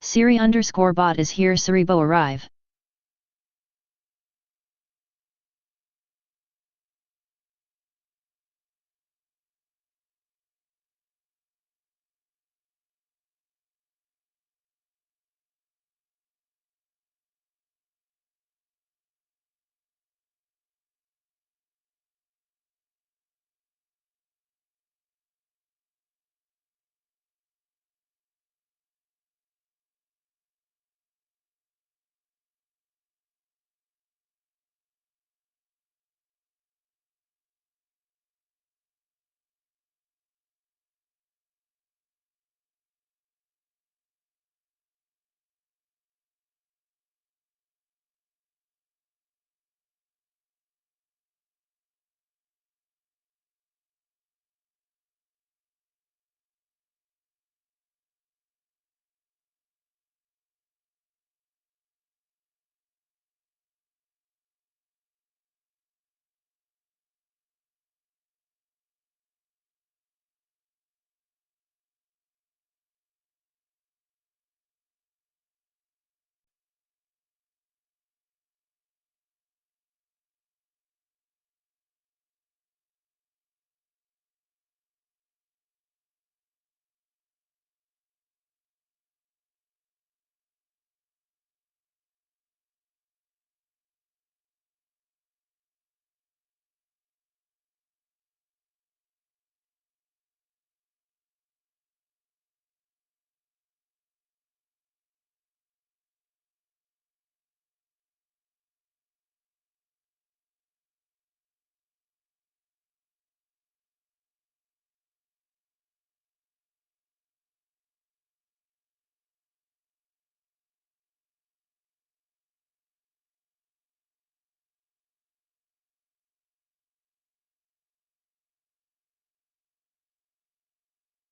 Siri_bot is here. Siribo arrive.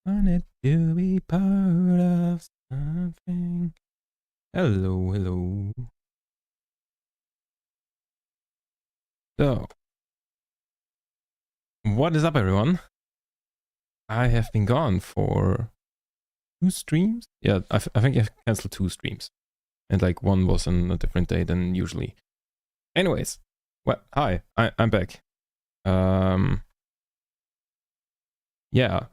Wanted to be part of something. Hello, hello. So, what is up, everyone? I have been gone for 2 streams. Yeah, I think I've canceled 2 streams, and like one was on a different day than usually. Anyways, well, hi, I'm back. Yeah.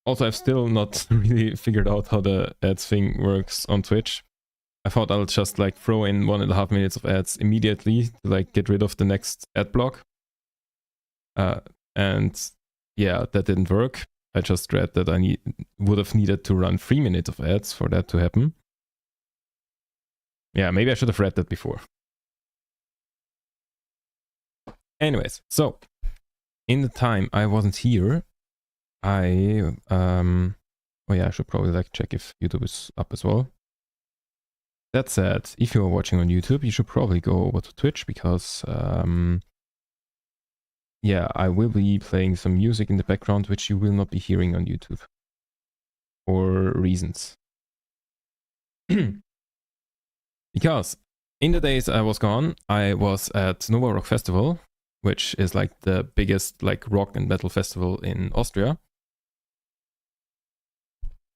Also, I've still not really figured out how the ads thing works on Twitch. I thought I'll just like throw in 1.5 minutes of ads immediately to like get rid of the next ad block. And yeah, that didn't work. I just read that I would have needed to run 3 minutes of ads for that to happen. Yeah, maybe I should have read that before. Anyways, so in the time I wasn't here, oh yeah, I should probably like check if YouTube is up as well. That said, if you're watching on YouTube, you should probably go over to Twitch because yeah, I will be playing some music in the background which you will not be hearing on YouTube for reasons. Because in the days I was gone, I was at Nova Rock Festival, which is like the biggest like rock and metal festival in Austria.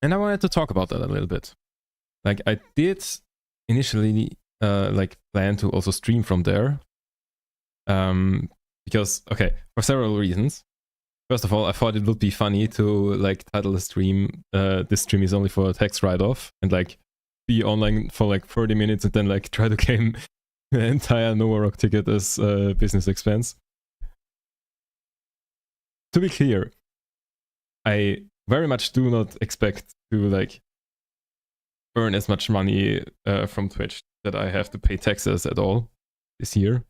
And I wanted to talk about that a little bit. Like I did initially like plan to also stream from there. Because okay, for several reasons. First of all, I thought it would be funny to like title the stream this stream is only for a tax write-off and like be online for like 30 minutes and then like try to claim the entire Nova Rock ticket as business expense. To be clear, I very much do not expect to like earn as much money from Twitch that I have to pay taxes at all this year.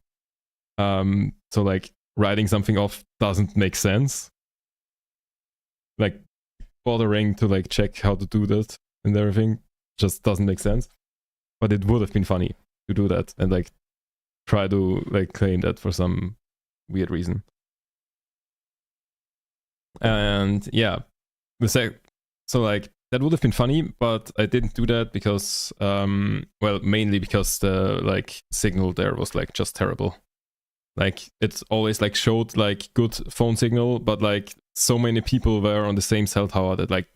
So like writing something off doesn't make sense. Like bothering to like check how to do that and everything just doesn't make sense. But it would have been funny to do that and like try to like claim that for some weird reason. And yeah, so like that would have been funny, but I didn't do that because well, mainly because the like signal there was like just terrible. Like it's always like showed like good phone signal, but like so many people were on the same cell tower that like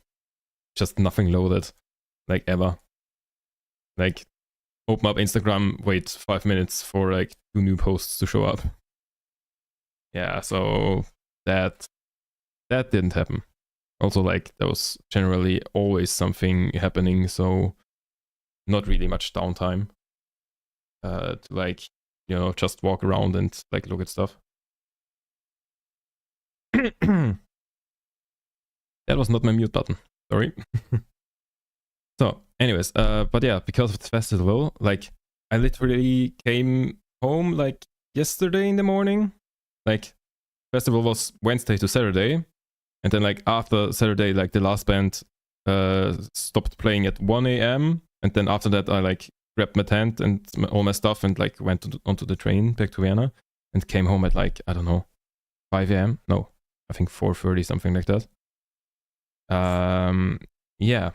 just nothing loaded like ever. Like, open up Instagram, wait 5 minutes for like 2 new posts to show up. Yeah, so that didn't happen. Also, like, there was generally always something happening, so not really much downtime to like, just walk around and like look at stuff. That was not my mute button. Sorry. So, anyways, but yeah, because of the festival, like, I literally came home like yesterday in the morning. Like, festival was Wednesday to Saturday, and then like after Saturday, like the last band stopped playing at 1 a.m. and then after that, I like grabbed my tent and all my stuff and like went onto the train back to Vienna and came home at like, I don't know, 5 a.m. No, I think 4:30, something like that. Yeah.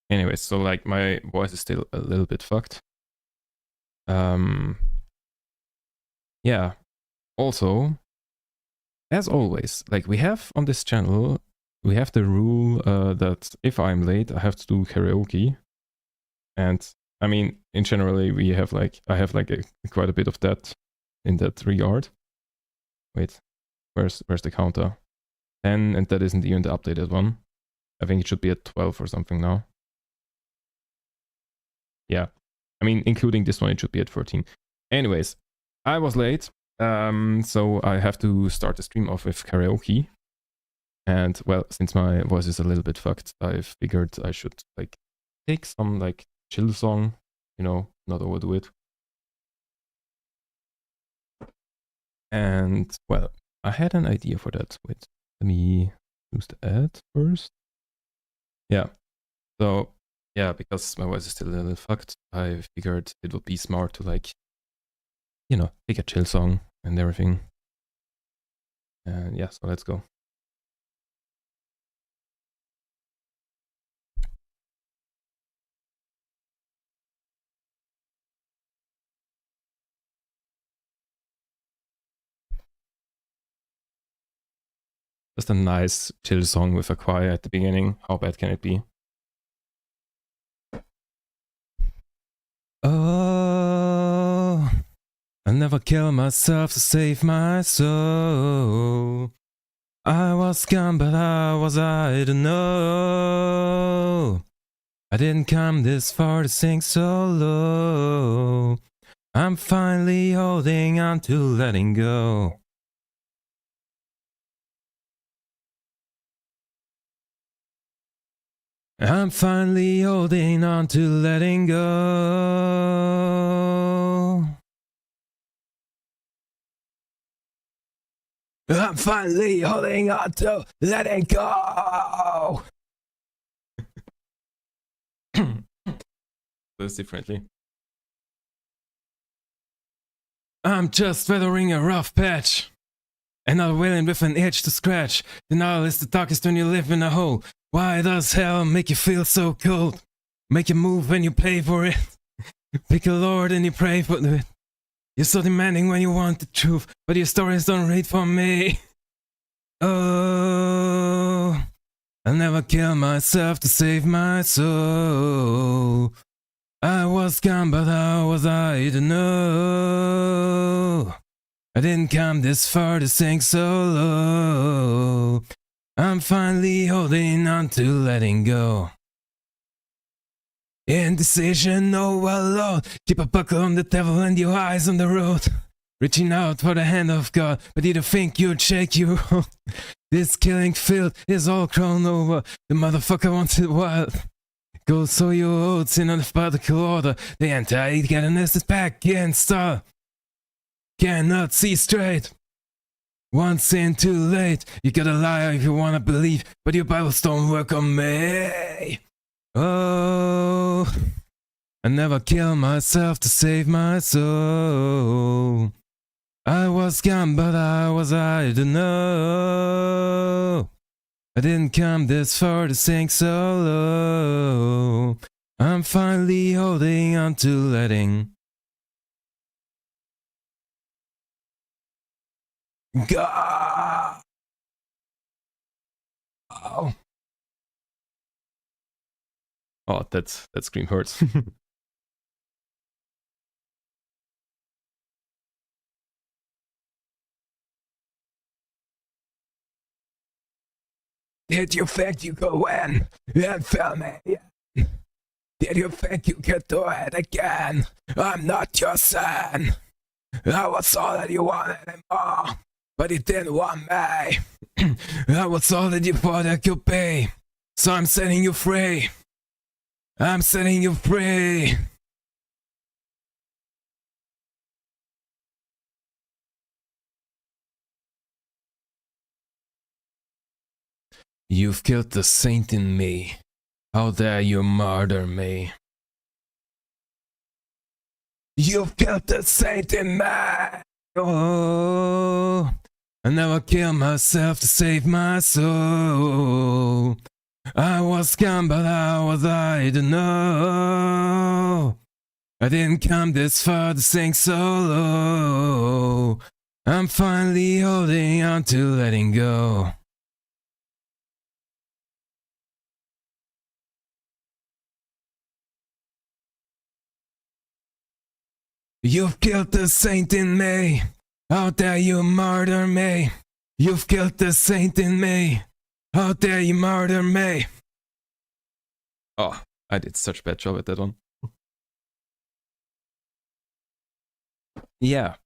Anyways, so like my voice is still a little bit fucked. Yeah. Also, as always, like we have on this channel, we have the rule that if I'm late, I have to do karaoke. And I mean, in generally, we have like, I have like quite a bit of that in that regard. Wait, where's the counter? 10, and that isn't even the updated one. I think it should be at 12 or something now. Yeah. I mean, including this one, it should be at 14. Anyways, I was late, so I have to start the stream off with karaoke. And well, since my voice is a little bit fucked, I figured I should like take some like chill song, not overdo it. And well, I had an idea for that. Wait, let me choose the ad first. Yeah. So yeah, because my voice is still a little fucked, I figured it would be smart to like, take a chill song and everything. And yeah, so let's go. Just a nice chill song with a choir at the beginning. How bad can it be? Oh, I never kill myself to save my soul. I was gone, but how was I to know? I didn't come this far to sing so low. I'm finally holding on to letting go. I'm finally holding on to letting go. I'm finally holding on to letting go. This differently. I'm just weathering a rough patch. Another villain with an itch to scratch. Denial is the darkest when you live in a hole. Why does hell make you feel so cold? Make you move when you pay for it. Pick a lord and you pray for it. You're so demanding when you want the truth, but your stories don't read for me. Oh, I'll never kill myself to save my soul. I was gone, but how was I to know? I didn't come this far to sing so low. I'm finally holding on to letting go. Indecision, no alone. Keep a buckle on the devil and your eyes on the road. Reaching out for the hand of God, but you don't think you'd shake you. This killing field is all grown over. The motherfucker wants it wild. Go sow your oats in alphabetical order. The anti-gatedness is back in style. Cannot see straight. One sin too late. You gotta lie if you wanna believe, but your Bibles don't work on me. Oh, I never kill myself to save my soul. I was gone, but how was I to know? I didn't come this far to sing so low. I'm finally holding on to letting go. Oh, that scream hurts. Did you think you could win and fail me? Did you think you could do it again? I'm not your son. I was all that you wanted and more, but you didn't want me. I was all that you thought I could be, so I'm setting you free. I'm setting you free. You've killed the saint in me. How dare you murder me? You've killed the saint in me. Oh, I never kill myself to save my soul. I was gone, but how was I to know? I didn't come this far to sing solo. I'm finally holding on to letting go. You've killed the saint in me. How dare you murder me? You've killed the saint in me. How dare you murder me? Oh, I did such a bad job at that one. Yeah.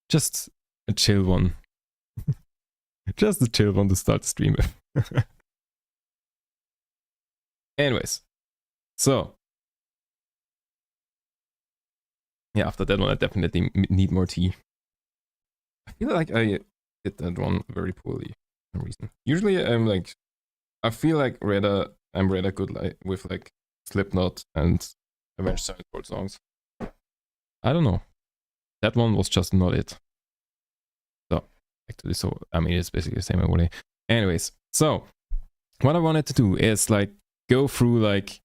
Just a chill one. Just a chill one to start the stream with. Anyways. So. Yeah, after that one I definitely need more tea. I feel like I did that one very poorly for some reason. Usually I'm like, I feel like I'm rather good with like Slipknot and Avenged Sevenfold songs. I don't know. That one was just not it. So back to this. So I mean, it's basically the same way. Anyways, so what I wanted to do is like go through like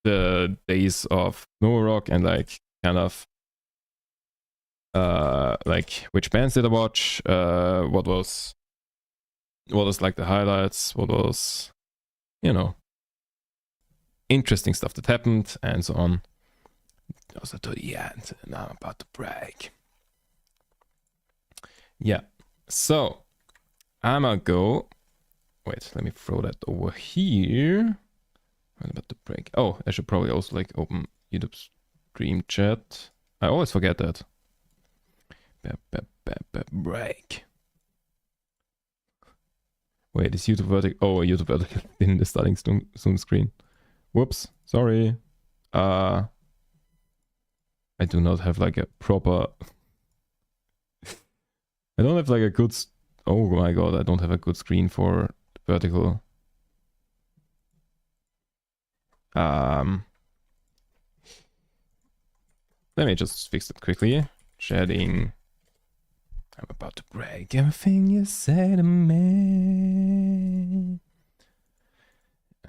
the days of Nova Rock and like kind of like which bands did I watch, what was like the highlights, what was, you know, interesting stuff that happened and so on. Also to the end, and I'm about to break. Yeah, so I'm gonna go. Wait, let me throw that over here. I'm about to break. Oh, I should probably also like open YouTube stream chat. I always forget that. Break. Wait, is YouTube vertical? Oh, YouTube vertical in the starting Zoom screen. Whoops, sorry. I do not have like a proper. I don't have like a good. Oh my god, I don't have a good screen for vertical. Let me just fix it quickly. Shedding. I'm about to break everything you say to me.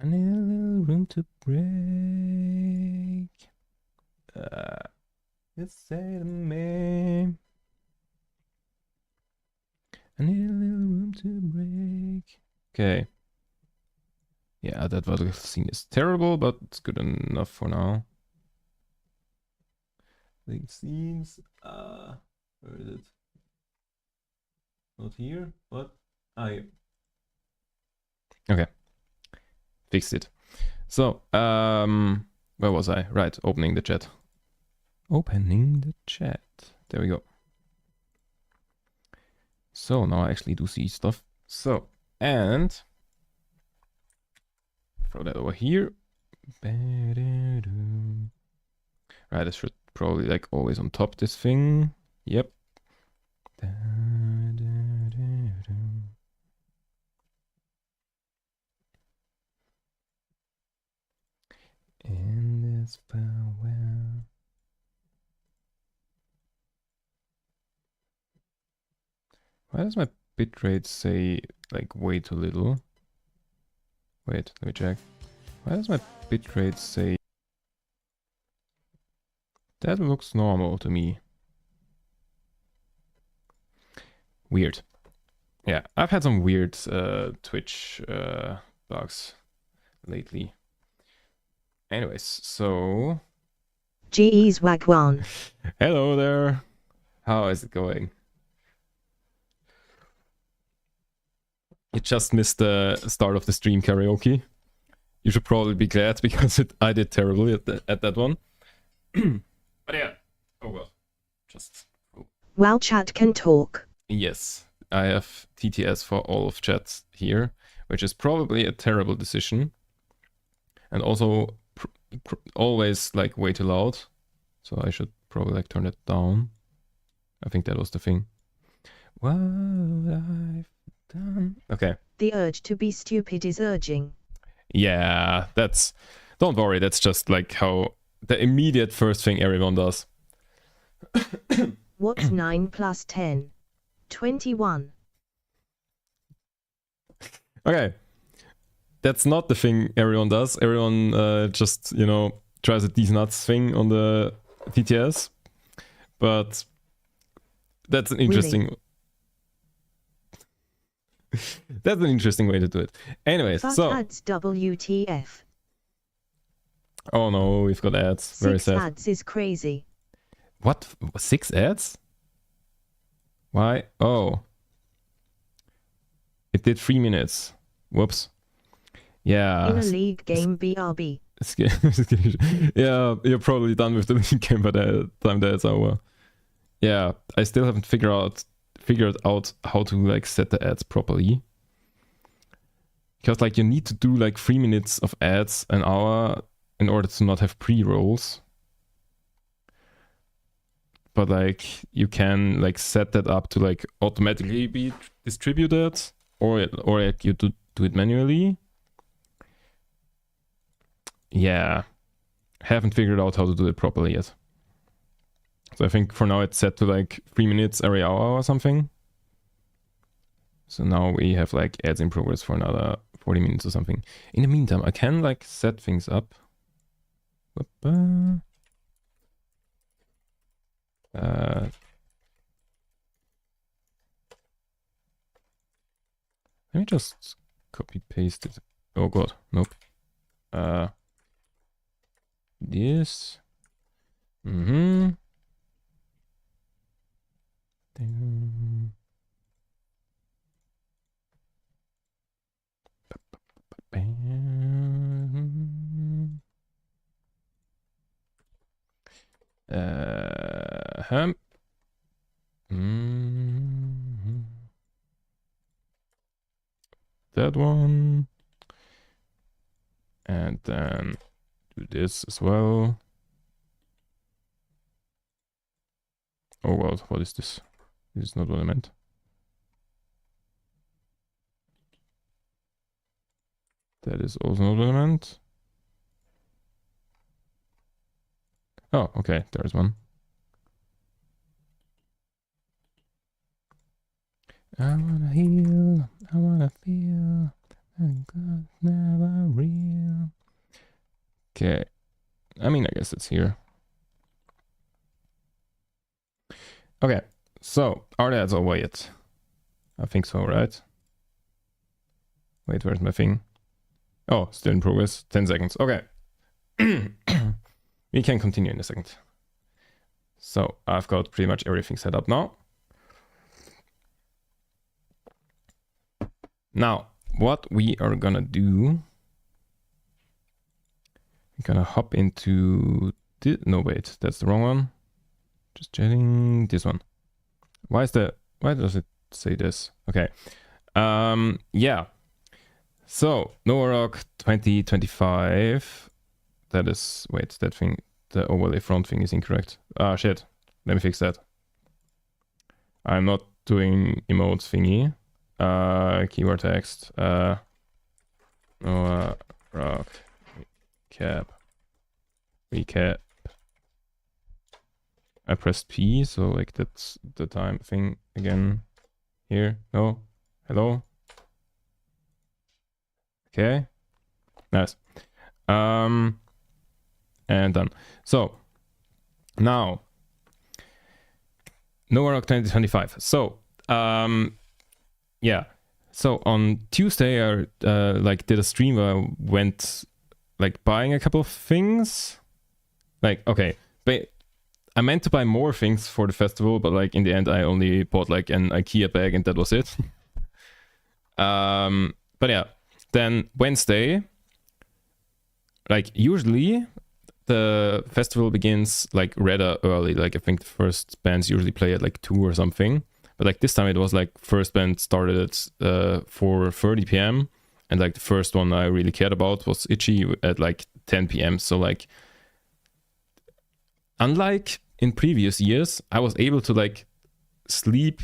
I need a little room to break. You say to me. I need a little room to break. Okay. Yeah, that vertical scene is terrible, but it's good enough for now. Link scenes. Where is it? Not here, but here. Okay. Fixed it. So, where was I? Right, opening the chat. Opening the chat. There we go. So now I actually do see stuff. So, and throw that over here. Right, I should probably like always on top this thing. Yep. In this farewell. Why does my bitrate say like way too little? Wait, let me check. Why does my bitrate say... That looks normal to me. Weird. Yeah, I've had some weird Twitch bugs lately. Anyways, so GE's Wagwan. hello there. How is it going? You just missed the start of the stream karaoke. You should probably be glad because I did terribly at that one. But yeah. Oh well. Just. While chat can talk. Yes. I have TTS for all of chat here, which is probably a terrible decision. And also always like way too loud. So I should probably like turn it down. I think that was the thing. What I've done. Okay. The urge to be stupid is urging. Yeah, that's... Don't worry, that's just like how the immediate first thing everyone does. What's 9 plus 10? 21. Okay. That's not the thing everyone does. Everyone just, you know, tries a these nuts thing on the TTS. But that's an interesting... Really? That's an interesting way to do it. Anyways, Fuck so... ads WTF. Oh no, we've got ads. Very 6 sad. ads is crazy. What? 6 ads? Why? Oh. It did 3 minutes. Whoops. Yeah. In a league game BRB. Yeah, you're probably done with the league game by the time that's over. Yeah, I still haven't figured out how to like set the ads properly. Because like you need to do like 3 minutes of ads an hour in order to not have pre-rolls. But like you can like set that up to like automatically be distributed, or like you do it manually. Yeah, haven't figured out how to do it properly yet. So I think for now it's set to like 3 minutes every hour or something. So now we have like ads in progress for another 40 minutes or something. In the meantime, I can like set things up. Let me just copy paste it. Oh god, nope. This. That one. And then do this as well. Oh god, what is this? This is not what I meant. That is also not what I meant. Oh, okay, there's one. I wanna heal, I wanna feel, and God's never real. Okay, I mean, I guess it's here. Okay, so are the ads over yet? I think so, right? Wait, where's my thing? Oh, still in progress. 10 seconds. Okay. We can continue in a second. So I've got pretty much everything set up now. Now, what we are gonna do, we're gonna hop into no wait, that's the wrong one. Just checking this one. Why does it say this? Okay. Yeah. So Novarok 2025. That is, wait, that thing, the overlay front thing is incorrect. Ah, shit. Let me fix that. I'm not doing emotes thingy. Keyword text. Novarok recap. I pressed P, so like that's the time thing again. Here, no, hello. Okay, nice. And done. So now Novarok 2025. So yeah, So on Tuesday, I like did a stream where I went like buying a couple of things. Like, okay, but I meant to buy more things for the festival, but like in the end, I only bought like an IKEA bag and that was it. But yeah, then Wednesday, like usually the festival begins like rather early. Like I think the first bands usually play at like 2 or something. But like this time it was like first band started at 4:30 p.m. And like the first one I really cared about was Itchy at like 10 p.m. So like, unlike in previous years, I was able to like sleep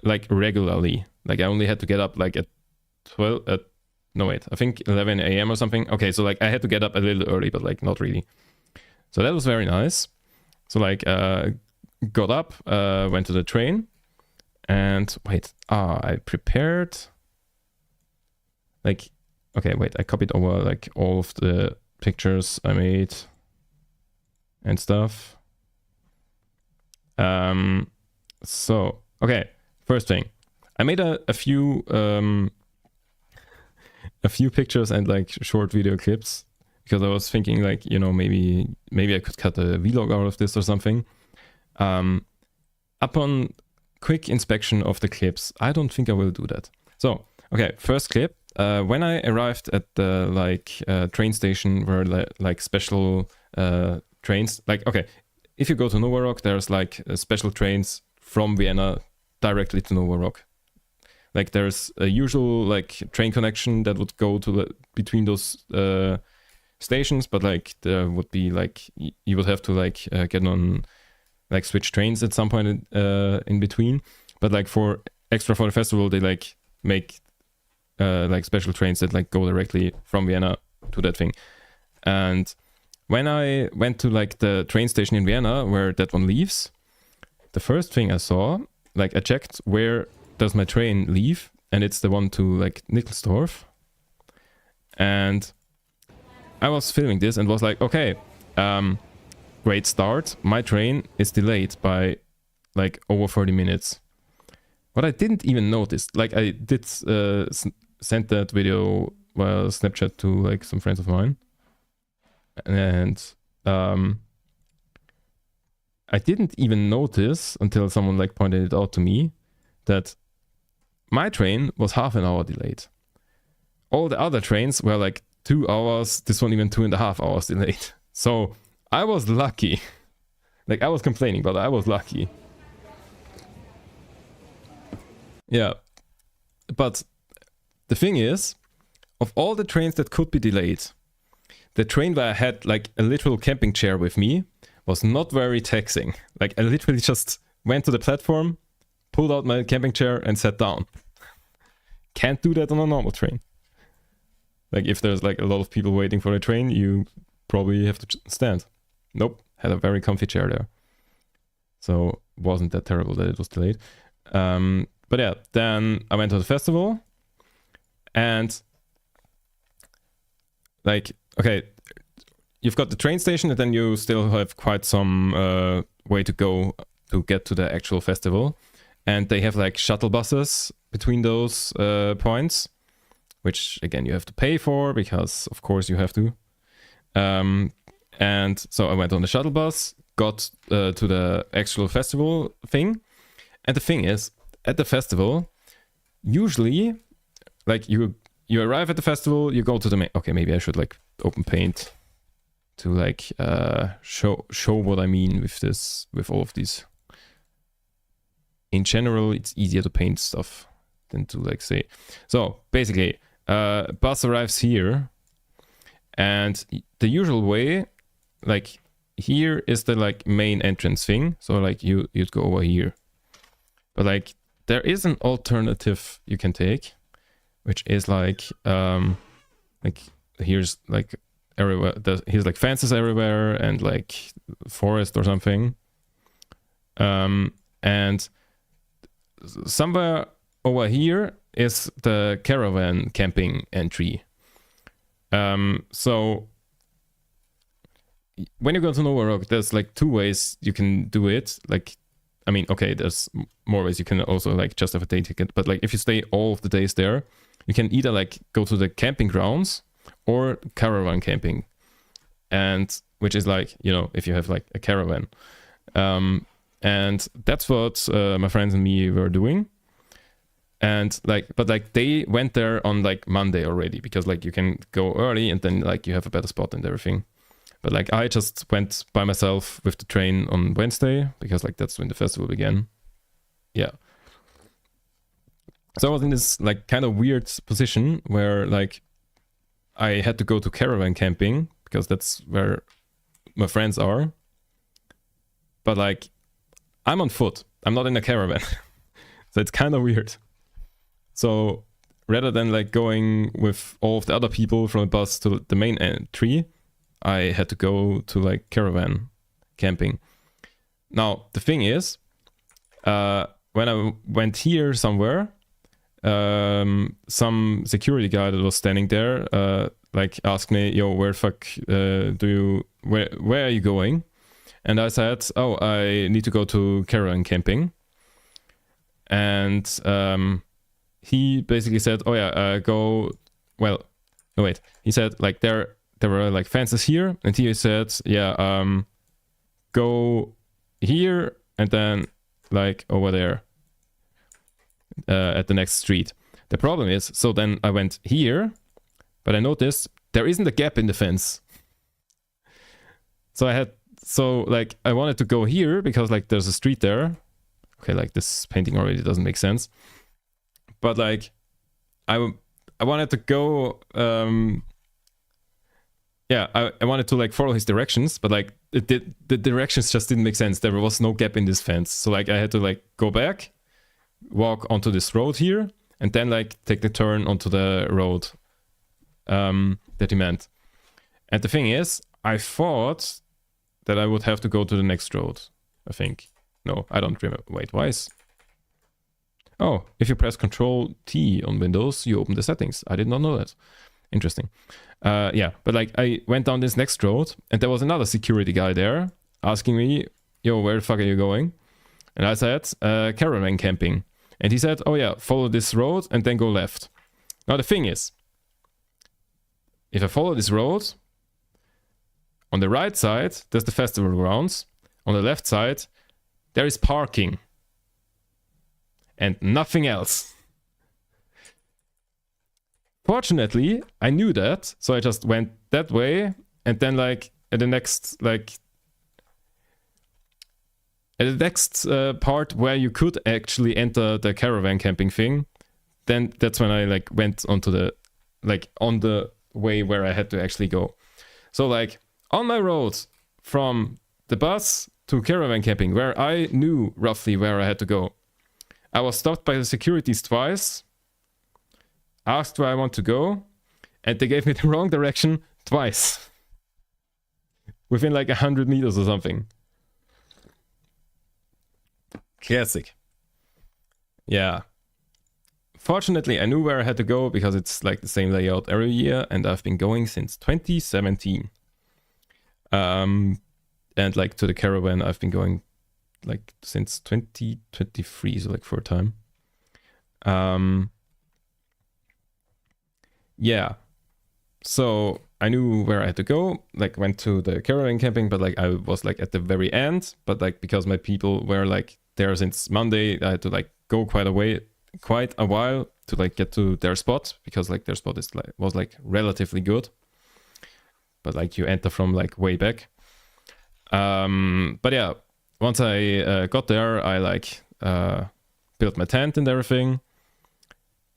like regularly. Like I only had to get up like at 12, I think 11 a.m. or something. Okay, so like I had to get up a little early, but like not really. So that was very nice. So like got up, went to the train, and I prepared like, okay, wait, I copied over like all of the pictures I made and stuff. So okay, first thing, I made a few pictures and like short video clips because I was thinking like, you know, maybe I could cut a vlog out of this or something. Upon quick inspection of the clips, I don't think I will do that. So okay, first clip. When I arrived at the like train station where like special trains, like, okay, if you go to Nova Rock, there's like special trains from Vienna directly to Nova Rock. Like there's a usual like train connection that would go to between those stations, but like there would be like you would have to like get on like switch trains at some point in between. But like for the festival, they like make like special trains that like go directly from Vienna to that thing. And when I went to like the train station in Vienna where that one leaves, the first thing I saw, like I checked where does my train leave, and it's the one to like Nickelsdorf. And I was filming this and was like, okay, great start. My train is delayed by like over 30 minutes. What I didn't even notice, like I did send that video via Snapchat to like some friends of mine. And I didn't even notice until someone like pointed it out to me that my train was half an hour delayed. All the other trains were like 2 hours, this one even 2.5 hours delayed. So I was lucky. Like I was complaining, but I was lucky. Yeah. But the thing is, of all the trains that could be delayed, the train where I had like a literal camping chair with me was not very taxing. Like I literally just went to the platform, pulled out my camping chair and sat down. Can't do that on a normal train. Like if there's like a lot of people waiting for a train, you probably have to stand. Nope, had a very comfy chair there. So wasn't that terrible that it was delayed. But yeah, then I went to the festival and like, okay, you've got the train station and then you still have quite some way to go to get to the actual festival. And they have like shuttle buses between those points, which again you have to pay for because of course you have to. And so I went on the shuttle bus, got to the actual festival thing. And the thing is, at the festival, usually like you arrive at the festival, you go to the main. Okay, maybe I should like open paint to like show what I mean with this, with all of these. In general, it's easier to paint stuff than to like say. So basically, bus arrives here, and the usual way, like here is the like main entrance thing. So like you'd go over here, but like there is an alternative you can take, which is like here's like everywhere. Here's like fences everywhere and like forest or something. And somewhere over here is the caravan camping entry. So when you go to Nova Rock, there's like 2 ways you can do it. Like I mean, okay, there's more ways you can also like just have a day ticket, but like if you stay all of the days there, you can either like go to the camping grounds or caravan camping, and which is like, you know, if you have like a caravan. And that's what my friends and me were doing. And like, but like they went there on like Monday already, because like you can go early and then like you have a better spot and everything. But like I just went by myself with the train on Wednesday, because like that's when the festival began. Yeah. So I was in this like kind of weird position where like I had to go to caravan camping because that's where my friends are. But like I'm on foot. I'm not in a caravan. So it's kind of weird. So rather than like going with all of the other people from the bus to the main entry, I had to go to like caravan camping. Now, the thing is, when I went here somewhere, some security guy that was standing there like asked me, yo, where the fuck where are you going? And I said, oh, I need to go to caravan camping. And he basically said, oh yeah, go, well, no wait, he said like there were like fences here, and he said, yeah, go here and then like over there at the next street. The problem is, so then I went here, but I noticed there isn't a gap in the fence. So I wanted to go here because like there's a street there. Okay, like this painting already doesn't make sense. But like I wanted to go I wanted to like follow his directions, but like the directions just didn't make sense. There was no gap in this fence. So like I had to like go back, walk onto this road here, and then like take the turn onto the road that he meant. And the thing is, I thought that I would have to go to the next road, I think. No, I don't remember. Wait, why is... Oh, if you press Control T on Windows, you open the settings. I did not know that. Interesting. Yeah, but like I went down this next road, and there was another security guy there asking me, yo, where the fuck are you going? And I said, caravan camping. And he said, oh yeah, follow this road and then go left. Now the thing is, if I follow this road, on the right side, there's the festival grounds. On the left side, there is parking. And nothing else. Fortunately, I knew that, so I just went that way, and then like at the next part where you could actually enter the caravan camping thing, then that's when I like went onto the on the way where I had to actually go. So like on my road from the bus to caravan camping, where I knew roughly where I had to go, I was stopped by the securities twice, asked where I want to go, and they gave me the wrong direction twice. Within like 100 meters or something. Classic. Yeah. Fortunately, I knew where I had to go because it's like the same layout every year, and I've been going since 2017. And like to the caravan, I've been going like since 2023, so like for a time. Yeah, so I knew where I had to go, like went to the caravan camping, but like I was like at the very end, but like because my people were like there since Monday, I had to like go quite a while to like get to their spot, because like their spot was like relatively good, but like you enter from like way back. But yeah, once I got there, I like built my tent and everything,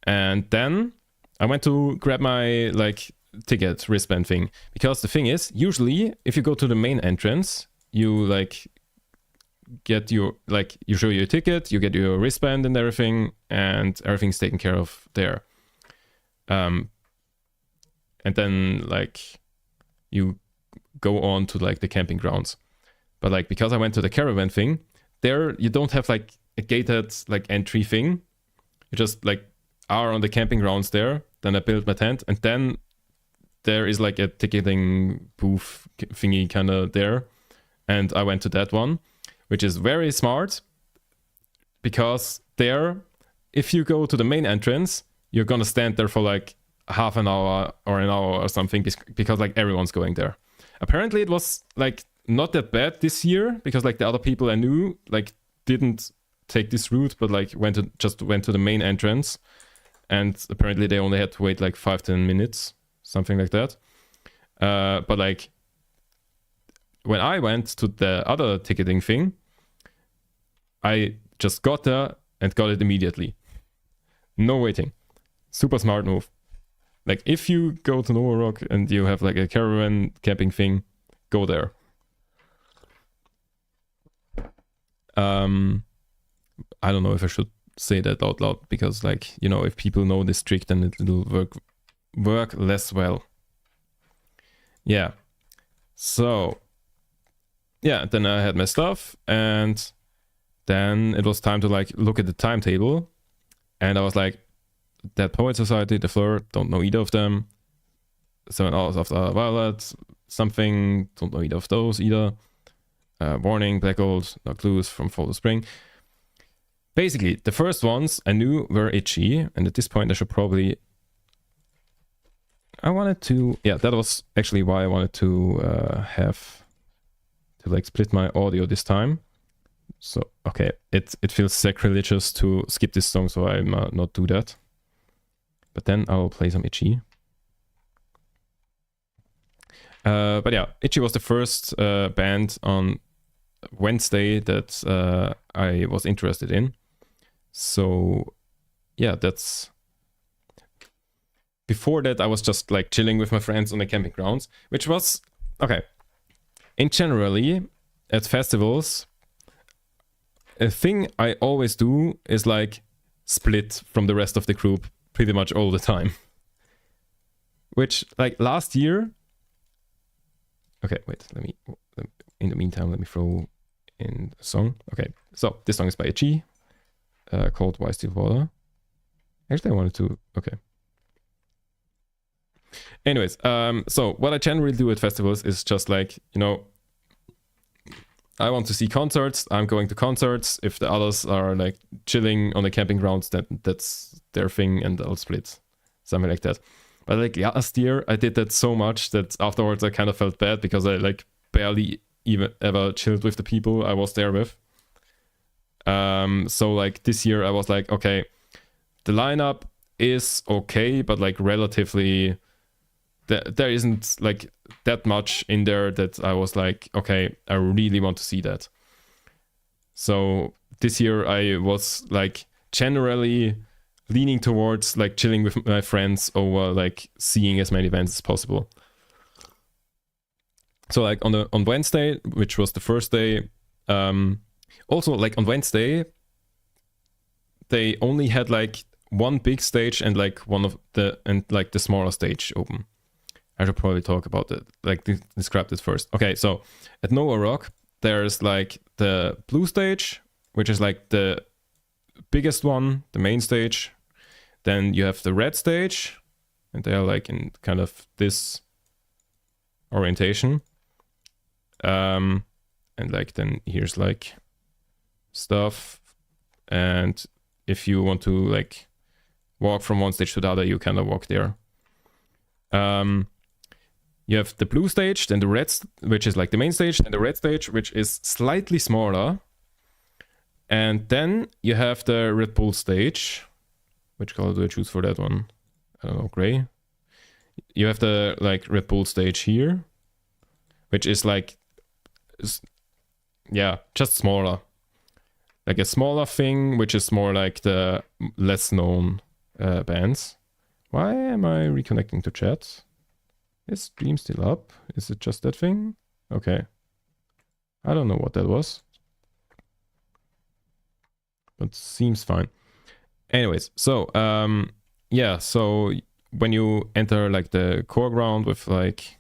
and then I went to grab my like ticket wristband thing, because the thing is, usually if you go to the main entrance, you like get your like you show your ticket, you get your wristband and everything's taken care of there. And then like you go on to like the camping grounds. But like because I went to the caravan thing, there you don't have like a gated like entry thing. You just like are on the camping grounds there. Then I built my tent, and then there is like a ticketing booth thingy kind of there, and I went to that one, which is very smart. because there, if you go to the main entrance, you're gonna stand there for like half an hour or an hour or something, because like everyone's going there. Apparently it was like not that bad this year, because like the other people I knew like didn't take this route, but like went to the main entrance, and apparently they only had to wait like 5-10 minutes, something like that. But like when I went to the other ticketing thing, I just got there and got it immediately. No waiting. Super smart move. Like if you go to Nova Rock and you have like a caravan camping thing, go there. I don't know if I should say that out loud, because like, you know, if people know this trick, then it will work less well. Yeah. So yeah, then I had my stuff, and then it was time to like look at the timetable, and I was like, Dead Poet Society, The Fleur, don't know either of them. 7 Hours After Violet, something, don't know either of those either. Warning, Black Gold, No Clues, From Fall to Spring. Basically, the first ones I knew were itchy, and at this point I should probably... Yeah, that was actually why I wanted to have to like split my audio this time. So, okay, it feels sacrilegious to skip this song, so I might not do that. But then I'll play some Itchy. But yeah, Itchy was the first band on Wednesday that I was interested in. So yeah, that's... Before that, I was just like chilling with my friends on the camping grounds, which was... Okay. In generally, at festivals, a thing I always do is like split from the rest of the group pretty much all the time. Which, like last year... Okay, wait, in the meantime, let me throw in a song. Okay, so this song is by Itchy, called Why Still Water. Actually, I wanted to... Okay. Anyways, so what I generally do at festivals is just like, you know, I want to see concerts, I'm going to concerts. If the others are like chilling on the camping grounds, that's their thing, and I'll split. Something like that. But like last year, I did that so much that afterwards I kind of felt bad, because I like barely even ever chilled with the people I was there with. So like this year I was like, okay, the lineup is okay, but like relatively... There isn't like that much in there that I was like, okay, I really want to see that. So this year I was like generally leaning towards like chilling with my friends over like seeing as many bands as possible. So like on Wednesday, which was the first day, also like on Wednesday, they only had like one big stage and like the smaller stage open. I should probably talk about it, like describe this first. Okay, so at Nova Rock, there's like the blue stage, which is like the biggest one, the main stage. Then you have the red stage, and they are like in kind of this orientation. And like then here's like stuff. And if you want to like walk from one stage to the other, you kind of walk there. You have the blue stage, then the red, which is like the main stage, and the red stage, which is slightly smaller. And then you have the Red Bull stage. Which color do I choose for that one? I don't know, gray. You have the like Red Bull stage here, which is like, yeah, just smaller. Like a smaller thing, which is more like the less known bands. Why am I reconnecting to chat? Is stream still up? Is it just that thing? Okay. I don't know what that was. But seems fine. Anyways, so yeah, so when you enter like the core ground with like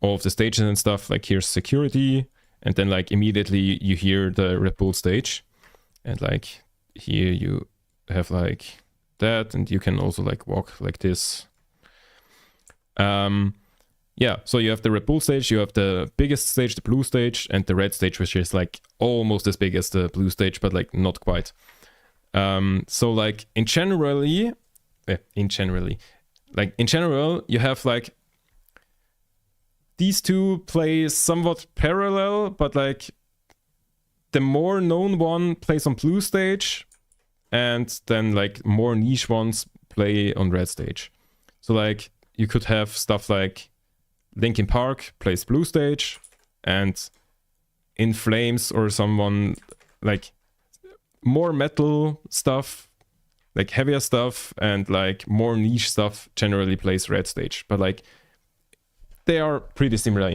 all of the stages and stuff, like here's security, and then like immediately you hear the Red Bull stage, and like here you have like that, and you can also like walk like this. yeah, so you have the Red Bull stage, you have the biggest stage, the blue stage, and the red stage, which is like almost as big as the blue stage, but like not quite. So like in general, you have like these two play somewhat parallel, but like the more known one plays on blue stage, and then like more niche ones play on red stage. So like you could have stuff like Linkin Park plays blue stage, and In Flames or someone like more metal stuff, like heavier stuff, and like more niche stuff generally plays red stage. But like they are pretty similar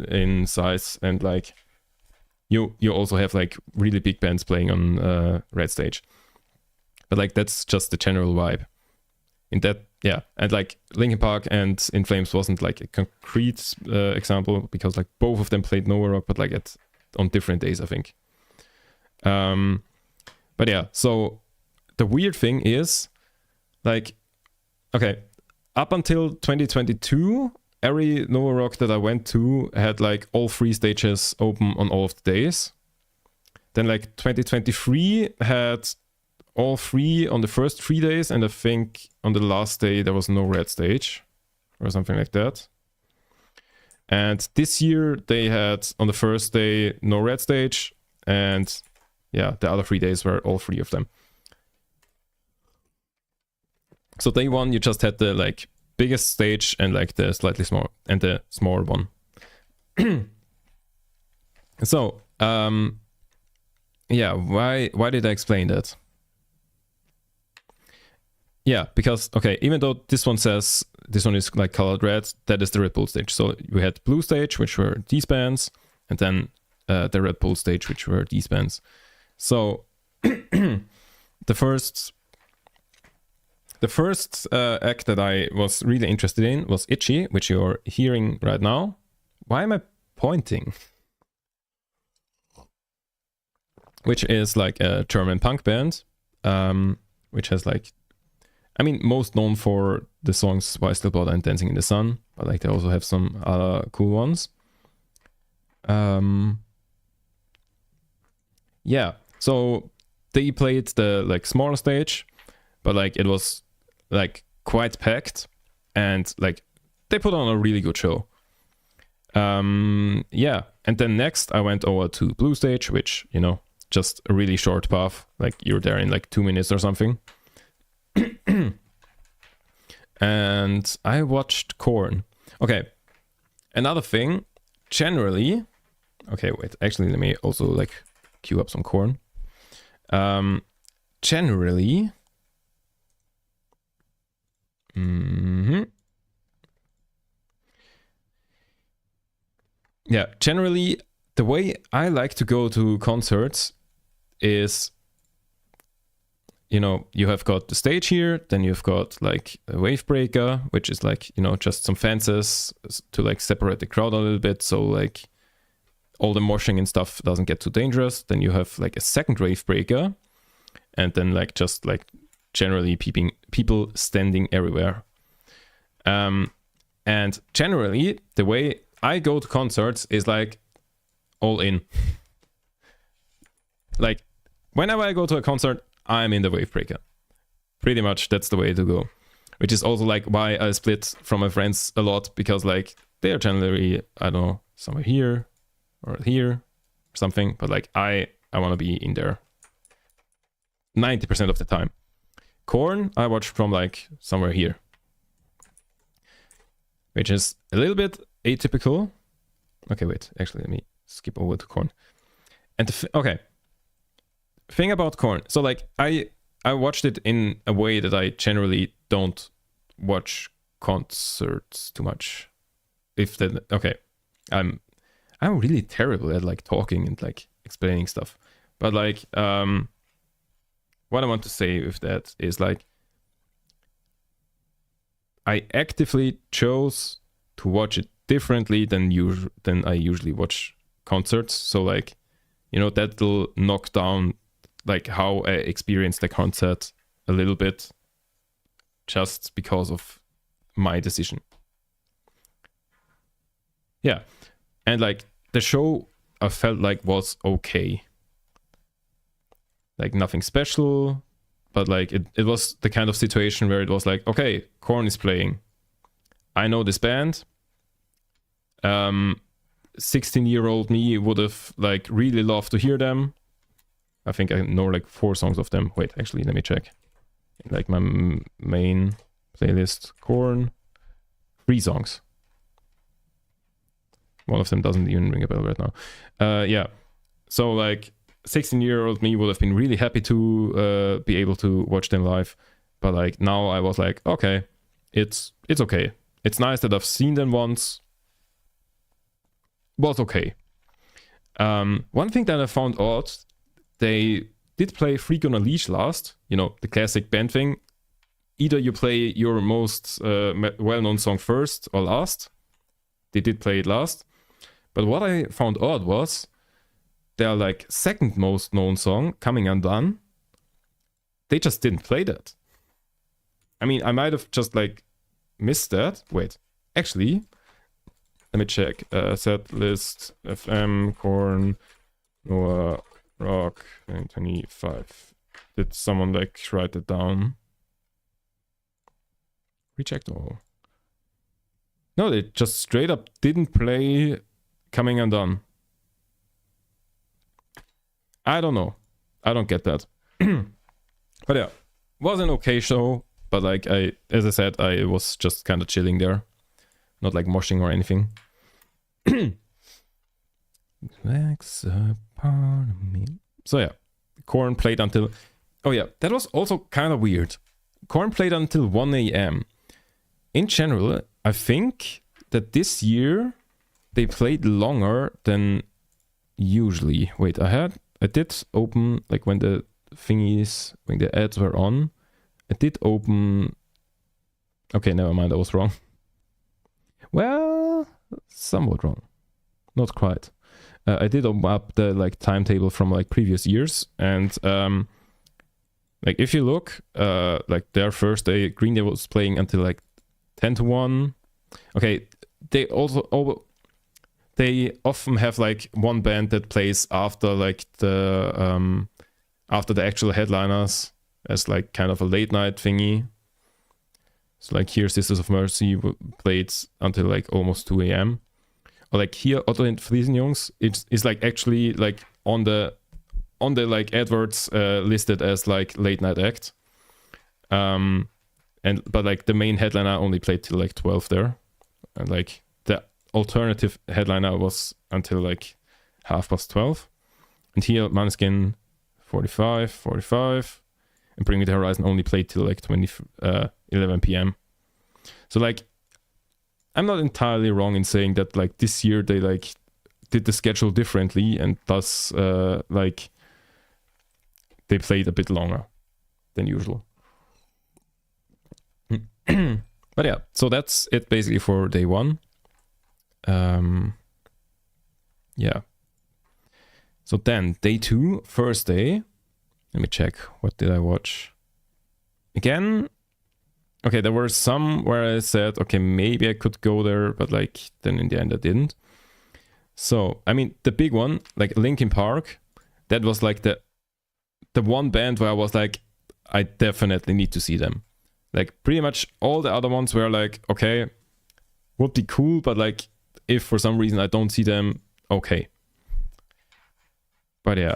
in size, and like you also have like really big bands playing on red stage. But like that's just the general vibe. In that, yeah, and like Linkin Park and In Flames wasn't like a concrete example, because like both of them played Nova Rock, but like on different days, I think. But yeah, so the weird thing is, like, okay, up until 2022, every Nova Rock that I went to had like all 3 stages open on all of the days. Then like 2023 had all 3 on the first 3 days, and I think on the last day there was no red stage or something like that. And this year they had on the first day no red stage, and yeah, the other 3 days were all 3 of them. So day 1 you just had the like biggest stage and like the slightly small and the smaller one. So yeah, why did I explain that? Yeah, because, okay, even though this one says, this one is like colored red, that is the Red Bull stage. So we had blue stage, which were these bands, and then the Red Bull stage, which were these bands. So the first act that I was really interested in was Itchy, which you're hearing right now. Why am I pointing? Which is like a German punk band, which has like, I mean, most known for the songs Why Still Bother and Dancing in the Sun, but like they also have some other cool ones. Yeah, so they played the like smaller stage, but like it was like quite packed, and like they put on a really good show. Yeah, and then next I went over to blue stage, which, you know, just a really short path, like you're there in like 2 minutes or something. And I watched Korn. Okay, another thing, generally, okay, wait, actually let me also like queue up some Korn. Generally, yeah, generally the way I like to go to concerts is, you know, you have got the stage here, then you've got like a wave breaker, which is like, you know, just some fences to like separate the crowd a little bit, so like all the moshing and stuff doesn't get too dangerous. Then you have like a second wave breaker, and then like just like generally people standing everywhere. And generally the way I go to concerts is like all in. Like whenever I go to a concert, I'm in the wave breaker. Pretty much that's the way to go. Which is also like why I split from my friends a lot, because like they are generally, I don't know, somewhere here or here or something, but like I want to be in there 90% of the time. Korn I watch from like somewhere here, which is a little bit atypical. Okay, wait, actually let me skip over to Korn. And okay, thing about Korn, so like I watched it in a way that I generally don't watch concerts too much. If that, okay, I'm really terrible at like talking and like explaining stuff, but like what I want to say with that is like I actively chose to watch it differently than I usually watch concerts. So like, you know, that'll knock down like how I experienced the concert a little bit, just because of my decision. Yeah, and like the show I felt like was okay, like nothing special, but like it was the kind of situation where it was like, okay, Korn is playing, I know this band, 16-year-old me would have like really loved to hear them. I think I know like 4 songs of them. Wait, actually, let me check. Like my main playlist, Korn, 3 songs. One of them doesn't even ring a bell right now. Yeah, so like 16-year-old me would have been really happy to be able to watch them live, but like now I was like, okay, it's okay. It's nice that I've seen them once. Was okay. One thing that I found odd, they did play Freak on a Leash last, you know, the classic band thing. Either you play your most well-known song first or last. They did play it last. But what I found odd was their like second most known song, Coming Undone, they just didn't play that. I mean, I might have just like missed that. Wait, actually, let me check. Set list, FM, Korn, Noah, Rock, 25. Did someone like write it down? Reject all. No, they just straight up didn't play Coming Undone. I don't know. I don't get that. But yeah, was an okay show. But like as I said, I was just kind of chilling there, not like moshing or anything. Wax a part of me. So yeah, Korn played until. Oh yeah, that was also kind of weird. Korn played until 1 a.m. In general, I think that this year they played longer than usually. Wait, I did open, like when the ads were on, I did open. Okay, never mind, I was wrong. Well, somewhat wrong. Not quite. I did open up the like timetable from like previous years, and like if you look, like their first day, Green Day was playing until like 10 to 1. Okay, they often have like one band that plays after like the actual headliners as like kind of a late night thingy. So like here, Sisters of Mercy played until like almost 2 a.m. Or like here, Otto and Friesenjungs, it's like actually like on the like adverts listed as like late night act. But like the main headliner only played till like 12 there, and like the alternative headliner was until like 12:30. And here Maneskin 45, and Bring Me the Horizon only played till like 11 p.m. So like I'm not entirely wrong in saying that like this year they like did the schedule differently, and thus like they played a bit longer than usual. But yeah, so that's it basically for day 1. Yeah. So then day 2, first day. Let me check. What did I watch? Again, okay, there were some where I said, okay, maybe I could go there, but like then in the end I didn't. So, I mean, the big one, like Linkin Park, that was like the one band where I was like, I definitely need to see them. Like pretty much all the other ones were like, okay, would be cool, but like if for some reason I don't see them, okay. But yeah,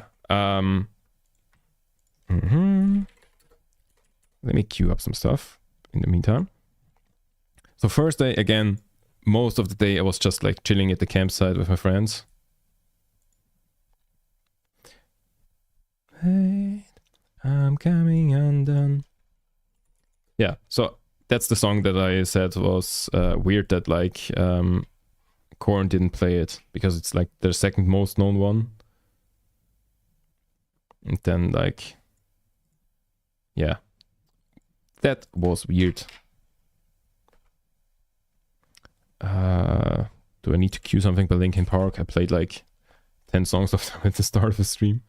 let me queue up some stuff in the meantime. So first day, again, most of the day I was just like chilling at the campsite with my friends. Hey, I'm coming undone. Yeah, so that's the song that I said was weird that like Korn didn't play it, because it's like their second most known one. And then like, yeah, that was weird. Do I need to cue something by Linkin Park? I played like 10 songs of them at the start of the stream.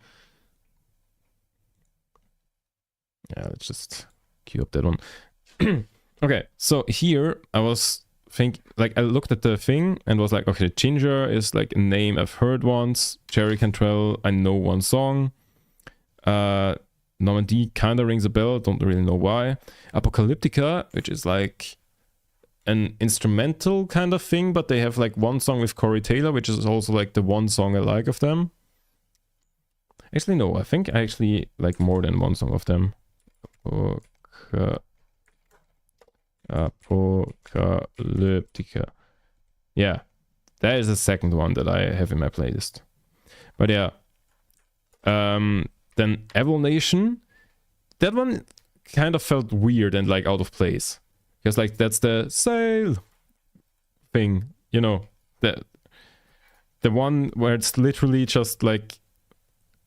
Yeah, let's just cue up that one. Okay, so here I was think, like, I looked at the thing and was like, okay, Ginger is like a name I've heard once. Jerry Cantrell, I know one song. Normandy kind of rings a bell, don't really know why. Apocalyptica, which is like an instrumental kind of thing, but they have like one song with Corey Taylor, which is also like the one song I like of them. Actually, no, I think I actually like more than one song of them. Apocalyptica. Yeah, that is the second one that I have in my playlist. But yeah. Then Evil Nation. That one kind of felt weird and like out of place. Because like that's the sail thing, you know. The one where it's literally just like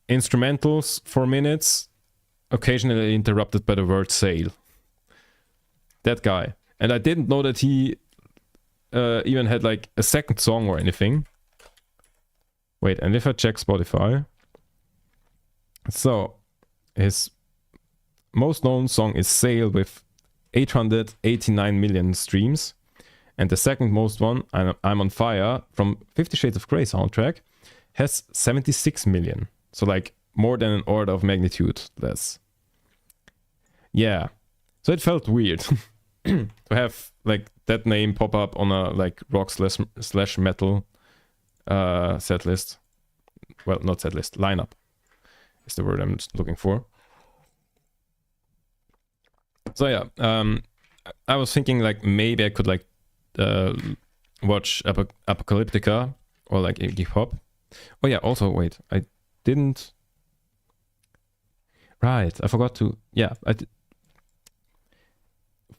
instrumentals for minutes, occasionally interrupted by the word sail. That guy. And I didn't know that he even had like a second song or anything. Wait, and if I check Spotify, so his most known song is Sail with 889 million streams. And the second most one, I'm on Fire, from 50 Shades of Grey soundtrack, has 76 million. So like more than an order of magnitude less. Yeah. So it felt weird to have like that name pop up on a like rock slash metal set list. Well, not set list, lineup is the word I'm looking for. So yeah, I was thinking like maybe I could like watch Apocalyptica or like Iggy Pop. Oh yeah, also wait, I didn't. Right, I forgot to. Yeah,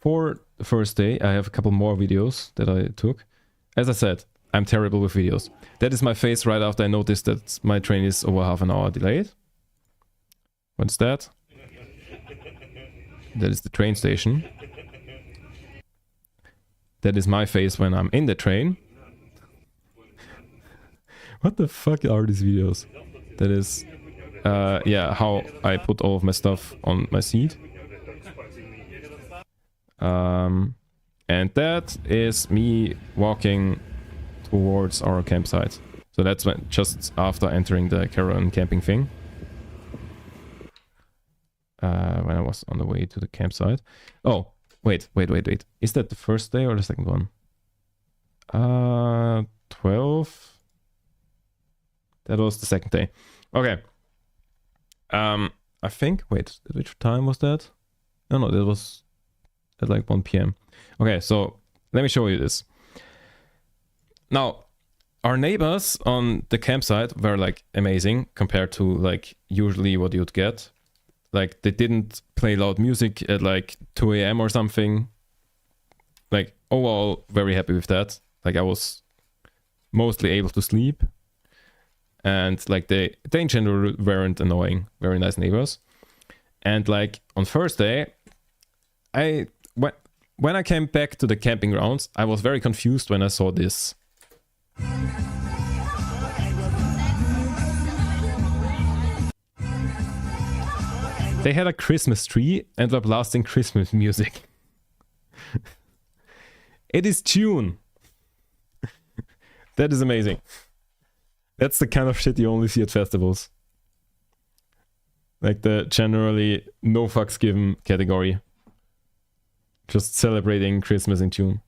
for the first day, I have a couple more videos that I took. As I said, I'm terrible with videos. That is my face right after I noticed that my train is over half an hour delayed. What's that? That is the train station. That is my face when I'm in the train. What the fuck are these videos? That is, yeah, how I put all of my stuff on my seat. And that is me walking towards our campsite. So that's when, just after entering the caravan camping thing. When I was on the way to the campsite. Oh, wait. Is that the first day or the second one? 12. That was the second day. Okay. I think, wait, which time was that? No, that was at like 1 p.m. Okay, so let me show you this. Now, our neighbors on the campsite were like amazing compared to like usually what you'd get. Like they didn't play loud music at like 2 a.m. or something. Like overall, very happy with that. Like I was mostly able to sleep. And like they in general weren't annoying. Very nice neighbors. And like on Thursday, when I came back to the camping grounds, I was very confused when I saw this. They had a Christmas tree and were blasting Christmas music. It is June. That is amazing. That's the kind of shit you only see at festivals. Like the generally no fucks given category. Just celebrating Christmas in June.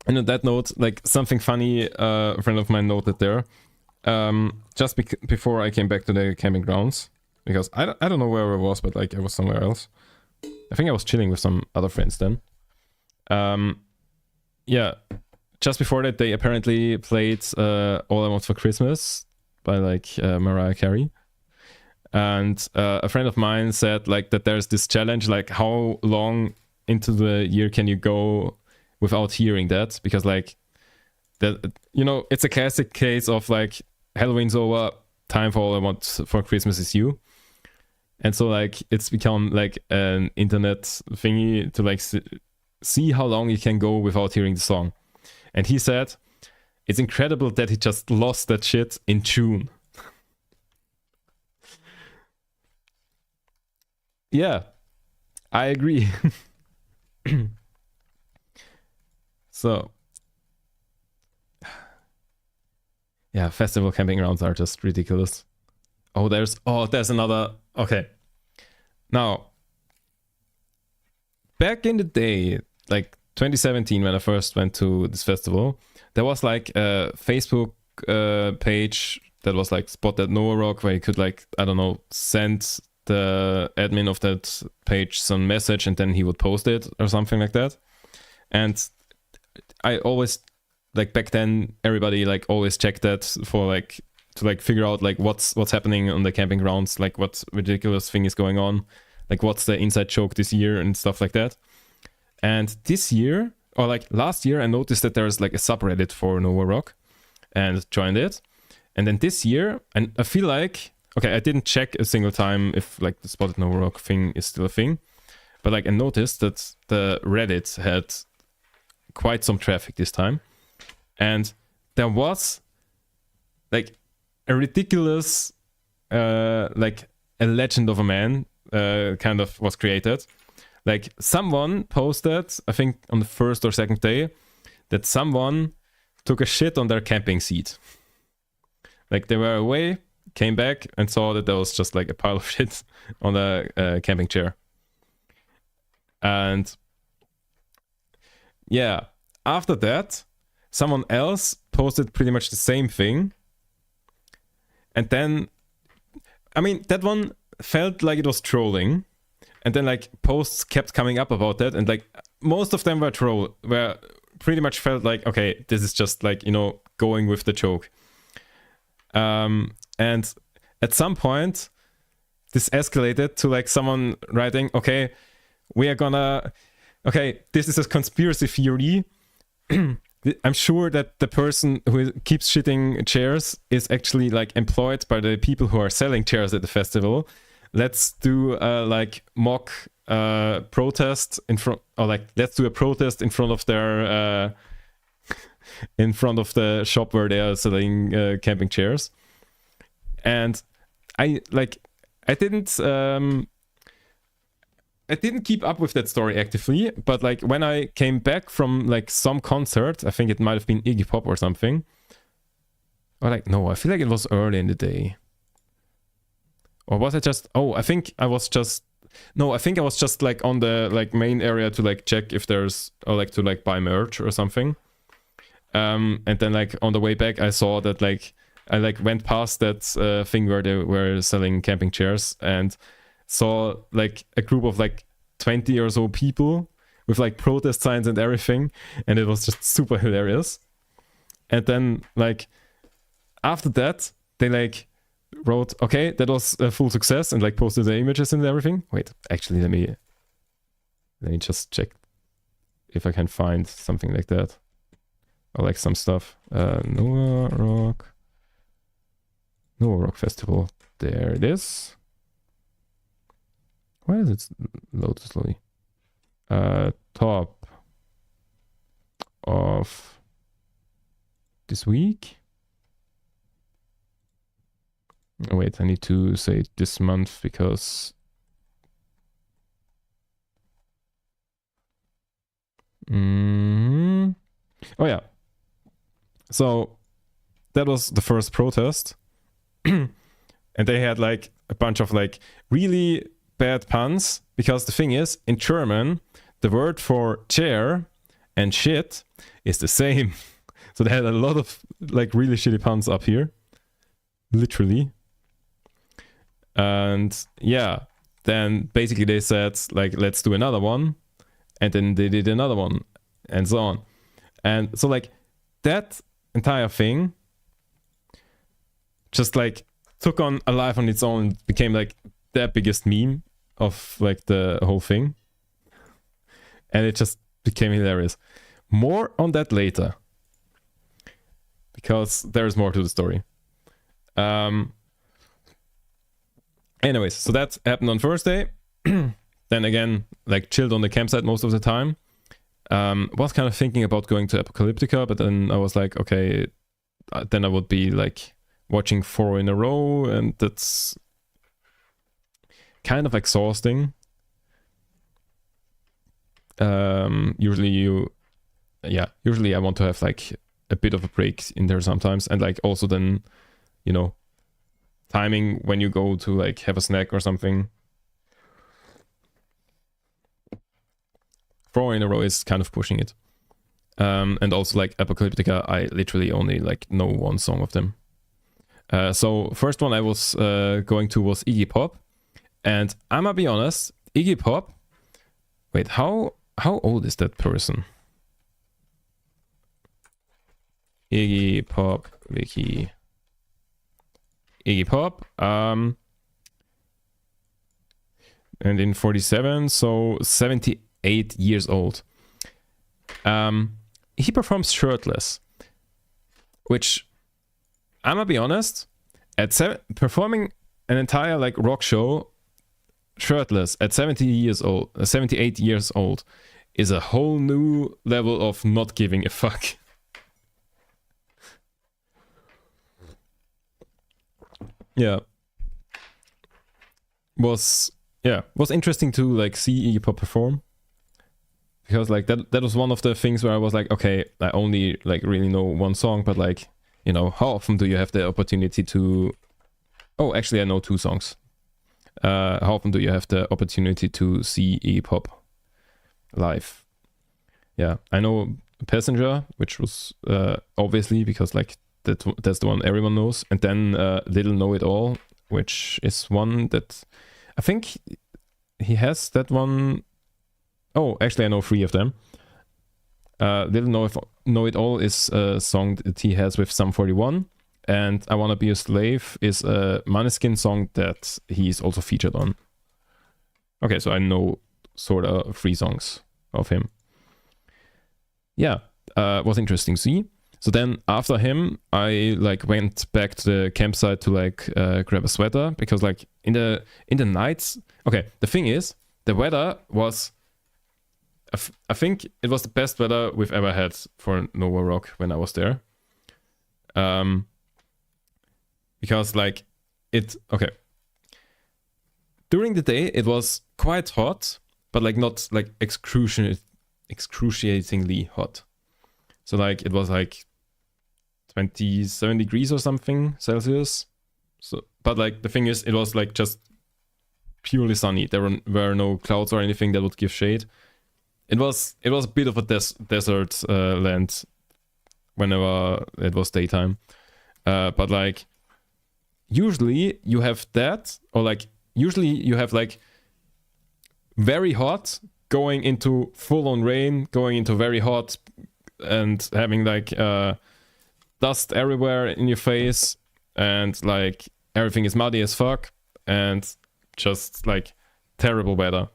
And on that note, like something funny, a friend of mine noted there. Just before I came back to the camping grounds, because I don't know where I was, but like I was somewhere else. I think I was chilling with some other friends then. Yeah, just before that, they apparently played All I Want for Christmas by like Mariah Carey. And a friend of mine said like that there's this challenge, like how long into the year can you go without hearing that? Because like that, you know, it's a classic case of like Halloween's over, time for All I Want for Christmas is You. And so like it's become like an internet thingy to like see how long you can go without hearing the song. And he said it's incredible that he just lost that shit in June. Yeah, I agree. So yeah, festival camping grounds are just ridiculous. There's another. Okay, now back in the day, like 2017, when I first went to this festival, there was like a Facebook page that was like Spotted Nova Rock, where you could, like, I don't know, send the admin of that page some message and then he would post it or something like that. And I always, like, back then, everybody like always checked that for like to like figure out like what's happening on the camping grounds, like what ridiculous thing is going on, like what's the inside joke this year and stuff like that. And this year, or like last year, I noticed that there's like a subreddit for Nova Rock and joined it. And then this year, and I feel like, okay, I didn't check a single time if like the Spotted Nova Rock thing is still a thing, but like I noticed that the Reddit had quite some traffic this time. And there was like a ridiculous, like a legend of a man kind of was created. Like someone posted, I think on the first or second day, that someone took a shit on their camping seat. Like they were away, came back and saw that there was just like a pile of shit on the camping chair. And yeah, after that, someone else posted pretty much the same thing. And then, I mean, that one felt like it was trolling. And then like posts kept coming up about that. And like most of them were pretty much felt like, okay, this is just like, you know, going with the joke. And at some point, this escalated to like someone writing, okay, this is a conspiracy theory. I'm sure that the person who keeps shitting chairs is actually like employed by the people who are selling chairs at the festival. Let's do like mock protest in front, or like let's do a protest in front of their in front of the shop where they are selling camping chairs. And I didn't keep up with that story actively, but like when I came back from like some concert, I think it might have been Iggy Pop or something. Or like, no, I feel like it was early in the day. Or was it just, I think I was just like on the like main area to like check if there's, or like to like buy merch or something. And then like on the way back, I saw that like, I like went past that thing where they were selling camping chairs and saw like a group of like 20 or so people with like protest signs and everything. And it was just super hilarious. And then like after that, they like wrote, okay, that was a full success, and like posted the images and everything. Wait, actually, let me just check if I can find something like that. Or like some stuff. Nova Rock Festival. There it is. Why does it load slowly? Top of this week. Oh, wait, I need to say this month because oh yeah. So that was the first protest. And they had like a bunch of like really bad puns, because the thing is, in German, the word for chair and shit is the same. So they had a lot of like really shitty puns up here. Literally. And yeah, then basically they said like, let's do another one. And then they did another one and so on. And so like that entire thing just like took on a life on its own and became like the biggest meme of like the whole thing. And it just became hilarious. More on that later, because there's more to the story. Anyways, so that happened on Thursday. Then again, like chilled on the campsite most of the time. Was kind of thinking about going to Apocalyptica, but then I was like, okay, then I would be like watching 4 in a row, and that's kind of exhausting. Usually you yeah, usually I want to have like a bit of a break in there sometimes, and like also then, you know, timing when you go to like have a snack or something. 4 in a row is kind of pushing it. And also like Apocalyptica, I literally only like know one song of them. So first one I was going to was Iggy Pop, and I'm gonna be honest, Iggy Pop. Wait, how old is that person? Iggy Pop Wiki. Iggy Pop. And in 47, so 78 years old. He performs shirtless, which I'm gonna be honest, performing an entire like rock show shirtless at 78 years old is a whole new level of not giving a fuck. Yeah. Was interesting to like see Iggy Pop perform, because like that was one of the things where I was like, okay, I only like really know one song, but like, you know, how often do you have the opportunity to... Oh, actually I know 2 songs. How often do you have the opportunity to see Iggy Pop live? Yeah, I know Passenger, which was obviously because like that's the one everyone knows, and then Little Know It All, which is one that I think he has that one. Oh, actually, I know 3 of them. Little Know It All is a song that he has with Sum 41, and I Wanna Be a Slave is a Maneskin song that he's also featured on. Okay, so I know sort of 3 songs of him. Yeah, was interesting to see. So then after him, I like went back to the campsite to like grab a sweater, because like in the nights. Okay, the thing is, the weather was. I think it was the best weather we've ever had for Nova Rock when I was there. Because like okay. During the day it was quite hot, but like not like excruciatingly hot. So like it was like 27 degrees or something Celsius. So, but like the thing is, it was like just purely sunny. There were no clouds or anything that would give shade. It was a bit of a desert land whenever it was daytime. But like usually you have that, or like usually you have like very hot going into full on rain, going into very hot, and having like dust everywhere in your face, and like everything is muddy as fuck, and just like terrible weather.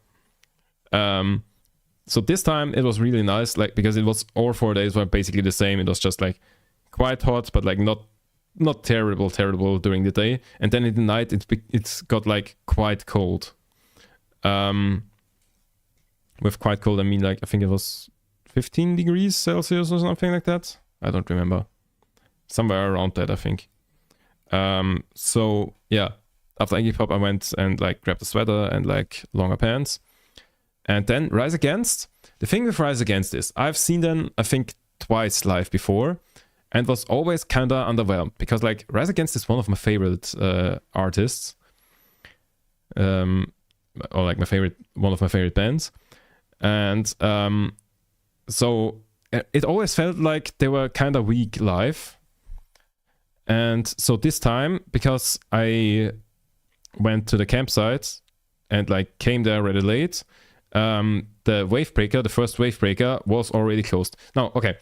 So this time it was really nice, like because it was all 4 days were basically the same. It was just like quite hot, but like not terrible during the day, and then in the night it's got like quite cold. With quite cold I mean like I think it was 15 degrees Celsius or something like that. I don't remember. Somewhere around that, I think. So yeah, after Iggy Pop I went and like grabbed a sweater and like longer pants. And then Rise Against. The thing with Rise Against is I've seen them, I think, twice live before, and was always kind of underwhelmed, because like Rise Against is one of my favorite artists, or like one of my favorite bands, and so it always felt like they were kind of weak live. And so this time, because I went to the campsite and like came there really late, the wavebreaker, the first wavebreaker, was already closed. Now, okay,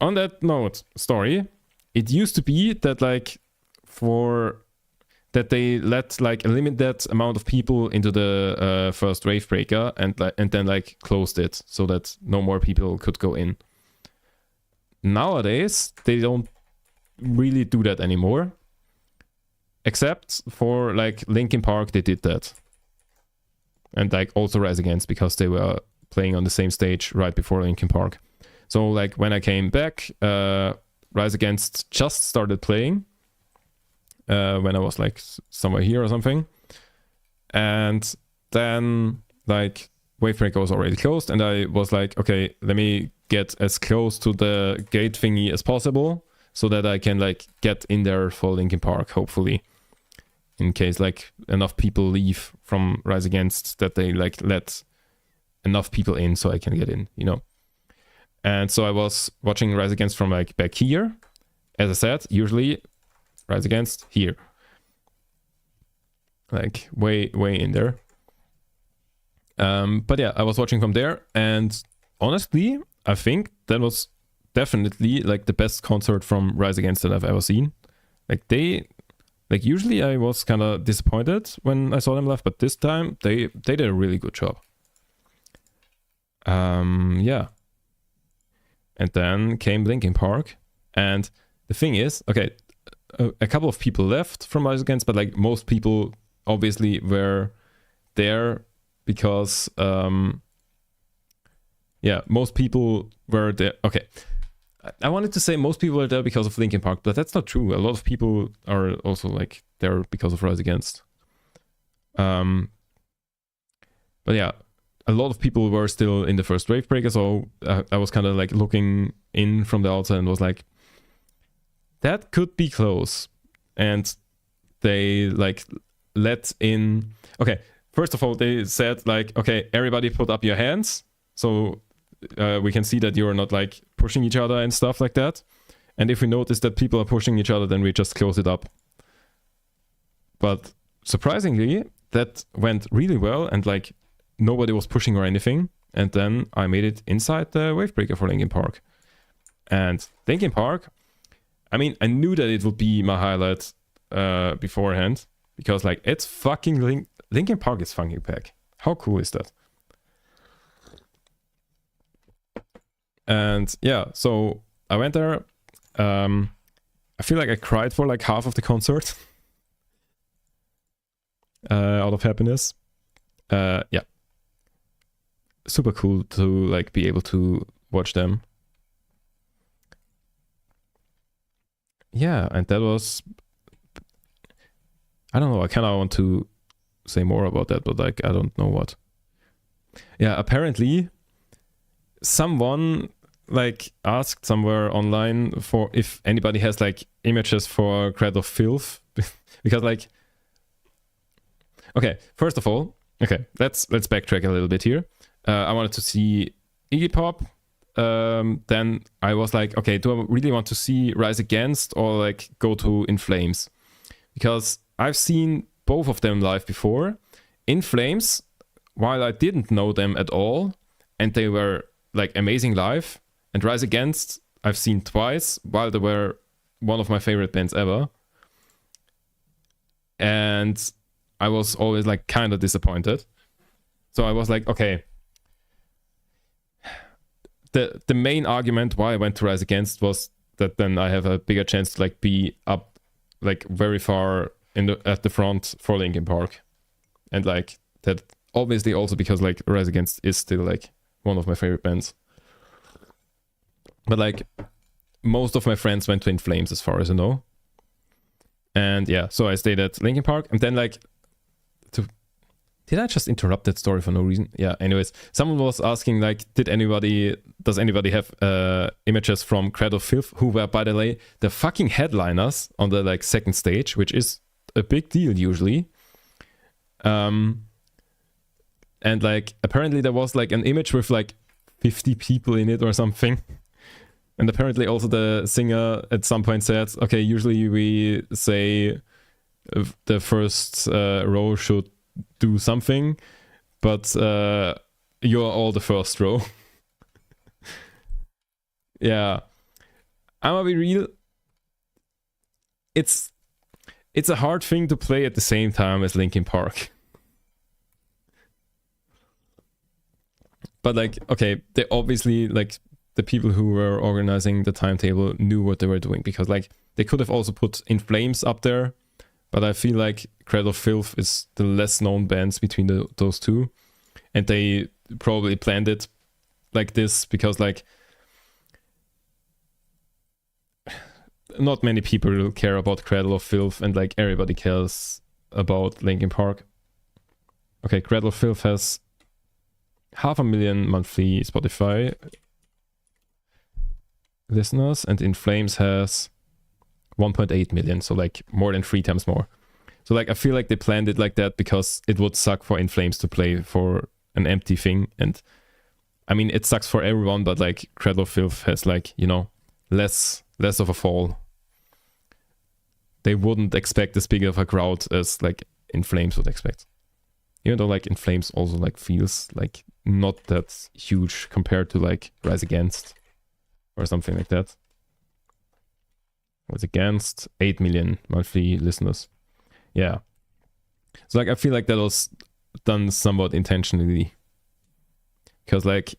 on that note, story, it used to be that like that they let like a limited amount of people into the first wavebreaker, and then like closed it so that no more people could go in. Nowadays, they don't really do that anymore, except for like Linkin Park. They did that. And like also Rise Against, because they were playing on the same stage right before Linkin Park. So like when I came back, Rise Against just started playing when I was like somewhere here or something. And then like Wavebreaker was already closed, and I was like, okay, let me get as close to the gate thingy as possible so that I can like get in there for Linkin Park, hopefully, in case like enough people leave from Rise Against that they like let enough people in so I can get in, you know. And so I was watching Rise Against from like back here. As I said, usually Rise Against here, like way in there. But yeah, I was watching from there, and honestly, I think that was definitely like the best concert from Rise Against that I've ever seen. Like usually I was kind of disappointed when I saw them live, but this time they did a really good job. Yeah. And then came Linkin Park, and the thing is, okay, a couple of people left from Rise Against, but like most people obviously were there because most people were there. Okay, I wanted to say most people were there because of Linkin Park, but that's not true. A lot of people are also like there because of Rise Against. But yeah, a lot of people were still in the first Wavebreaker, so I was kind of like looking in from the outside and was like, that could be close. And they like let in, okay, first of all, they said like, okay, everybody put up your hands so we can see that you're not like pushing each other and stuff like that. And if we notice that people are pushing each other, then we just close it up. But surprisingly, that went really well, and like nobody was pushing or anything. And then I made it inside the Wavebreaker for Linkin Park. And Linkin Park, I mean, I knew that it would be my highlight beforehand, because like it's fucking Linkin Park is fucking pack. How cool is that? And yeah, so I went there. I feel like I cried for like half of the concert out of happiness. Yeah, super cool to like be able to watch them. Yeah, and that was, I don't know, I kind of want to say more about that, but like I don't know what. Yeah, apparently someone like asked somewhere online for if anybody has like images for Cradle of Filth because like, okay, first of all, okay, let's backtrack a little bit here. I wanted to see Iggy Pop. Then I was like, okay, do I really want to see Rise Against or like go to In Flames? Because I've seen both of them live before. In Flames, while I didn't know them at all, and they were like amazing live, and Rise Against I've seen twice, while they were one of my favorite bands ever. And I was always like kind of disappointed. So I was like, okay, the main argument why I went to Rise Against was that then I have a bigger chance to like be up like very far at the front for Linkin Park. And like that obviously also because like Rise Against is still like one of my favorite bands. But like most of my friends went to In Flames as far as I know. And yeah, so I stayed at Linkin Park, and then like did I just interrupt that story for no reason? Yeah, anyways, someone was asking like, does anybody have images from Cradle of Filth, who were, by the way, the fucking headliners on the like second stage, which is a big deal usually. And like apparently there was like an image with like 50 people in it or something. And apparently also the singer at some point said, okay, usually we say the first row should do something, but you're all the first row. Yeah, I'm gonna be real, it's a hard thing to play at the same time as Linkin Park. But like, okay, they obviously, like the people who were organizing the timetable knew what they were doing, because like they could have also put In Flames up there. But I feel like Cradle of Filth is the less known bands between those two. And they probably planned it like this because like not many people care about Cradle of Filth, and like everybody cares about Linkin Park. Okay, Cradle of Filth has 500,000 monthly Spotify listeners, and In Flames has 1.8 million, so like more than 3 times more. So like I feel like they planned it like that because it would suck for In Flames to play for an empty thing, and I mean it sucks for everyone, but like Cradle of Filth has like, you know, less of a fall. They wouldn't expect as big of a crowd as like In Flames would expect. Even though like In Flames also like feels like not that huge compared to like Rise Against or something like that. Rise Against 8 million monthly listeners. Yeah. So like I feel like that was done somewhat intentionally. Because like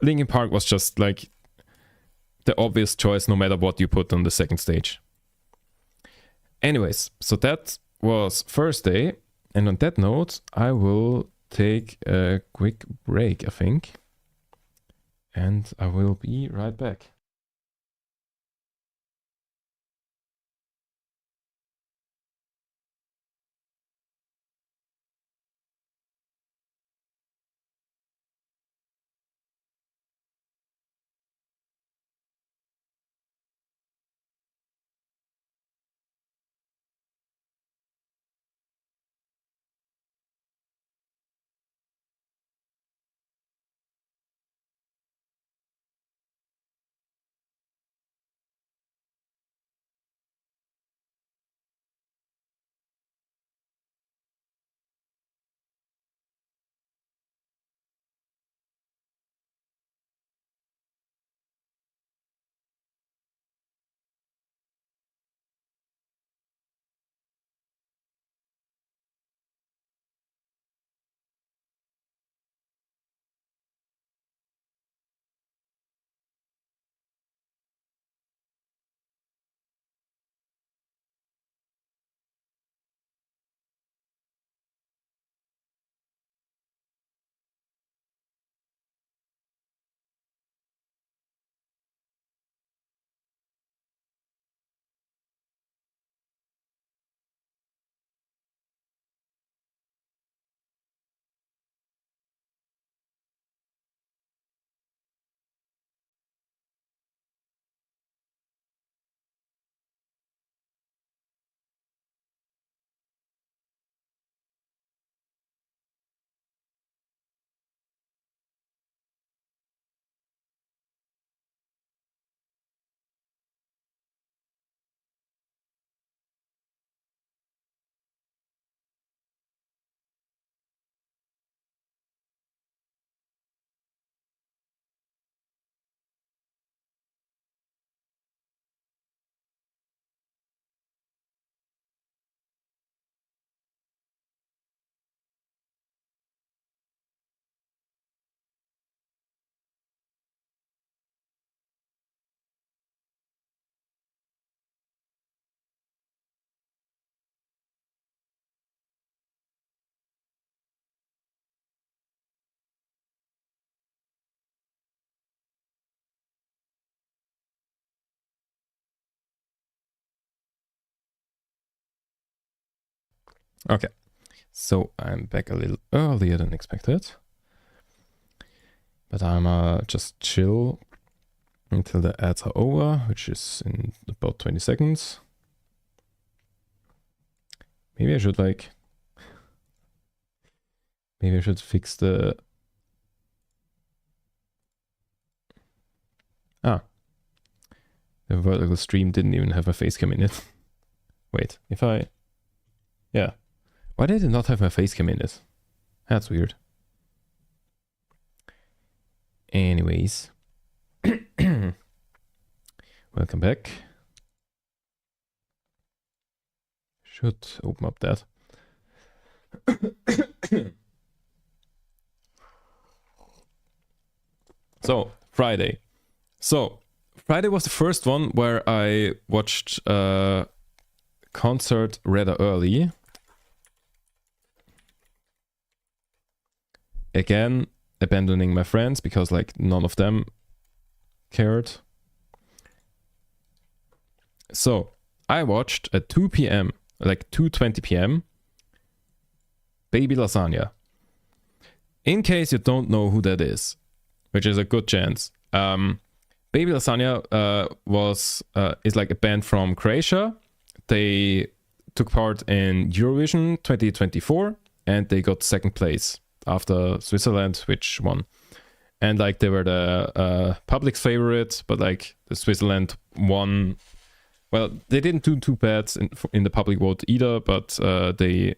Linkin Park was just like the obvious choice no matter what you put on the second stage. Anyways, so that was Thursday, and on that note I will take a quick break, I think, and I will be right back. Okay, so I'm back a little earlier than expected, but I'm just chill until the ads are over, which is in about 20 seconds. Maybe I should fix the... The vertical stream didn't even have a face cam in it. Wait, if I... Yeah. Why did it not have my face cam in it? That's weird. Anyways. Welcome back. Should open up that. So, Friday. Friday was the first one where I watched a concert rather early. Again, abandoning my friends because like none of them cared. So I watched at 2 p.m, like 2:20 p.m, Baby Lasagna. in case you don't know who that is, which is a good chance, Baby Lasagna is like a band from Croatia. They took part in Eurovision 2024 and they got second place after Switzerland, which won. And like they were the public favorite, but like the Switzerland won. Well, they didn't do too bad in the public vote either, but they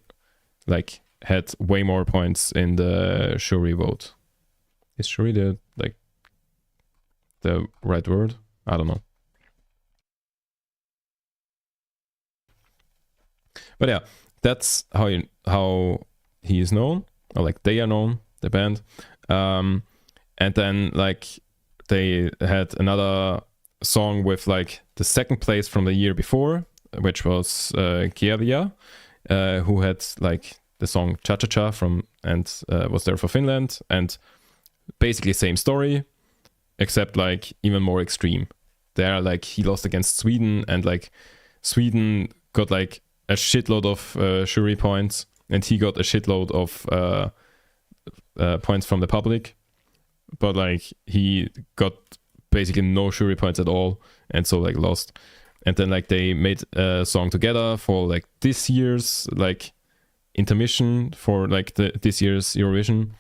like had way more points in the jury vote. Is jury the right word? I don't know. But yeah, that's how he is known, or like they are known, the band. And then like they had another song with like the second place from the year before, which was Kieria, who had like the song Cha Cha Cha from and was there for Finland, and basically same story, except like even more extreme. There like he lost against Sweden, and like Sweden got like a shitload of jury points, and he got a shitload of points from the public. But like he got basically no jury points at all, and so like lost. And then like they made a song together for like this year's like intermission for like this year's Eurovision.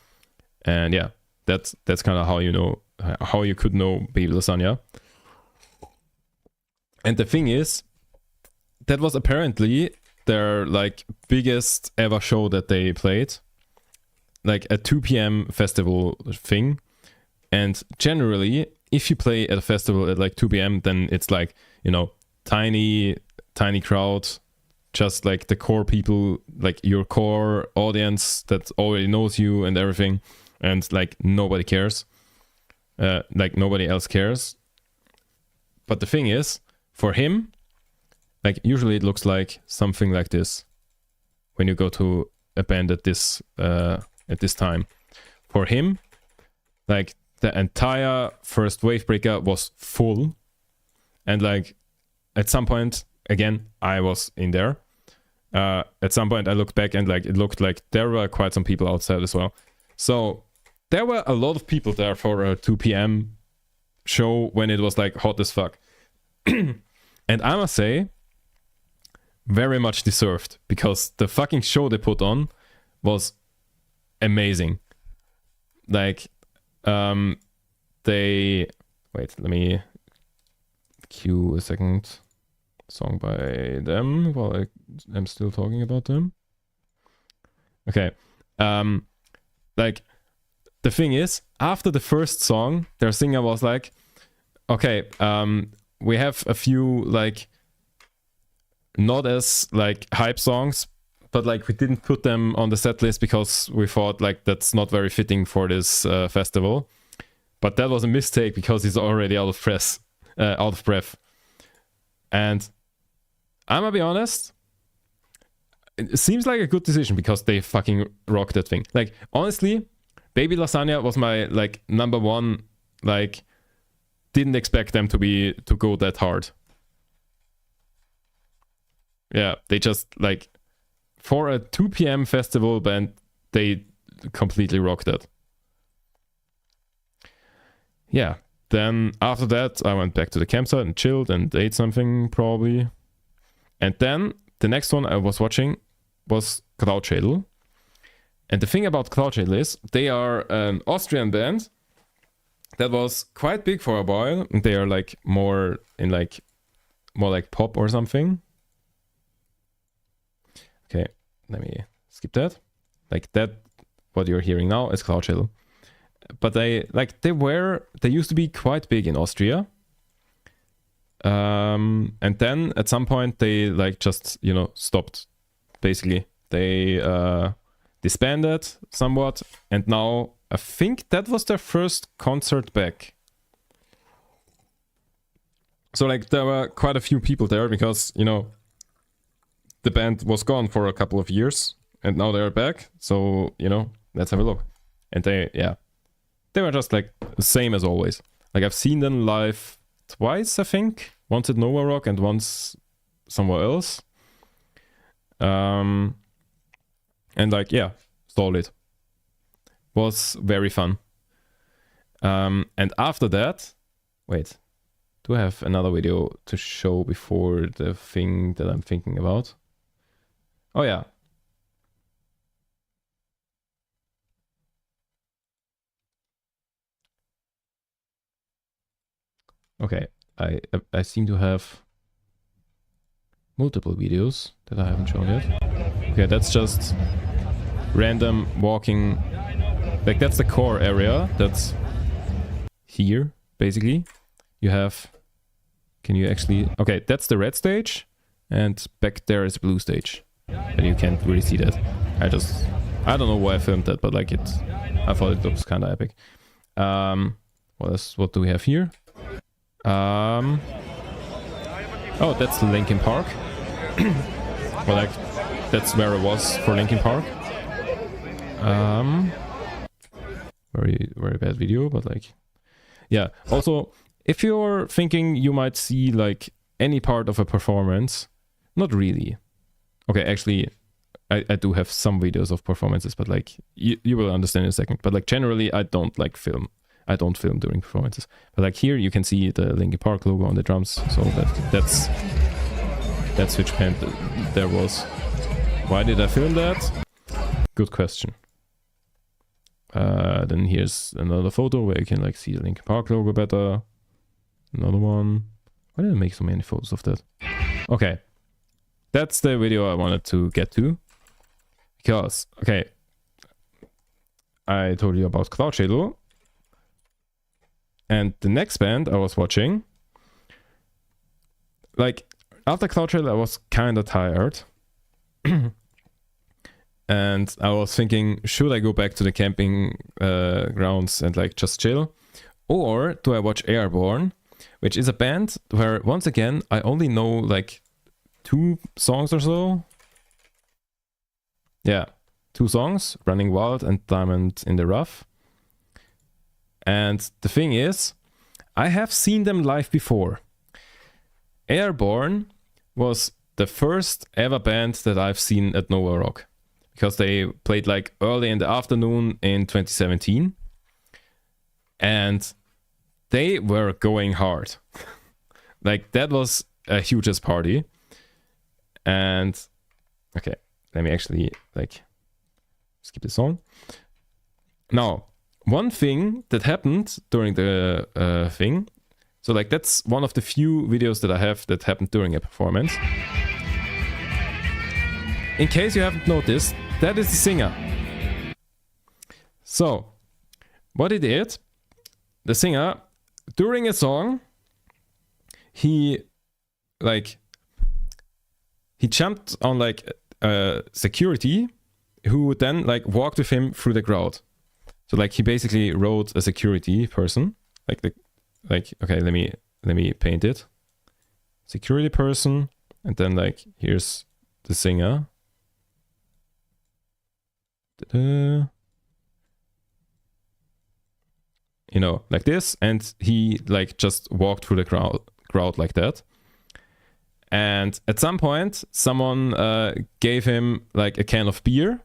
And yeah, that's kind of how you could know Baby Lasagna. And the thing is, that was apparently their like biggest ever show that they played, like a 2 p.m. festival thing. And generally, if you play at a festival at like 2 p.m., then it's like, you know, tiny crowd, just like the core people, like your core audience that already knows you and everything. And like nobody cares. Like nobody else cares. But the thing is, for him, like usually it looks like something like this when you go to a band at this time. For him, like the entire first Wavebreaker was full, and like at some point, again, I was in there. At some point I looked back and like it looked like there were quite some people outside as well. So there were a lot of people there for a 2 p.m. show when it was like hot as fuck. And I must say, very much deserved, because the fucking show they put on was amazing. Like, let me cue a second song by them while I'm still talking about them. Okay. Like, the thing is, after the first song, their singer was like, okay, we have a few like not as like hype songs, but like we didn't put them on the set list because we thought like that's not very fitting for this festival. But that was a mistake because he's already out of breath. And I'm gonna be honest, it seems like a good decision because they fucking rocked that thing. Like honestly, Baby Lasagna was my like number one. Like, didn't expect them to go that hard. Yeah, they just like for a 2 p.m. festival band, they completely rocked it. Yeah, then after that, I went back to the campsite and chilled and ate something probably. And then the next one I was watching was Krautschädel. And the thing about Krautschädel is they are an Austrian band that was quite big for a while. They are like more like pop or something. Okay, let me skip that. Like that, what you're hearing now is Krautschädel. But they used to be quite big in Austria. And then at some point they like just, you know, stopped. Basically, they disbanded somewhat, and now I think that was their first concert back. So like there were quite a few people there because, you know, the band was gone for a couple of years and now they're back. So, you know, let's have a look. And they were just like the same as always. Like I've seen them live twice, I think. Once at Nova Rock and once somewhere else. And like, yeah, solid. was very fun. And after that, wait, do I have another video to show before the thing that I'm thinking about? Oh yeah. Okay, I seem to have multiple videos that I haven't shown yet. Okay, that's just random walking. Like, that's the core area. That's here, basically. You have... Can you actually... Okay, that's the red stage. And back there is blue stage. And you can't really see that. I don't know why I filmed that, but like I thought it looks kind of epic. What do we have here? Oh, that's Linkin Park. Well, like, that's where I was for Linkin Park. Very, very bad video, but like, yeah. Also, if you're thinking you might see like any part of a performance, not really. Okay, actually, I do have some videos of performances, but like, you will understand in a second. But like, generally, I don't like film. I don't film during performances. But like here, you can see the Linkin Park logo on the drums. So that's which band there was. Why did I film that? Good question. Then here's another photo where you can like see the Linkin Park logo better. Another one. Why did I make so many photos of that? Okay. That's the video I wanted to get to. Because, okay, I told you about Cloud Shadow. And the next band I was watching, like, after Cloud Shadow I was kind of tired. And I was thinking, should I go back to the camping grounds and like just chill? Or do I watch Airborne, which is a band where, once again, I only know like 2 songs or so. Yeah, 2 songs, Running Wild and Diamond in the Rough. And the thing is, I have seen them live before. Airborne was the first ever band that I've seen at Nova Rock. Because they played like early in the afternoon in 2017. And they were going hard. Like, that was a hugest party. And, okay, let me actually like skip this on. Now, one thing that happened during the thing, so like that's one of the few videos that I have that happened during a performance. In case you haven't noticed, that is the singer. So, what he did, the singer, during a song, he jumped on like security who would then like walked with him through the crowd. So like he basically rode a security person, okay, let me paint it. Security person, and then like here's the singer. You know, like this, and he like just walked through the crowd like that. And at some point, someone gave him like a can of beer,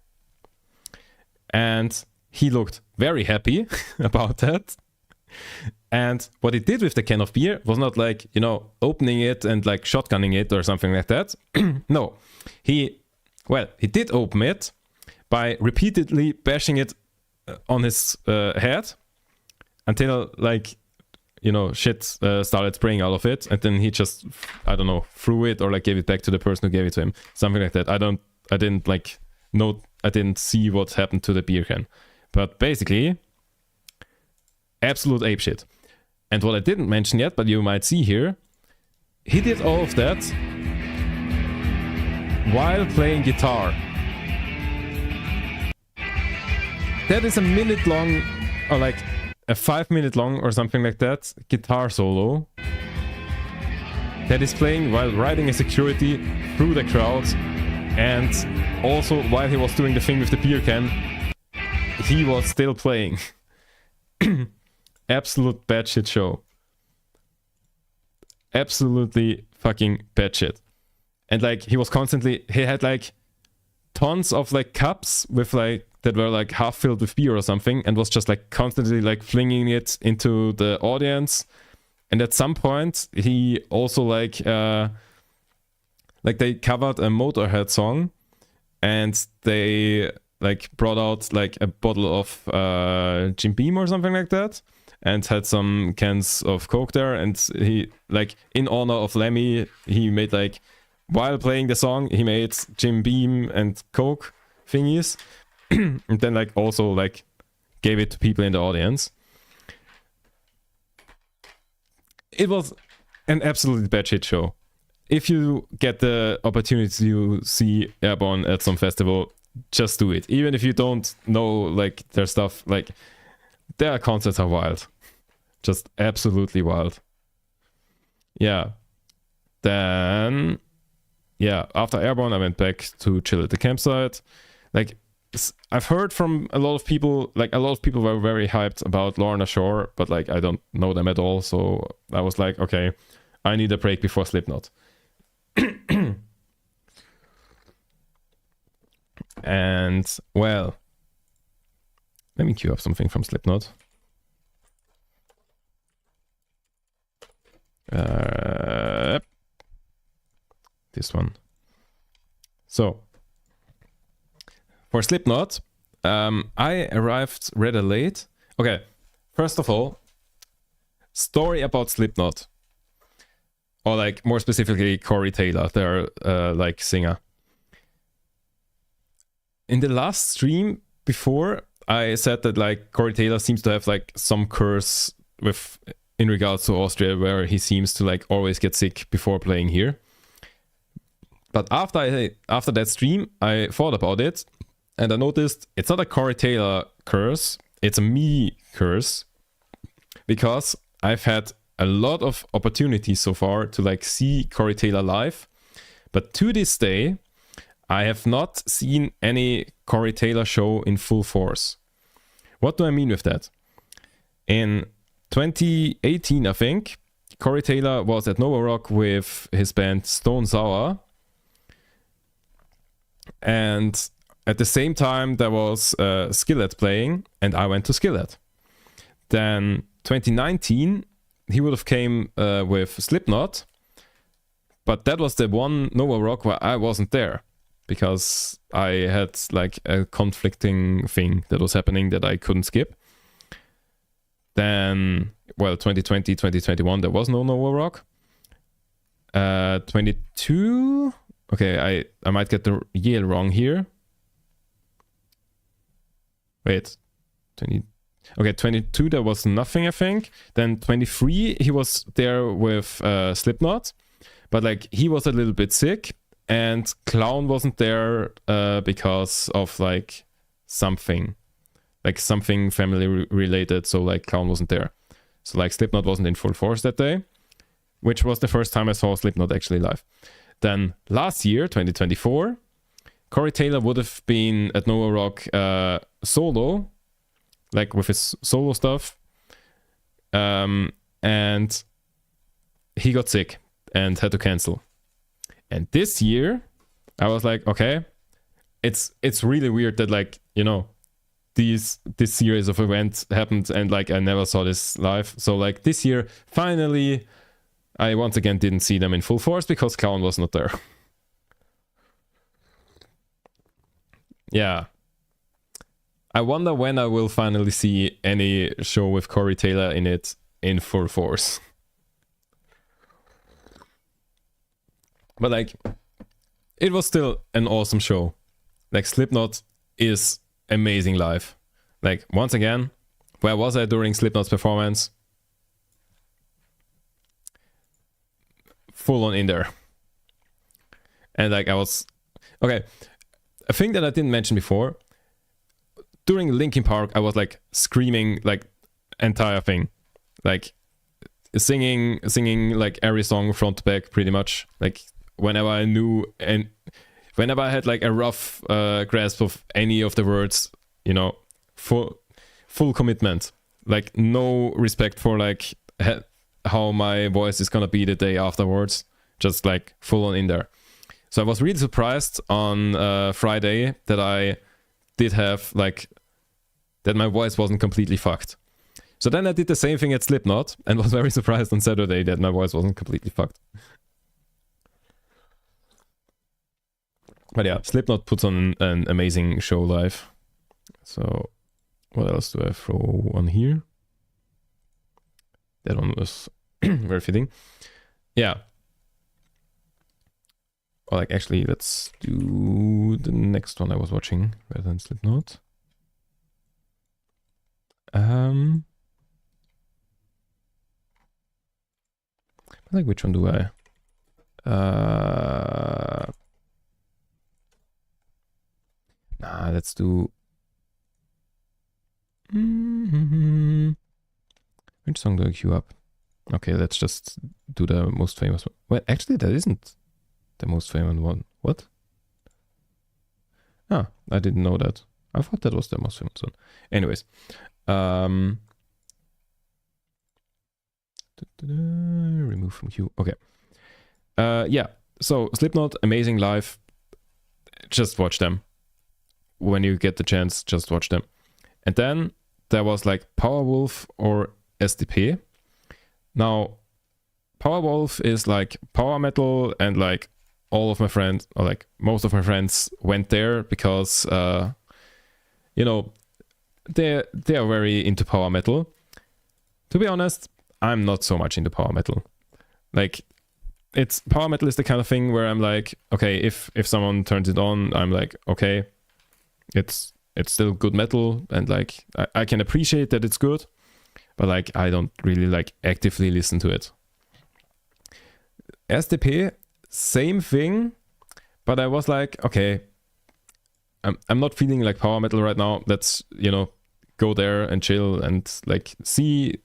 and he looked very happy about that. And what he did with the can of beer was not like, you know, opening it and like shotgunning it or something like that. No, he did open it by repeatedly bashing it on his head until like, you know, shit started spraying out of it. And then he just, I don't know, threw it or like gave it back to the person who gave it to him. Something like that. I didn't see what happened to the beer can. But basically, absolute apeshit. And what I didn't mention yet, but you might see here, he did all of that while playing guitar. That is a minute long, or like a 5 minute long or something like that, guitar solo that is playing while riding a security through the crowd. And also while he was doing the thing with the beer can, he was still playing. Absolute batshit show. Absolutely fucking batshit. And like he had like tons of like cups with like that were like half filled with beer or something, and was just like constantly like flinging it into the audience. And at some point he also like they covered a Motorhead song, and they like brought out like a bottle of Jim Beam or something like that, and had some cans of Coke there. And he, like, in honor of Lemmy, he made like, while playing the song, he made Jim Beam and Coke thingies, and then like also like gave it to people in the audience. It was an absolutely bad shit show. If you get the opportunity to see Airborne at some festival, just do it. Even if you don't know like their stuff, like their concerts are wild. Just absolutely wild. Yeah. Then, yeah, after Airborne, I went back to chill at the campsite. Like, I've heard from a lot of people, like a lot of people were very hyped about Lorna Shore, but like I don't know them at all. So I was like, okay, I need a break before Slipknot. And, well, let me queue up something from Slipknot. This one. So, for Slipknot, I arrived rather late. Okay, first of all, story about Slipknot. Or like, more specifically, Corey Taylor, their like singer. In the last stream before, I said that like Corey Taylor seems to have like some curse with in regards to Austria, where he seems to like always get sick before playing here. But after that stream, I thought about it, and I noticed it's not a Corey Taylor curse, it's a me curse, because I've had a lot of opportunities so far to like see Corey Taylor live, but to this day, I have not seen any Corey Taylor show in full force. What do I mean with that? In 2018, I think, Corey Taylor was at Nova Rock with his band Stone Sour. And at the same time, there was Skillet playing, and I went to Skillet. Then 2019, he would have came with Slipknot, but that was the one Nova Rock where I wasn't there, because I had like a conflicting thing that was happening that I couldn't skip. Then, well, 2020, 2021, there was no Nova Rock. 22, okay, I might get the year wrong here. Wait, 22, there was nothing, I think. Then 23, he was there with Slipknot, but like he was a little bit sick. And Clown wasn't there because of like something family related. So like Clown wasn't there. So like Slipknot wasn't in full force that day, which was the first time I saw Slipknot actually live. Then last year, 2024, Corey Taylor would have been at Nova Rock solo, like with his solo stuff. And he got sick and had to cancel. And this year, I was like, okay, it's really weird that like, you know, this series of events happened and like I never saw this live. So like this year, finally, I once again didn't see them in full force because Clown was not there. Yeah. I wonder when I will finally see any show with Corey Taylor in it in full force. But like, it was still an awesome show. Like Slipknot is amazing live. Like once again, where was I during Slipknot's performance? Full on in there. And like I was, okay, a thing that I didn't mention before, during Linkin Park, I was like screaming like entire thing. Like singing like every song front to back pretty much. Like whenever I knew and whenever I had like a rough grasp of any of the words, you know, full commitment, like no respect for like how my voice is gonna be the day afterwards, just like full on in there. So I was really surprised on Friday that I did have like that my voice wasn't completely fucked. So then I did the same thing at Slipknot and was very surprised on Saturday that my voice wasn't completely fucked. But yeah, Slipknot puts on an amazing show live. So what else do I throw on here? That one was very fitting. Yeah. Or like actually, let's do the next one I was watching rather than Slipknot. Like which one do I? Nah, let's do. Which song do I queue up? Okay, let's just do the most famous one. Well, actually, that isn't the most famous one. What? Ah, I didn't know that. I thought that was the most famous one. Anyways, remove from queue. Okay. Yeah. So Slipknot, amazing live. Just watch them. When you get the chance, just watch them. And then there was like Powerwolf or SDP. Now, Powerwolf is like power metal, and like all of my friends, or like most of my friends, went there because, you know, they are very into power metal. To be honest, I'm not so much into power metal. Like, it's power metal is the kind of thing where I'm like, okay, if someone turns it on, I'm like, okay, it's still good metal, and like I can appreciate that it's good, but like I don't really like actively listen to it. SDP, same thing, but I was like, okay, I'm not feeling like power metal right now. Let's, you know, go there and chill and like see.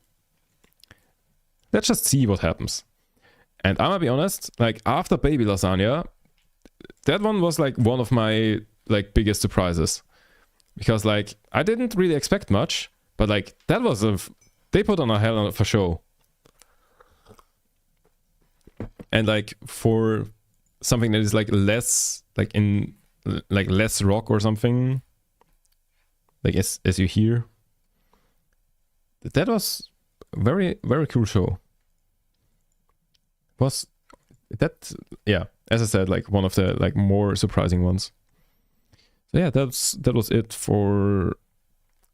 Let's just see what happens. And I'm gonna be honest, like after Baby Lasagna, that one was like one of my like biggest surprises, because like I didn't really expect much, but like that was they put on a hell of a show. And like for something that is like less like in like less rock or something, like as you hear, that was very, very cool show. Was that, yeah, as I said, like one of the like more surprising ones. So yeah, that was it for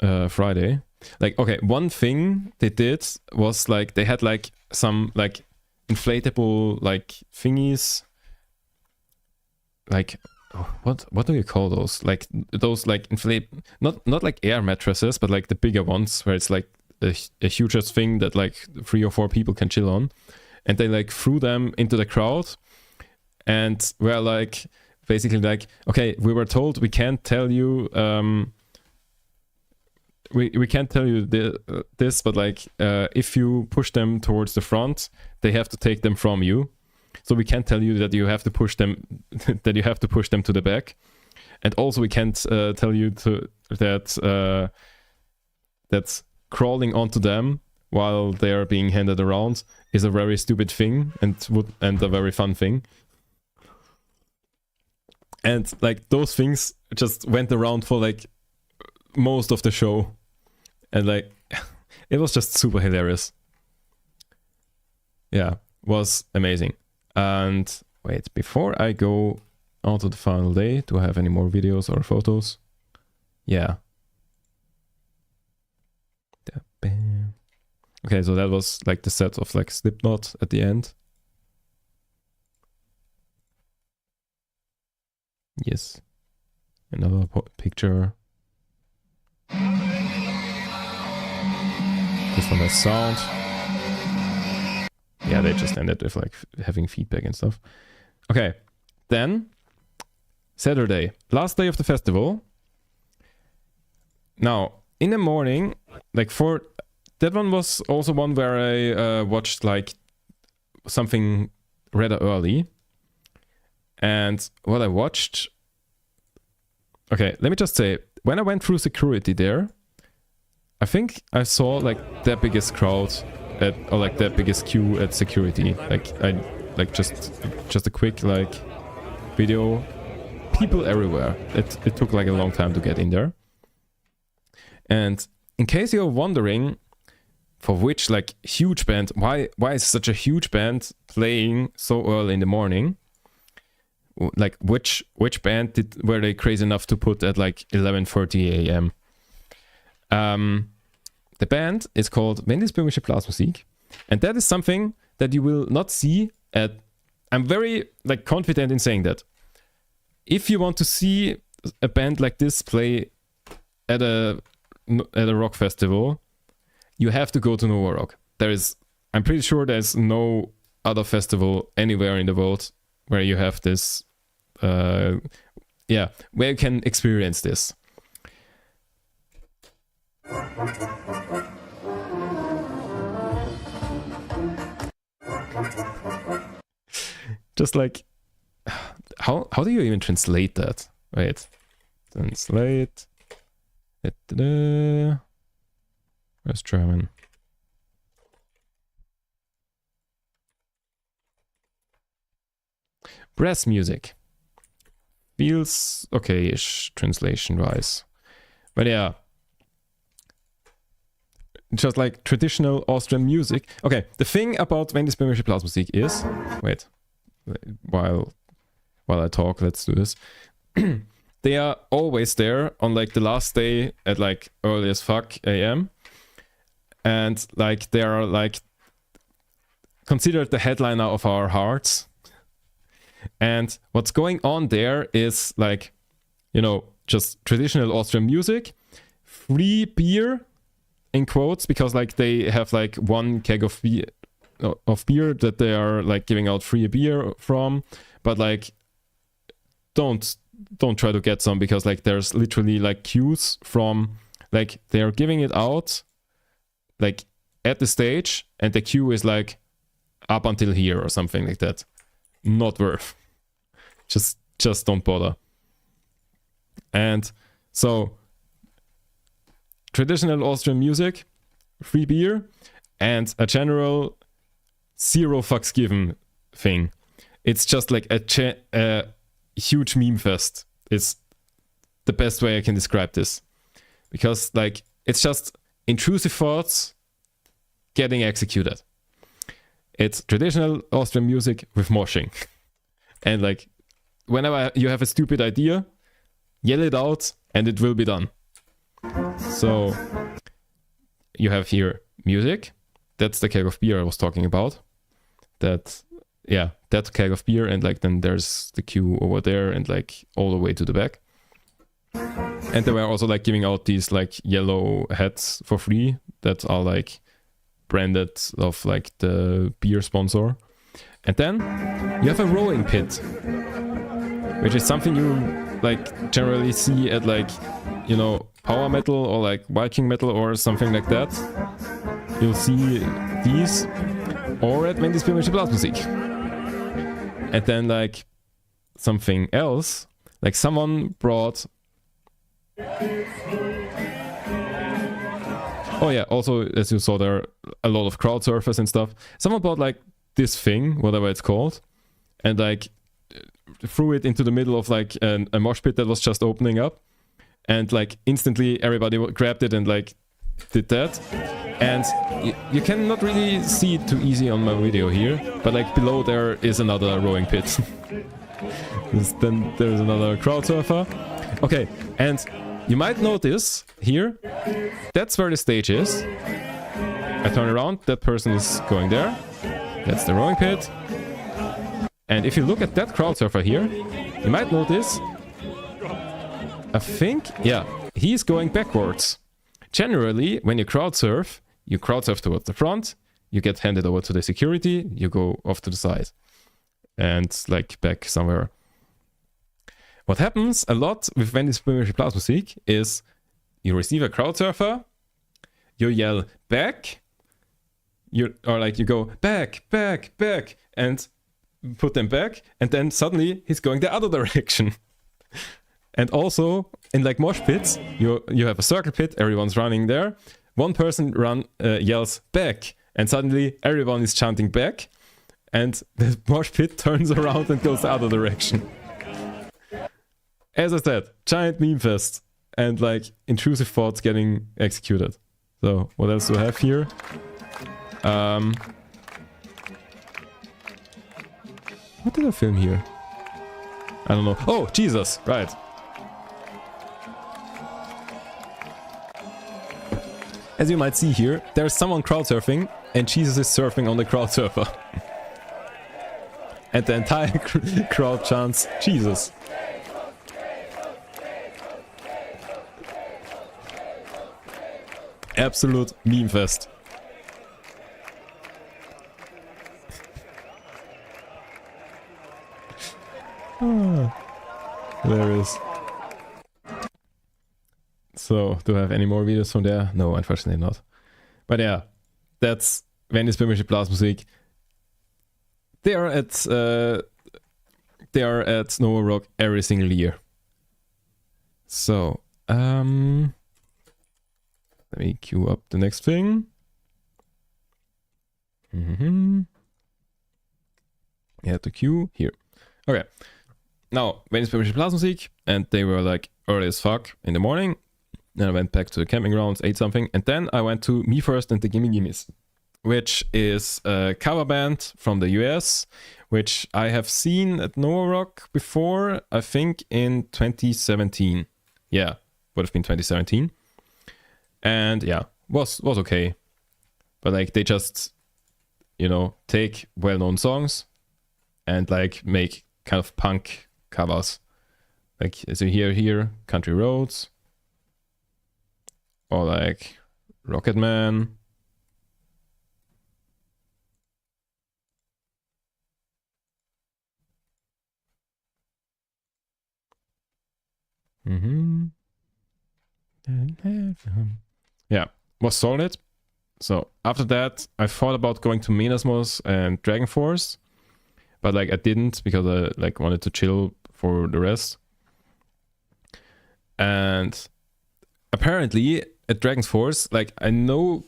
Friday. Like, okay, one thing they did was like they had like some like inflatable like thingies, like what do you call those? Like those like inflate, not like air mattresses, but like the bigger ones where it's like a hugest thing that like 3 or 4 people can chill on. And they like threw them into the crowd, and we're like basically like, okay, we were told we can't tell you we can't tell you this, but like if you push them towards the front, they have to take them from you. So we can't tell you that you have to push them that you have to push them to the back, and also we can't tell you that that's crawling onto them while they are being handed around is a very stupid thing and a very fun thing. And like those things just went around for like most of the show, and like it was just super hilarious. Yeah, was amazing. And wait, before I go on to the final day, do I have any more videos or photos? Yeah. Okay, so that was like the set of like Slipknot at the end. Yes. Another picture. This one has sound. Yeah, they just ended with like having feedback and stuff. Okay, then Saturday, last day of the festival. Now, in the morning, like for that one was also one where I watched like something rather early. And what I watched... Okay, let me just say, when I went through security there, I think I saw like the biggest crowd or like the biggest queue at security. Like I like just a quick like video people everywhere. It took like a long time to get in there. And in case you're wondering for which like huge band, why is such a huge band playing so early in the morning? Like which band were they crazy enough to put at like 11:30 a.m.? The band is called Wendys Böhmische Blasmusik, and that is something that you will not see at. I'm very like confident in saying that. If you want to see a band like this play at a rock festival, you have to go to Nova Rock. I'm pretty sure there's no other festival anywhere in the world where you have this, where you can experience this. Just like, how do you even translate that? Wait, translate. Where's German? Brass music. Feels okay-ish translation-wise. But yeah. Just like traditional Austrian music. Okay, the thing about Wendys Böhmische Blasmusik is... Wait. While I talk, let's do this. They are always there on like the last day at like early as fuck AM. And like they are like considered the headliner of our hearts. And what's going on there is like, you know, just traditional Austrian music, free beer in quotes, because like they have like one keg of beer that they are like giving out free beer from, but like don't try to get some, because like there's literally like queues from like they are giving it out like at the stage, and the queue is like up until here or something like that. Not worth. Just don't bother. And so traditional Austrian music, free beer, and a general zero fucks given thing. It's just like a huge meme fest. It's the best way I can describe this, because like it's just intrusive thoughts getting executed. It's traditional Austrian music with moshing. And like whenever you have a stupid idea, yell it out and it will be done. So you have here music. That's the keg of beer I was talking about. That keg of beer, and like then there's the queue over there and like all the way to the back. And they were also like giving out these like yellow hats for free that are like branded of like the beer sponsor. And then you have a rowing pit, which is something you like generally see at like, you know, power metal or like Viking metal or something like that. You'll see these, or at Wendys Böhmische Blasmusik. And then like something else, like someone brought... Oh yeah, also as you saw, there are a lot of crowd surfers and stuff. Someone bought like this thing, whatever it's called, and like threw it into the middle of like a mosh pit that was just opening up, and like instantly everybody grabbed it and like did that. And you cannot really see it too easy on my video here, but like below there is another rowing pit. Then there's another crowd surfer. Okay, and you might notice here, that's where the stage is. I turn around, that person is going there. That's the rowing pit. And if you look at that crowd surfer here, you might notice, I think, yeah, he's going backwards. Generally, when you crowd surf towards the front, you get handed over to the security, you go off to the side and like back somewhere. What happens a lot with Wendys Böhmische Blasmusik is you receive a crowd surfer, you yell back, you go back, and put them back, and then suddenly he's going the other direction. And also in like mosh pits, you have a circle pit, everyone's running there. One person yells back, and suddenly everyone is chanting back, and the mosh pit turns around and goes the other direction. as I said, giant meme fest and like intrusive thoughts getting executed. So what else do I have here? What did I film here? I don't know. Oh, Jesus, right. As you might see here, there's someone crowd surfing and Jesus is surfing on the crowd surfer. And the entire crowd chants, Jesus. Absolute meme fest. Hilarious. So, do I have any more videos from there? No, unfortunately not. But yeah, that's Venice Böhmische Blasmusik. They are at Nova Rock every single year. So, let me queue up the next thing. Yeah, to queue here. Okay. Now, Venice Böhmische Blasmusik, and they were like early as fuck in the morning. Then I went back to the camping grounds, ate something, and then I went to Me First and the Gimme Gimmes, which is a cover band from the US, which I have seen at Nova Rock before, I think in 2017. Yeah, would have been 2017. And yeah, was okay. But like they just, you know, take well-known songs and like make kind of punk covers. Like as you hear here, Country Roads, or like Rocket Man. Yeah, was solid. So after that, I thought about going to Menasmos and Dragon Force, but like I didn't because I like wanted to chill for the rest. And apparently at Dragon Force, like I know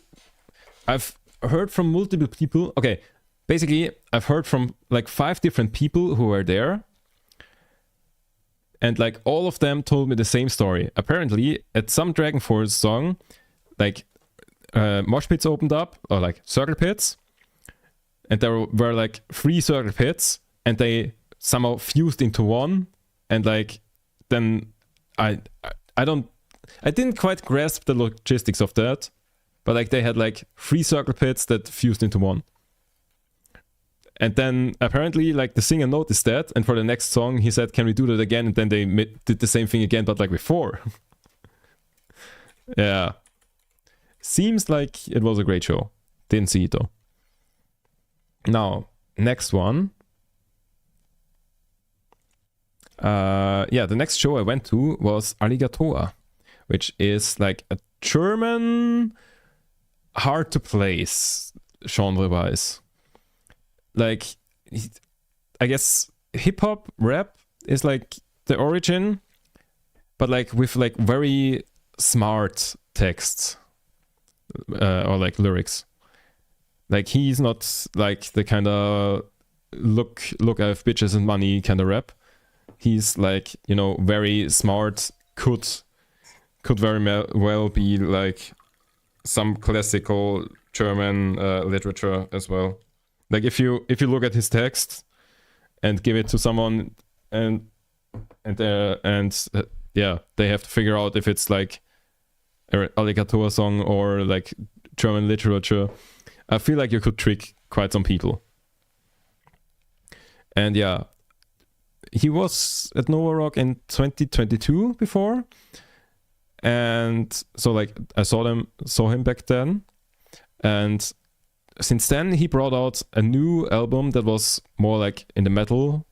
I've heard from multiple people. Okay, basically I've heard from like 5 different people who were there. And like all of them told me the same story. Apparently at some Dragon Force song, like mosh pits opened up, or like circle pits. And there were like 3 circle pits and they somehow fused into one. And like, then I didn't quite grasp the logistics of that, but like they had like 3 circle pits that fused into one. And then apparently like the singer noticed that, and for the next song he said, can we do that again? And then they did the same thing again, but like before. Yeah. Seems like it was a great show. Didn't see it though. Now, next one. Yeah, the next show I went to was Alligator, which is like a German hard to place genre wise. Like, I guess hip hop rap is like the origin, but like with like very smart texts or like lyrics. Like he's not like the kind of look I have bitches and money kind of rap. He's like, you know, very smart. Could very well be like some classical German literature as well. Like if you look at his text and give it to someone and yeah, they have to figure out if it's like an Alligator song or like German literature. I feel like you could trick quite some people. And yeah, he was at Nova Rock in 2022 before, and so like I saw him back then, and since then he brought out a new album that was more like in the metal.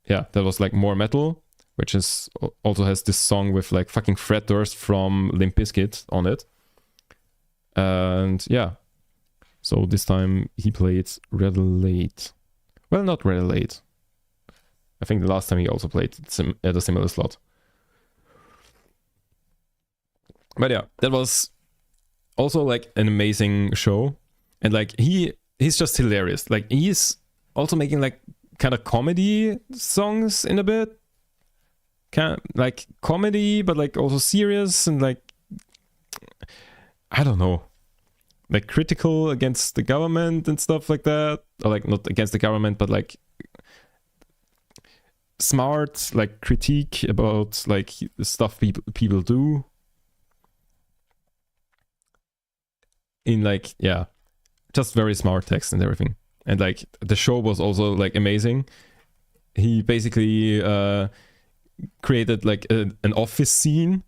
Yeah, that was like more metal, which is also has this song with like fucking Fred Durst from Limp Bizkit on it. And yeah, so this time he played rather late. Well, not rather late. I think the last time he also played at a similar slot. But yeah, that was also like an amazing show. And like he's just hilarious. Like he's also making like kind of comedy songs in a bit. kind of like comedy, but like also serious and like, I don't know, like critical against the government and stuff like that, or like not against the government, but like smart like critique about like the stuff people do in like, yeah, just very smart text and everything. And like the show was also like amazing. He basically created like an office scene,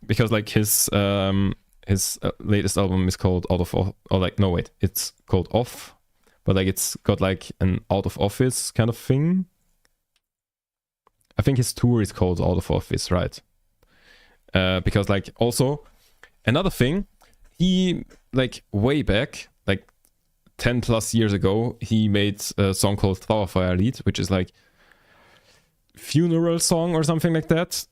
because like his latest album is called Out of, or like, no wait, it's called Off, but like it's got like an out of office kind of thing. I think his tour is called Out of Office, right? Because like also another thing, he like way back, like 10 plus years ago, he made a song called Trauerfeierlied, which is like funeral song or something like that,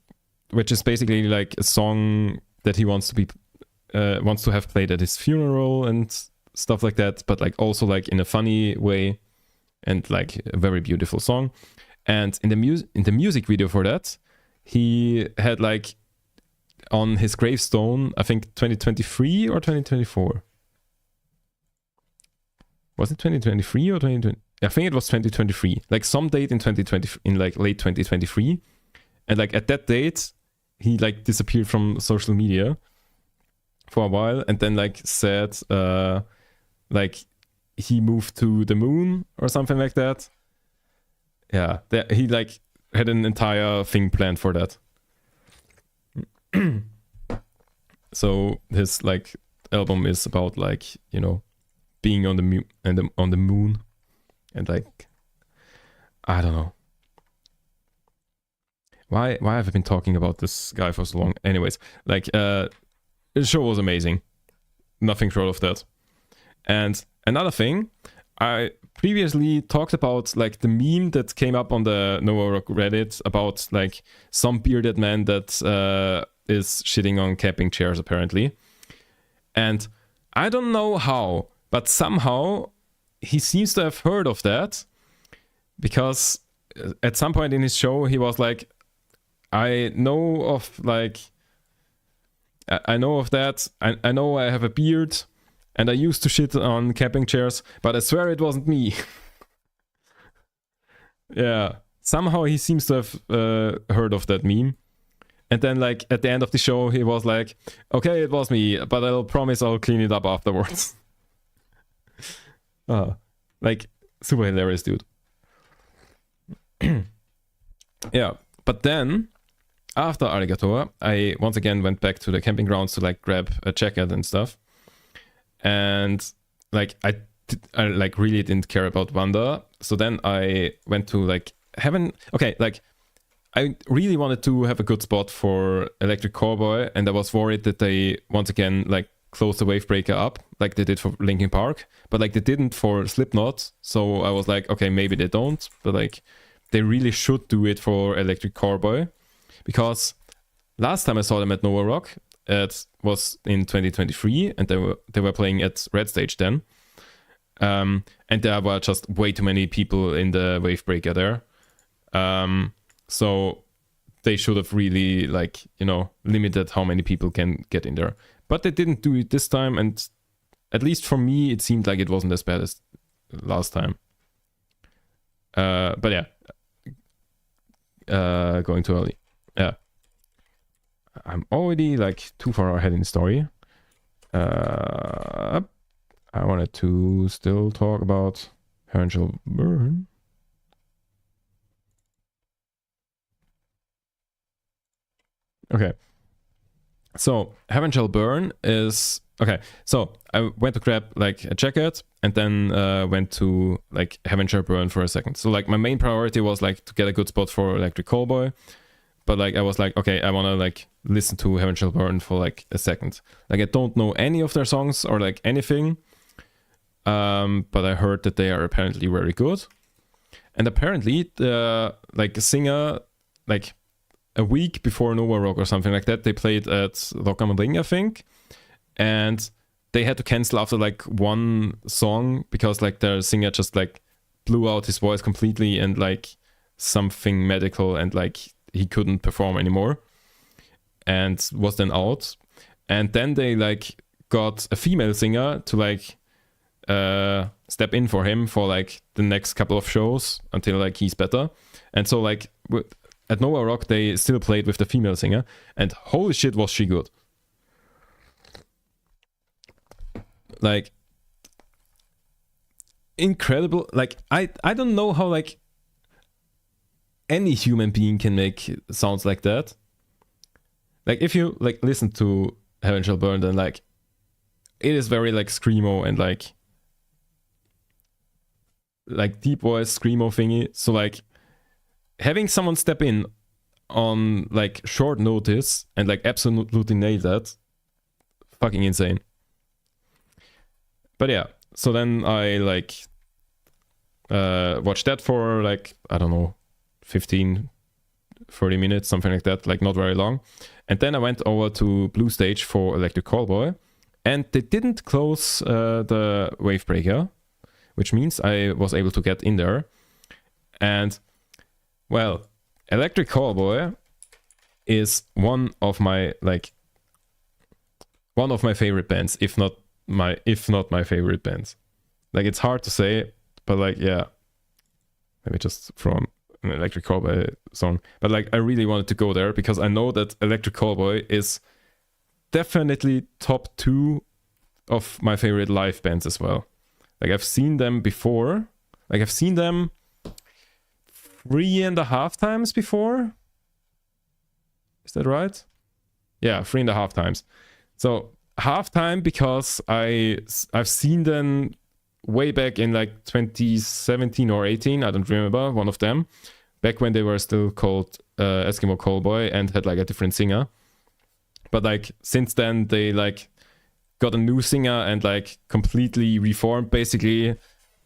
which is basically like a song that he wants to have played at his funeral and stuff like that, but like also like in a funny way, and like a very beautiful song. And in the music video for that, he had like on his gravestone, I think 2023 or 2024. Was it 2023 or 2020? I think it was 2023. Like some date in 2020, in like late 2023. And like at that date, he like disappeared from social media for a while, and then like said like he moved to the moon or something like that. Yeah, he like had an entire thing planned for that. So his like album is about like, you know, being on the moon, and like, I don't know. Why have I been talking about this guy for so long? Anyways, like the show was amazing. Nothing short of that. And another thing, I previously talked about like the meme that came up on the Nova Rock Reddit about like some bearded man that is shitting on camping chairs apparently. And I don't know how, but somehow he seems to have heard of that, because at some point in his show he was like, I know of that. I know I have a beard and I used to shit on camping chairs, but I swear it wasn't me. Yeah. Somehow he seems to have heard of that meme. And then like at the end of the show he was like, okay, it was me, but I'll promise I'll clean it up afterwards. Like super hilarious dude. Yeah. But then after Alligator, I once again went back to the camping grounds to like grab a jacket and stuff. And like I like really didn't care about Wanda. So then I went to like I really wanted to have a good spot for Electric Cowboy, and I was worried that they once again like closed the wave breaker up like they did for Linkin Park, but like they didn't for Slipknot. So I was like, okay, maybe they don't, but like they really should do it for Electric Cowboy, because last time I saw them at Nova Rock, it was in 2023, and they were playing at Red Stage then, and there were just way too many people in the wave breaker there. So they should have really like, you know, limited how many people can get in there. But they didn't do it this time, and at least for me, it seemed like it wasn't as bad as last time. But yeah, going too early. Yeah, I'm already like too far ahead in the story. I wanted to still talk about Heaven Shall Burn. Okay, so Heaven Shall Burn is okay. So I went to grab like a jacket, and then went to like Heaven Shall Burn for a second. So like my main priority was like to get a good spot for Electric Cowboy, but like I was like, okay, I want to like listen to Heaven Shall Burn for like a second. Like I don't know any of their songs or like anything, but I heard that they are apparently very good, and apparently the like singer like a week before Nova Rock or something like that, they played at Rock am Ring, I think, and they had to cancel after like one song because like their singer just like blew out his voice completely, and like something medical, and like he couldn't perform anymore and was then out. And then they like got a female singer to like step in for him for like the next couple of shows until like he's better. And so like at Nova Rock they still played with the female singer, and holy shit was she good. Like incredible. Like I don't know how like any human being can make sounds like that. Like if you like listen to Heaven Shall Burn, then like it is very like screamo and like deep voice screamo thingy. So like having someone step in on like short notice and like absolutely nail that, fucking insane. But yeah, so then I like watched that for like, I don't know, 15 30 minutes, something like that, like not very long. And then I went over to Blue Stage for Electric Callboy, and they didn't close the Wavebreaker, which means I was able to get in there. And well, Electric Callboy is one of my favorite bands, if not my favorite bands. Like it's hard to say, but like yeah, let me just throw an Electric Callboy song. But like I really wanted to go there because I know that Electric Callboy is definitely top 2 of my favorite live bands as well. Like I've seen them before. Like I've seen them 3.5 times before. Is that right? Yeah, 3.5 times. So half time because I've seen them way back in like 2017 or 18. I don't remember, one of them. Back when they were still called Eskimo Callboy and had like a different singer. But like since then they like got a new singer and like completely reformed basically.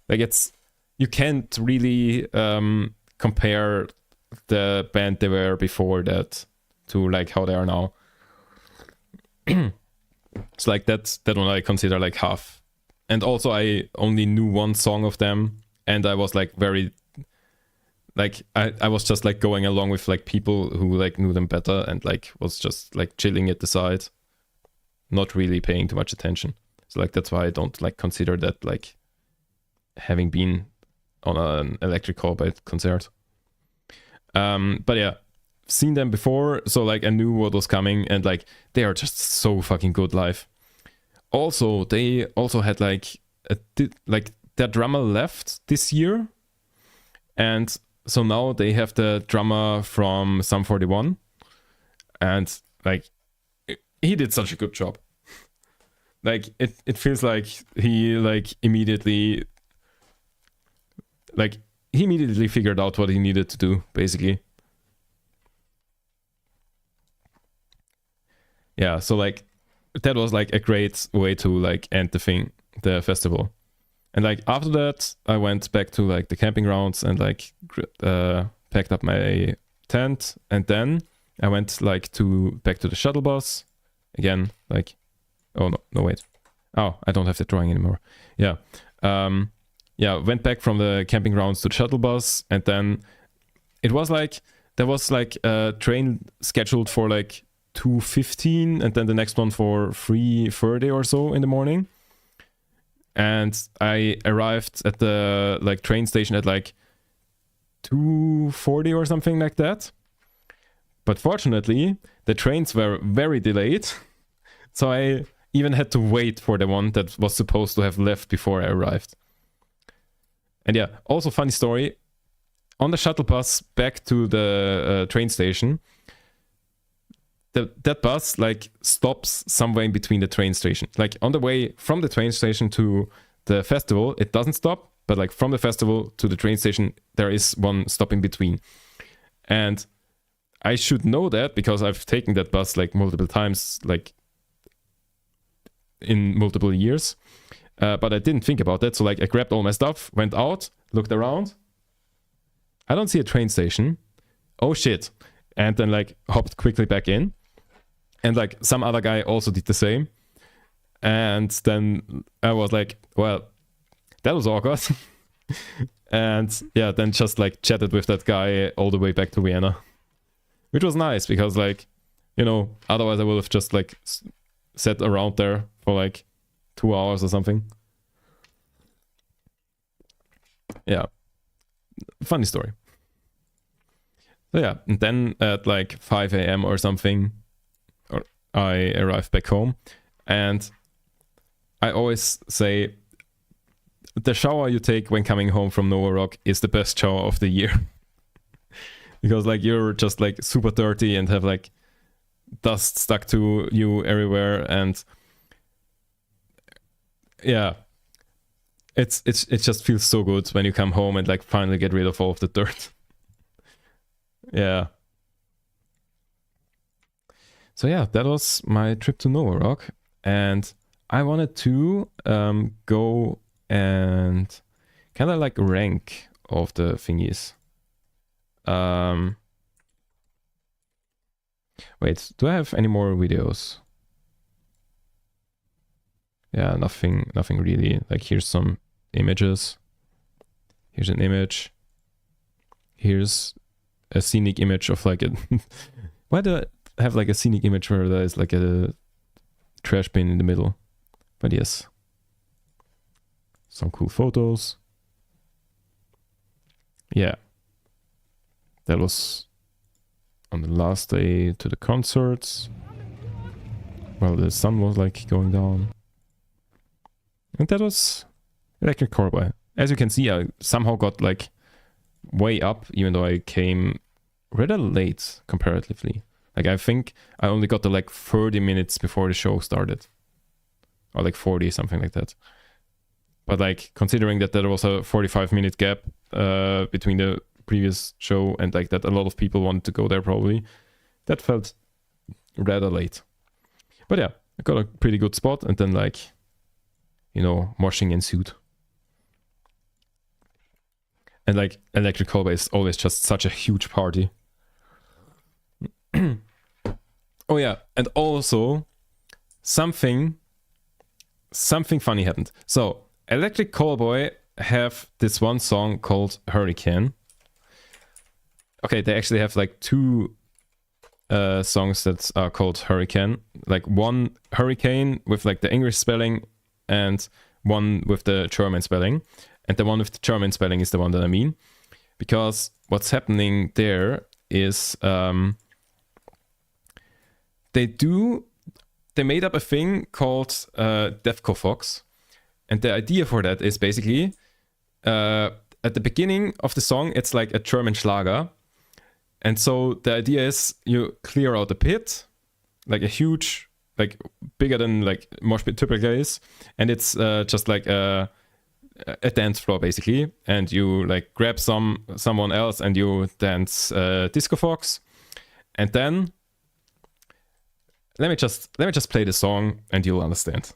Like it's, you can't really compare the band they were before that to like how they are now. So like that's that one I consider like half. And also I only knew one song of them, and I was like very like I was just like going along with like people who like knew them better and like was just like chilling at the side, not really paying too much attention. So like that's why I don't like consider that like having been on an Electric Callboy concert. But yeah, seen them before, so like I knew what was coming, and like they are just so fucking good live. Also, they also had like their drummer left this year, and so now they have the drummer from Sum 41, and like he did such a good job. Like it feels like he immediately figured out what he needed to do, basically. Yeah, so like that was like a great way to like end the festival. And like after that I went back to like the camping grounds and like packed up my tent, and then I went like back to the shuttle bus again. Like, oh no wait, oh I don't have the drawing anymore. Yeah, went back from the camping grounds to the shuttle bus, and then it was like there was like a train scheduled for like 2:15, and then the next one for 3:30 or so in the morning. And I arrived at the like train station at like 2:40 or something like that. But fortunately, the trains were very delayed, so I even had to wait for the one that was supposed to have left before I arrived. And yeah, also funny story, on the shuttle bus back to the train station, that bus like stops somewhere in between the train station. Like on the way from the train station to the festival, it doesn't stop, but like from the festival to the train station, there is one stop in between. And I should know that because I've taken that bus like multiple times, like in multiple years. But I didn't think about that. So like I grabbed all my stuff, went out, looked around. I don't see a train station. Oh shit. And then like hopped quickly back in. And like some other guy also did the same. And then I was like, well, that was awkward. And yeah, then just like chatted with that guy all the way back to Vienna. which was nice because like, you know, otherwise I would have just like sat around there for like 2 hours or something. Yeah, funny story. So yeah, and then at like 5 a.m. or something, I arrived back home, and I always say the shower you take when coming home from Nova Rock is the best shower of the year. Because like you're just like super dirty and have like dust stuck to you everywhere, and yeah, it just feels so good when you come home and like finally get rid of all of the dirt. Yeah. So yeah, that was my trip to Nova Rock, and I wanted to go and kind of like rank of the thingies. Wait, do I have any more videos? Yeah, nothing really. Like here's some images. Here's an image. Here's a scenic image of like a why do I have like a scenic image where there is like a trash bin in the middle? But yes, some cool photos. Yeah, that was on the last day to the concerts. Well, the sun was like going down, and that was Electric Callboy. As you can see, I somehow got like way up, even though I came rather late comparatively. Like I think I only got to like 30 minutes before the show started, or like 40, something like that. But like considering that there was a 45-minute gap between the previous show and like that a lot of people wanted to go there probably, that felt rather late. But yeah, I got a pretty good spot, and then like, you know, moshing ensued. And like Electric Callboy is always just such a huge party. Oh yeah, and also something funny happened. So Electric Callboy have this one song called Hurricane. Okay, they actually have like 2 songs that are called Hurricane. Like one Hurricane with like the English spelling, and one with the German spelling. And the one with the German spelling is the one that I mean. Because what's happening there is they made up a thing called Defco Fox. And the idea for that is basically at the beginning of the song, it's like a German Schlager. And so the idea is you clear out a pit, like a huge, like bigger than like mosh pit typically is. And it's just like a dance floor basically. And you like grab someone else and you dance Disco Fox. And then let me just play the song and you'll understand.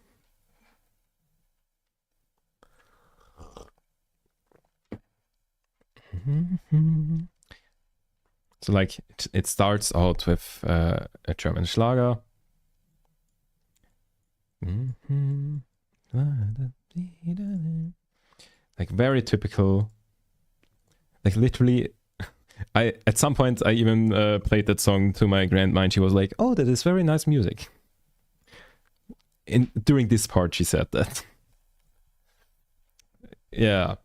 So like it starts out with a German Schlager. Like very typical. Like literally, at some point I even played that song to my grandma, and she was like, "Oh, that is very nice music." During this part, she said that. Yeah.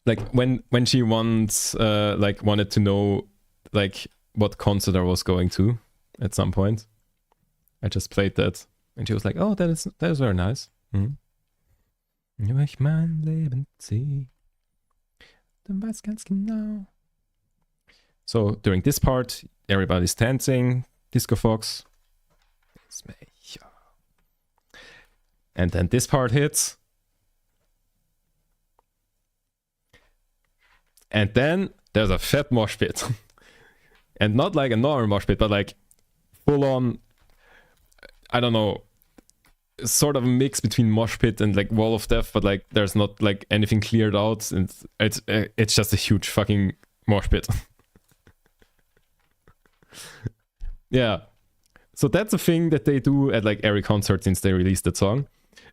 Like when she once like wanted to know like what concert I was going to at some point, I just played that, and she was like, "Oh, that is very nice." Nur ich mein Leben zieh, du weißt ganz genau. So during this part, everybody's dancing, Disco Fox. And then this part hits. And then there's a fat mosh pit. And not like a normal mosh pit, but like full on, I don't know, sort of a mix between mosh pit and like wall of death, but like there's not like anything cleared out, and it's just a huge fucking mosh pit. Yeah. So that's a thing that they do at like every concert since they released that song.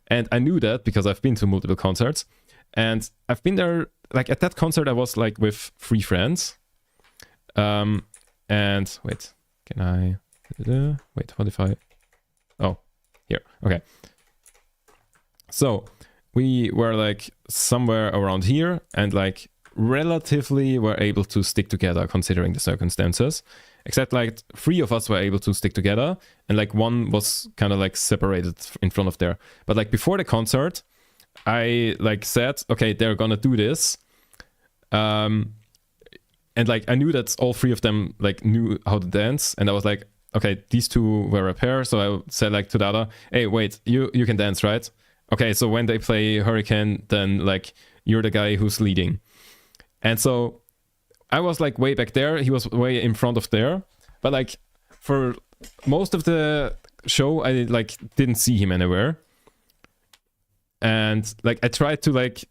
And I knew that because I've been to multiple concerts. And I've been there, like at that concert I was like with 3 friends. And wait, can I... Wait, what if I... Oh, here, okay. So we were like somewhere around here and like relatively were able to stick together considering the circumstances. Except like 3 of us were able to stick together and like 1 was kind of like separated in front of there. But like before the concert, I like said, okay, they're gonna do this. And like I knew that all 3 of them like knew how to dance, and I was like, okay, these 2 were a pair, so I said like to the other, hey, wait, you can dance, right? Okay, so when they play Hurricane, then like you're the guy who's leading. And so I was like way back there, he was way in front of there, but like for most of the show I like didn't see him anywhere. And like I tried to like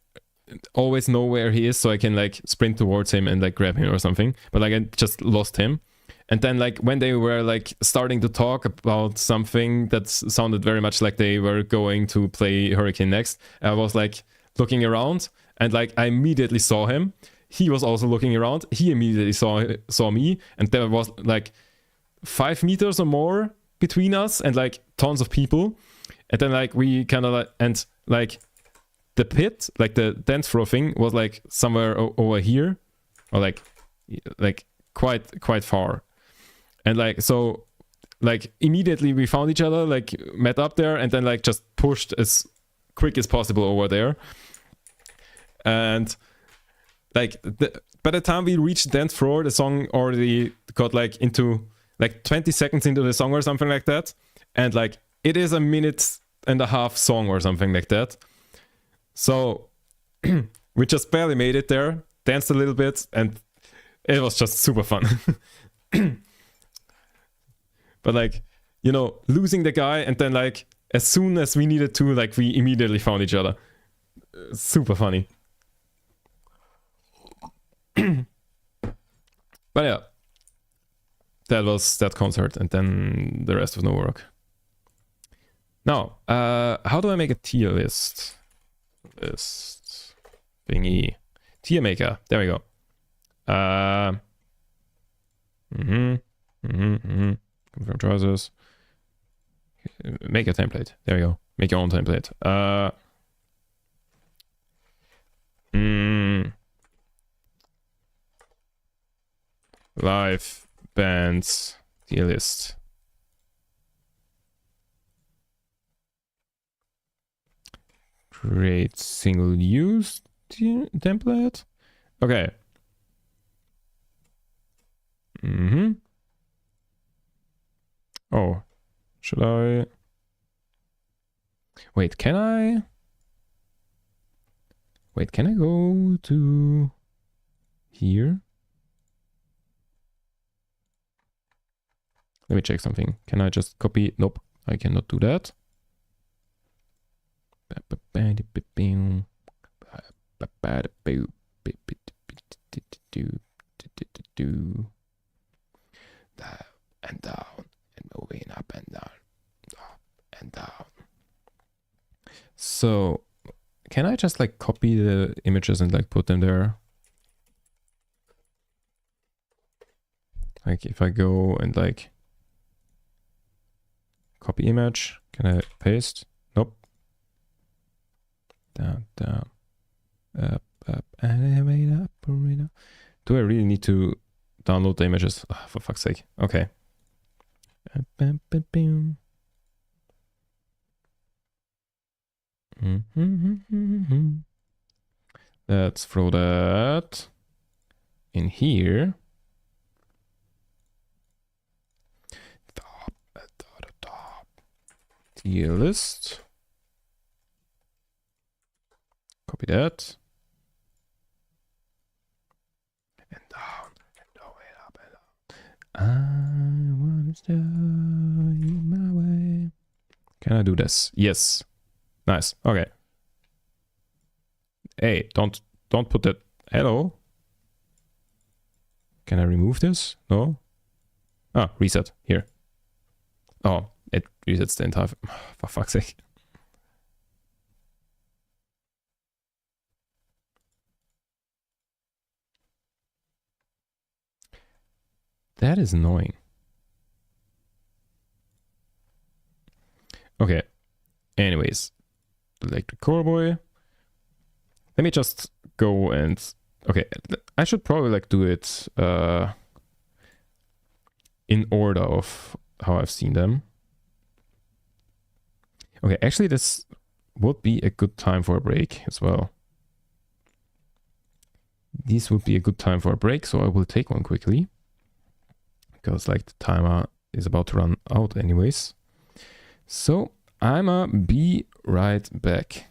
always know where he is so I can like sprint towards him and like grab him or something, but like I just lost him. And then like when they were like starting to talk about something that sounded very much like they were going to play Hurricane next, I was like looking around and like I immediately saw him. He was also looking around. He immediately saw me, and there was like 5 meters or more between us and like tons of people. And then like we kind of like, and like the pit, like the dance floor thing was like somewhere over here, or like quite far. And like so like immediately we found each other, like met up there, and then like just pushed as quick as possible over there. And like by the time we reached the dance floor, the song already got like into like 20 seconds into the song or something like that. And like it is a 1.5-minute song or something like that. So we just barely made it there, danced a little bit, and it was just super fun. But like, you know, losing the guy, and then like as soon as we needed to, like we immediately found each other. Super funny. But yeah, that was that concert, and then the rest was no work. Now, how do I make a tier list? List thingy, tier maker. There we go. Confirm choices. Make a template. There we go. Make your own template. Live bands tier list. Create single use template. Okay. Oh, should I? Wait, can I? Wait, can I go to here? Let me check something. Can I just copy? Nope, I cannot do that. And down, and moving up and down, up and down. So, can I just like copy the images and like put them there? Like if I go and like copy image, can I paste? Nope. Down, down, up, animate up, arena. Do I really need to download the images? Oh, for fuck's sake. Okay. Let's throw that in here. Top. Tier list. Copy that. And down, and way up and down. I wanna show you my way. Can I do this? Yes. Nice. Okay. Hey, don't put that. Hello. Can I remove this? No. Ah, reset here. Oh, it resets the entire. For fuck's sake. That is annoying. Okay. Anyways, electric core boy. Let me just go and okay. I should probably like do it in order of how I've seen them. Okay, actually, this would be a good time for a break as well. This would be a good time for a break, so I will take one quickly. Because like the timer is about to run out anyways. So I'ma be right back.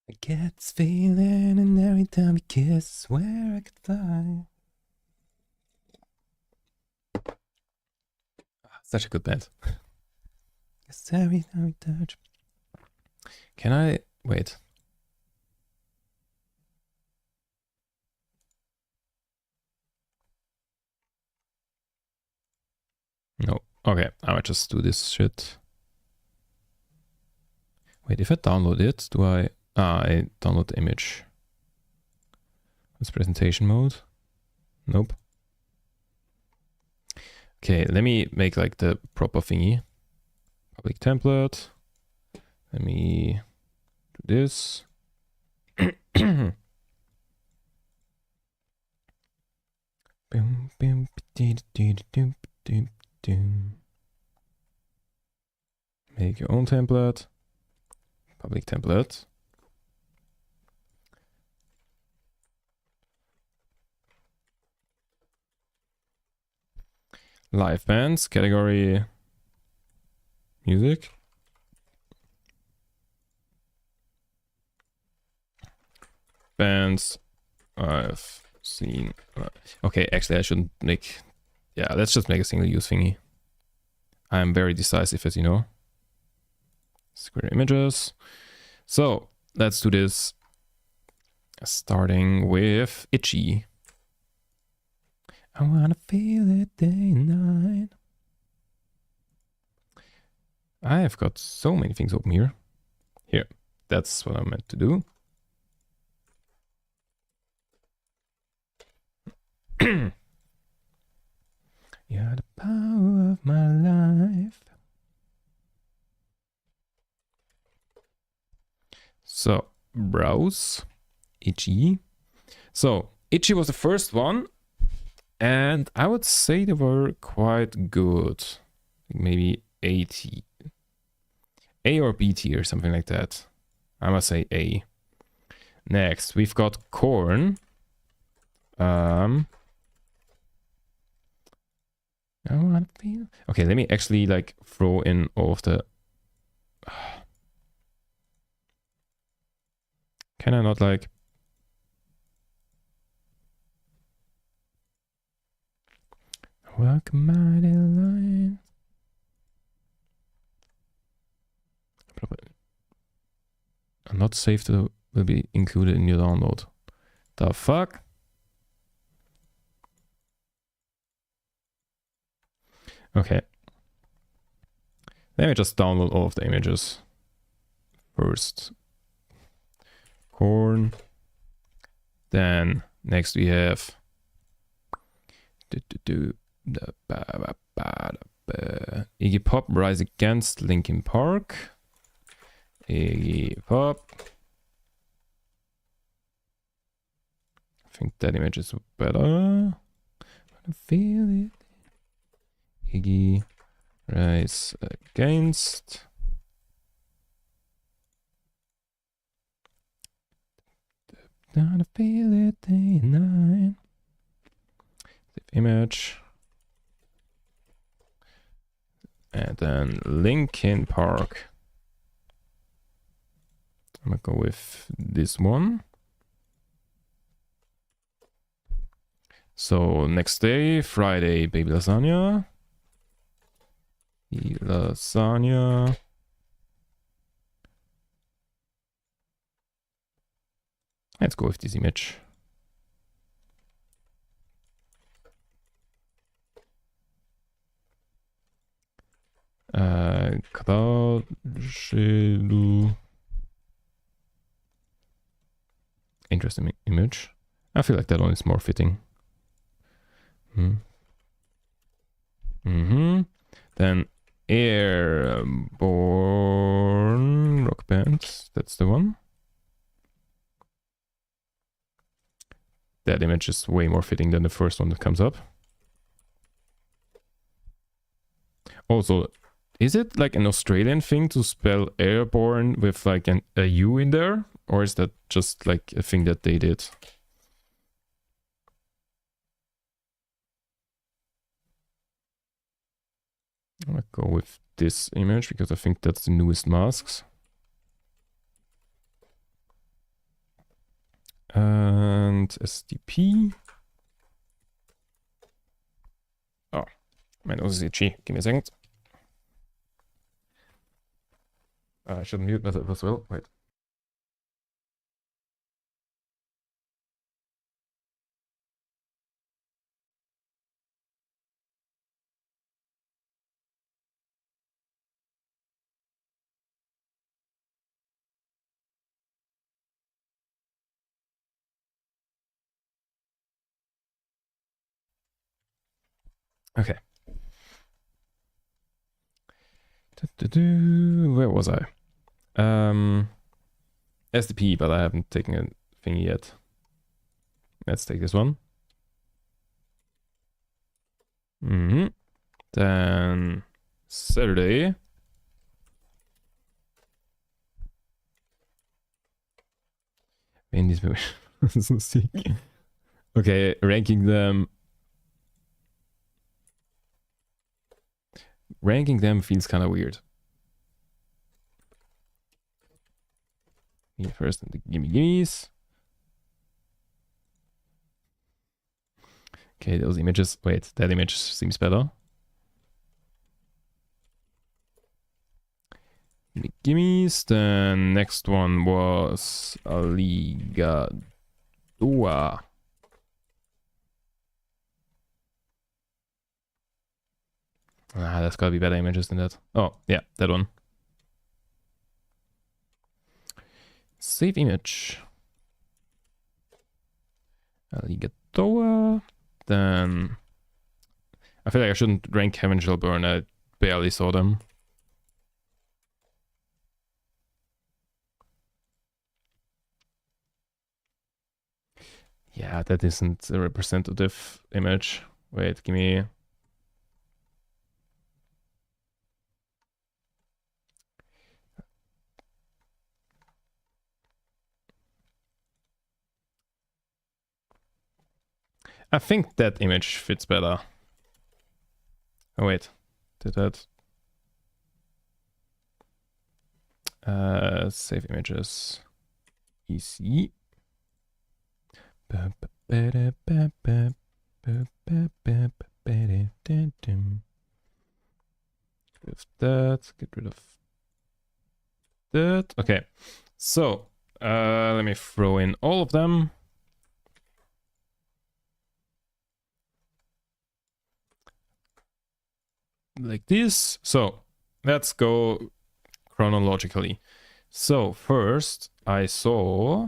I get this feeling, and every time we kiss, I swear I could fly. Such a good band. Yes, every time we touch. Can I wait? No. Okay, I might just do this shit. Wait, if I download it, do I? I download the image. It's presentation mode. Nope. Okay, let me make like the proper thingy. Public template. Let me do this. Make your own template. Public template. Live bands, category music. Bands I've seen. Okay, actually I shouldn't make, yeah, let's just make a single use thingy. I'm very decisive, as you know. Square images. So let's do this. Starting with itchy. I wanna feel it day and night. I've got so many things open here. Here, that's what I meant to do. You're the power of my life. So, browse. Itchy. So, Itchy was the first one. And I would say they were quite good. Maybe A or B tier, something like that. I must say A. Next, we've got Corn. Okay, let me actually like throw in all of the... Can I not like... Walk a mighty line. Not saved will be included in your download. The fuck? Okay. Let me just download all of the images first. Corn. Then next we have Iggy Pop Rise Against Linkin Park. Iggy Pop. I think that image is better. I feel it. Iggy Rise Against. Don't feel it day and night. Save image. And then Linkin Park. I'm gonna go with this one. So next day, Friday, baby lasagna. Lasagna. Let's go with this image. Interesting image. I feel like that one is more fitting. Then Airborne Rock Band. That's the one. That image is way more fitting than the first one that comes up. Also, is it like an Australian thing to spell airborne with like a U in there? Or is that just like a thing that they did? I'm gonna go with this image because I think that's the newest masks. And SDP. Oh, my nose is itchy. Give me a second. I should mute myself as well. Wait. Okay. Where was I? SDP, but I haven't taken a thing yet. Let's take this one. Then Saturday. In this movie. So sick. Okay, ranking them. Ranking them feels kind of weird. Me first and the gimmies. Okay, those images. Wait, that image seems better. Gimmies. Then next one was Aligadua. There's gotta be better images than that. Oh, yeah, that one. Save image. Alligator. Then I feel like I shouldn't rank Heaven Shall Burn. I barely saw them. Yeah, that isn't a representative image. Wait, give me... I think that image fits better. Oh wait, did that? Save images. Easy. With that, get rid of that. Okay, so let me throw in all of them. Like this. So let's go chronologically. So first I saw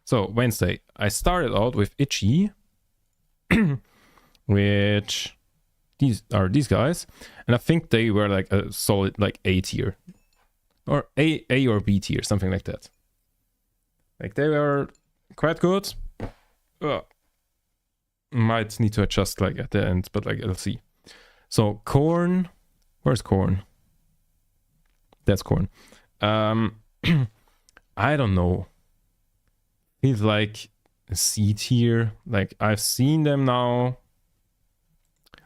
so Wednesday I started out with Itchy which these are these guys, and I think they were like a solid like A tier or A or B tier, something like that. Like they were quite good. Might need to adjust like at the end, but like let's see. So corn, where's corn? That's corn. I don't know. Feels like a C tier. Like I've seen them now.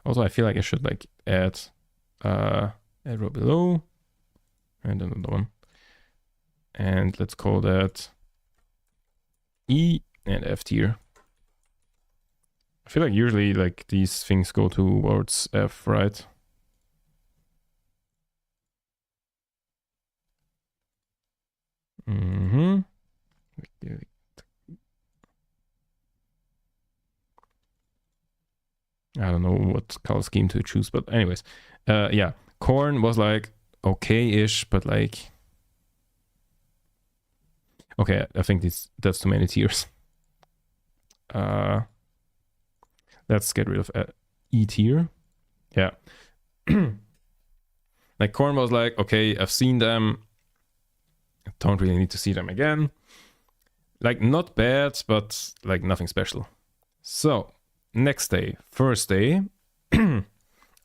Also, I feel like I should like add row below and another one. And let's call that E and F tier. I feel like usually like these things go towards F, right? Mm-hmm. I don't know what color scheme to choose, but anyways, yeah, corn was like okay-ish, but like okay, I think that's too many tiers. Let's get rid of E tier. Yeah. Like corn was like, okay, I've seen them. I don't really need to see them again. Like not bad, but like nothing special. So next day, first day,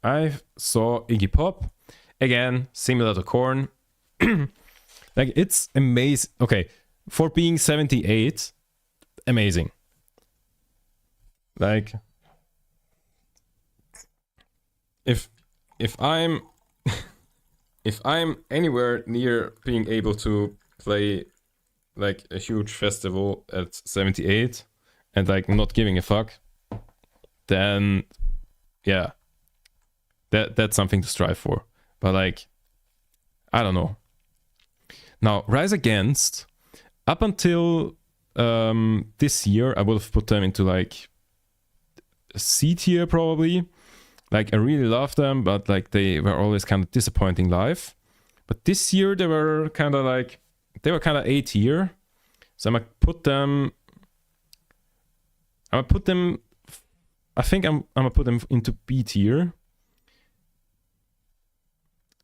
I saw Iggy Pop. Again, similar to corn. Like it's amazing. Okay, for being 78, amazing. Like if I'm if I'm anywhere near being able to play like a huge festival at 78 and like not giving a fuck, then yeah, that's something to strive for. But like I don't know. Now Rise Against, up until this year I would have put them into like C tier probably. Like I really love them, but like they were always kind of disappointing live. But this year they were kind of A tier. So I'm gonna put them I think I'm gonna put them into B tier.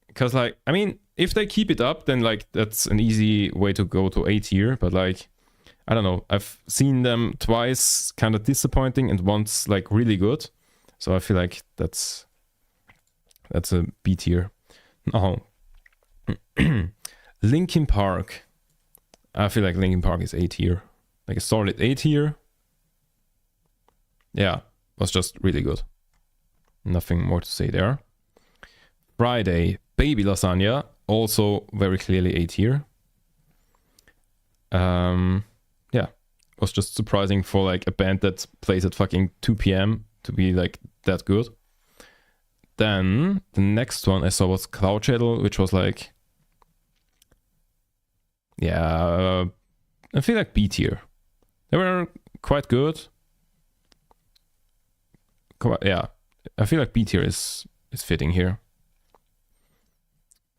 Because like I mean if they keep it up, then like that's an easy way to go to A tier. But like I don't know, I've seen them twice kind of disappointing and once like really good. So I feel like that's a B tier. Oh. Linkin Park. I feel like Linkin Park is A tier. Like a solid A tier. Yeah, was just really good. Nothing more to say there. Friday, Baby Lasagna. Also very clearly A tier. Yeah, was just surprising for like a band that plays at fucking 2 p.m. to be like that good. Then the next one I saw was Cloud Shuttle, which was like, yeah, I feel like B tier. They were quite good. Yeah, I feel like B tier is fitting here.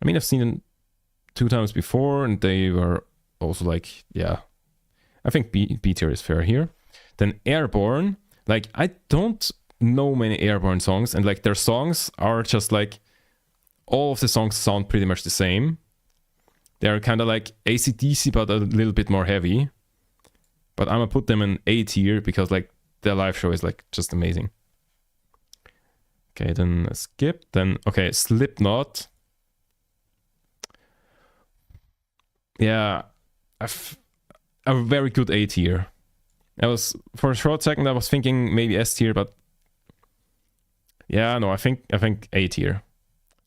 I mean, I've seen them 2 times before, and they were also like, yeah, I think B tier is fair here. Then Airborne, like I don't know many Airborne songs, and like their songs are just like all of the songs sound pretty much the same. They're kind of like AC/DC but a little bit more heavy. but I'm gonna put them in A tier because like their live show is like just amazing. Okay, then skip. Then okay, Slipknot. Yeah, a very good A tier. I was for a short second I was thinking maybe S tier, but yeah, no, I think A tier.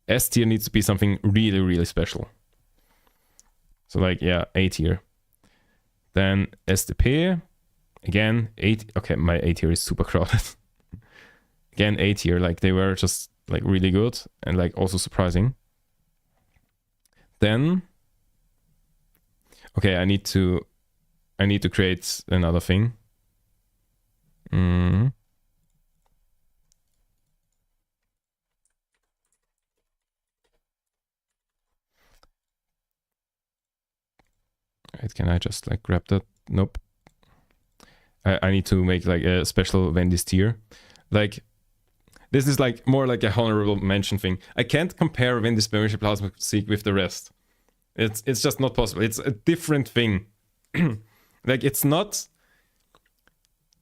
S tier needs to be something really, really special. So like yeah, A tier. Then SDP, again, 8. Okay, my A tier is super crowded. Again, A tier, like they were just like really good and like also surprising. Then, okay, I need to create another thing. Right, can I just like grab that? Nope. I need to make like a special Wendy's tier. Like, this is like more like a honorable mention thing. I can't compare Wendy's Membership Plasma Seek with the rest. It's just not possible. It's a different thing. Like, it's not...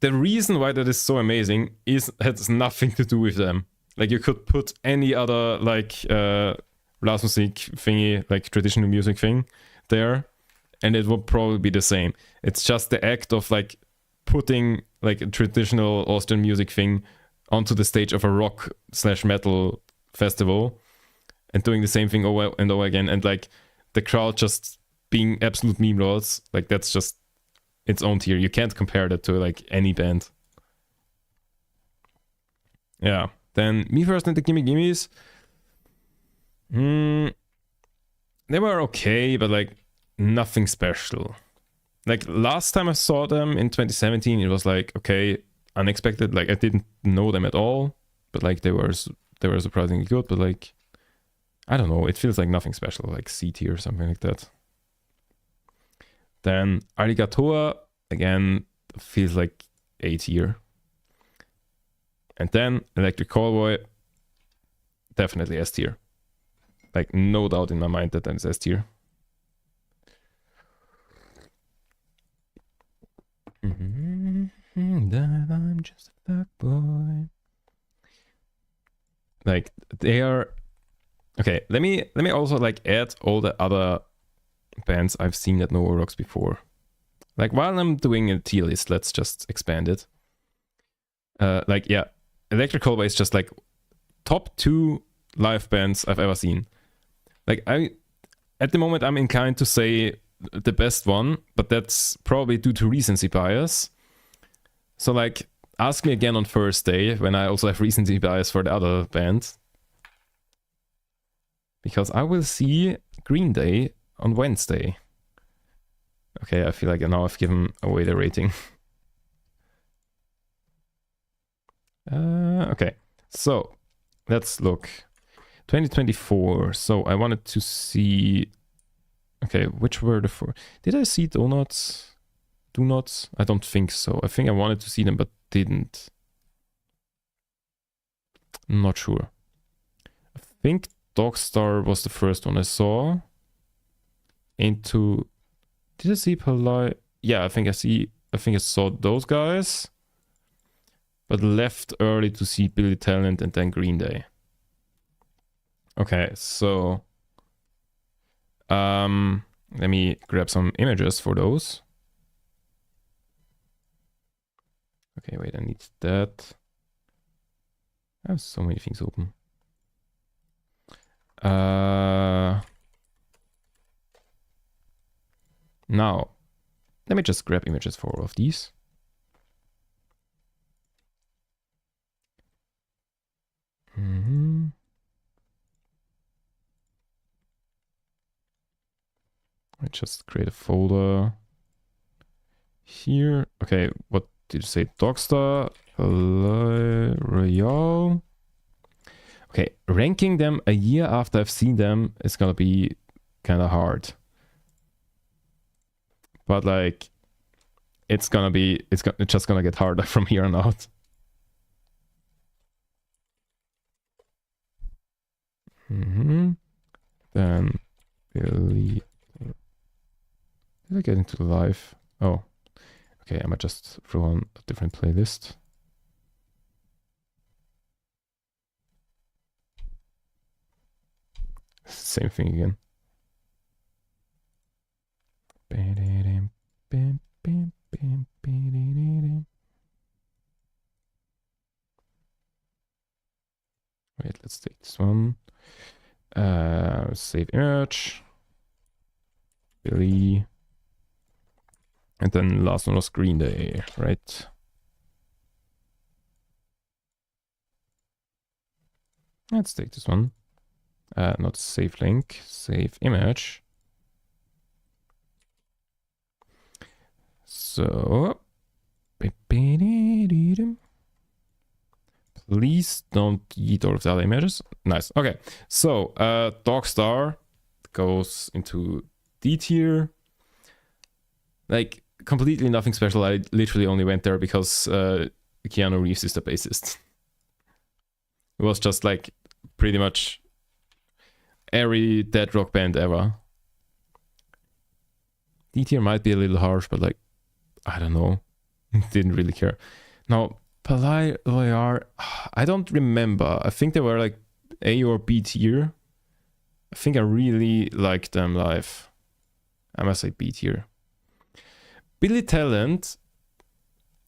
The reason why that is so amazing has nothing to do with them. Like, you could put any other like Blasmusik thingy, like traditional music thing there, and it would probably be the same. It's just the act of like putting like a traditional Austrian music thing onto the stage of a rock/metal festival and doing the same thing over and over again, and like the crowd just being absolute meme lords. Like, that's just its own tier. You can't compare that to like any band. Yeah. Then Me First and the Gimme Gimmes. They were okay, but like nothing special. Like last time I saw them in 2017, it was like, okay, unexpected. Like I didn't know them at all, but like they were surprisingly good. But like, I don't know, it feels like nothing special, like C tier or something like that. Then Arigato, again, feels like A tier. And then Electric Callboy, definitely S tier. Like, no doubt in my mind that it's S tier. That I'm just a fuckboy. Like, they are... Okay, let me also like add all the other bands I've seen at Nova Rocks before. Like, while I'm doing a tier list, let's just expand it. Like, yeah, Electric Callboy is just like top 2 live bands I've ever seen. Like, at the moment I'm inclined to say the best one, but that's probably due to recency bias. So like, ask me again on Thursday when I also have recency bias for the other band. Because I will see Green Day on Wednesday. Okay, I feel like now I've given away the rating. Okay, so let's look. 2024. So I wanted to see... Okay, which were the 4? Did I see Donuts? Donuts? I don't think so. I think I wanted to see them, but didn't. I'm not sure. I think Dogstar was the first one I saw. Did I see Palai? Yeah, I think I saw those guys. But left early to see Billy Talent and then Green Day. Okay, so let me grab some images for those. Okay, wait, I need that. I have so many things open. Now, let me just grab images for all of these. I just create a folder here. Okay, what did you say? Dogstar, Royale. Okay, ranking them a year after I've seen them is gonna be kind of hard. But like, it's just gonna get harder from here on out. Then Billy. Did I get into the live? Oh, Okay, I might just throw on a different playlist. Same thing again. Wait, let's take this one. Save image. Billy. And then last one was Green Day, right? Let's take this one. Not save link, save image. So, please don't eat all of the other images. Nice. Okay. So, Dogstar goes into D tier. Like, completely nothing special. I literally only went there because Keanu Reeves is the bassist. It was just like pretty much every dead rock band ever. D tier might be a little harsh, but like, I don't know. Didn't really care. Now, Palais Royale, I don't remember. I think they were like A or B tier. I think I really liked them live. I must say B tier. Billy Talent,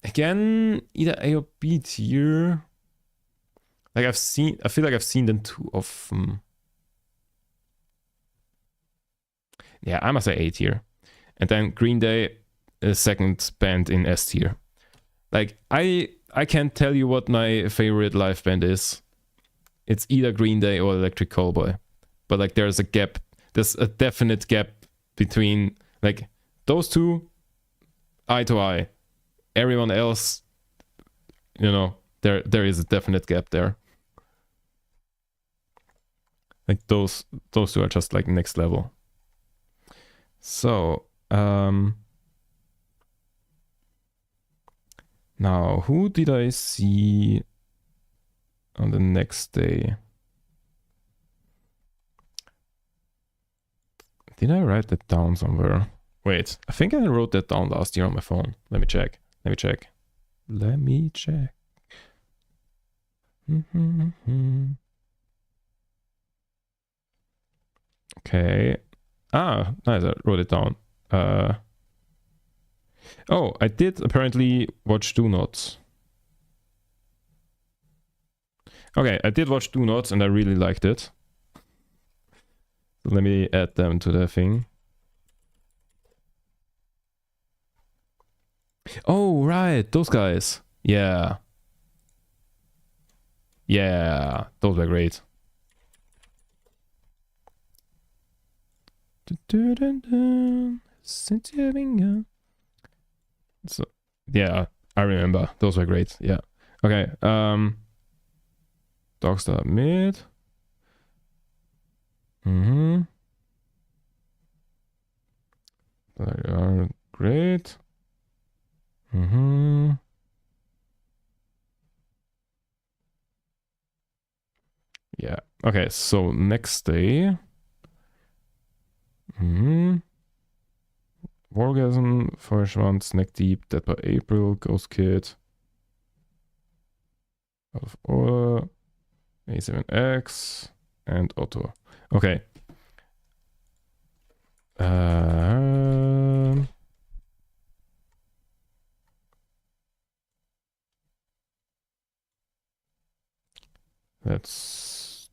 again, either A or B tier. Like I feel like I've seen them too often. Yeah, I must say A tier. And then Green Day, a second band in S tier. Like I can't tell you what my favorite live band is. It's either Green Day or Electric Callboy. But like there's a gap. There's a definite gap between like those two, eye to eye. Everyone else, you know, there is a definite gap there. Like those two are just like next level. So now, who did I see on the next day? Did I write that down somewhere? Wait, I think I wrote that down last year on my phone. Let me check. Okay. Ah, nice. I wrote it down. Oh, I did apparently watch Do Nots. Okay, I did watch Do Nots and I really liked it. So let me add them to the thing. Oh, right. Those guys. Yeah. Yeah. Those were great. So, yeah, I remember. Those were great. Yeah. Okay. Dogstar mid. They are great. Yeah. Okay, so next day. Orgasm, Feuerschwanz, Neck Deep, Dead by April, Ghost Kid. Out of Order, A7X, and Otto. Okay. Let's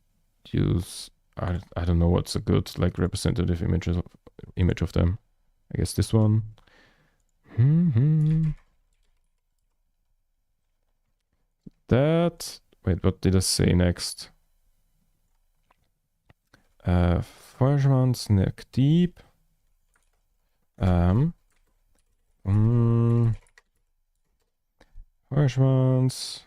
use I don't know what's a good like representative image of them. I guess this one. That. Wait, what did I say next? Feuerschwanz, Neck Deep. Feuerschwanz.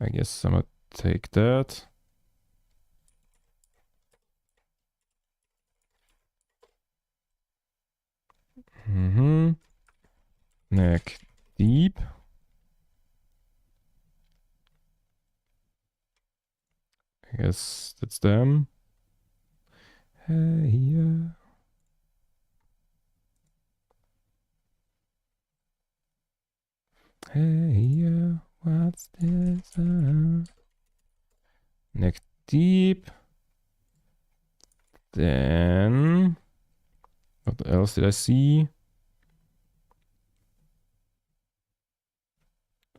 I guess I'm gonna take that. Neck Deep. I guess that's them. Hey, yeah. Hey, yeah, what's this? Neck deep. Then, what else did I see?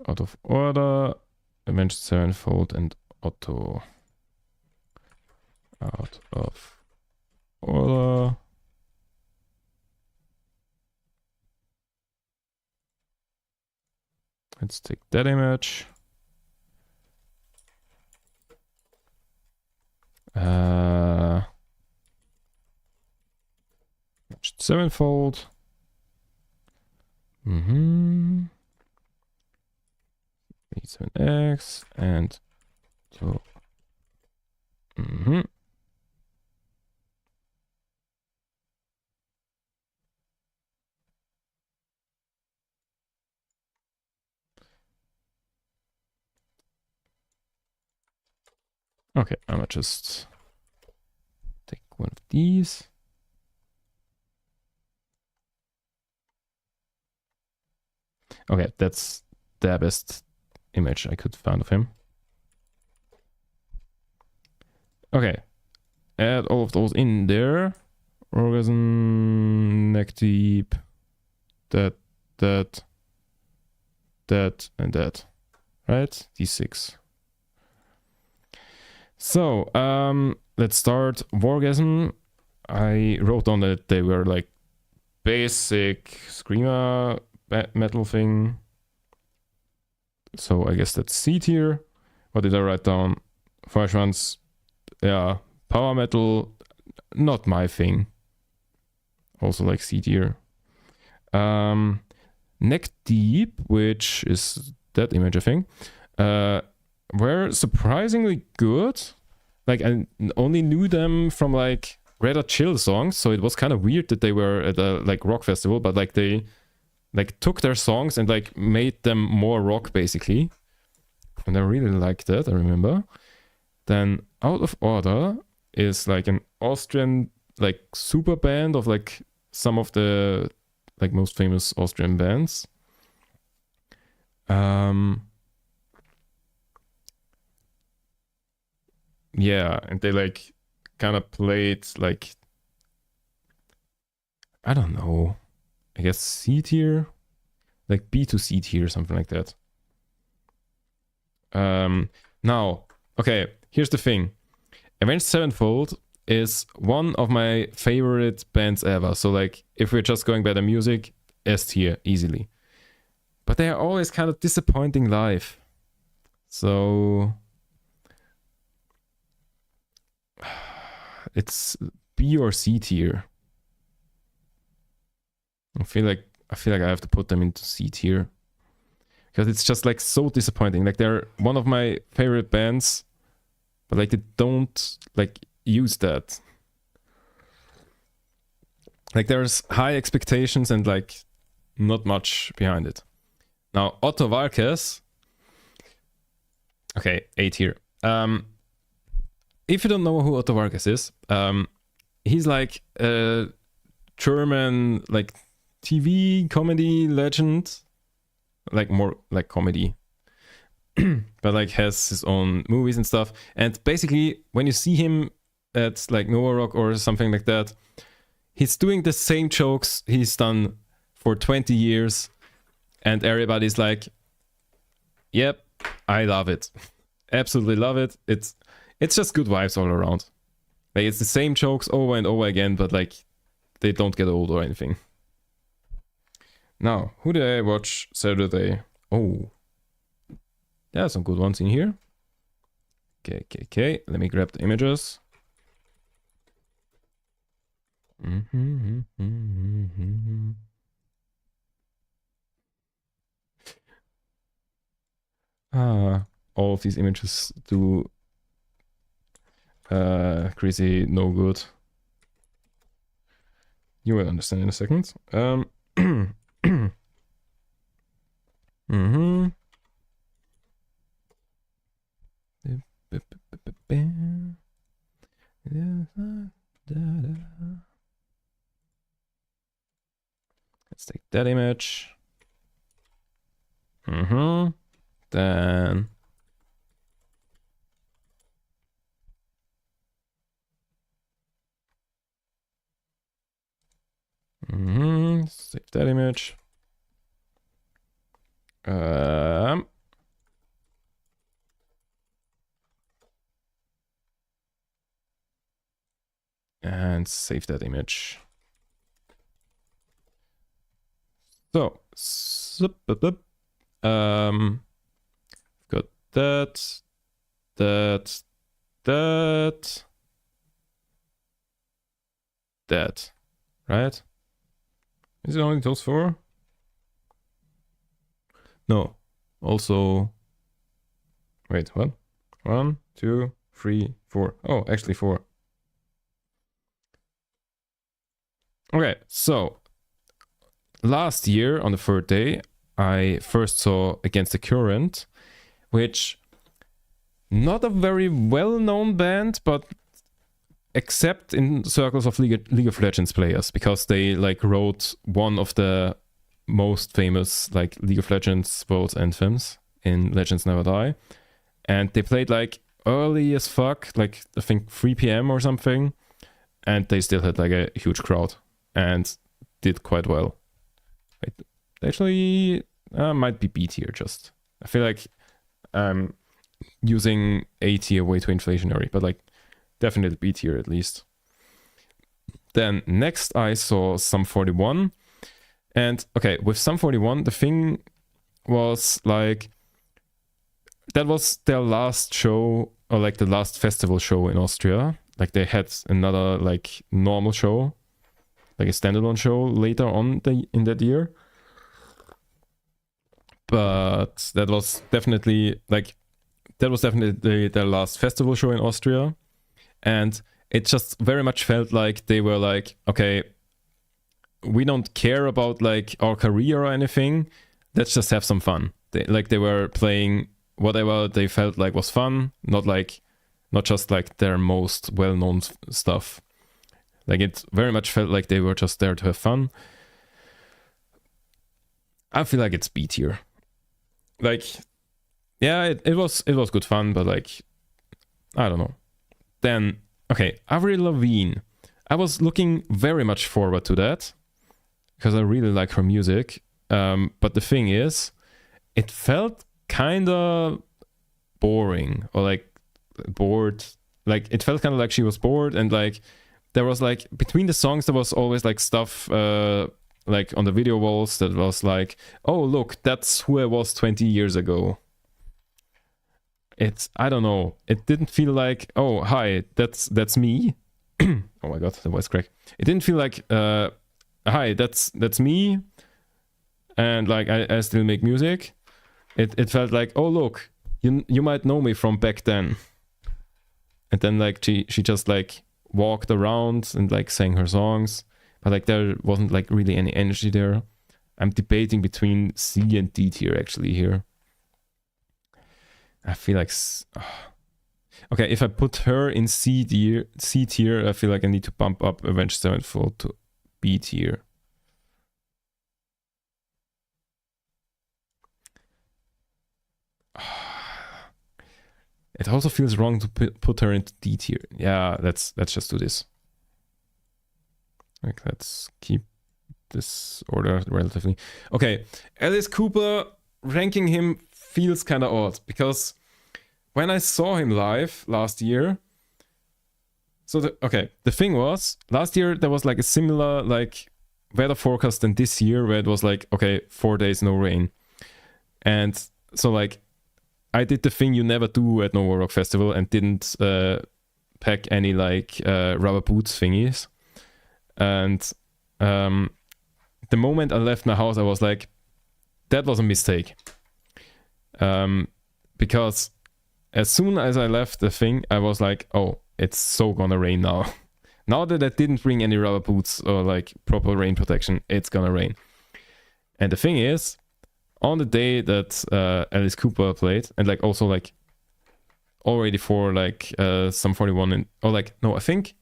Out of Order, Avenged Sevenfold, and Otto. Out of Order. Let's take that image. Sevenfold. Mm-hmm. 7x and so. Mm-hmm. Okay, I'm gonna just take one of these. Okay, that's the best image I could find of him. Okay, add all of those in there. Orgasm, neck deep, that, and that. Right? These 6. So, let's start Wargasm. I wrote down that they were like basic screamer metal thing. So I guess that's C tier. What did I write down? First ones, yeah, power metal, not my thing. Also like C tier. Neck deep, which is that image, I think, were surprisingly good. Like I only knew them from like Red Hot Chill songs, so it was kind of weird that they were at a like rock festival, but like they like took their songs and like made them more rock basically. And I really liked that, I remember. Then Out of Order is like an Austrian like super band of like some of the like most famous Austrian bands. Yeah, and they like kind of played like, I don't know, I guess C tier, like B to C tier, something like that. Now, okay, here's the thing. Avenged Sevenfold is one of my favorite bands ever. So like, if we're just going by the music, S tier easily. But they are always kind of disappointing live. So it's B or C tier. I feel like I have to put them into C tier because it's just like so disappointing. Like they're one of my favorite bands, but like they don't like use that. Like there's high expectations and like not much behind it. Now Otto Walkes, okay, A tier. If you don't know who Otto Walkes is, he's like a German like TV comedy legend, like more like comedy, but like has his own movies and stuff. And basically, when you see him at like Nova Rock or something like that, he's doing the same jokes he's done for 20 years, and everybody's like, "Yep, I love it, absolutely love it." It's just good vibes all around. Like it's the same jokes over and over again, but like they don't get old or anything. Now, who did I watch Saturday? Oh, there are some good ones in here. Okay. Let me grab the images. All of these images do crazy no good. You will understand in a second. Let's take that image. Then save that image. And save that image. So, got that, right? Is it only those 4? No, also, wait, what? 1, 2, 3, 4. Oh, actually 4. Okay, so last year on the 3rd day, I first saw Against the Current, which not a very well-known band, but except in circles of League of Legends players, because they like wrote one of the most famous like League of Legends world anthems in Legends Never Die, and they played like early as fuck, like I think 3 p.m. or something, and they still had like a huge crowd and did quite well. Wait, actually might be B tier. Just I feel like I'm using A tier way too inflationary, but like definitely B tier at least. Then next I saw Sum 41, and okay, with Sum 41 the thing was like that was their last show, or like the last festival show in Austria. Like they had another like normal show, like a standalone show later on in that year, but that was definitely their last festival show in Austria. And it just very much felt like they were like, okay, we don't care about like our career or anything, let's just have some fun. They were playing whatever they felt like was fun, not just like their most well-known stuff. Like it very much felt like they were just there to have fun. I feel like it's B tier. Like, yeah, it was good fun, but like, I don't know. Then, okay, Avril Lavigne. I was looking very much forward to that because I really like her music. But the thing is, it felt kind of boring, or like bored. Like it felt kind of like she was bored, and like there was like between the songs there was always like stuff like on the video walls that was like, oh look, that's who I was 20 years ago. I don't know, it didn't feel like, oh hi, that's me. Oh my god, the voice crack. It didn't feel like hi, that's me, and like I still make music. It felt like, oh look, you might know me from back then. And then like she just like walked around and like sang her songs, but like there wasn't like really any energy there. I'm debating between C and D tier actually here. I feel like okay, if I put her in C tier, I feel like I need to bump up Avenged Sevenfold to B tier. It also feels wrong to put her into D tier. Yeah, let's just do this. Like, let's keep this order relatively. Okay, Alice Cooper, ranking him feels kind of odd, because when I saw him live last year, so the thing was, last year there was like a similar like weather forecast than this year, where it was like, okay, 4 days no rain. And so like I did the thing you never do at Nova Rock Festival and didn't pack any like rubber boots thingies. And the moment I left my house, I was like, that was a mistake. Because as soon as I left the thing, I was like, oh, it's so gonna rain now. Now that I didn't bring any rubber boots or like proper rain protection, it's gonna rain. And the thing is, on the day that Alice Cooper played, and like also like already for like Sum 41, or like, no, I think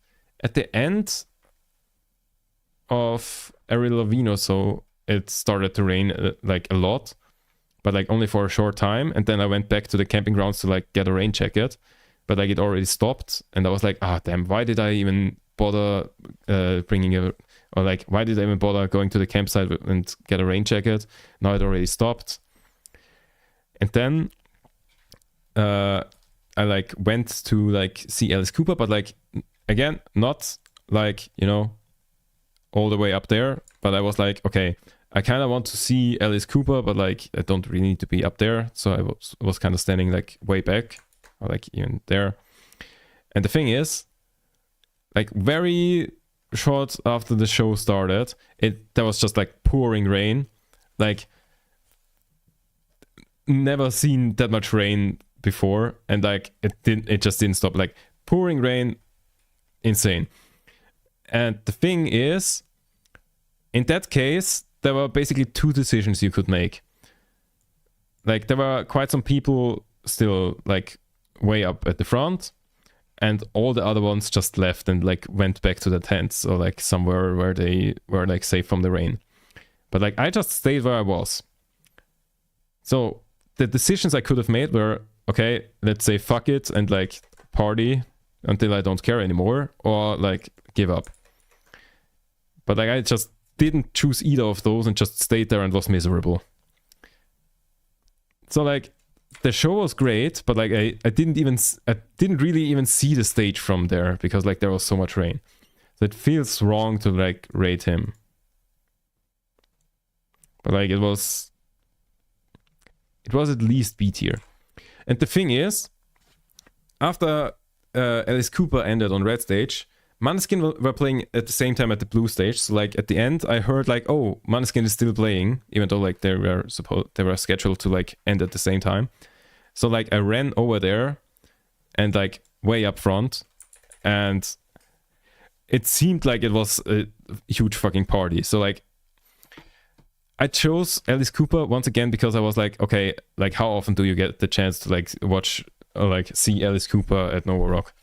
at the end of Avril Lavigne or so, it started to rain like a lot. but like only for a short time. And then I went back to the camping grounds to like get a rain jacket, but like it already stopped. And I was like, damn, why did I even bother why did I even bother going to the campsite and get a rain jacket? Now it already stopped. And then I like went to like see Alice Cooper, but like again, not like, you know, all the way up there, but I was like, okay, I kind of want to see Alice Cooper, but like I don't really need to be up there. So I was kind of standing like way back, or like even there. And the thing is, like very short after the show started, there was just like pouring rain. Like never seen that much rain before, and like it just didn't stop. Like pouring rain, insane. And the thing is, in that case, there were basically two decisions you could make. Like there were quite some people still like way up at the front, and all the other ones just left and like went back to the tents or like somewhere where they were like safe from the rain. But like I just stayed where I was. So the decisions I could have made were, okay, let's say fuck it and like party until I don't care anymore, or like give up. But like I just didn't choose either of those and just stayed there and was miserable. So like the show was great, but like I didn't really even see the stage from there because like there was so much rain. So it feels wrong to like rate him. But like it was at least B tier. And the thing is, after Alice Cooper ended on red stage, Måneskin were playing at the same time at the blue stage. So like at the end, I heard like, oh, Måneskin is still playing, even though like they were scheduled to like end at the same time. So like I ran over there and like way up front, and it seemed like it was a huge fucking party. So like I chose Alice Cooper once again because I was like, okay, like how often do you get the chance to like watch or like see Alice Cooper at Nova Rock?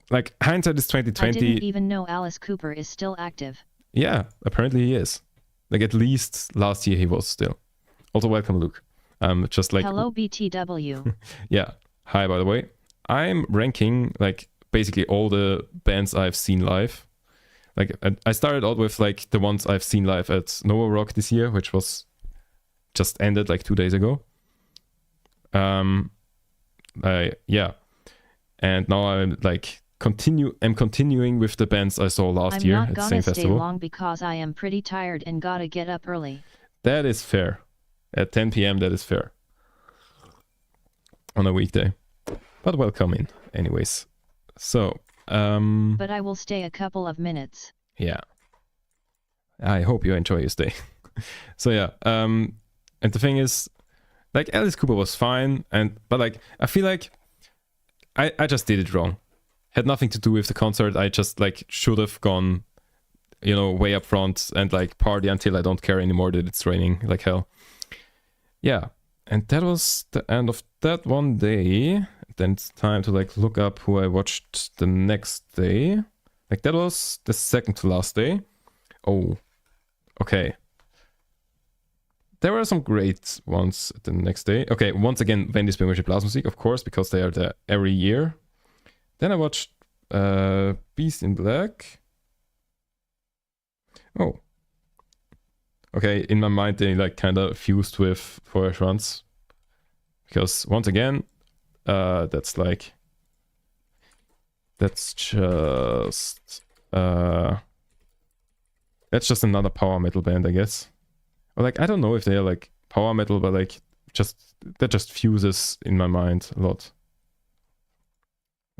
Like hindsight is 2020. I didn't even know Alice Cooper is still active. Yeah, apparently he is. Like at least last year he was still. Also welcome, Luke. Just like Hello BTW. Yeah. Hi, by the way. I'm ranking like basically all the bands I've seen live. Like I started out with like the ones I've seen live at Nova Rock this year, which was just ended like 2 days ago. Yeah. And now I'm like continuing with the bands I saw last year at the same festival. I'm not gonna stay long because I am pretty tired and gotta get up early. That is fair. At 10 p.m. that is fair. On a weekday. But welcome in anyways. So, but I will stay a couple of minutes. Yeah. I hope you enjoy your stay. So yeah, and the thing is, like Alice Cooper was fine, but like I feel like I just did it wrong. Had nothing to do with the concert. I just like should have gone, you know, way up front and like party until I don't care anymore that it's raining like hell. Yeah, and that was the end of that one day. Then it's time to like look up who I watched the next day. Like that was the second to last day. Oh, okay. There were some great ones the next day. Okay, once again, Wendy's Böhmische Blasmusik, of course, because they are there every year. Then I watched Beast in Black. Oh. Okay, in my mind they like kind of fused with Feuer Schwanz. Because once again, that's just another power metal band, I guess. Or like I don't know if they're like power metal, but like that just fuses in my mind a lot.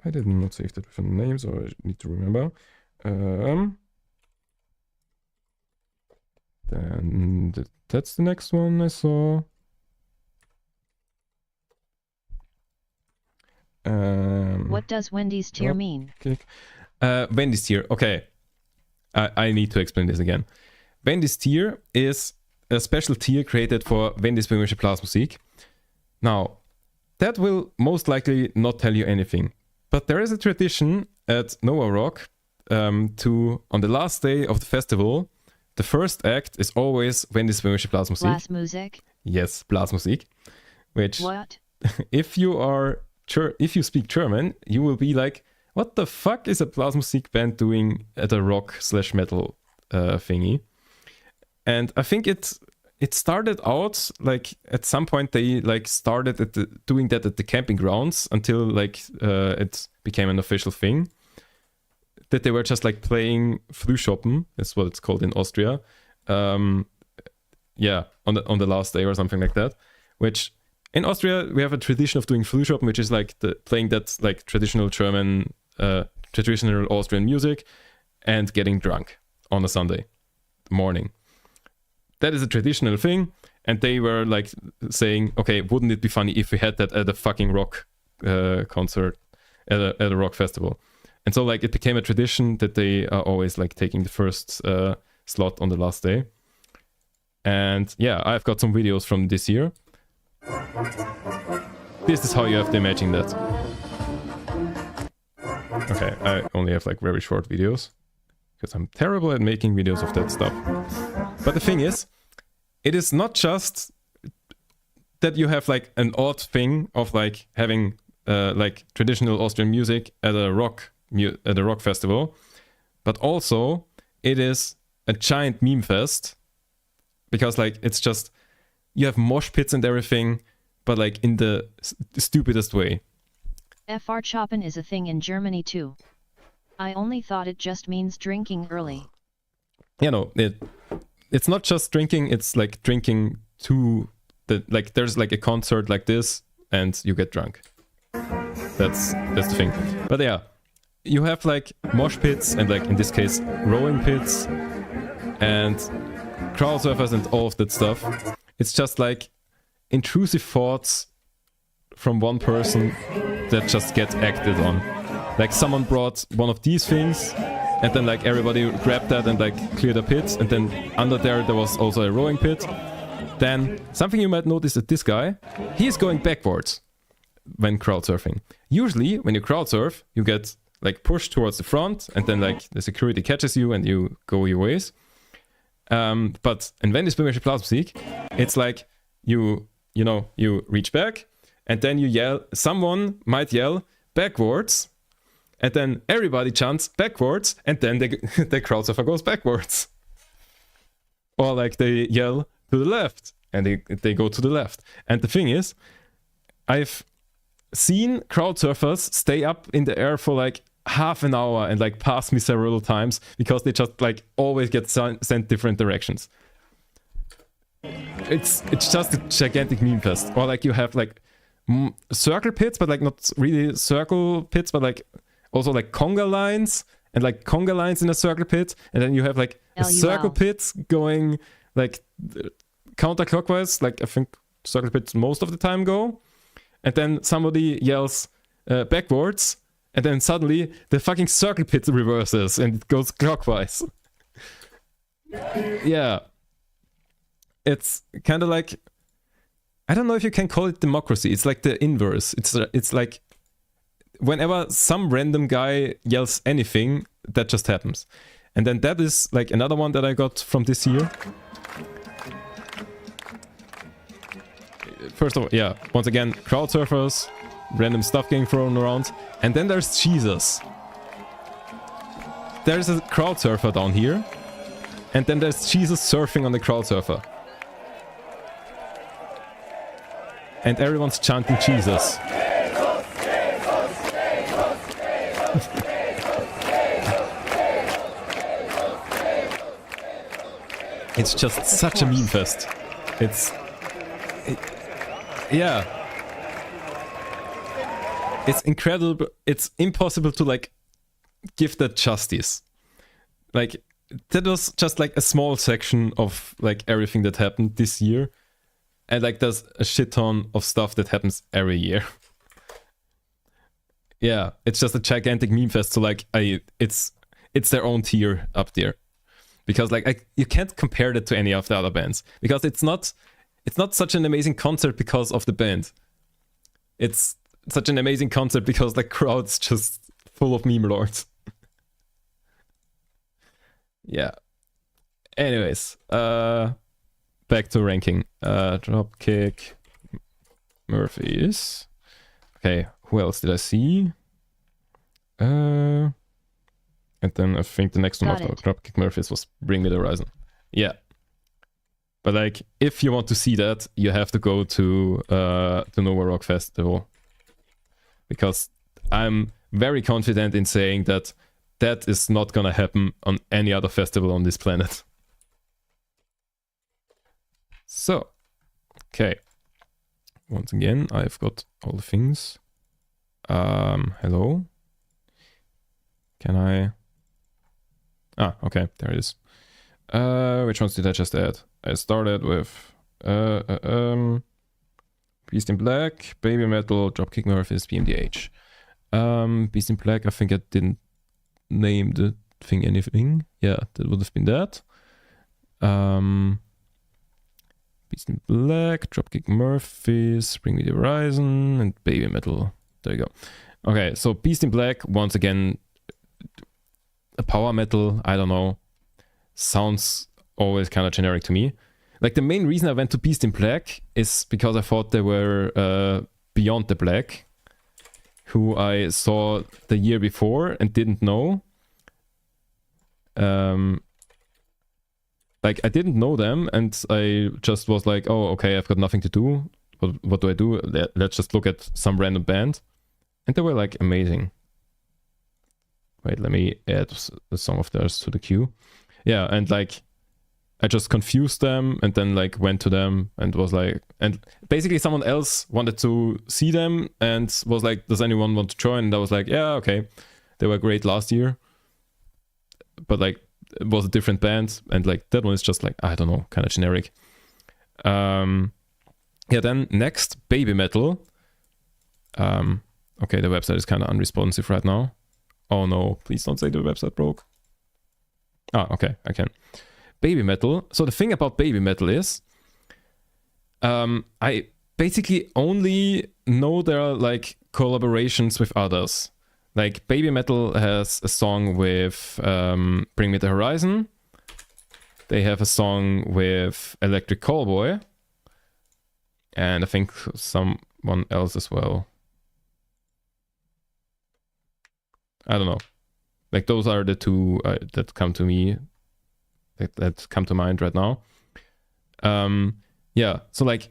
I did not save the different names, or I need to remember. Then that's the next one I saw. What does Wendy's tier mean? Okay. Wendy's tier. Okay. I need to explain this again. Wendy's tier is a special tier created for Wendy's Böhmische Blasmusik. Now, that will most likely not tell you anything. But there is a tradition at Nova Rock to, on the last day of the festival, the first act is always Wenn die böhmische Blasmusik. Blasmusik? Yes, Blasmusik. Which, What? if you speak German, you will be like, what the fuck is a Blasmusik band doing at a rock/metal thingy? And I think it started out like at some point they like started doing that at the camping grounds until like it became an official thing. That they were just like playing Frühschoppen, that's what it's called in Austria. On the last day or something like that. Which in Austria we have a tradition of doing Frühschoppen, which is like playing that like traditional German, traditional Austrian music and getting drunk on a Sunday morning. That is a traditional thing, and they were like saying, okay, wouldn't it be funny if we had that at a fucking rock concert, at a rock festival? And so like it became a tradition that they are always like taking the first slot on the last day. And yeah, I've got some videos from this year. This is how you have to imagine that. Okay, I only have like very short videos because I'm terrible at making videos of that stuff. But the thing is, it is not just that you have like an odd thing of like having like traditional Austrian music at a rock festival, but also it is a giant meme fest because like it's just you have mosh pits and everything, but like in the stupidest way. FR Choppen is a thing in Germany too. I only thought it just means drinking early. It's not just drinking, it's like drinking to the like there's like a concert like this and you get drunk. That's the thing. But yeah, you have like mosh pits and like in this case rowing pits and crowd surfers and all of that stuff. It's just like intrusive thoughts from one person that just get acted on. Like someone brought one of these things and then like everybody grabbed that and like cleared a pit, and then under there was also a rowing pit. Then something you might notice that this guy, he's going backwards when crowd surfing. Usually when you crowd surf, you get like pushed towards the front and then like the security catches you and you go your ways. But in Wenn die böhmische Blasmusik, it's like you reach back and then you yell, someone might yell backwards, and then everybody chants backwards, and then the crowd surfer goes backwards. Or like they yell to the left, and they go to the left. And the thing is, I've seen crowd surfers stay up in the air for like half an hour and like pass me several times because they just like always get sent different directions. It's just a gigantic meme fest. Or like you have like circle pits, but like not really circle pits, but like also like conga lines and like conga lines in a circle pit, and then you have like a circle pit going like counterclockwise, like I think circle pits most of the time go, and then somebody yells backwards, and then suddenly the fucking circle pit reverses and it goes clockwise. Yeah, it's kind of like, I don't know if you can call it democracy. It's like the inverse. It's like whenever some random guy yells anything, that just happens. And then that is like another one that I got from this year. First of all, yeah, once again, crowd surfers, random stuff getting thrown around. And then there's Jesus. There's a crowd surfer down here. And then there's Jesus surfing on the crowd surfer. And everyone's chanting Jesus. It's just such a meme fest. Yeah. It's incredible. It's impossible to like give that justice. Like that was just like a small section of like everything that happened this year. And like there's a shit ton of stuff that happens every year. Yeah, it's just a gigantic meme fest. So like it's their own tier up there. Because like you can't compare that to any of the other bands. Because it's not such an amazing concert because of the band. It's such an amazing concert because the crowd's just full of meme lords. Yeah. Anyways, back to ranking. Dropkick Murphys. Okay, who else did I see? And then I think the next one Got after it. Dropkick Murphys was Bring Me the Horizon. Yeah. But like, if you want to see that, you have to go to the Nova Rock Festival. Because I'm very confident in saying that that is not gonna happen on any other festival on this planet. So, okay. Once again, I've got all the things. Hello? Can I... Ah, okay, there it is. Which ones did I just add? I started with Beast in Black, Baby Metal, Dropkick Murphys, BMDH. Beast in Black, I think I didn't name the thing anything. Yeah, that would have been that. Beast in Black, Dropkick Murphys, Bring Me the Horizon, and Baby Metal. There you go. Okay, so Beast in Black, once again, a power metal, I don't know. Sounds always kind of generic to me. Like, the main reason I went to Beast in Black is because I thought they were Beyond the Black, who I saw the year before and didn't know. Like, I didn't know them, and I just was like, oh, okay, I've got nothing to do. What do I do? Let's just look at some random band. And they were, like, amazing. Wait, let me add a song of theirs to the queue. Yeah, and, like, I just confused them and then, like, went to them and was like... And basically someone else wanted to see them and was like, does anyone want to join? And I was like, yeah, okay. They were great last year. But, like, it was a different band, and like that one is just like, I don't know, kind of generic. Yeah, then next, Baby Metal. Okay, the website is kind of unresponsive right now. Oh no, please don't say the website broke. Ah, okay, I can. Baby Metal. So the thing about Baby Metal is, I basically only know there are like collaborations with others. Like, Baby Metal has a song with Bring Me the Horizon. They have a song with Electric Callboy. And I think someone else as well. I don't know. Like, those are the two that come to me, that come to mind right now. Yeah, so like,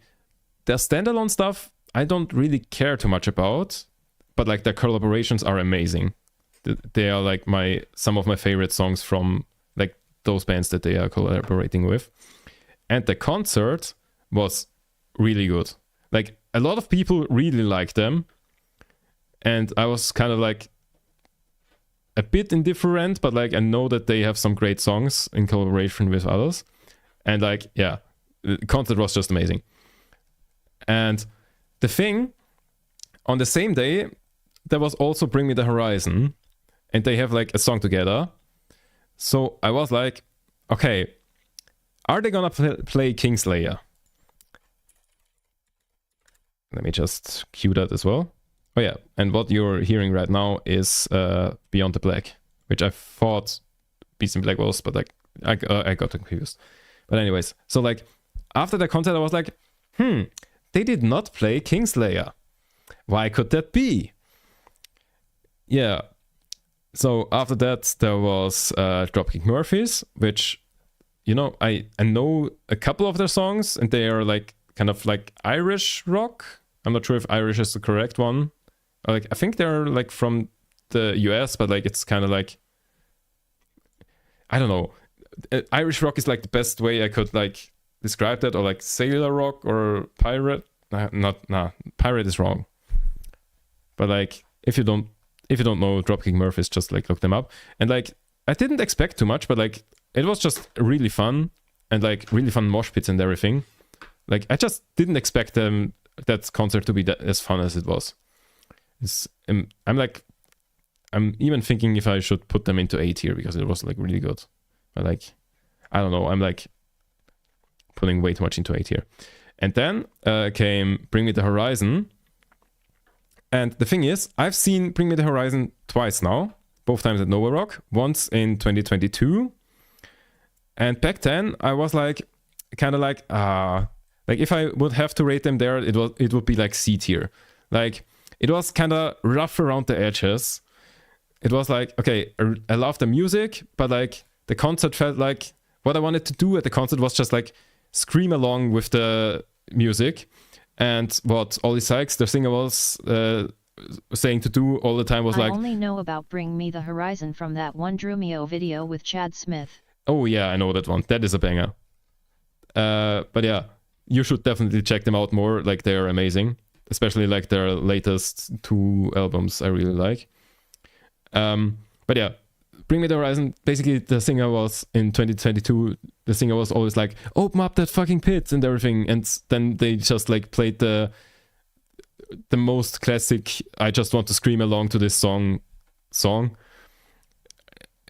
their standalone stuff, I don't really care too much about. But like, their collaborations are amazing. They are like some of my favorite songs from like those bands that they are collaborating with. And the concert was really good. Like, a lot of people really liked them. And I was kind of like a bit indifferent, but like, I know that they have some great songs in collaboration with others. And like, yeah, the concert was just amazing. And the thing, on the same day, there was also Bring Me the Horizon, and they have like a song together. So I was like, okay, are they gonna play Kingslayer? Let me just cue that as well. Oh yeah, and what you're hearing right now is Beyond the Black, which I thought Beast in Black was, but like I got confused. But anyways, so like after the concert, I was like, they did not play Kingslayer. Why could that be? Yeah, so after that there was Dropkick Murphys, which, you know, I know a couple of their songs, and they are like kind of like Irish rock. I'm not sure if Irish is the correct one. Like, I think they're like from the US, but like it's kind of like, I don't know. Irish rock is like the best way I could like describe that, or like sailor rock or pirate. Pirate is wrong. But like, if you don't know Dropkick Murphys, just like look them up. And like, I didn't expect too much, but like, it was just really fun, and like really fun mosh pits and everything. Like, I just didn't expect that concert to be as fun as it was. I'm even thinking if I should put them into A tier, because it was like really good. But like, I don't know, I'm like putting way too much into A tier. And then came Bring Me the Horizon. And the thing is, I've seen Bring Me the Horizon twice now, both times at Nova Rock. Once in 2022, And back then I was like, kind of like, like if I would have to rate them there, it would be like C tier. Like it was kind of rough around the edges. It was like, okay, I love the music, but like the concert felt like what I wanted to do at the concert was just like scream along with the music. And what Ollie Sykes, the singer, was saying to do all the time was I like, only know about Bring Me the Horizon from that one Drumeo video with Chad Smith. oh yeah, I know that one. That is a banger. But yeah, you should definitely check them out more. Like they are amazing, especially like their latest 2 albums I really like. But yeah, Bring Me the Horizon, basically the singer was in 2022, the singer was always like, open up that fucking pit and everything. And then they just like played the most classic, I just want to scream along to this song.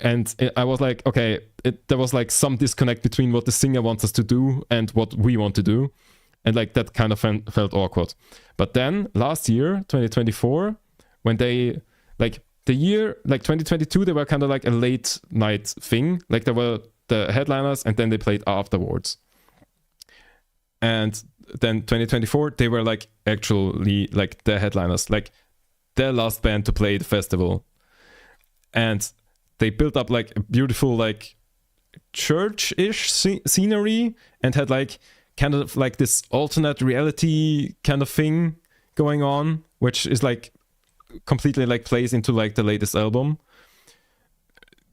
And I was like, okay, there was like some disconnect between what the singer wants us to do and what we want to do. And like that kind of felt awkward. But then last year, 2024, when they like the year, like 2022, they were kind of like a late night thing. Like there were the headliners and then they played afterwards. And then 2024, they were like actually like the headliners, like their last band to play the festival. And they built up like a beautiful like church-ish scenery and had like kind of like this alternate reality kind of thing going on, which is like completely like plays into like the latest album.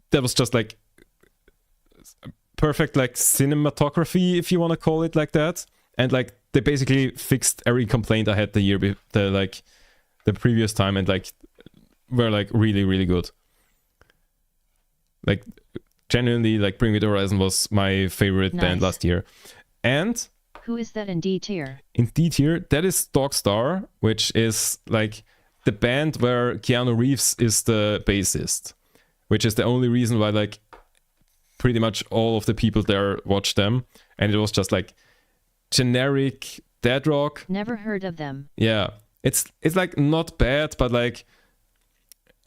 That was just like perfect like cinematography, if you want to call it like that. And like they basically fixed every complaint I had the previous time, and like were like really, really good. Like genuinely, like Bring Me the Horizon was my favorite band last year. And who is that in D tier? In D tier, that is Dogstar, which is like the band where Keanu Reeves is the bassist, which is the only reason why like pretty much all of the people there watched them. And it was just like generic dead rock. Never heard of them. Yeah, it's like not bad, but like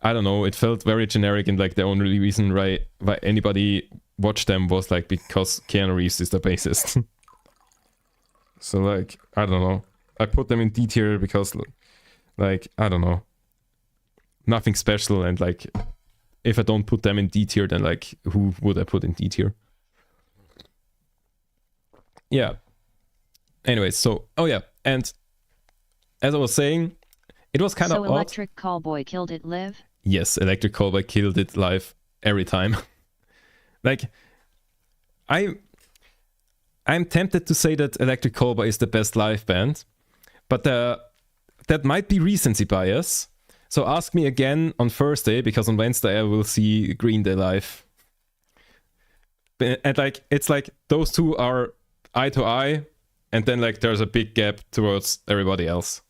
I don't know, it felt very generic, and like the only reason why anybody watched them was like because Keanu Reeves is the bassist. So like I don't know, I put them in D tier because like I don't know, nothing special, and like if I don't put them in D tier, then like who would I put in D tier? Yeah. Anyways, so oh yeah, and as I was saying, it was kind of odd. So Electric Callboy killed it live? Yes, Electric Callboy killed it live every time. Like I'm tempted to say that Electric Callboy is the best live band, but that might be recency bias. So ask me again on Thursday, because on Wednesday I will see Green Day live. And like it's like those two are eye to eye, and then like there's a big gap towards everybody else.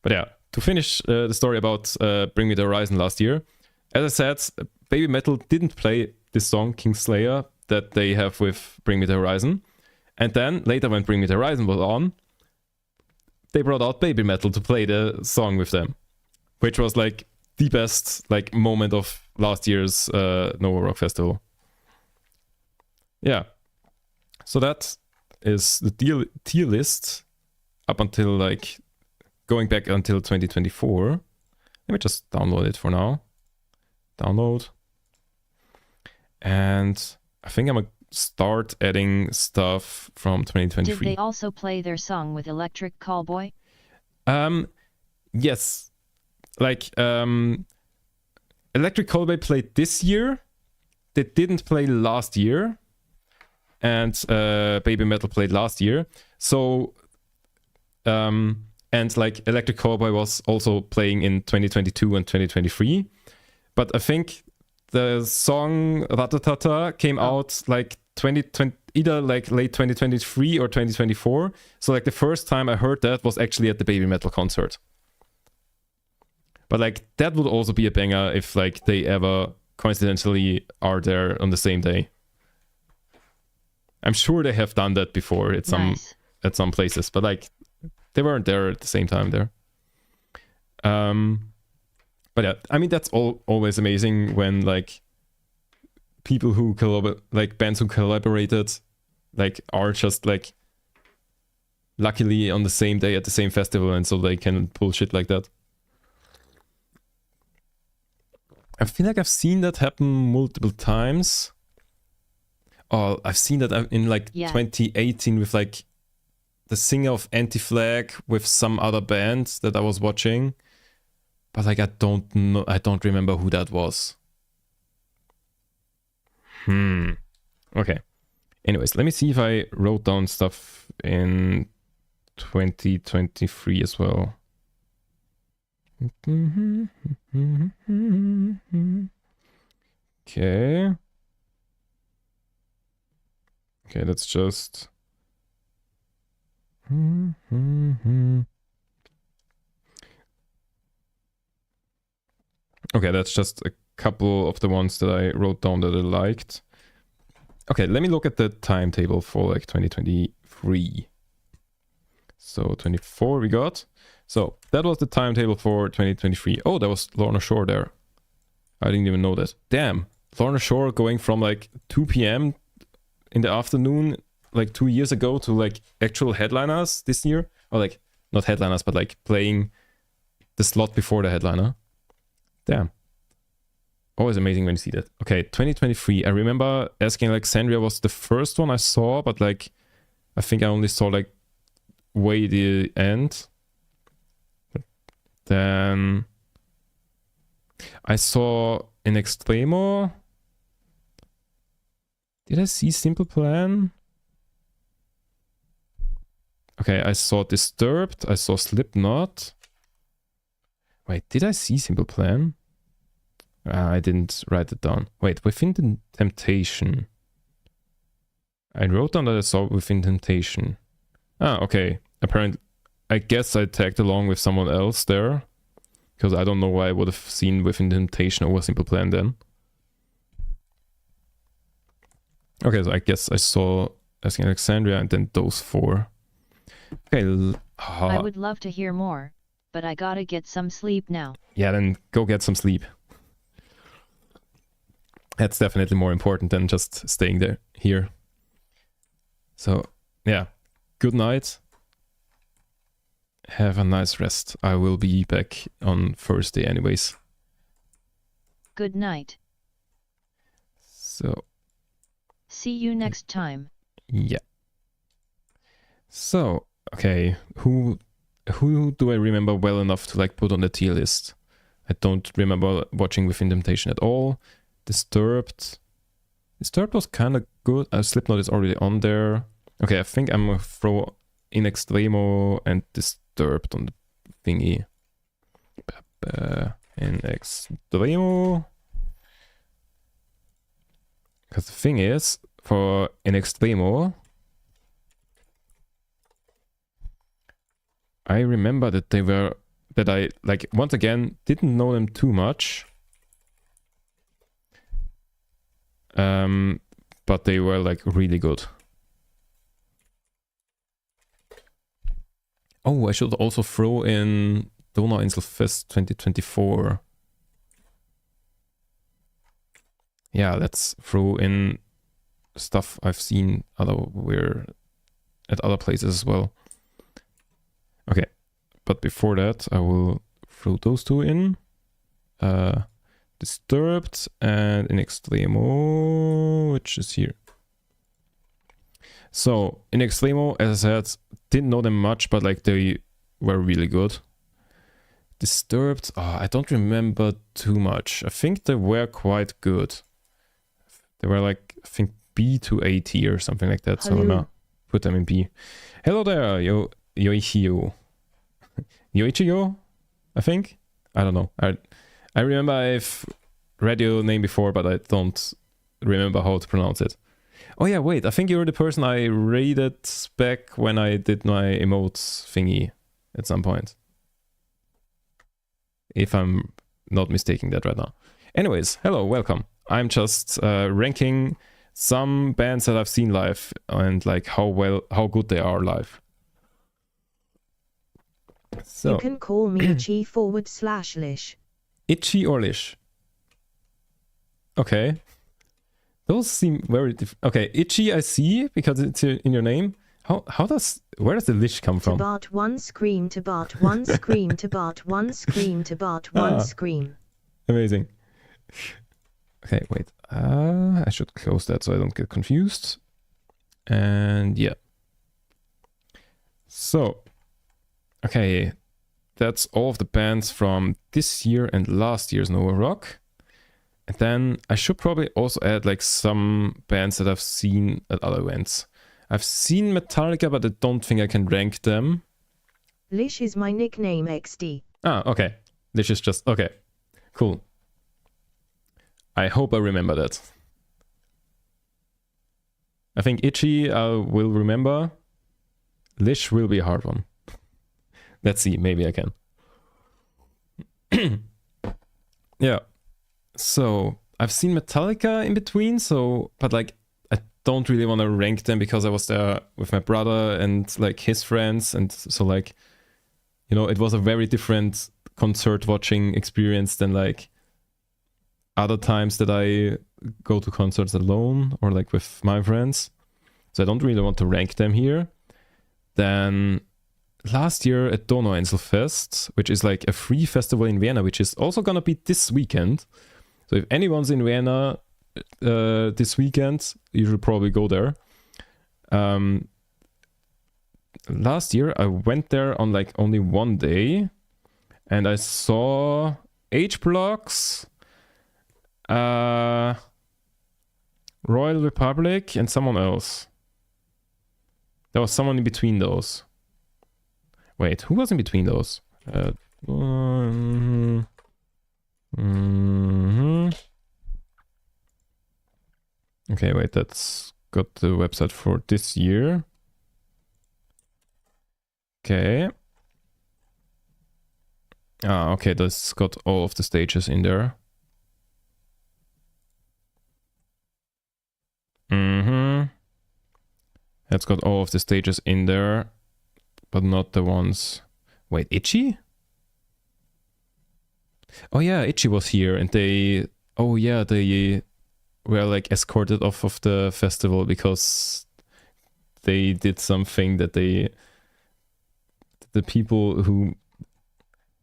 But yeah, to finish the story about Bring Me the Horizon last year, as I said, Baby Metal didn't play this song Kingslayer that they have with Bring Me the Horizon. And then later when Bring Me the Horizon was on, they brought out Baby Metal to play the song with them, which was like the best like moment of last year's Nova Rock Festival. Yeah. So that is the tier list up until like going back until 2024. Let me just download it for now. Download. And I think I'm gonna start adding stuff from 2023. Did they also play their song with Electric Callboy? Yes. Like Electric Callboy played this year. They didn't play last year. And Baby Metal played last year. So and like Electric Callboy was also playing in 2022 and 2023. But I think the song Ratatata came out like 2020, either like late 2023 or 2024. So like the first time I heard that was actually at the Baby Metal concert. But like that would also be a banger if like they ever coincidentally are there on the same day. I'm sure they have done that before at some places, but like they weren't there at the same time there. But yeah, I mean that's always amazing when like people who bands who collaborated, like are just like luckily on the same day at the same festival, and so they can pull shit like that. I feel like I've seen that happen multiple times. Oh, I've seen that in like 2018 with like the singer of Anti-Flag with some other band that I was watching. But like I don't know, I don't remember who that was. Okay. Anyways, let me see if I wrote down stuff in 2023 as well. Okay. Okay, that's just... Okay, that's just a couple of the ones that I wrote down that I liked. Okay, let me look at the timetable for like 2023. So 24 we got. So that was the timetable for 2023. Oh, there was Lorna Shore there. I didn't even know that. Damn, Lorna Shore going from like 2 p.m. in the afternoon like 2 years ago to like actual headliners this year. Or like, not headliners, but like playing the slot before the headliner. Damn. Always amazing when you see that. Okay, 2023. I remember Asking Alexandria was the first one I saw, but like, I think I only saw like way the end. Then I saw In Extremo. Did I see Simple Plan? Okay, I saw Disturbed. I saw Slipknot. Wait, did I see Simple Plan? I didn't write it down. Wait, Within the Temptation. I wrote down that I saw Within Temptation. Ah, okay. Apparently, I guess I tagged along with someone else there. Because I don't know why I would have seen Within Temptation over Simple Plan then. Okay, so I guess I saw Asking Alexandria and then those four. Okay. I would love to hear more, but I gotta get some sleep now. Yeah, then go get some sleep. That's definitely more important than just staying there here. So, yeah. Good night. Have a nice rest. I will be back on Thursday anyways. Good night. So... See you next time. Yeah. So, okay. Who do I remember well enough to like put on the tier list? I don't remember watching Within Temptation at all. Disturbed was kind of good. Slipknot is already on there. Okay, I think I'm gonna throw In Extremo and Disturbed on the thingy. In Extremo. Because the thing is, for In Extremo, I remember that I, like, once again, didn't know them too much. But they were like really good. Oh, I should also throw in Donauinselfest 2024. Yeah, let's throw in stuff I've seen at other places as well. Okay, but before that, I will throw those two in. Disturbed and In Extremo, which is here. So, In Extremo, as I said, didn't know them much, but like they were really good. Disturbed, I don't remember too much. I think they were quite good. They were like, I think B to A tier or something like that. Hello. So now put them in B. Hello there, Yoichio. Yoichio, I think? I don't know. I remember I've read your name before, but I don't remember how to pronounce it. Oh yeah, wait, I think you're the person I rated back when I did my emotes thingy at some point. If I'm not mistaking that right now. Anyways, hello, welcome. I'm just ranking some bands that I've seen live and like how good they are live. So, You can call me Itchy/Lish. Itchy or Lish? Okay. Those seem very different. Okay, Itchy I see because it's in your name. Where does the Lish come from? Tabart 1 scream, Tabart 1 scream, Tabart 1 scream, Tabart 1 scream. Amazing. Okay, wait. I should close that so I don't get confused. And yeah. So, okay. That's all of the bands from this year and last year's Nova Rock. And then I should probably also add like some bands that I've seen at other events. I've seen Metallica, but I don't think I can rank them. Lish is my nickname XD. Ah, okay. Lish is just... Okay. Cool. I hope I remember that. I think Itchy I will remember. Lish will be a hard one. Let's see. Maybe I can. Yeah. So, I've seen Metallica in between, but like, I don't really want to rank them because I was there with my brother and like his friends, and so like, you know, it was a very different concert watching experience than like other times that I go to concerts alone or like with my friends. So I don't really want to rank them here. Then last year at Donauinselfest, which is like a free festival in Vienna, which is also gonna be this weekend. So if anyone's in Vienna this weekend, you should probably go there. Last year I went there on like only one day, and I saw H Blocks, Royal Republic, and someone else. There was someone in between those. Wait, who was in between those? Okay, wait, that's got the website for this year. Okay. Ah, okay, that's got all of the stages in there. That's got all of the stages in there, but not the ones... Wait, Itchy? Oh yeah, Itchy was here, and they... Oh yeah, they were like escorted off of the festival because they did something that the people who...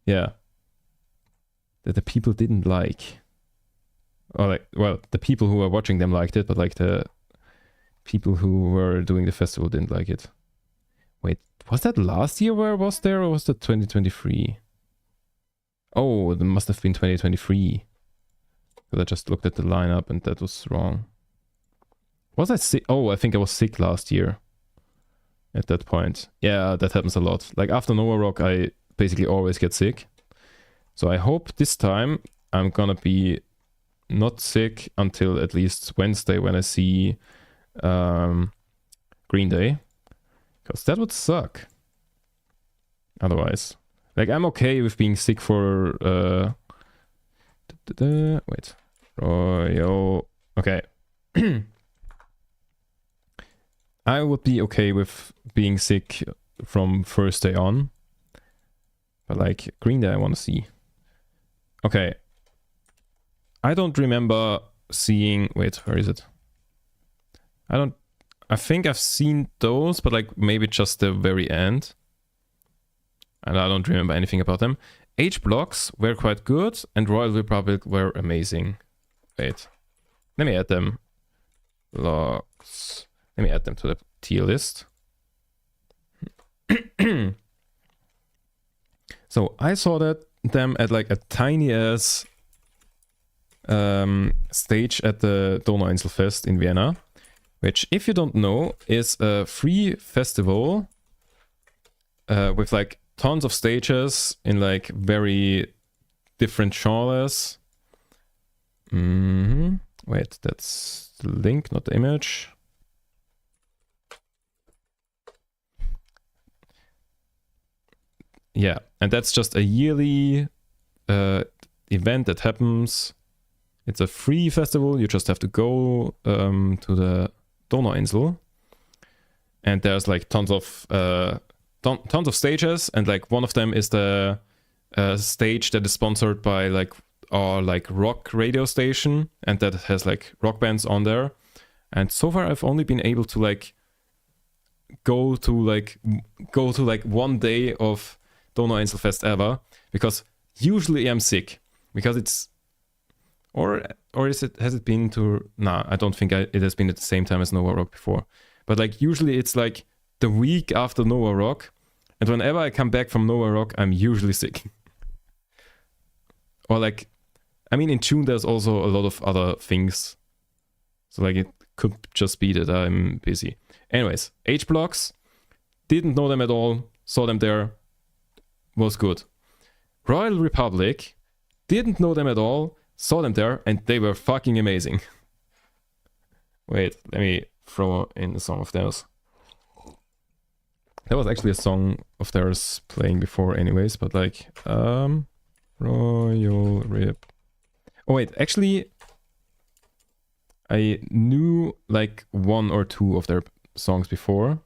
Yeah. That the people didn't like. Or like, well, the people who were watching them liked it, but like the people who were doing the festival didn't like it. Wait, was that last year where I was there, or was that 2023? Oh, it must have been 2023. Because I just looked at the lineup and that was wrong. Was I sick? Oh, I think I was sick last year. At that point. Yeah, that happens a lot. Like after Nova Rock, I basically always get sick. So I hope this time I'm gonna be not sick until at least Wednesday when I see Green Day. Because that would suck. Otherwise. Like, I'm okay with being sick for... wait. Royal... Okay. I would be okay with being sick from first day on. But like, Green Day I want to see. Okay. I don't remember seeing... Wait, where is it? I think I've seen those, but like maybe just the very end. And I don't remember anything about them. H Blocks were quite good, and Royal Republic were amazing. Wait. Let me add them. Blocks. Let me add them to the tier list. So I saw them at like a tiny ass stage at the Donauinselfest in Vienna, which, if you don't know, is a free festival with like tons of stages in like very different genres. Wait, that's the link, not the image. Yeah, and that's just a yearly event that happens. It's a free festival. You just have to go to the Donauinsel, and there's like tons of stages, and like one of them is the stage that is sponsored by like are like rock radio station, and that has like rock bands on there. And so far I've only been able to like go to like 1 day of Donau Einzelfest ever, because usually I'm sick, because it's or has it been to, nah, I don't think it has been at the same time as Nova Rock before, but like usually it's like the week after Nova Rock, and whenever I come back from Nova Rock I'm usually sick. Or like, I mean, in June there's also a lot of other things, so like it could just be that I'm busy. Anyways, H Blocks, didn't know them at all, saw them there, was good. Royal Republic, didn't know them at all, saw them there, and they were fucking amazing. Wait, let me throw in a song of theirs. There was actually a song of theirs playing before anyways, but like, Royal Rip. Oh wait, actually, I knew like 1 or 2 of their songs before,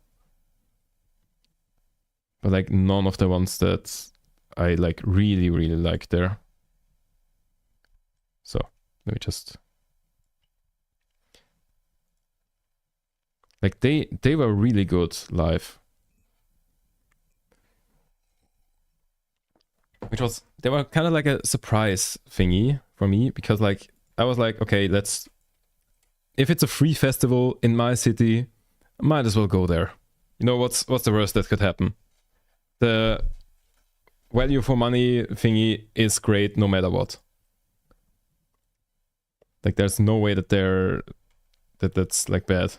but like none of the ones that I like really liked there. So let me just, like they were really good live. They were kind of like a surprise thingy for me, because like I was like, okay, if it's a free festival in my city, might as well go there. You know, what's the worst that could happen? The value for money thingy is great no matter what. Like there's no way that that's like bad.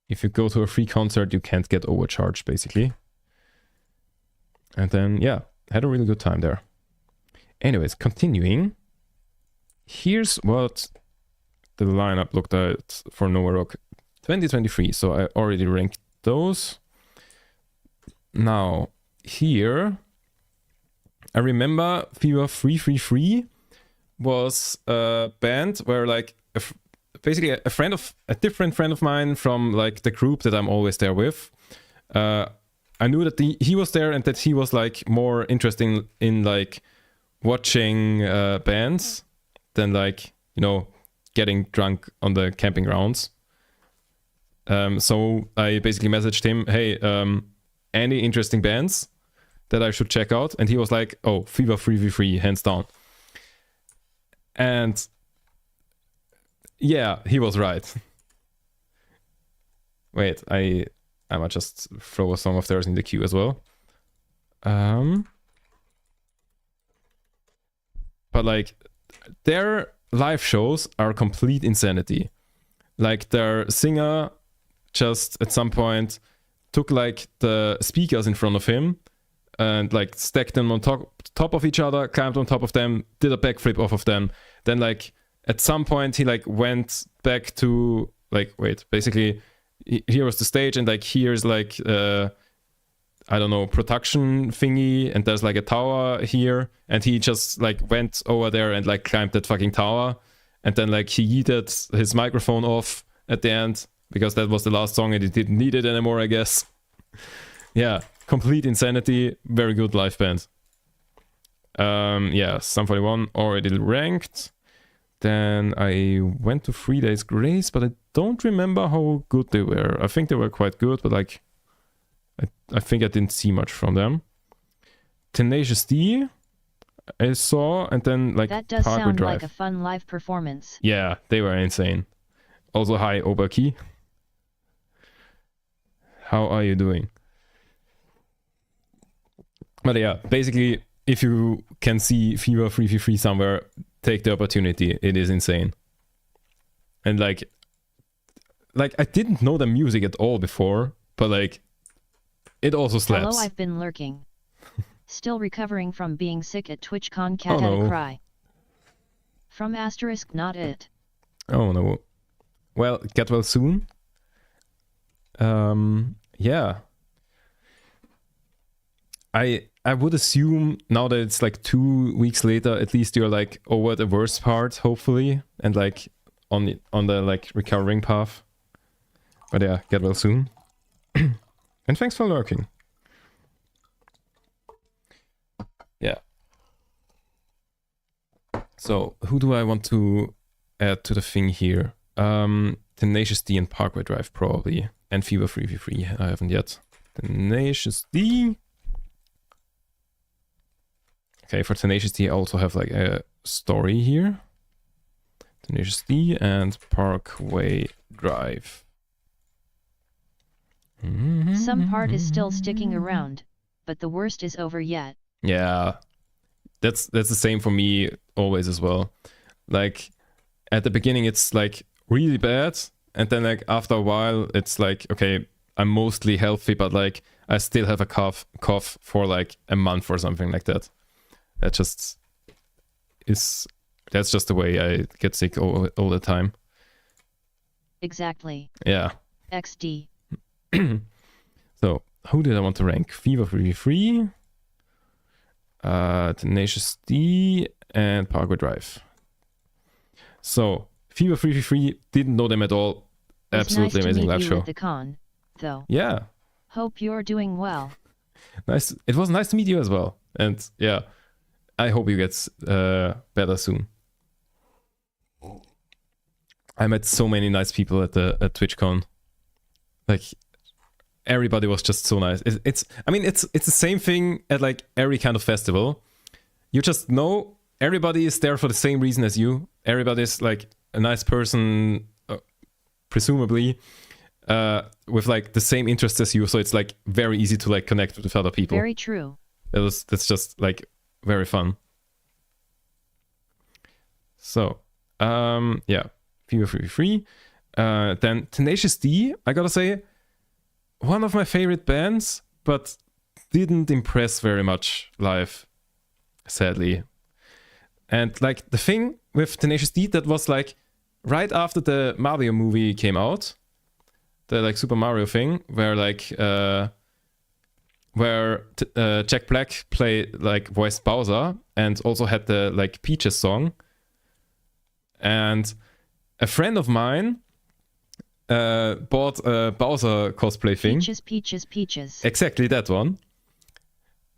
If you go to a free concert, you can't get overcharged basically. And then yeah, had a really good time there. Anyways, continuing. Here's what the lineup looked at for Nova Rock 2023. So I already ranked those. Now, here, I remember Fever 333 was a band where like basically a different friend of mine from like the group that I'm always there with. I knew that he was there, and that he was like more interested in like watching bands than like, you know, getting drunk on the camping grounds. So I basically messaged him, hey, any interesting bands that I should check out? And he was like, oh, Fever 3v3, hands down. And yeah, he was right. Wait, I might just throw a song of theirs in the queue as well. But like, their live shows are complete insanity. Like their singer just at some point took like the speakers in front of him and like stacked them on top of each other, climbed on top of them, did a backflip off of them. Then like at some point he like went back to like, wait, basically here was the stage, and like here's like I don't know, production thingy, and there's like a tower here, and he just like went over there and like climbed that fucking tower, and then like he yeeted his microphone off at the end because that was the last song and he didn't need it anymore, I guess. Yeah, complete insanity. Very good live band. Yeah, Sum 41 already ranked. Then I went to 3 Days Grace, but I don't remember how good they were. I think they were quite good, but like I think I didn't see much from them. Tenacious D I saw, and then like that does Parkway sound Drive. like a fun live performance. Yeah, they were insane. Also, hi Oberkey. How are you doing? But yeah, basically, if you can see Fever 3v3 somewhere, take the opportunity. It is insane. And like I didn't know the music at all before, but like it also slaps. Hello, I've been lurking. Still recovering from being sick at TwitchCon. Cat Oh, had no. a cry. From asterisk, not it. Oh no. Well, get well soon. Yeah. I would assume now that it's like 2 weeks later, at least you're like over the worst part, hopefully, and like on the like recovering path. But yeah, get well soon. And thanks for lurking. Yeah. So who do I want to add to the thing here? Tenacious D and Parkway Drive probably, and Fever 3v3. I haven't yet. Tenacious D. Okay, for Tenacious D I also have like a story here. Tenacious D and Parkway Drive. Some part is still sticking around, but the worst is over yet. Yeah, that's the same for me always as well. Like at the beginning it's like really bad, and then like after a while it's like, okay, I'm mostly healthy, but like I still have a cough for like a month or something like that. That's just the way I get sick all the time. Exactly. Yeah. XD. So who did I want to rank? Fever 3v3, Tenacious D, and Parkway Drive. So Fever 3v3, didn't know them at all. Absolutely amazing live show. At the con, though. Yeah. Hope you're doing well. Nice. It was nice to meet you as well. And yeah, I hope you get better soon. I met so many nice people at TwitchCon. Like everybody was just so nice. It's the same thing at like every kind of festival. You just know everybody is there for the same reason as you. Everybody's like a nice person, presumably, with like the same interests as you. So it's like very easy to like connect with other people. Very true. That's just like very fun. So yeah, Fever 3v3. Then Tenacious D, I gotta say, one of my favorite bands, but didn't impress very much live, sadly. And like the thing with Tenacious D, that was like right after the Mario movie came out, the like Super Mario thing, where like Jack Black played like voiced Bowser and also had the like Peaches song. And a friend of mine bought a Bowser cosplay thing. Peaches. Exactly that one.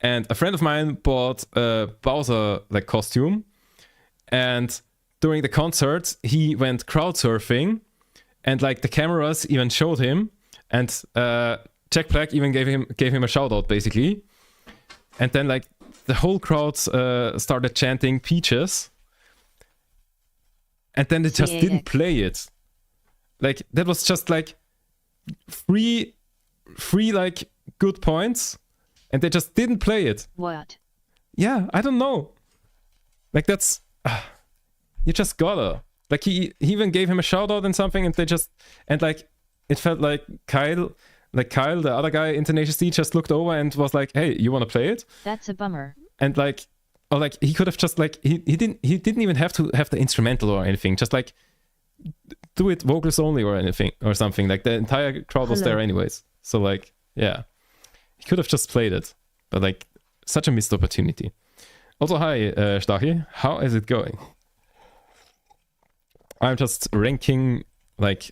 And a friend of mine bought a Bowser like costume. And during the concert, he went crowd surfing, and like the cameras even showed him. And Jack Black even gave him a shout out basically. And then like the whole crowd started chanting Peaches. And then they just didn't play it. Like that was just like three like good points, and they just didn't play it. What? Yeah, I don't know. Like that's you just gotta. Like he even gave him a shout out and something, and they just, and like it felt like Kyle, the other guy in Tenacious D, just looked over and was like, "Hey, you want to play it?" That's a bummer. And like, or like he could have just like he didn't even have to have the instrumental or anything. Just like do it vocals only or anything or something. Like the entire crowd was there anyways. So like, yeah, he could have just played it. But like, such a missed opportunity. Also, hi Stachi, how is it going? I'm just ranking like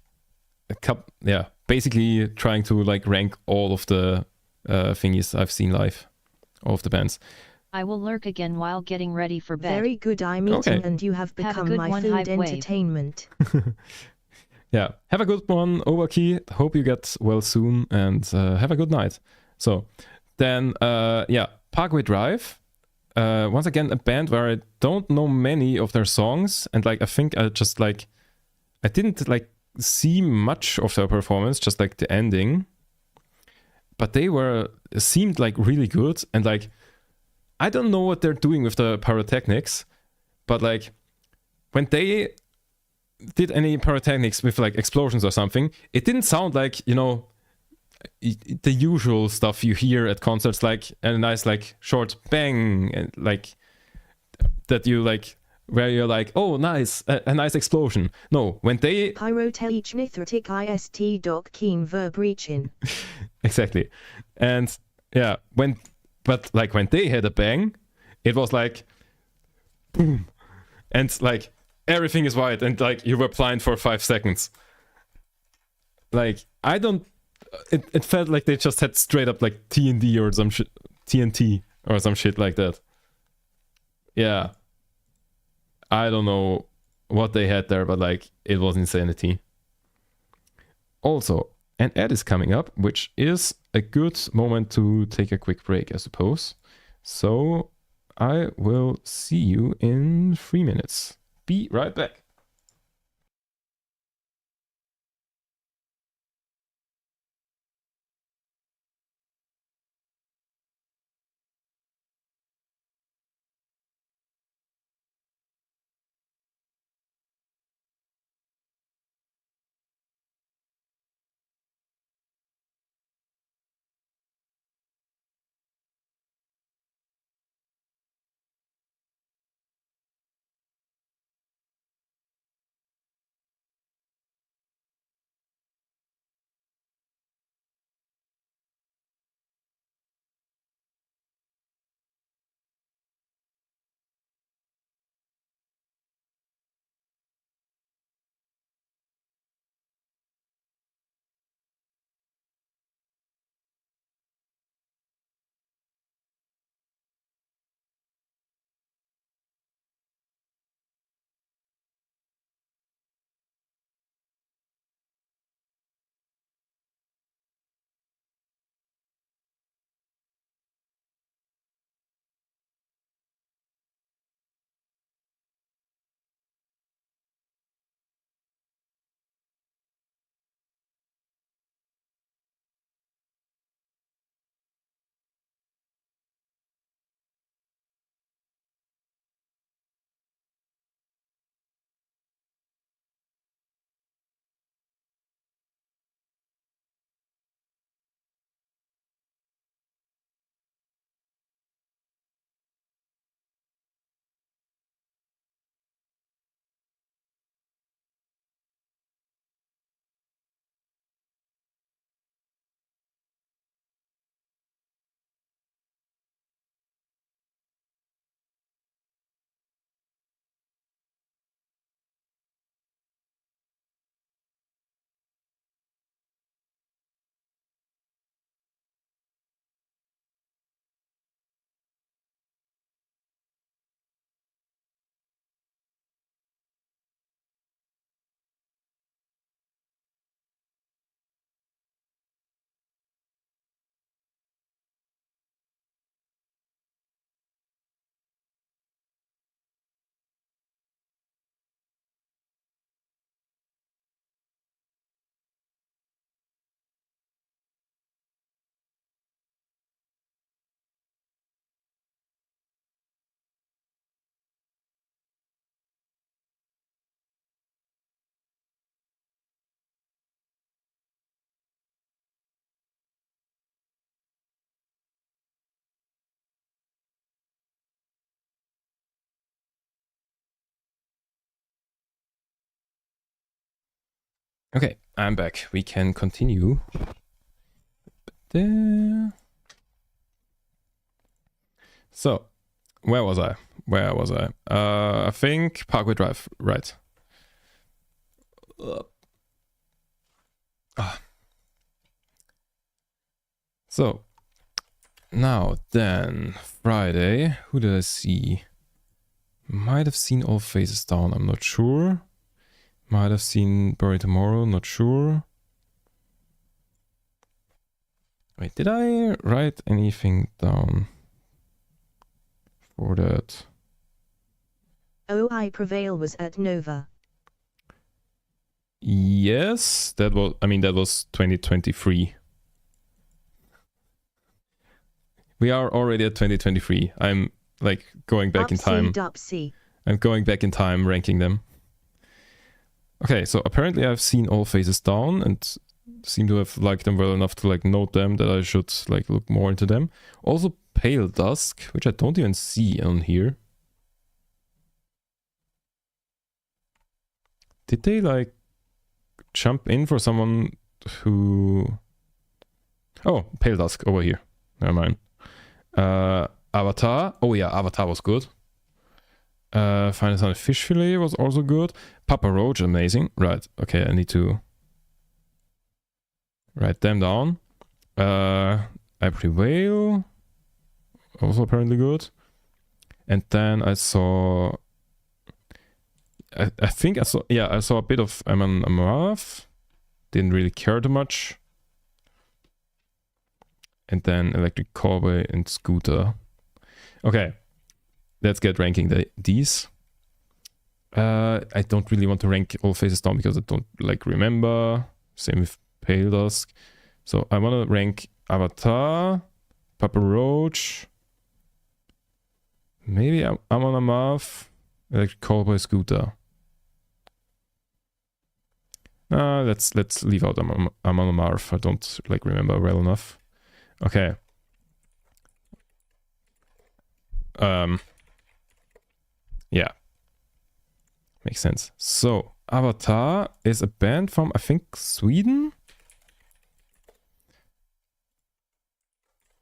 a cup. Yeah, basically trying to like rank all of the thingies I've seen live, all of the bands. I will lurk again while getting ready for bed. Very good I'm eating and you have become my food entertainment. Yeah, have a good one, Overkey. Hope you get well soon and have a good night. So then, yeah, Parkway Drive. Once again, a band where I don't know many of their songs, and like I think I just like I didn't like see much of their performance, just like the ending. But they seemed like really good, and like I don't know what they're doing with the pyrotechnics, but like when they did any pyrotechnics with like explosions or something, it didn't sound like, you know, the usual stuff you hear at concerts, like a nice like short bang and like that you like where you're like, oh nice, a nice explosion. No, when they pyrotechnithratic ist doc keen verbrechen. Exactly. And yeah, but like when they had a bang, it was like boom, and like everything is white, and like you were blind for 5 seconds. Like I don't. It felt like they just had straight up like TNT or some shit, TNT or some shit like that. Yeah, I don't know what they had there, but like it was insanity. Also, an ad is coming up, which is a good moment to take a quick break, I suppose. So I will see you in 3 minutes. Be right back. Okay, I'm back. We can continue. So, where was I? I think Parkway Drive, right. So, now then, Friday, who did I see? Might have seen All Faces Down, I'm not sure. Might have seen Bury Tomorrow, not sure. Wait, did I write anything down for that? Oh, I Prevail was at Nova. Yes, that was 2023. We are already at 2023. I'm like going back in time. I'm going back in time, ranking them. Okay, so apparently I've seen All Faces Down and seem to have liked them well enough to like note them that I should like look more into them. Also Pale Dusk, which I don't even see on here. Did they like jump in for someone who... Oh, Pale Dusk over here. Never mind. Avatar. Oh yeah, Avatar was good. Final Sound Fish Fillet was also good. Papa Roach, amazing. Right, okay, I need to write them down. I Prevail, also apparently good. And then I saw I think I saw a bit of Amon Amarth. Didn't really care too much. And then Electric Cowboy and Scooter. Okay, let's get ranking these. I don't really want to rank all faces down because I don't like remember. Same with Pale Dusk. So I want to rank Avatar, Papa Roach, maybe Amon Amarth, Electric Cowboy, Scooter. Let's leave out Amon Amarth. I don't like remember well enough. Okay. Yeah. Makes sense. So, Avatar is a band from, I think, Sweden?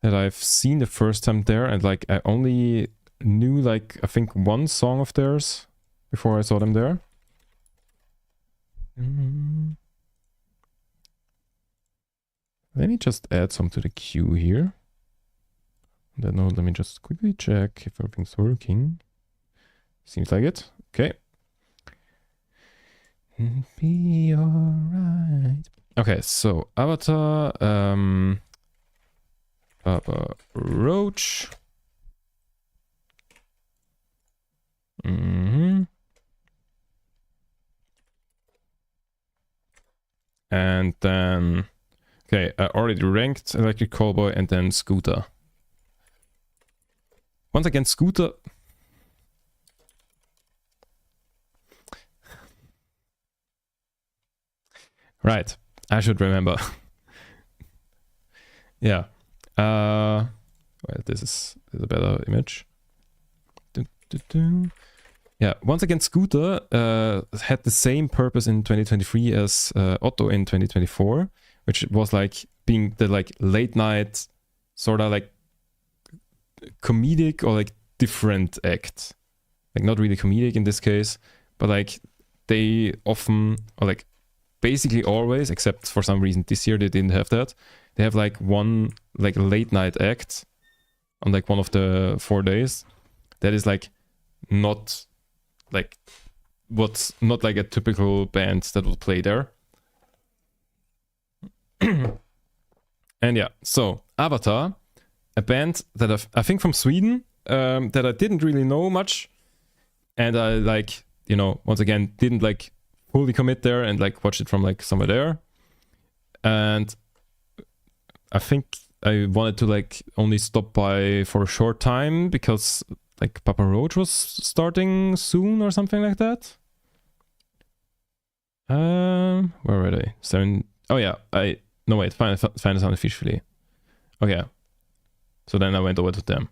That I've seen the first time there, and like I only knew like, I think, one song of theirs before I saw them there. Let me just add some to the queue here. Then let me just quickly check if everything's working. Seems like it. Okay. Be alright. Okay, so Avatar, Papa Roach. And then, okay, I already ranked Electric Cowboy and then Scooter. Once again, Scooter. Right, I should remember. Yeah. Well, this is a better image. Yeah, once again, Scooter had the same purpose in 2023 as Otto in 2024, which was like being the like late night sort of like comedic or like different act. Like not really comedic in this case, but like they often, or like basically always, except for some reason this year they didn't have that. They have like one like late night act on like one of the 4 days that is like not like what's not like a typical band that would play there. And yeah, so Avatar, a band that I think from Sweden, that I didn't really know much, and I like, you know, once again didn't like fully commit there and like watch it from like somewhere there. And I think I wanted to like only stop by for a short time because like Papa Roach was starting soon or something like that. Where were they? 7. Oh yeah, no wait, Final Sound officially. Okay. So then I went over to them.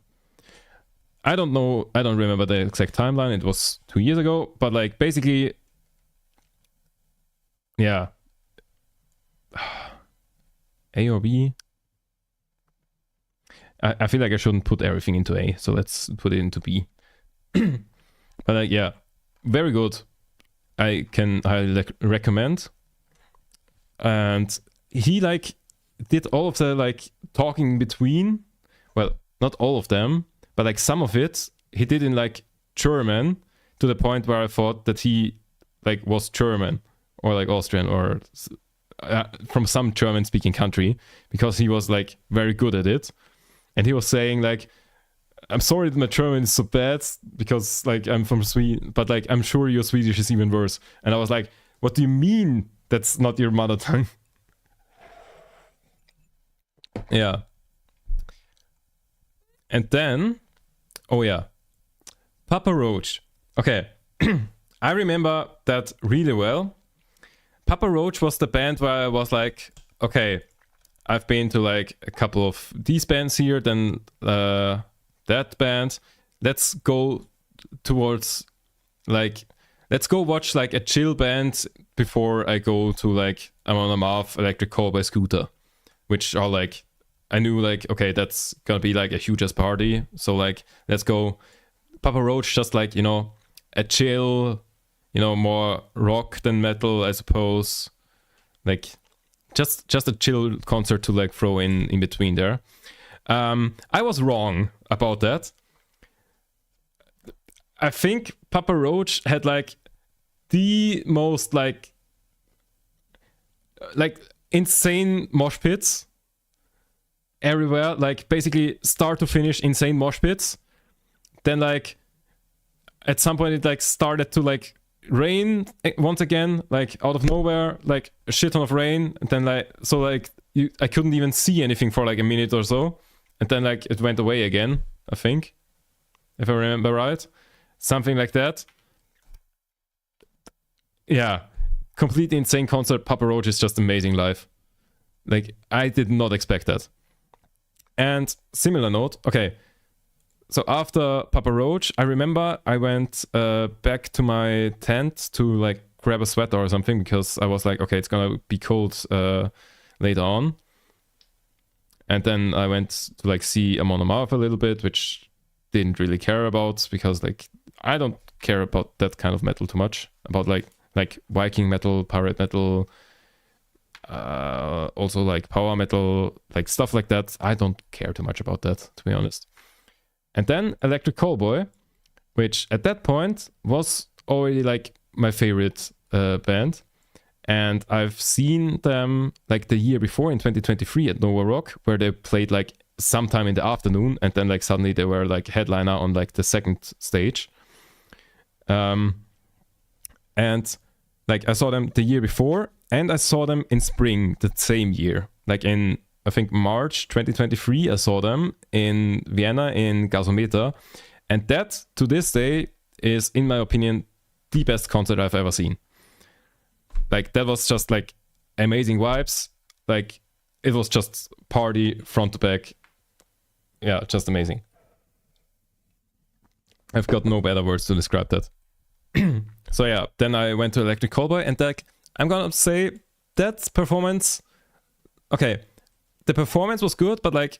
I don't remember the exact timeline. It was 2 years ago, but like basically, yeah. A or B? I feel like I shouldn't put everything into A, so let's put it into B. But like, yeah, very good. I can highly recommend. And he like did all of the like talking in between. Well, not all of them, but like some of it he did in like German, to the point where I thought that he like was German or like Austrian or from some German speaking country, because he was like very good at it. And he was saying like, I'm sorry that my German is so bad because like I'm from Sweden, but like I'm sure your Swedish is even worse. And I was like, what do you mean that's not your mother tongue? Yeah. And then, oh yeah, Papa Roach. Okay, I remember that really well. Papa Roach was the band where I was like, okay, I've been to like a couple of these bands here, then that band. Let's go towards like, let's go watch like a chill band before I go to like Amon Amarth, Electric Cowboy, Scooter, which are like, I knew like, okay, that's gonna be like a huge ass party. So like, let's go. Papa Roach, just like, you know, a chill, you know, more rock than metal, I suppose. Like, just a chill concert to like throw in between there. I was wrong about that. I think Papa Roach had like the most like insane mosh pits everywhere, like basically start to finish insane mosh pits. Then like at some point it like started to like rain once again, like out of nowhere, like a shit ton of rain, and then like so like I couldn't even see anything for like a minute or so, and then like it went away again, I think, if I remember right, something like that. Yeah, completely insane concert. Papa Roach is just amazing live. Like I did not expect that. And similar note, okay, so after Papa Roach, I remember I went back to my tent to like grab a sweater or something, because I was like, okay, it's gonna be cold later on. And then I went to like see Amon Amarth a little bit, which didn't really care about, because like I don't care about that kind of metal too much, about like Viking metal, pirate metal, also like power metal, like stuff like that. I don't care too much about that, to be honest. And then Electric Callboy, which at that point was already like my favorite band. And I've seen them like the year before in 2023 at Nova Rock, where they played like sometime in the afternoon, and then like suddenly they were like headliner on like the second stage. And like I saw them the year before, and I saw them in spring the same year, like in I think March 2023, I saw them in Vienna in Gasometer. And that, to this day, is, in my opinion, the best concert I've ever seen. Like, that was just, like, amazing vibes. Like, it was just party, front to back. Yeah, just amazing. I've got no better words to describe that. So, yeah, then I went to Electric Callboy, and, like, I'm gonna say that performance... Okay, the performance was good, but like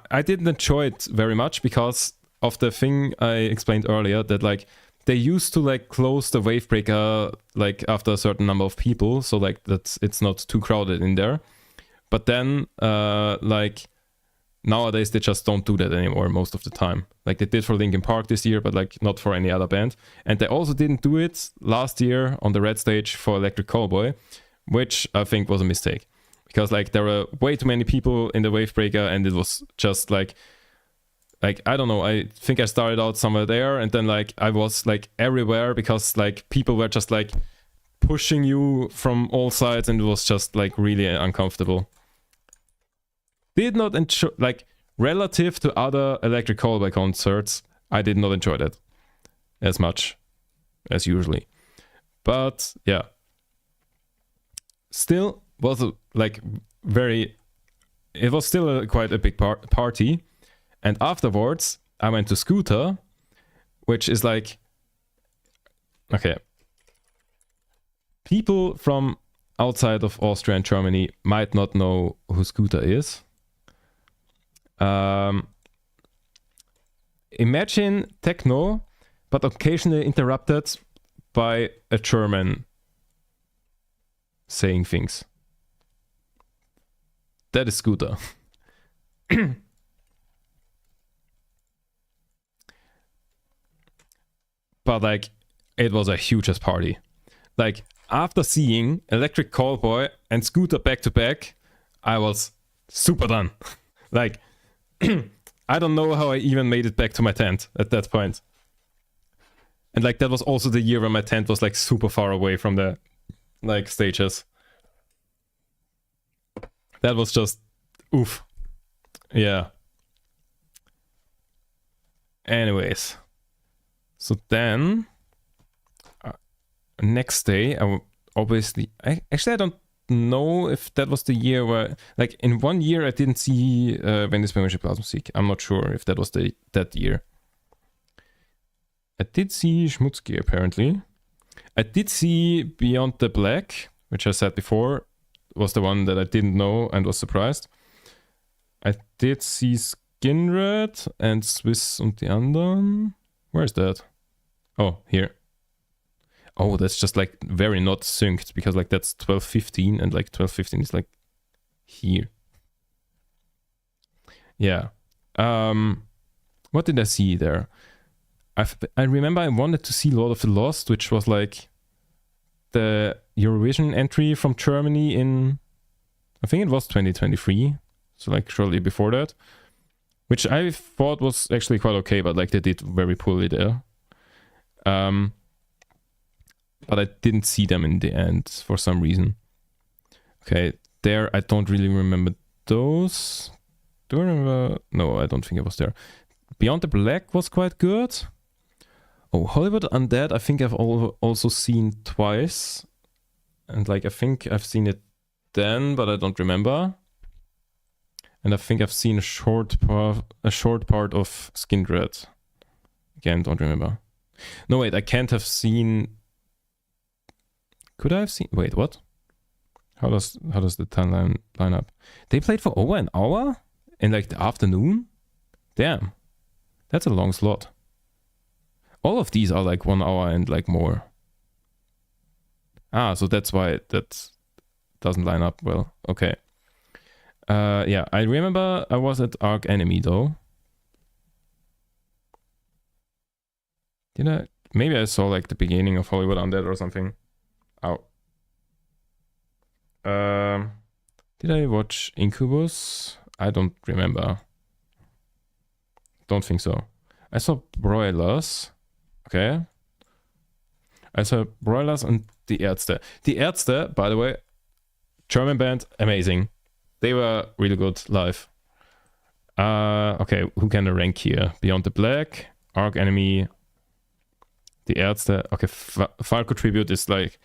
I didn't enjoy it very much because of the thing I explained earlier, that like they used to like close the wave breaker like after a certain number of people, so like that it's not too crowded in there. But then like nowadays they just don't do that anymore most of the time. Like they did for Linkin Park this year, but like not for any other band. And they also didn't do it last year on the red stage for Electric Callboy, which I think was a mistake. Because like there were way too many people in the wave breaker, and it was just like I don't know, I think I started out somewhere there, and then like I was like everywhere, because like people were just like pushing you from all sides, and it was just like really uncomfortable. Did not enjoy, like relative to other Electric Callboy concerts, I did not enjoy that as much as usually. But yeah, still was like it was still quite a big party. And afterwards I went to Scooter, which is like, okay, people from outside of Austria and Germany might not know who Scooter is. Imagine techno, but occasionally interrupted by a German saying things. That is Scooter. But like, it was a hugest party. Like, after seeing Electric Callboy and Scooter back to back, I was super done. Like, I don't know how I even made it back to my tent at that point. And like, that was also the year when my tent was like super far away from the like stages. That was just oof. Yeah. Anyways. So then next day I don't know if that was the year where, like, in one year I didn't see Venice Böhmische Blasmusik. I'm not sure if that was that year. I did see Schmutzki apparently. I did see Beyond the Black, which I said before was the one that I didn't know and was surprised. I did see Skinred and Swiss und die anderen. Where is that? Oh, here. Oh, that's just like very not synced, because like that's 12:15 and like 12:15 is like here. Yeah. What did I see there? I remember I wanted to see Lord of the Lost, which was like the Eurovision entry from Germany in, I think it was 2023, so like shortly before that, which I thought was actually quite okay, but like they did very poorly there. But I didn't see them in the end for some reason. Okay, there I don't really remember those. Do I remember? No, I don't think I was there. Beyond the Black was quite good. Oh, Hollywood Undead I think I've also seen twice. And like I think I've seen it then, but I don't remember. And I think I've seen a short part of Skindred. Again, don't remember. No, wait, I can't have seen... Could I have seen... Wait, what? How does the timeline line up? They played for over an hour? In like the afternoon? Damn. That's a long slot. All of these are like 1 hour and like more. Ah, so that's why that doesn't line up well. Okay. Yeah, I remember I was at Arc Enemy though. Did I? Maybe I saw like the beginning of Hollywood Undead or something. Ow. Did I watch Incubus? I don't remember. Don't think so. I saw Broilers. Okay. I saw Broilers and Die Ärzte. Die Ärzte, by the way, German band, amazing. They were really good live. Okay, who can I rank here? Beyond the Black, Arc Enemy, Die Ärzte. Okay, Falco Tribute is like,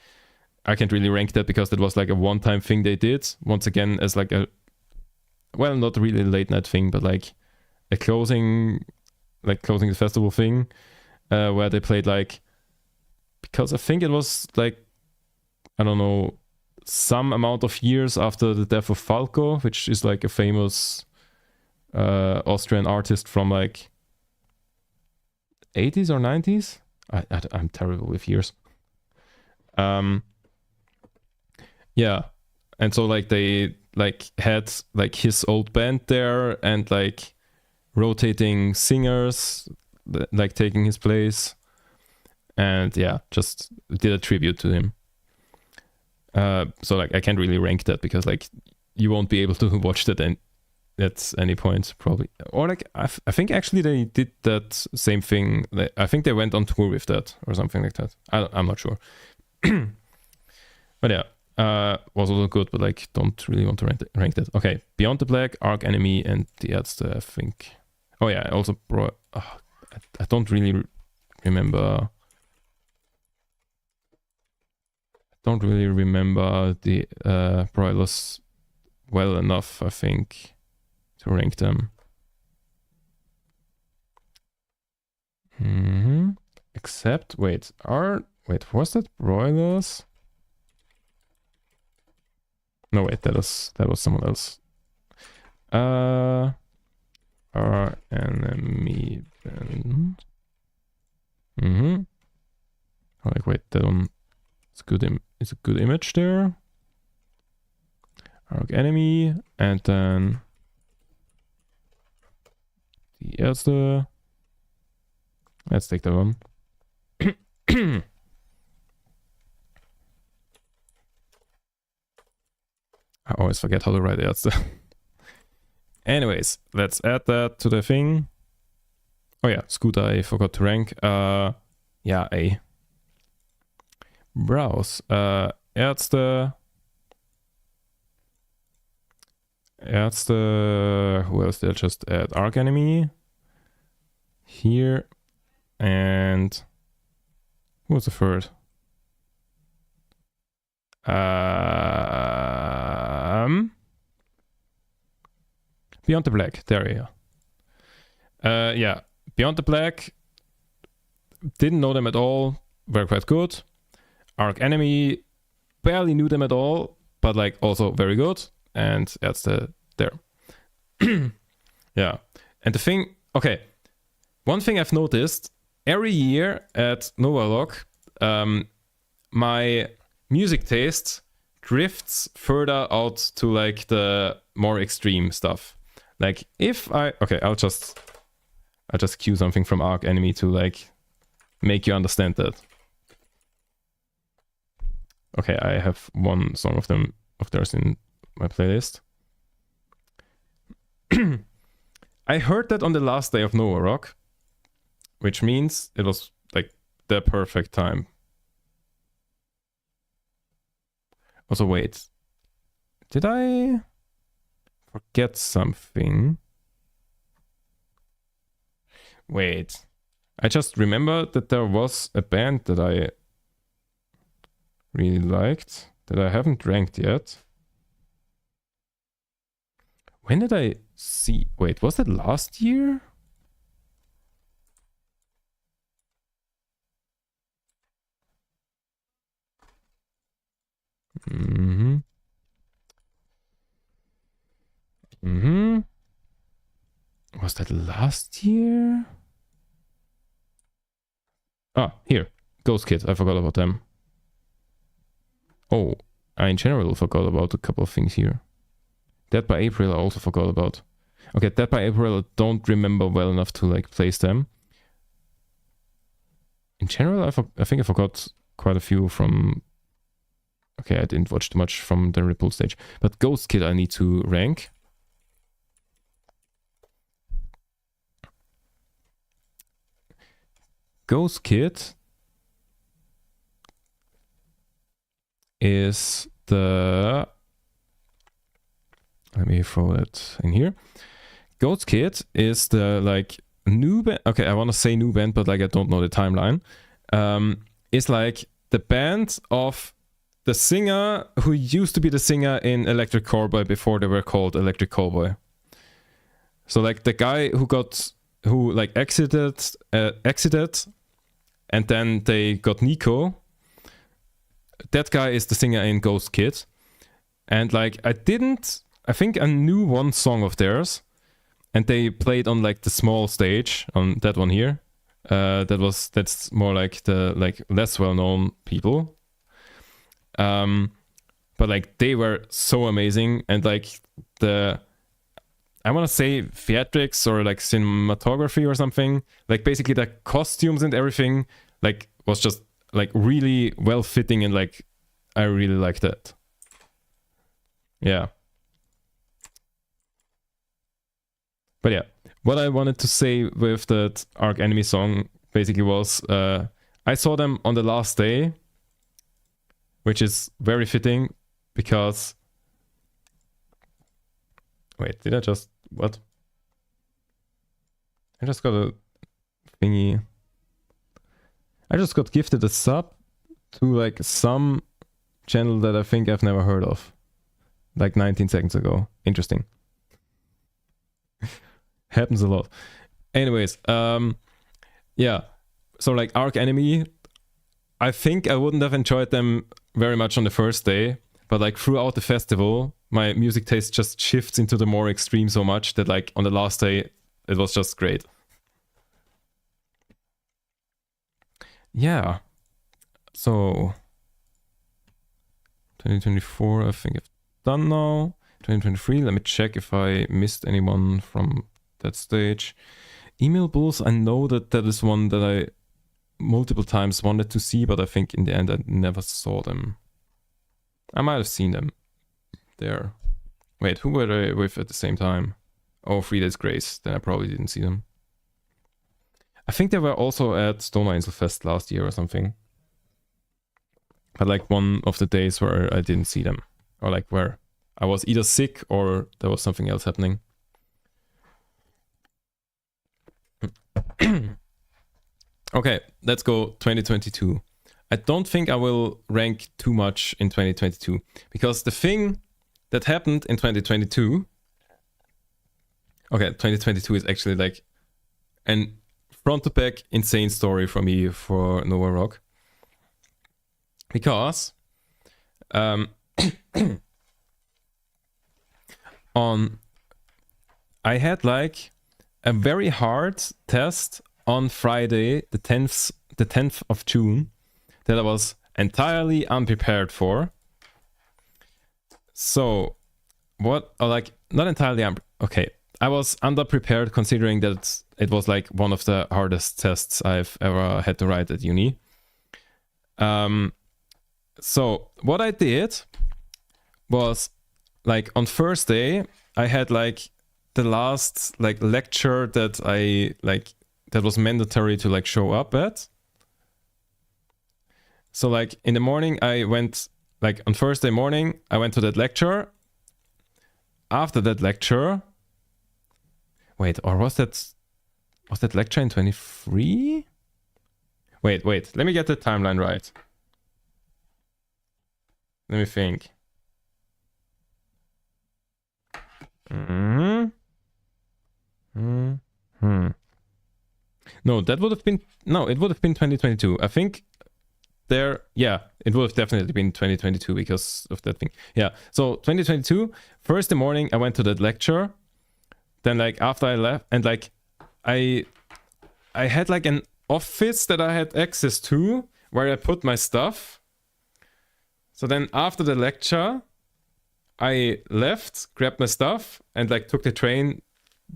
I can't really rank that because that was like a one-time thing they did. Once again, as like a, well, not really a late night thing, but like a closing the festival thing, where they played like, because I think it was like, I don't know, some amount of years after the death of Falco, which is like a famous Austrian artist from like 80s or 90s. I'm terrible with years. Yeah, and so like they like had like his old band there and like rotating singers like taking his place, and yeah, just did a tribute to him. So like I can't really rank that because like you won't be able to watch that at any point probably. Or like I think actually they did that same thing. I think they went on tour with that or something like that. I'm not sure. But yeah, was also good, but like don't really want to rank that. Okay, Beyond the Black, Arc Enemy, and Die Ärzte, I think. Oh yeah, I also I don't really remember. Don't really remember the Broilers well enough, I think, to rank them. Except, wait, was that Broilers? No, wait, that was someone else. Our Enemy band. Oh, like, wait, that one. It's a good image there. Arc Enemy, and then Die Ärzte. Let's take that one. I always forget how to write Ärzte. Anyways, let's add that to the thing. Oh yeah, Scooter I forgot to rank. Yeah, A. Browse. Ärzte. Who else did I just add? Arc Enemy. Here. And who was the third? Beyond the Black. There you go. Yeah, Beyond the Black. Didn't know them at all. Were quite good. Arc Enemy, barely knew them at all, but like also very good. And Ärzte there. Yeah. And the thing, okay. One thing I've noticed, every year at Novalog, my music taste drifts further out to like the more extreme stuff. Like if I'll just cue something from Arc Enemy to like make you understand that. Okay, I have one song of theirs in my playlist. I heard that on the last day of Nova Rock, which means it was like the perfect time. Also, wait. Did I forget something? Wait. I just remember that there was a band that I really liked that I haven't ranked yet. When did I see? Wait, was that last year? Mm-hmm. Mm-hmm. Was that last year? Ah, here. Ghost Kid. I forgot about them. Oh, I in general forgot about a couple of things here. Dead by April I also forgot about. Okay, Dead by April I don't remember well enough to like place them. In general, I think I forgot quite a few from... Okay, I didn't watch too much from the Ripple stage. But Ghost Kid I need to rank. Ghost Kid is the... Let me throw that in here. Ghost Kid is the like new band. Okay, I want to say new band, but like I don't know the timeline. It's like the band of the singer who used to be the singer in Electric Callboy before they were called Electric Callboy. So like the guy who like exited, and then they got Nico. That guy is the singer in Ghost Kid, and like I think I knew one song of theirs, and they played on like the small stage on that one here. That's more like the like less well-known people. But like they were so amazing, and like I want to say theatrics or like cinematography or something, like basically the costumes and everything like was just like really well fitting, and like I really liked that. Yeah. But yeah, what I wanted to say with that Arc Enemy song basically was I saw them on the last day, which is very fitting because... Wait, did I just... What? I just got a thingy. I just got gifted a sub to like some channel that I think I've never heard of. Like 19 seconds ago. Interesting. Happens a lot. Anyways, yeah. So like Arc Enemy, I think I wouldn't have enjoyed them very much on the first day, but like throughout the festival, my music taste just shifts into the more extreme so much that like on the last day, it was just great. Yeah. So 2024, I think I've done now. 2023, let me check if I missed anyone from that stage. Email Bulls, I know that is one that I multiple times wanted to see, but I think in the end I never saw them. I might have seen them there. Wait, who were they with at the same time? Oh, 3 Days Grace, then I probably didn't see them. I think they were also at Stoner Inselfest last year or something. But like one of the days where I didn't see them. Or like where I was either sick or there was something else happening. Okay, let's go 2022. I don't think I will rank too much in 2022 because the thing that happened in 2022... Okay, 2022 is actually like an front to back insane story for me for Nova Rock. Because I had like a very hard test on Friday, the 10th of June, that I was entirely unprepared for. So, what, or like, not entirely, okay, I was underprepared considering that it was like one of the hardest tests I've ever had to write at uni. So what I did was, like, on Thursday I had like the last like lecture that I like that was mandatory to like show up at. So like in the morning I went, like on Thursday morning I went to that lecture. After that lecture, wait, or was that lecture in 23? Wait, let me get the timeline right. Let me think. No, that would have been, no, it would have been 2022. I think there, yeah, it would have definitely been 2022 because of that thing. Yeah, so 2022, first in the morning, I went to that lecture. Then like after I left, and like I had like an office that I had access to where I put my stuff. So then after the lecture, I left, grabbed my stuff, and like took the train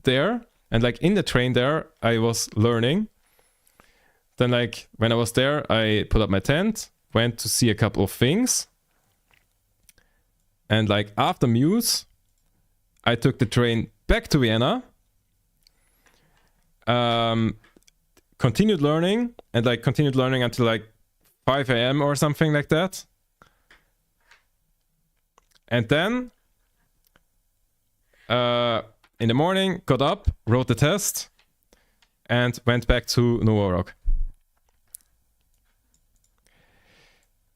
there. And like in the train there, I was learning. Then like when I was there, I put up my tent, went to see a couple of things. And like after Muse, I took the train back to Vienna. Continued learning, and like continued learning until like 5 a.m. or something like that. And then in the morning, got up, wrote the test, and went back to Nova Rock.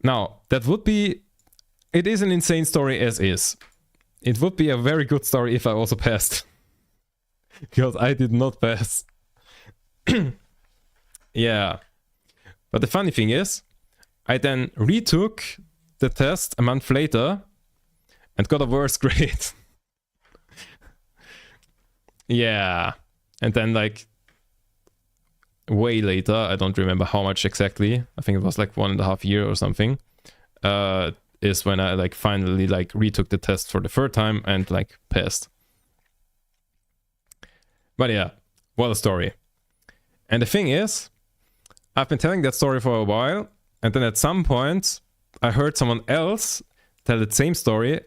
Now, that would be... It is an insane story as is. It would be a very good story if I also passed. Because I did not pass. Yeah. But the funny thing is, I then retook the test a month later and got a worse grade. Yeah. And then like way later, I don't remember how much exactly, I think it was like 1.5 years or something, is when I like finally like retook the test for the third time and like passed. But yeah, what a story. And the thing is, I've been telling that story for a while, and then at some point I heard someone else tell the same story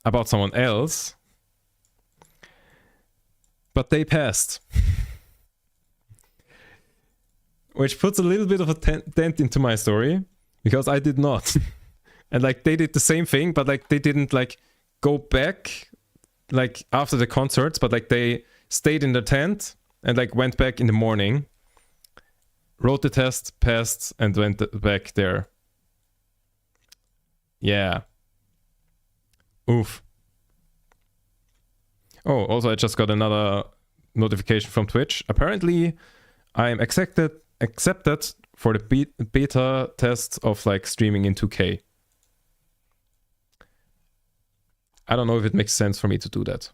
about someone else, but they passed. Which puts a little bit of a dent into my story, because I did not. And like they did the same thing, but like they didn't like go back like after the concerts, but like they stayed in the tent and like went back in the morning, wrote the test, passed, and went back there. Yeah. Oof. Oh, also I just got another notification from Twitch. Apparently I'm accepted for the beta test of like streaming in 2K. I don't know if it makes sense for me to do that.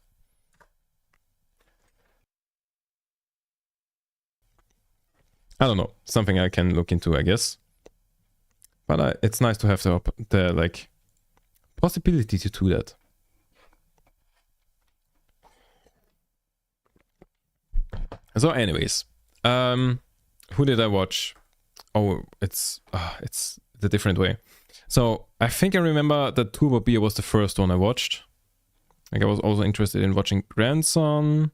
I don't know. Something I can look into, I guess. But it's nice to have the like possibility to do that. So, anyways, who did I watch? Oh, it's the different way. So I think I remember that Turbo Beer was the first one I watched. Like I was also interested in watching Grandson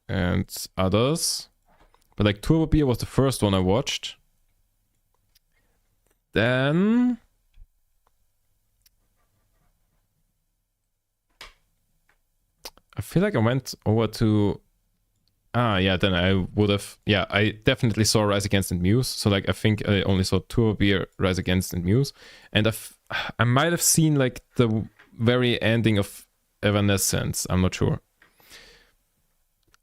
and others, but like Turbo Beer was the first one I watched. Then I feel like I went over to then I would have, I definitely saw Rise Against and Muse. So like I think I only saw Turbo Beer, Rise Against and Muse, and I might have seen like the very ending of Evanescence. I'm not sure.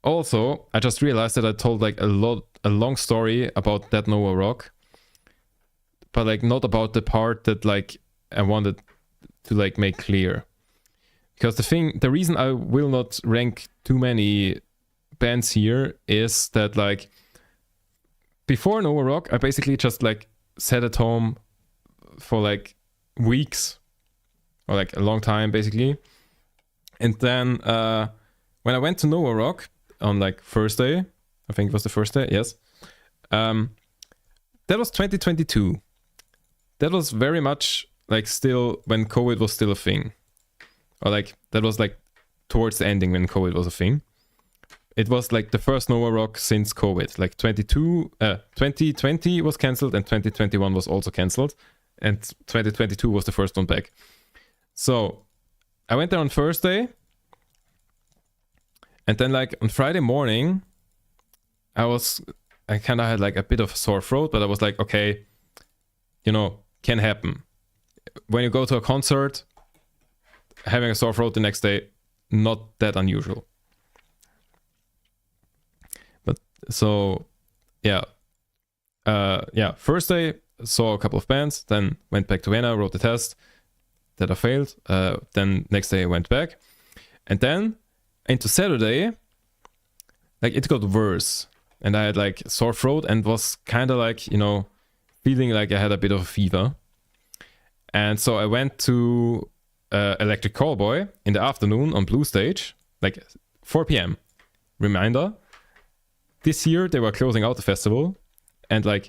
Also, I just realized that I told like a long story about Dead Nova Rock, but like not about the part that like I wanted to like make clear. Because the reason I will not rank too many bands here is that like before Nova Rock, I basically just like sat at home for like weeks or like a long time basically. And then when I went to Nova Rock on like Thursday, I think it was the first day, yes. That was 2022. that was very much like still when COVID was still a thing, or like that was like towards the ending when COVID was a thing. It was like the first Nova Rock since COVID. Like 2020 was cancelled and 2021 was also cancelled, and 2022 was the first one back. So I went there on Thursday, and then like on Friday morning, I kind of had like a bit of a sore throat, but I was like, okay, you know, can happen. When you go to a concert, having a sore throat the next day, not that unusual. But so, yeah. Thursday, saw a couple of bands, then went back to Vienna, wrote the test that I failed. Then next day I went back. And then into Saturday, like it got worse. And I had like sore throat and was kind of like, you know, feeling like I had a bit of a fever. And so I went to Electric Callboy in the afternoon on Blue Stage, like 4 p.m. Reminder, this year they were closing out the festival, and like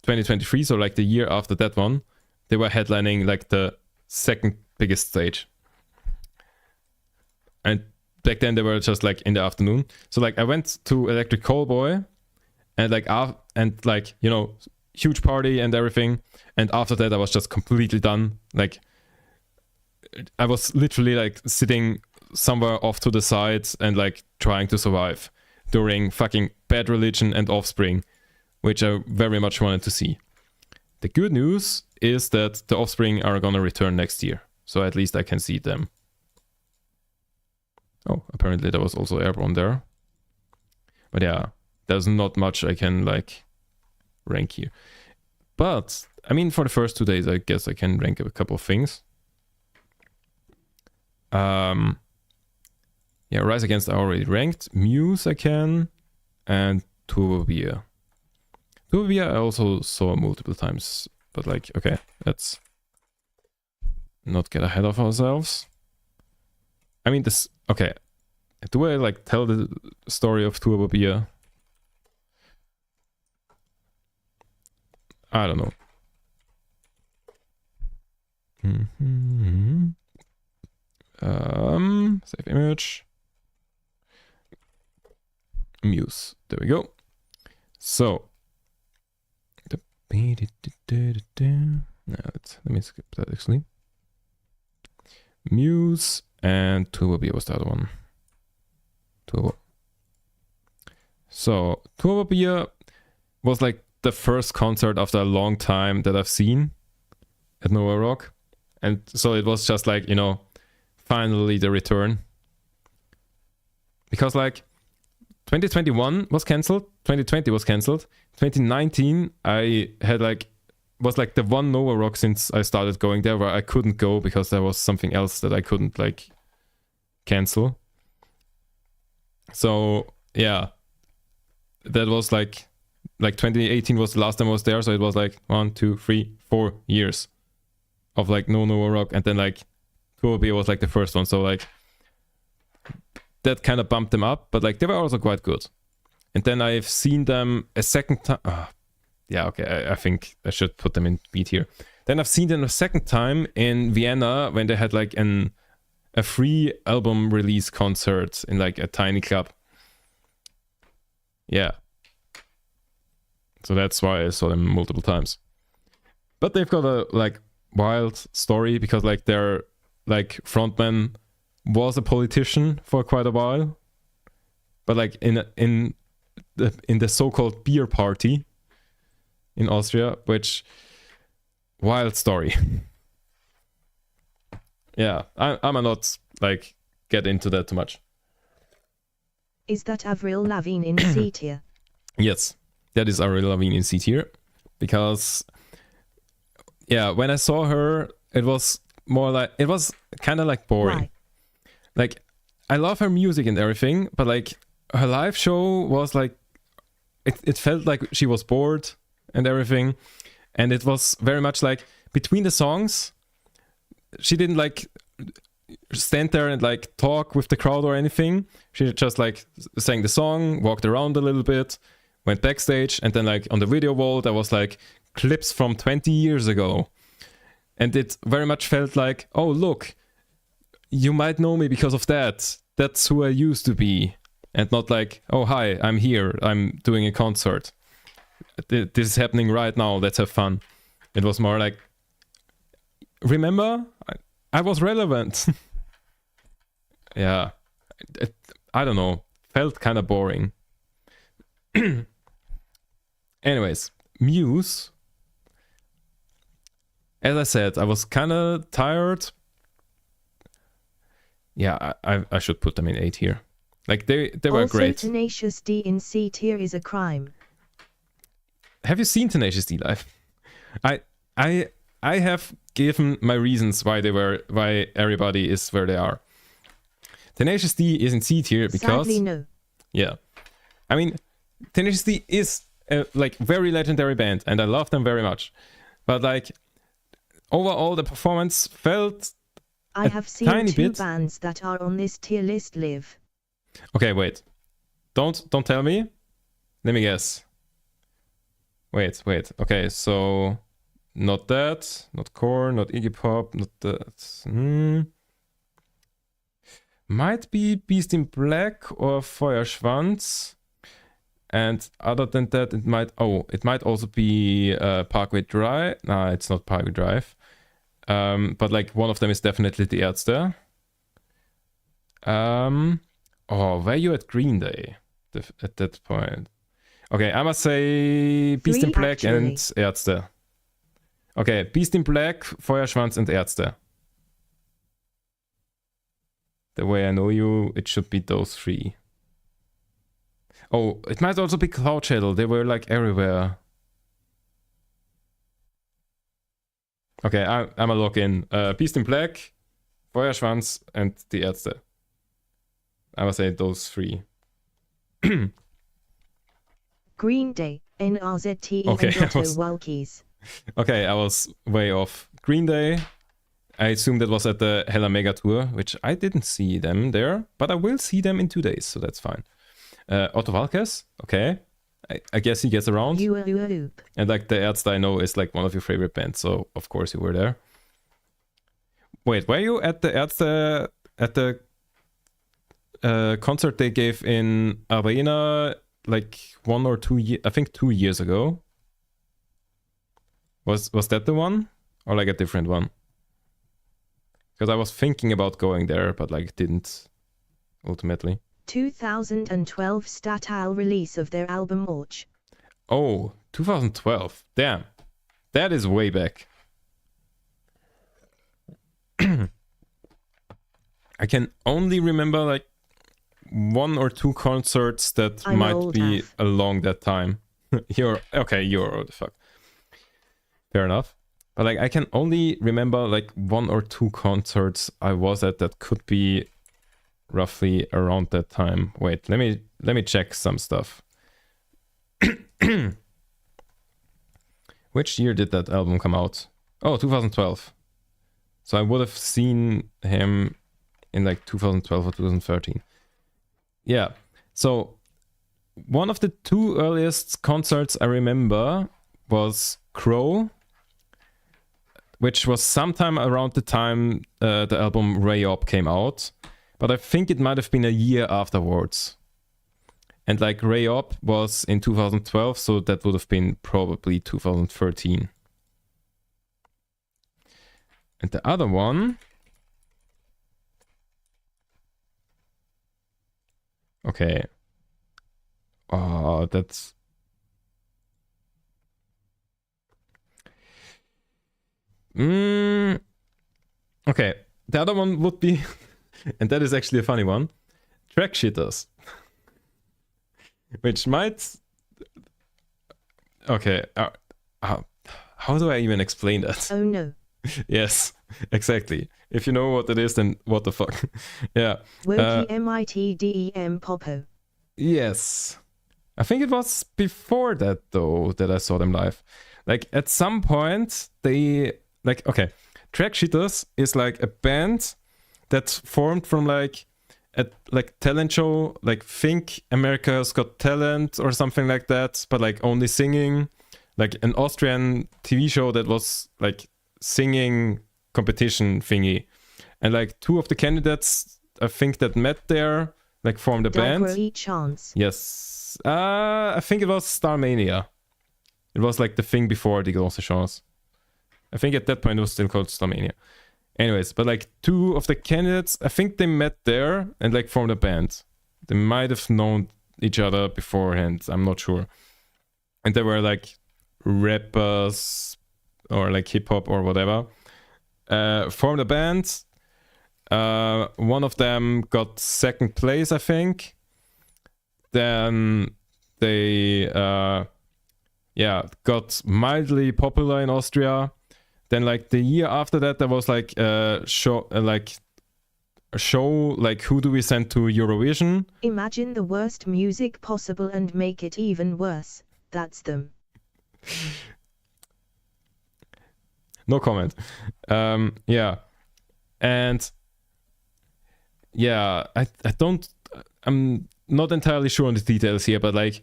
2023, so like the year after that one, they were headlining like the second biggest stage. And back then they were just like in the afternoon. So like I went to Electric Callboy and like you know, huge party and everything. And after that I was just completely done. Like I was literally like sitting somewhere off to the side and like trying to survive during fucking Bad Religion and Offspring, which I very much wanted to see. The good news is that the Offspring are gonna return next year, so at least I can see them. Oh, apparently there was also Airborne there. But yeah, there's not much I can like rank here. But I mean, for the first 2 days, I guess I can rank a couple of things. Yeah, Rise Against I already ranked. Muse I can, and Turbobia. Turbobia I also saw multiple times, but like, okay, let's not get ahead of ourselves. I mean, this, okay, do I like tell the story of Turbobia? I don't know. Save image. Muse. There we go. So. No, let me skip that actually. Muse and Turbobia was the other one. So Turbobia was like the first concert after a long time that I've seen at Nova Rock. And so it was just like, you know, finally the return. Because like 2021 was cancelled, 2020 was cancelled, 2019 I had like, was like the one Nova Rock since I started going there where I couldn't go because there was something else that I couldn't like cancel. So yeah, that was like 2018 was the last time I was there, so it was like 1, 2, 3, 4 years of like no Nova Rock, and then like Turbobia was like the first one, so like that kind of bumped them up, but like they were also quite good. And then I've seen them a second time. Yeah, okay, I think I should put them in beat here. Then I've seen them a second time in Vienna when they had like a free album release concert in like a tiny club. Yeah. So that's why I saw them multiple times. But they've got a like wild story because like their like frontman was a politician for quite a while. But like in the so-called beer party in Austria, which wild story. Yeah, I'm not like get into that too much. Is that Avril Lavigne in C tier? Yes, that is Avril Lavigne in C tier, because yeah, when I saw her, it was more like, it was kind of like boring. Why? Like I love her music and everything, but like her live show was like, it felt like she was bored and everything, and it was very much like between the songs, she didn't like stand there and like talk with the crowd or anything. She just like sang the song, walked around a little bit, went backstage, and then like on the video wall there was like clips from 20 years ago. And it very much felt like, oh, look, you might know me because of that. That's who I used to be. And not like, oh, hi, I'm here. I'm doing a concert. This is happening right now. Let's have fun. It was more like, remember? I was relevant. Yeah. I don't know. Felt kind of boring. Anyways, Muse. As I said, I was kind of tired. Yeah, I should put them in 8 here. Like they were also, great. Tenacious D in C tier is a crime. Have you seen Tenacious D live? I have given my reasons why everybody is where they are. Tenacious D is in C tier because Sadly, no. Yeah, I mean, Tenacious D is a like very legendary band, and I love them very much. But like overall, the performance felt I have seen tiny two bit. bands that are on this tier list live. Okay, wait. Don't tell me. Let me guess. Wait. Okay, so not that, not Korn, not Iggy Pop, not that. Might be Beast in Black or Feuerschwanz. And other than that, it might also be Parkway Drive. Nah, it's not Parkway Drive. But like one of them is definitely the Ärzte. Were you at Green Day at that point? Okay, I must say Beast in Black actually. and Ärzte. Okay, Beast in Black, Feuerschwanz and Ärzte. The way I know you, it should be those 3. Oh, it might also be Cloud Shadow. They were like everywhere. Okay, I'm a lock in. Beast in Black, Feuerschwanz and the Ärzte. I must say those 3. Green Day, NRZT Okay, and Otto Walkies. Okay, I was way off. Green Day, I assume that was at the Hella Mega Tour, which I didn't see them there, but I will see them in 2 days, so that's fine. Otto Walkes, okay. I guess he gets around. And like the Ärzte I know is like one of your favorite bands, so of course you were there. Wait, were you at the Ärzte at the concert they gave in Arena like 1 or 2 years? I think 2 years ago. Was that the one or like a different one? Because I was thinking about going there, but like didn't ultimately. 2012 Statile release of their album March. Oh, 2012. Damn. That is way back. I can only remember like 1 or 2 concerts that I'm might old, be Af. along that time. You're old as fuck. Fair enough. But like I can only remember like 1 or 2 concerts I was at that could be roughly around that time. Wait, let me check some stuff. Which year did that album come out? Oh, 2012. So I would have seen him in like 2012 or 2013. Yeah. So one of the 2 earliest concerts I remember was Crow, which was sometime around the time the album Ray Up came out. But I think it might have been a year afterwards. And like Ray Up was in 2012, so that would have been probably 2013. And the other one... Okay. Oh, that's... Okay, the other one would be... And that is actually a funny one. Track Shitters. Which might... Okay. How do I even explain that? Oh no. Yes, exactly. If you know what it is, then what the fuck? Yeah. Wokey MITDEM Popo. Yes. I think it was before that, though, that I saw them live. Like, at some point, they... Like, okay. Track Shitters is like a band that's formed from like a talent show, like think America's Got Talent or something like that, but like only singing, like an Austrian TV show that was like singing competition thingy, and like 2 of the candidates I think that met there like formed a band. Chance. Yes, I think it was Starmania. It was like the thing before Die Große Chance. I think at that point it was still called Starmania. Anyways, but like 2 of the candidates, I think they met there and like formed a band. They might have known each other beforehand, I'm not sure. And they were like rappers or like hip hop or whatever. Formed a band. One of them got 2nd place, I think. Then they got mildly popular in Austria. Then like the year after that, there was like a show like who do we send to Eurovision? Imagine the worst music possible and make it even worse. That's them. No comment. Yeah. And yeah, I'm not entirely sure on the details here, but like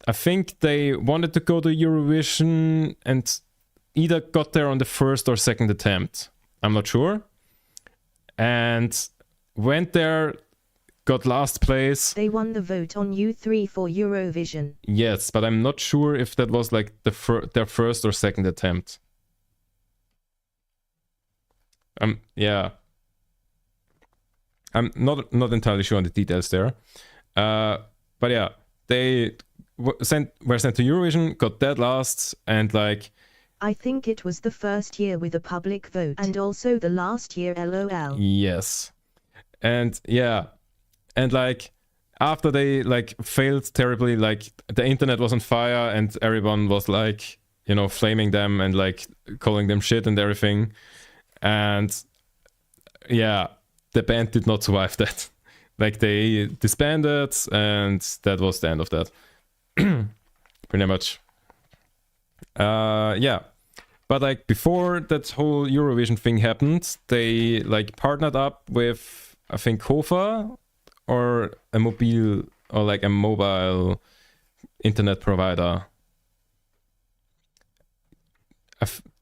I think they wanted to go to Eurovision and either got there on the 1st or 2nd attempt. I'm not sure. And went there, got last place. They won the vote on U3 for Eurovision. Yes, but I'm not sure if that was like their 1st or 2nd attempt. Yeah. I'm not entirely sure on the details there. But yeah, they were sent to Eurovision, got dead last, and like... I think it was the first year with a public vote and also the last year LOL. Yes. And yeah. And like after they like failed terribly, like the internet was on fire and everyone was like, you know, flaming them and like calling them shit and everything. And yeah, the band did not survive that. Like they disbanded and that was the end of that. Pretty much. Yeah. But like before that whole Eurovision thing happened, they like partnered up with I think Kofa or a mobile internet provider.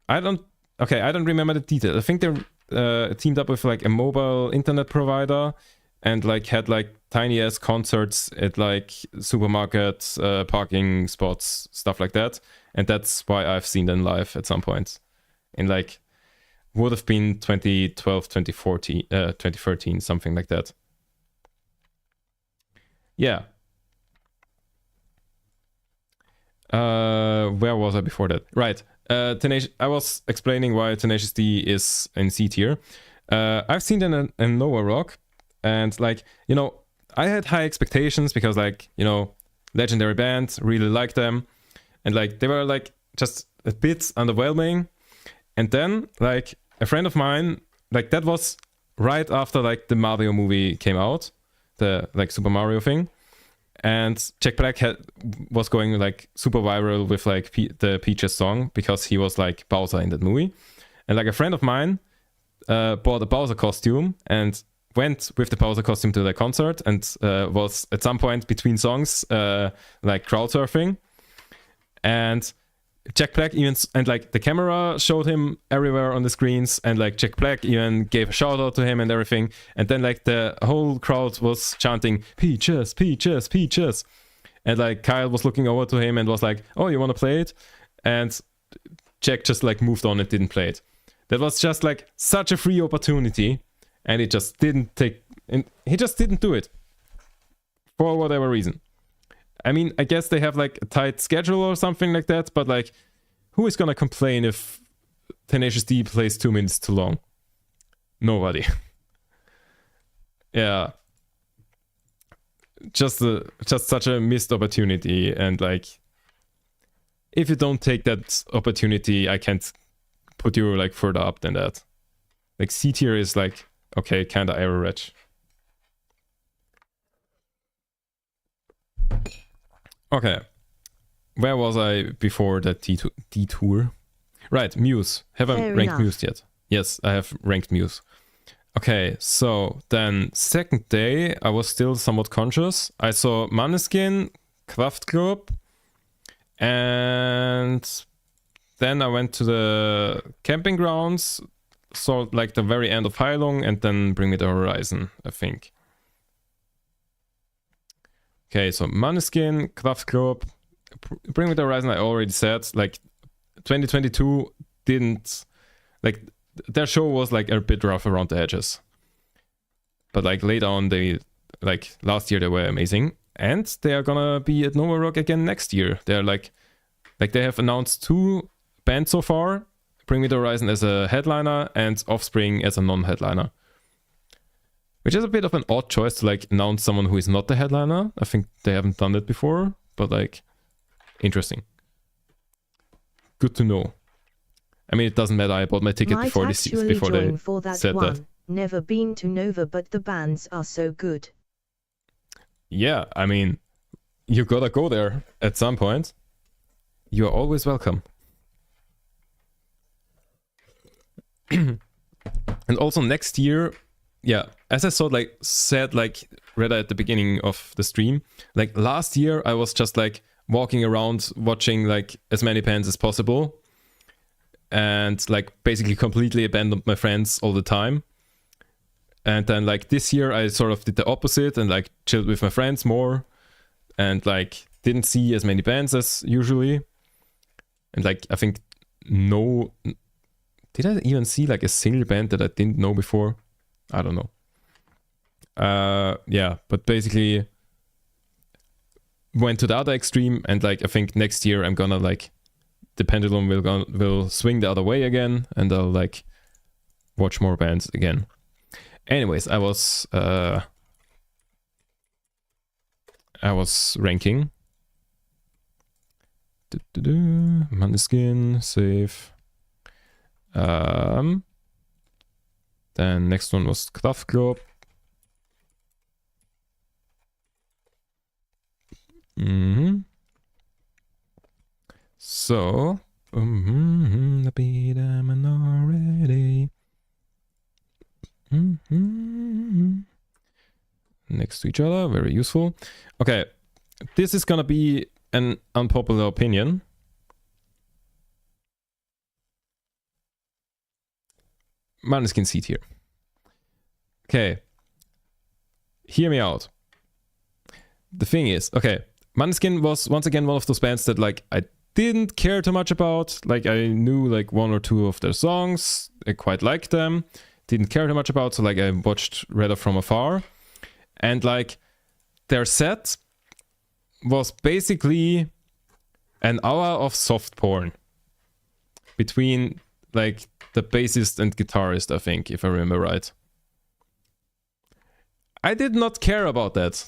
I don't remember the details. I think they teamed up with like a mobile internet provider and like had like tiny ass concerts at like supermarkets, parking spots, stuff like that. And that's why I've seen them live at some point. In like would have been 2012, 2014, 2013, something like that. Yeah. Where was I before that? Right. I was explaining why Tenacious D is in C tier. I've seen them in Nova Rock, and like, you know, I had high expectations because like, you know, legendary band, really liked them, and like they were like just a bit underwhelming. And then like a friend of mine, like that was right after like the Mario movie came out, the like Super Mario thing. And Jack Black was going like super viral with like the Peaches song because he was like Bowser in that movie. And like a friend of mine bought a Bowser costume and went with the Bowser costume to the concert and was at some point between songs like crowd surfing. And Jack Black even, and like the camera showed him everywhere on the screens, and like Jack Black even gave a shout out to him and everything. And then like the whole crowd was chanting Peaches, Peaches, Peaches. And like Kyle was looking over to him and was like, oh, you want to play it? And Jack just like moved on and didn't play it. That was just like such a free opportunity, and he just didn't do it for whatever reason. I mean, I guess they have like a tight schedule or something like that, but like, who is gonna complain if Tenacious D plays 2 minutes too long? Nobody. Yeah. Just such a missed opportunity, and like, if you don't take that opportunity, I can't put you like further up than that. Like C tier is like, okay, kinda average. Okay, where was I before that detour? Right, Muse. Have I ranked Muse yet? Yes, I have ranked Muse. Okay, so then second day, I was still somewhat conscious. I saw Måneskin, Kraftklub, And then I went to the camping grounds, saw like the very end of Heilung, and then Bring Me the Horizon, I think. Okay, so Måneskin, Kraftklub, Bring Me the Horizon, I already said. Like 2022 didn't, like, their show was like a bit rough around the edges. But like later on, they, like last year, they were amazing. And they are gonna be at Nova Rock again next year. They're like they have announced 2 bands so far. Bring Me the Horizon as a headliner and Offspring as a non-headliner. Which is a bit of an odd choice to like announce someone who is not the headliner. I think they haven't done that before, but like, interesting. Good to know. I mean, it doesn't matter. I bought my ticket Might before actually before join they for that said one. that. Never been to Nova, but the bands are so good. Yeah, I mean, you gotta go there at some point. You are always welcome. And also next year, yeah, as I said right at the beginning of the stream, like last year I was just like walking around watching like as many bands as possible, and like basically completely abandoned my friends all the time. And then like this year I sort of did the opposite and like chilled with my friends more, and like didn't see as many bands as usually. And like I think did I even see like a single band that I didn't know before? I don't know. Yeah, but basically went to the other extreme, and like I think next year I'm gonna like the pendulum will swing the other way again, and I'll like watch more bands again. Anyways, I was ranking. Måneskin, save. Then next one was Kraftklub. So, the beat a minority. Next to each other, very useful. Okay, this is gonna be an unpopular opinion. Måneskin seat here. Okay, hear me out. The thing is, okay, Måneskin was once again one of those bands that like I didn't care too much about. Like I knew like 1 or 2 of their songs, I quite liked them, didn't care too much about, so like I watched rather from afar. And like their set was basically an hour of soft porn between like the bassist and guitarist, I think, if I remember right. I did not care about that.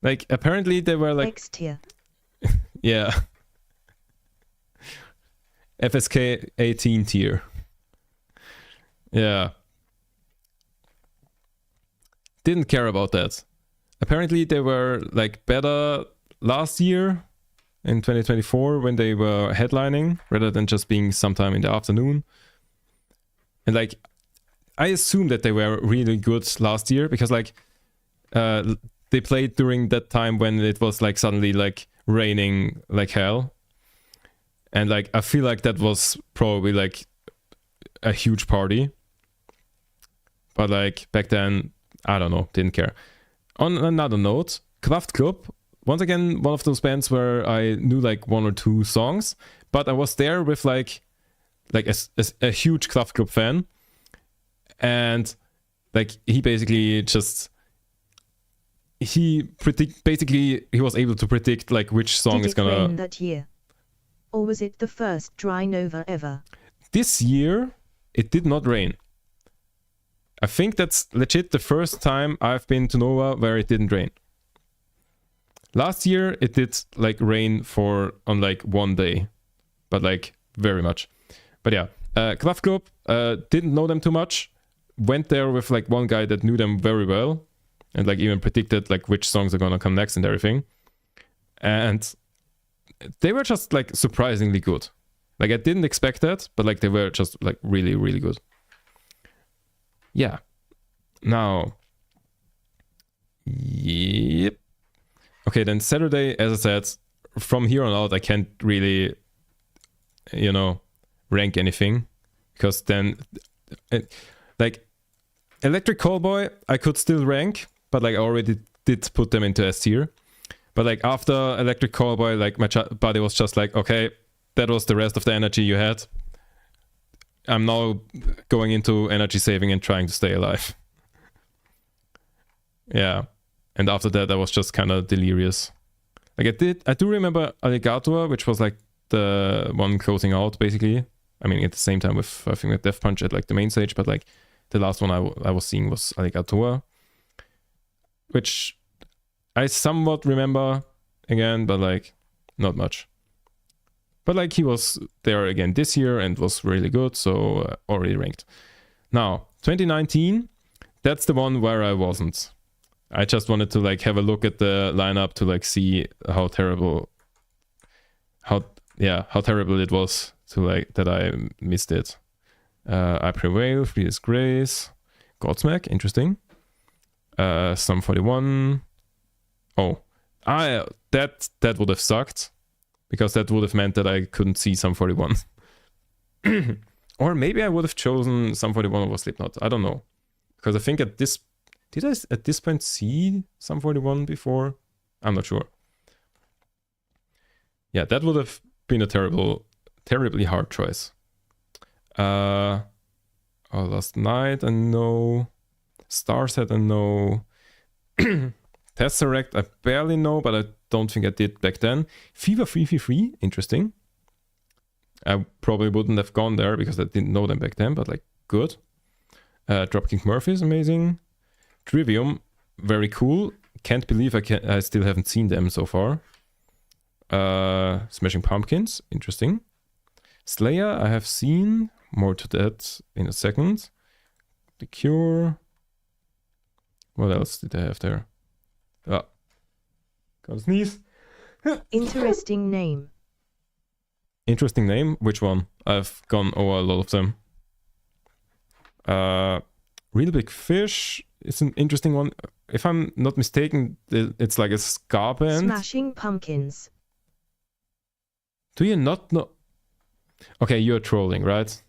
Like apparently they were like Next tier. yeah. FSK 18 tier. Yeah. Didn't care about that. Apparently they were like better last year in 2024 when they were headlining rather than just being sometime in the afternoon. And like I assume that they were really good last year because like they played during that time when it was like suddenly like raining like hell. And like I feel like that was probably like a huge party. But like back then, I don't know, didn't care. On another note, Kraftklub, once again, one of those bands where I knew like 1 or 2 songs, but I was there with like a huge Kraftklub fan, and like he basically just he was able to predict like which song Did is it gonna rain that year? Or was it the first dry Nova ever? This year it did not rain. I think that's legit the first time I've been to Nova where it didn't rain. Last year it did like rain on like 1 day, but like very much. But yeah, Kraftklub, didn't know them too much. Went there with like one guy that knew them very well, and like even predicted like which songs are gonna come next and everything. And they were just like surprisingly good. Like I didn't expect that, but like they were just like really, really good. Yeah. Now. Yep. Okay, then Saturday, as I said, from here on out, I can't really, you know, rank anything, because then, like, Electric Callboy, I could still rank, but like I already did put them into S tier. But like after Electric Callboy, like my body was just like, okay, that was the rest of the energy you had. I'm now going into energy saving and trying to stay alive. Yeah. And after that, I was just kind of delirious. Like I do remember Alligator, which was like the one closing out basically. I mean, at the same time with, I think, with Death Punch at like the main stage, but like the last one I was seeing was Alligator, which I somewhat remember again, but like not much. But like he was there again this year and was really good, so already ranked. Now, 2019, that's the one where I wasn't. I just wanted to like have a look at the lineup to like see how terrible it was to like that I missed it. I Prevail, Free Disgrace, Godsmack, interesting. Sum 41. Oh, that would have sucked, because that would have meant that I couldn't see Sum 41. Or maybe I would have chosen Sum 41 over Slipknot. I don't know, because I think at this point see Sum 41 before? I'm not sure. Yeah, that would have been a terribly hard choice. Last Night, I know. Starset, I know. Tesseract, I barely know, but I don't think I did back then. Fever 333, interesting. I probably wouldn't have gone there because I didn't know them back then, but like, good. Dropkick Murphys, amazing. Trivium, very cool. Can't believe I still haven't seen them so far. Smashing Pumpkins, interesting. Slayer, I have seen. More to that in a second. The Cure. What else did I have there? Gotta sneeze. Interesting name. Interesting name? Which one? I've gone over a lot of them. Real Big Fish is an interesting one. If I'm not mistaken, it's like a ska band. Smashing Pumpkins. Do you not know? Okay, you're trolling, right?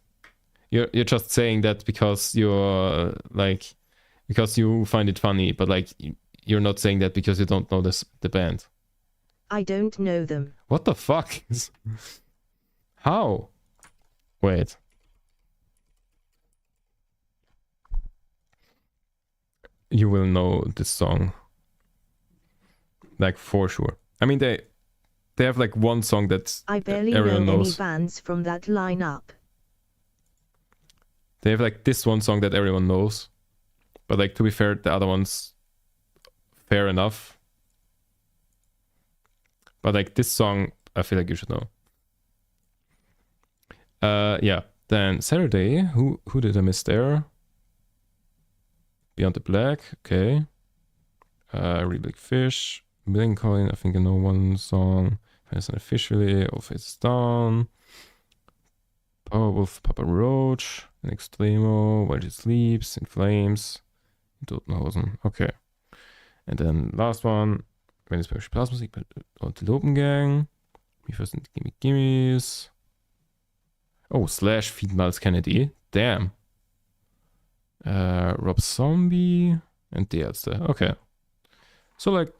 You're just saying that because you're like, because you find it funny, but like you're not saying that because you don't know the band. I don't know them. What the fuck? How? Wait. You will know this song. Like for sure. I mean they have like one song that I barely everyone know knows. any bands from that lineup. They have like this one song that everyone knows. But like, to be fair, the other ones, fair enough. But like this song, I feel like you should know. Yeah. Then Saturday, who did I miss there? Beyond the Black, okay. Really Big Fish, Melancholy, I think I know one song. Finance Unofficially, All Faces Down. Powerwolf, Papa Roach, An Extremo, While She Sleeps, In Flames, Totenhausen, okay. And then last one, wenn es beispielsweise Blasmusik bei Antilopengang, Me First and Gimme Gimmes. Oh, Slash, Feed Miles Kennedy, damn. Rob Zombie and Die Ärzte, okay. So like,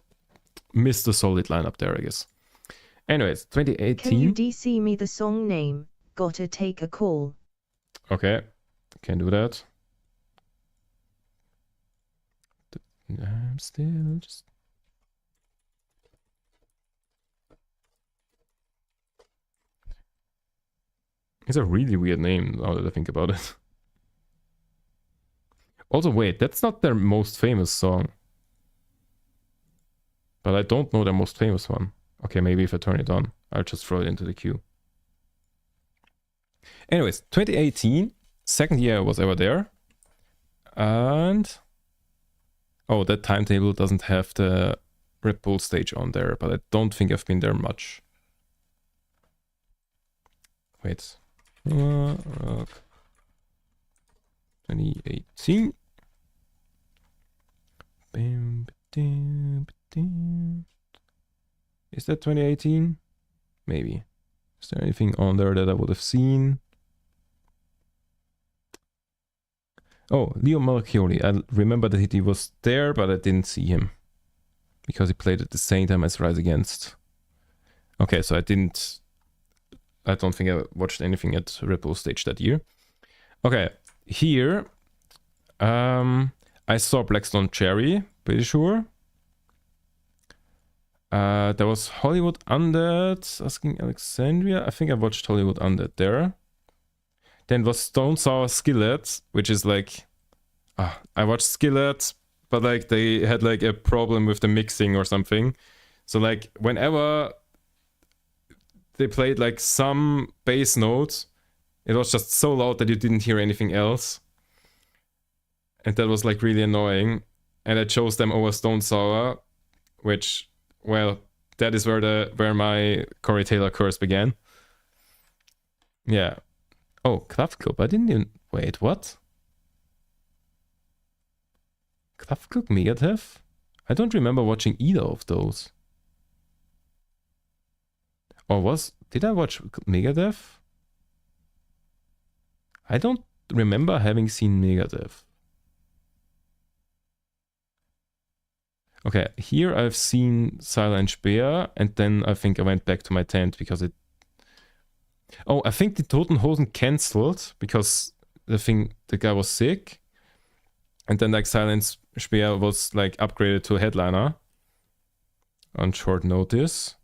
missed a solid lineup there, I guess. Anyways, 2018. Can you DC me the song name? Gotta take a call. Okay, can do that. I'm still just... It's a really weird name now that I think about it. Also, wait, that's not their most famous song. But I don't know their most famous one. Okay, maybe if I turn it on, I'll just throw it into the queue. Anyways, 2018, second year I was ever there. And... oh, that timetable doesn't have the Red Bull stage on there, but I don't think I've been there much. Wait. Rock 2018. Is that 2018? Maybe. Is there anything on there that I would have seen? Oh, Leo Malchioli. I remember that he was there, but I didn't see him. Because he played at the same time as Rise Against. Okay, so I don't think I watched anything at Ripple stage that year. Okay, here I saw Blackstone Cherry, pretty sure. There was Hollywood Undead asking Alexandria. I think I watched Hollywood Undead there. Then was Stone Sour Skillet, which is like I watched Skillet, but like they had like a problem with the mixing or something. So like whenever they played like some bass notes, it was just so loud that you didn't hear anything else. And that was like really annoying. And I chose them over Stone Sour, which, well, that is where my Corey Taylor curse began. Yeah. Oh, Club Club. I didn't even... Wait, what? Club Club Megadev? I don't remember watching either of those. Or did I watch Megadev? I don't remember having seen Megadev. Okay, here I've seen Silent Spear, and then I think I went back to my tent because it... Oh, I think the Totenhosen cancelled because the guy was sick. And then like Silent Spear was like upgraded to a headliner on short notice.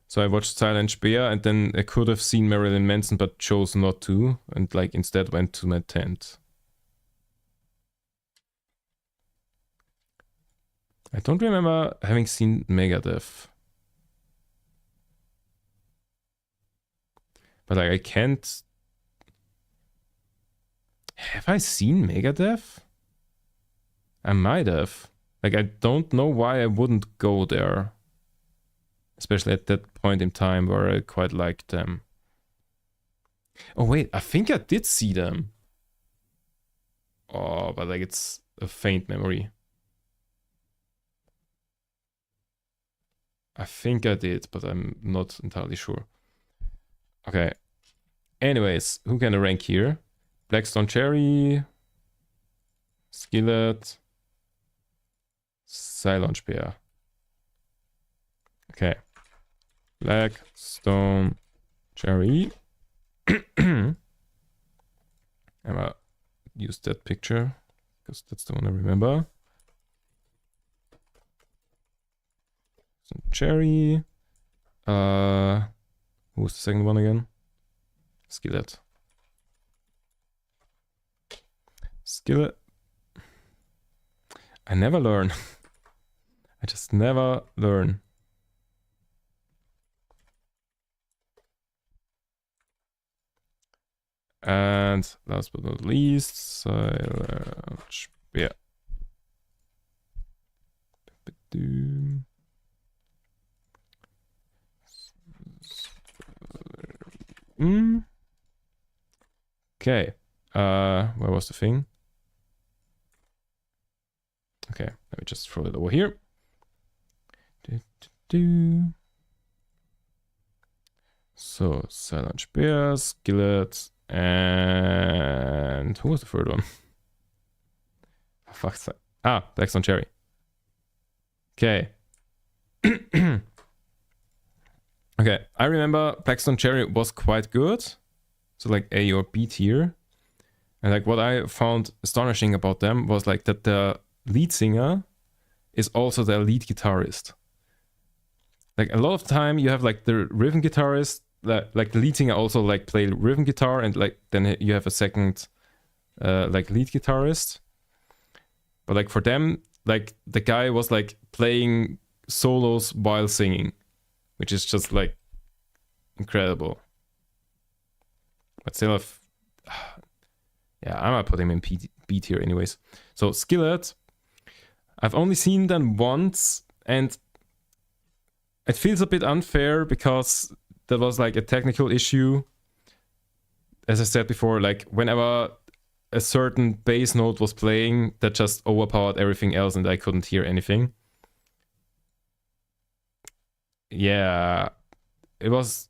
So I watched Silent Spear, and then I could have seen Marilyn Manson but chose not to, and like instead went to my tent. I don't remember having seen Megadev. But like I can't... Have I seen Megadev? I might have. Like I don't know why I wouldn't go there. Especially at that point in time where I quite liked them. Oh wait, I think I did see them. Oh, but like it's a faint memory. I think I did, but I'm not entirely sure. Okay. Anyways, who can I rank here? Blackstone Cherry, Skillet, Silent Spear. Okay. Blackstone Cherry. I'm gonna use that picture because that's the one I remember. Some Cherry. Who was the second one again? Skillet. Skillet. I never learn. I just never learn. And last but not least, Silent Spear. Okay. Where was the thing? Okay, let me just throw it over here. So, Silent Spear, Skillet, and who was the third one? Oh, fuck. Blackstone Cherry. Okay. Okay, I remember Blackstone Cherry was quite good. So like A or B tier. And like what I found astonishing about them was like that the lead singer is also the lead guitarist. Like a lot of time you have like the rhythm guitarist, like the lead singer also like play rhythm guitar, and like then you have a second like lead guitarist. But like for them, like the guy was like playing solos while singing, which is just like incredible. But still, yeah, I'm gonna put him in B tier anyways. So Skillet, I've only seen them once, and it feels a bit unfair because that was like a technical issue. As I said before, like whenever a certain bass note was playing, that just overpowered everything else and I couldn't hear anything. yeah, it was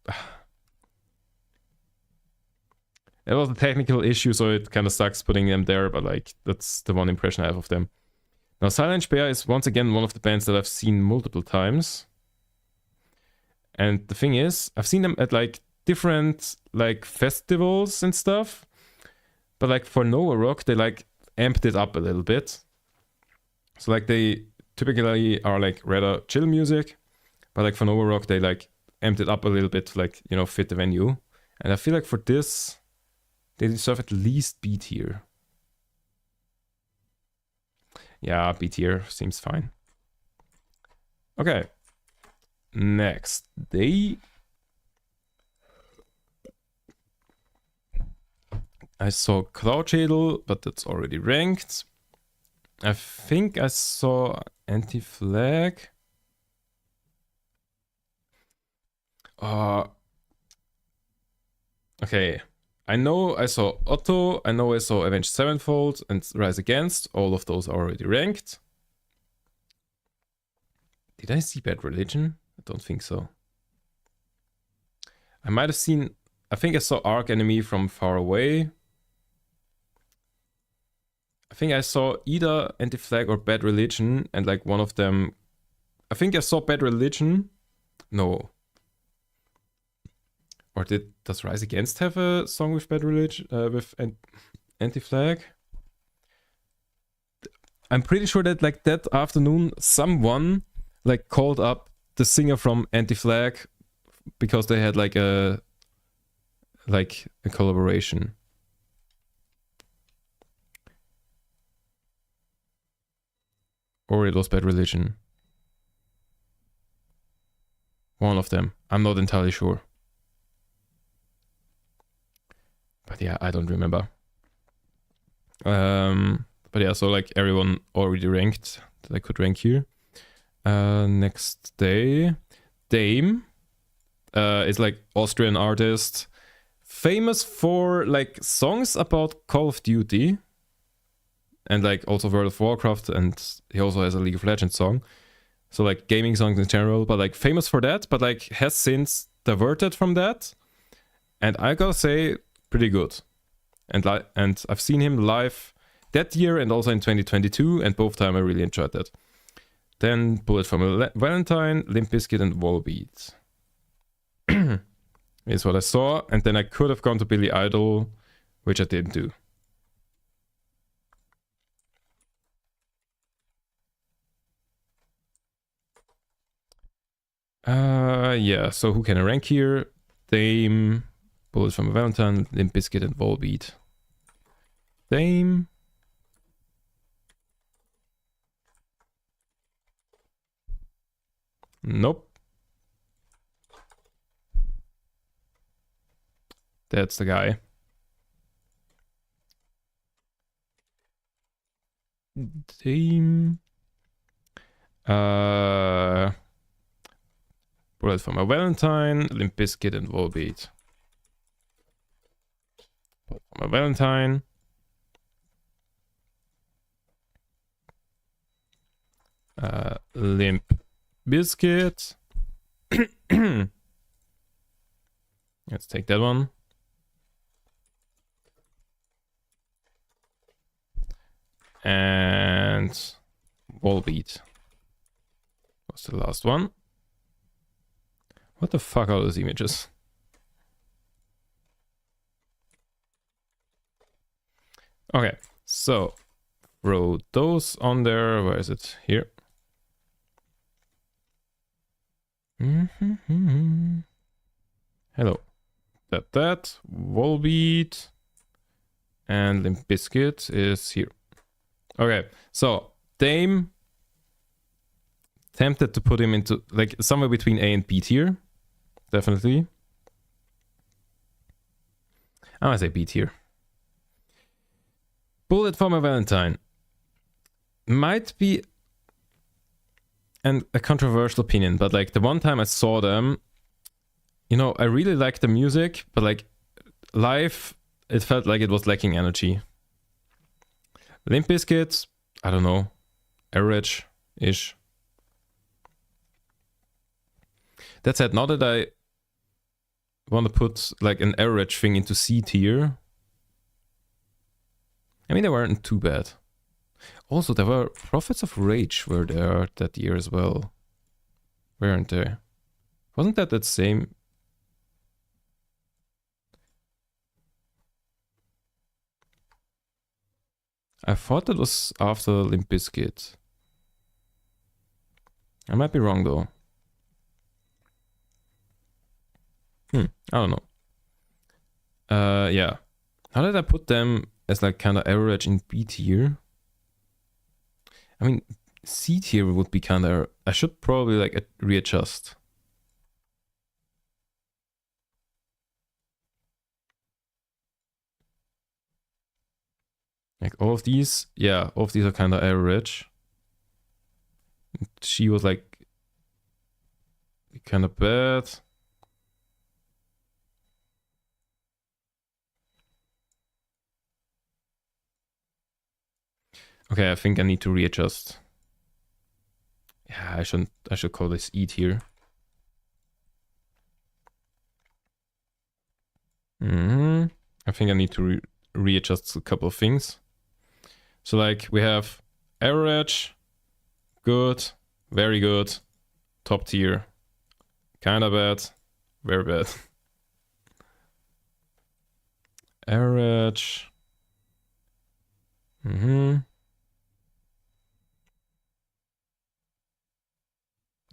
a technical issue, so it kind of sucks putting them there, but like that's the one impression I have of them. Now Silent Bear is once again one of the bands that I've seen multiple times. And the thing is, I've seen them at like different like festivals and stuff. But like for Nova Rock, they like amped it up a little bit. So like they typically are like rather chill music. But like for Nova Rock, they like amped it up a little bit to like, you know, fit the venue. And I feel like for this, they deserve at least B tier. Yeah, B tier seems fine. Okay. Next, I saw Cloudshadle, but that's already ranked. I think I saw Anti-Flag. Okay. I know I saw Otto, I know I saw Avenged Sevenfold and Rise Against. All of those are already ranked. Did I see Bad Religion? I don't think so. I might have seen... I think I saw Arc Enemy from Far Away. I think I saw either Anti-Flag or Bad Religion, and like one of them... I think I saw Bad Religion. No. Or does Rise Against have a song with Bad Religion? With Anti-Flag? I'm pretty sure that like that afternoon someone like called up the singer from Anti-Flag because they had like a collaboration. Or it was Bad Religion. One of them. I'm not entirely sure. But yeah, I don't remember. But yeah, so like everyone already ranked that I could rank here. Next day, Dame is like Austrian artist, famous for like songs about Call of Duty and like also World of Warcraft, and he also has a League of Legends song. So like gaming songs in general, but like famous for that, but like has since diverted from that. And I gotta say, pretty good. And I've seen him live that year and also in 2022, and both time I really enjoyed that. Then Bullet from a Valentine, Limp Bizkit, and Volbeat is what I saw. And then I could have gone to Billy Idol, which I didn't do. Yeah, so who can I rank here? Dame, Bullet from a Valentine, Limp Bizkit, and Volbeat. Dame. Nope. That's the guy. Dame. Bullet for my Valentine, Limp Bizkit, and Volbeat. Bullet for my Valentine. Limp Bizkit. Let's take that one. And Volbeat was the last one. What the fuck are those images? Okay, so throw those on there. Where is it? Here. Hello. That Volbeat and Limp Bizkit is here. Okay, so Dame, tempted to put him into like somewhere between A and B tier. Definitely. I want to say B tier. Bullet for my Valentine might be a controversial opinion, but like the one time I saw them, you know, I really liked the music, but like live, it felt like it was lacking energy. Limp Bizkit, I don't know, average-ish. That said, now that I want to put like an average thing into C tier, I mean, they weren't too bad. Also, there were Prophets of Rage were there that year as well. Weren't they? Wasn't that same? I thought that was after Limp Bizkit. I might be wrong though. I don't know. Yeah. How did I put them as like kind of average in B tier? I mean, C tier would be kind of... I should probably like readjust. Like all of these, yeah, all of these are kind of average. She was like kind of bad. Okay, I think I need to readjust. Yeah, I should call this E tier. I think I need to readjust a couple of things. So like we have average, good, very good, top tier, kinda bad, very bad. Average.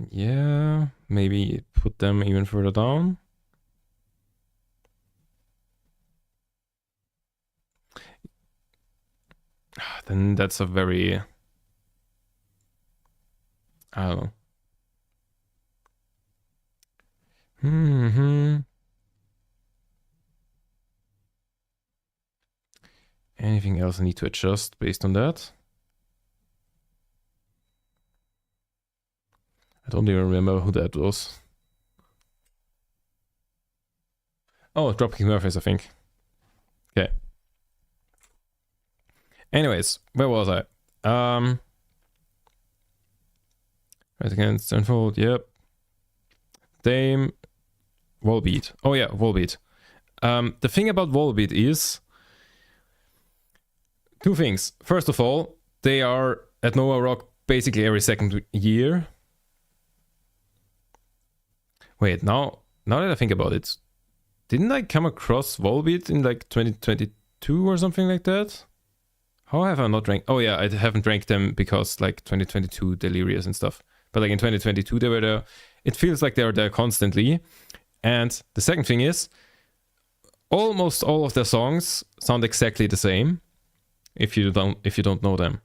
Yeah, maybe put them even further down. Then that's a very... I don't know. Anything else I need to adjust based on that? I don't even remember who that was. Oh, Dropkick Murphys, I think. Okay. Anyways, where was I? Right against Stanford, yep. Dame, Volbeat. Oh yeah, Volbeat. The thing about Volbeat is two things. First of all, they are at Nova Rock basically every second year. Wait, now that I think about it, didn't I come across Volbeat in like 2022 or something like that? How have I not ranked? Oh yeah, I haven't ranked them because like 2022 Delirious and stuff. But like in 2022 they were there. It feels like they're there constantly. And the second thing is, almost all of their songs sound exactly the same. If you don't know them,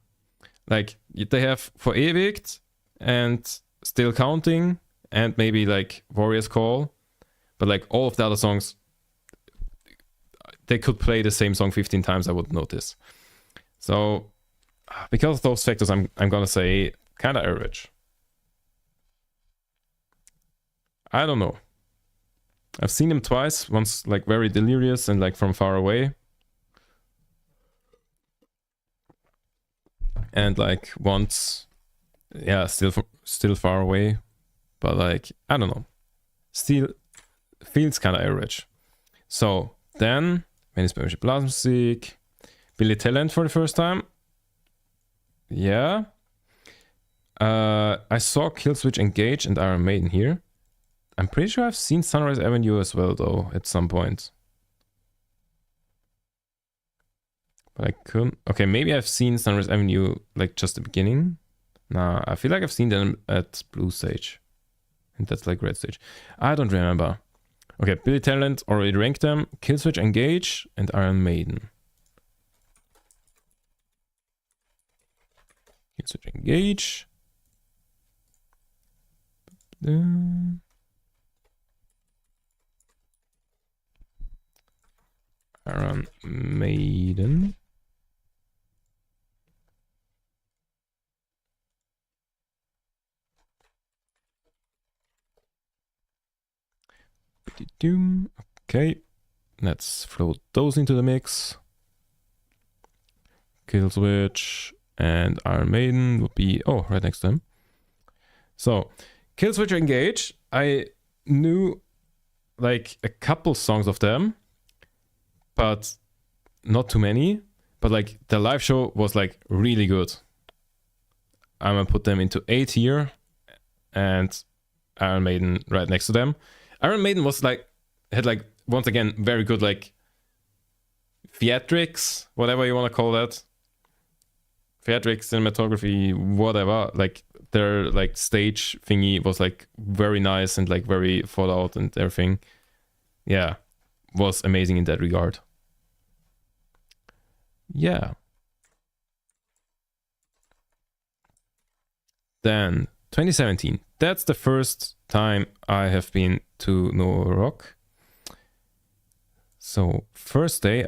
like they have Verewigt and Still Counting and maybe like Warrior's Call, but like all of the other songs, they could play the same song 15 times. I wouldn't notice. So because of those factors, I'm gonna say kind of average. I don't know. I've seen them twice. Once like very Delirious and like From Far Away. And like once, yeah, still Far Away, but like I don't know, still feels kind of average. So then, Venice Blasmusik, Billy Talent for the first time. Yeah. I saw Killswitch Engage and Iron Maiden here. I'm pretty sure I've seen Sunrise Avenue as well though at some point. But I couldn't... Okay, maybe I've seen Sunrise Avenue like just the beginning. Nah, I feel like I've seen them at Blue Stage. And that's like Red Stage. I don't remember. Okay, Billy Talent, already ranked them. Killswitch Engage and Iron Maiden. Killswitch Engage. Iron Maiden. Okay, let's throw those into the mix. Killswitch and Iron Maiden would be right next to them. So Killswitch Engage, I knew like a couple songs of them, but not too many. But like the live show was like really good. I'm gonna put them into A tier, and Iron Maiden right next to them. Iron Maiden was like, had like, once again, very good like theatrics, whatever you want to call that. Theatrics, cinematography, whatever. Like their like stage thingy was like very nice and like very thought out and everything. Yeah, was amazing in that regard. Yeah. Then 2017. That's the first time I have been to No Rock. So first day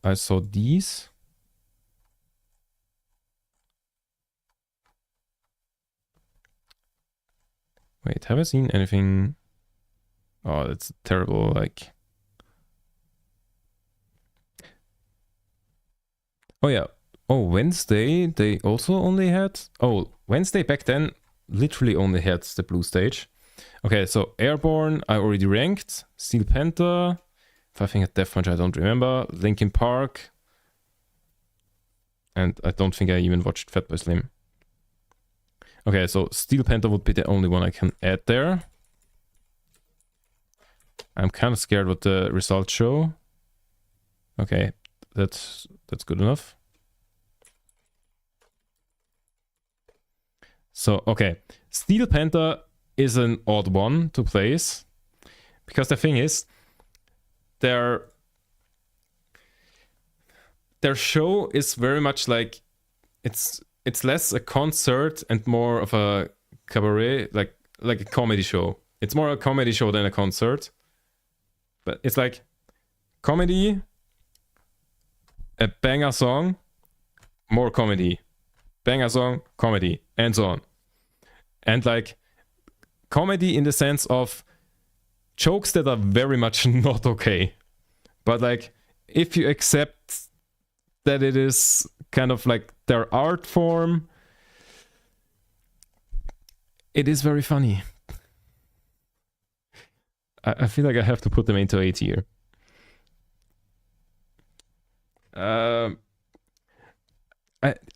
I saw these. Wait, have I seen anything? Oh, that's terrible. Like, oh yeah. Oh, Wednesday they also only had. Oh, Wednesday back then literally only had the blue stage. Okay, so Airborne I already ranked. Steel Panther, Five Finger Death Punch I don't remember. Linkin Park, and I don't think I even watched Fatboy Slim. Okay, so Steel Panther would be the only one I can add there. I'm kind of scared what the results show. Okay, that's good enough. So, okay, Steel Panther is an odd one to place, because the thing is, their show is very much like, it's less a concert and more of a cabaret, like a comedy show. It's more a comedy show than a concert, but it's like comedy, a banger song, more comedy, banger song, comedy, and so on. And like comedy in the sense of jokes that are very much not okay. But like if you accept that it is kind of like their art form, it is very funny. I feel like I have to put them into A tier. I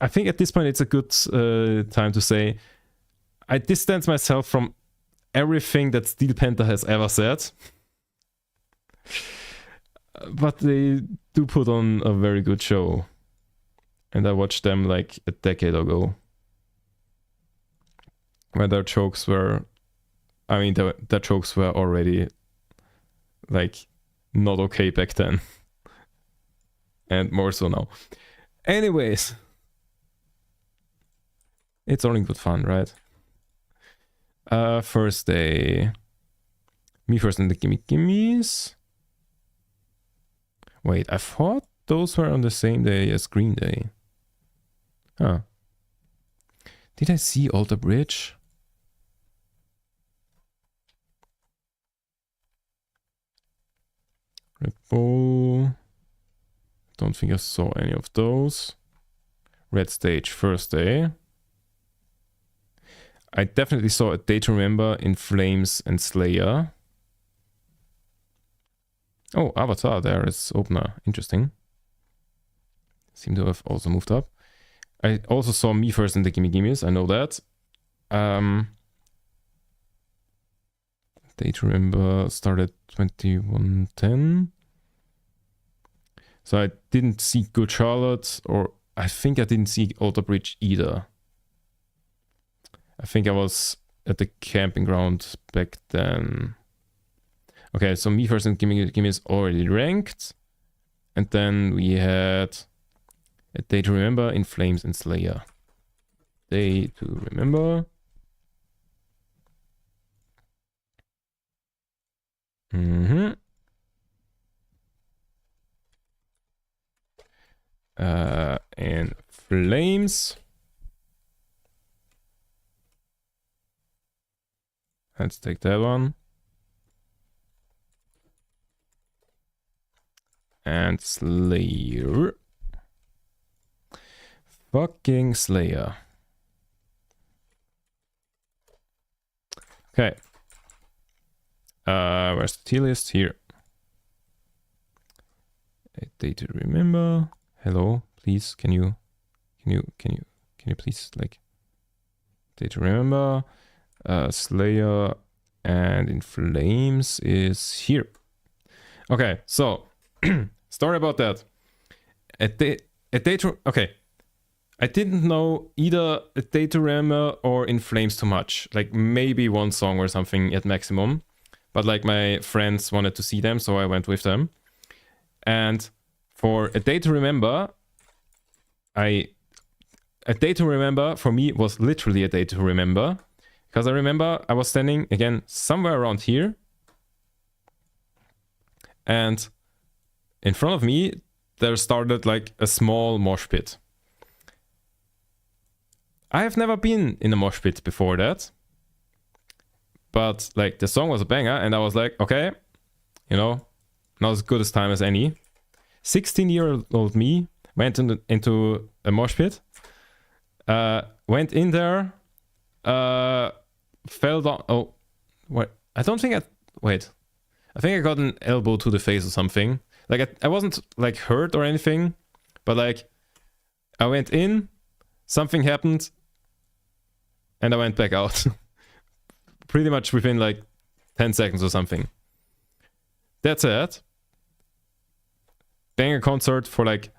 think at this point it's a good time to say I distance myself from everything that Steel Panther has ever said. But they do put on a very good show. And I watched them like a decade ago. Where their jokes were... I mean, their jokes were already like not okay back then. And more so now. Anyways. It's only good fun, right? First day. Me First and the Gimme Gimmes. Wait, I thought those were on the same day as Green Day. Huh. Did I see Alter Bridge? Red Bull. Don't think I saw any of those. Red Stage, first day. I definitely saw A Day to Remember, In Flames, and Slayer. Oh, Avatar there is opener. Interesting. Seem to have also moved up. I also saw Me First and the Gimme Gimmes. I know that. Day to Remember started 2110. So I didn't see Good Charlotte, or I think I didn't see Alter Bridge either. I think I was at the camping ground back then. Okay, so Me First and Gimme is already ranked. And then we had A Day to Remember, In Flames, and Slayer. Day to Remember. In Flames. Let's take that one. And Slayer. Fucking Slayer. Okay. Where's the tier list? Here. A day to remember. Hello, please. Can you please like day to remember? Slayer and In Flames is here. Okay, so story about that. Okay. I didn't know either A Day to Remember or In Flames too much. Like maybe one song or something at maximum. But like my friends wanted to see them, so I went with them. And for A Day to Remember, A Day to Remember for me was literally a day to remember. Because I remember I was standing again somewhere around here. And in front of me, there started like a small mosh pit. I have never been in a mosh pit before that. But like the song was a banger and I was like, okay, you know, not as good as time as any. 16-year-old me went into a mosh pit. Went in there. Fell down. Oh, what? I don't think wait. I think I got an elbow to the face or something. Like I wasn't like hurt or anything. But like I went in. Something happened. And I went back out. Pretty much within like 10 seconds or something. That's it. Banger concert for like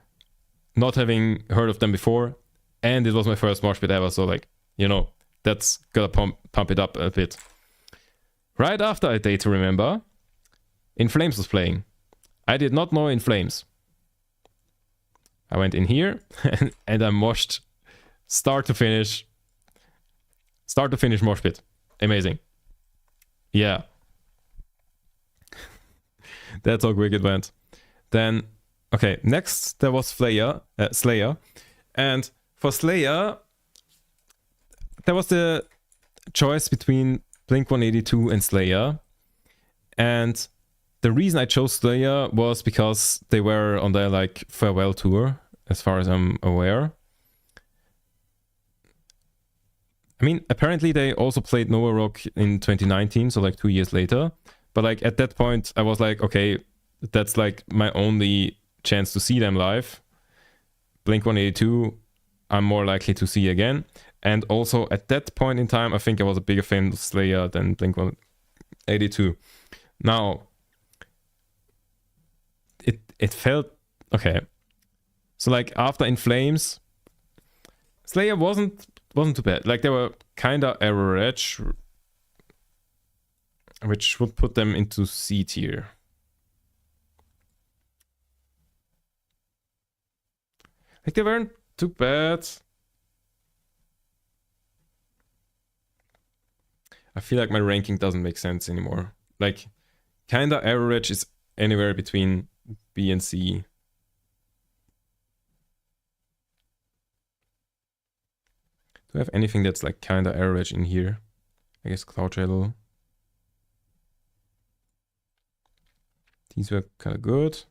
not having heard of them before. And it was my first mosh pit ever. So like, you know, that's gotta pump it up a bit. Right after A Day to Remember, In Flames was playing. I did not know In Flames. I went in here and I moshed start to finish mosh pit. Amazing. Yeah. That's how quick it went. Then, okay, next there was Slayer. And for Slayer, there was the choice between Blink-182 and Slayer. And the reason I chose Slayer was because they were on their like farewell tour, as far as I'm aware. I mean, apparently they also played Nova Rock in 2019, so like 2 years later. But like at that point, I was like, okay, that's like my only chance to see them live. Blink-182, I'm more likely to see again. And also at that point in time, I think I was a bigger fan of Slayer than Blink-182. Now, it felt okay. So like after In Flames, Slayer wasn't too bad. Like they were kinda average, which would put them into C tier. Like they weren't too bad. I feel like my ranking doesn't make sense anymore. Like kinda average is anywhere between B and C. Do I have anything that's like kinda average in here? I guess Cloud Shadow. These were kinda good.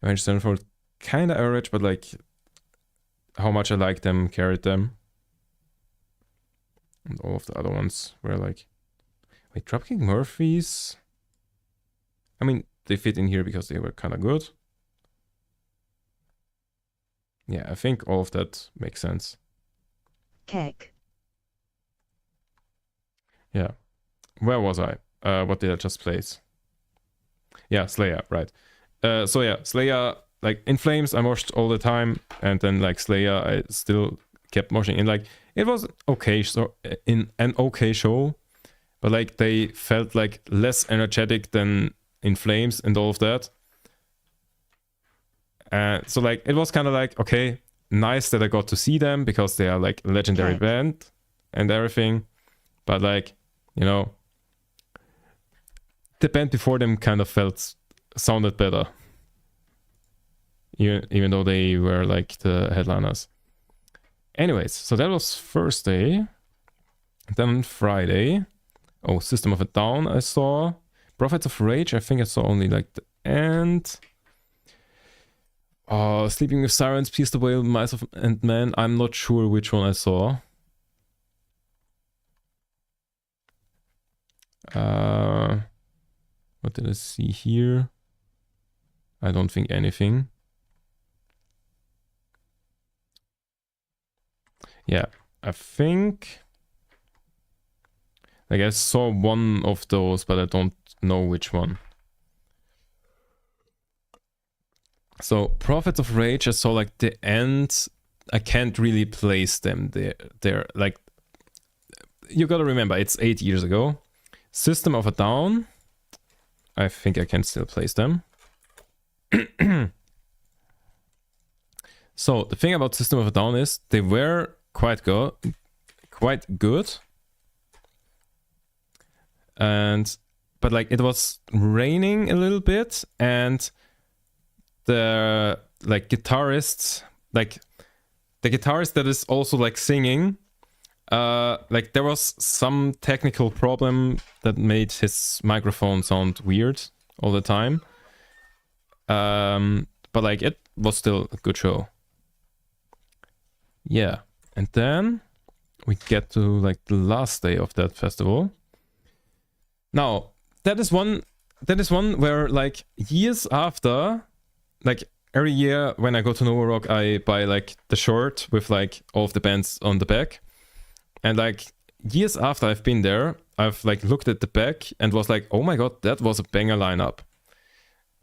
Avenged Sevenfold kinda average, but like how much I like them carried them. And all of the other ones were like, wait, Dropkick Murphys? I mean, they fit in here because they were kinda good. Yeah, I think all of that makes sense. Keck. Yeah. Where was I? What did I just place? Yeah, Slayer, right. So yeah, Slayer, like In Flames, I moshed all the time, and then like Slayer, I still kept moshing. And like it was okay, so in an okay show, but like they felt like less energetic than In Flames and all of that. So like it was kind of like, okay, nice that I got to see them because they are like a legendary band and everything, but like, you know, the band before them kind of sounded better, even though they were like the headliners. Anyways, so that was Thursday. Then Friday, oh, System of a Down I saw. Prophets of Rage, I think I saw only like the end. Sleeping with Sirens, Pierce the Whale, Mice and Men. I'm not sure which one I saw. What did I see here? I don't think anything. Yeah, I think... Like I saw one of those, but I don't know which one. So, Prophets of Rage, I saw like the end. I can't really place them there. Like, you gotta remember, it's 8 years ago. System of a Down, I think I can still place them. So, the thing about System of a Down is they were quite good. But like it was raining a little bit, and the like guitarist, like the guitarist that is also like singing, like there was some technical problem that made his microphone sound weird all the time. But like it was still a good show. Yeah, and then we get to like the last day of that festival. Now, that is one where like years after, like every year when I go to Nova Rock, I buy like the shirt with like all of the bands on the back. And like years after I've been there, I've like looked at the back and was like, oh my god, that was a banger lineup.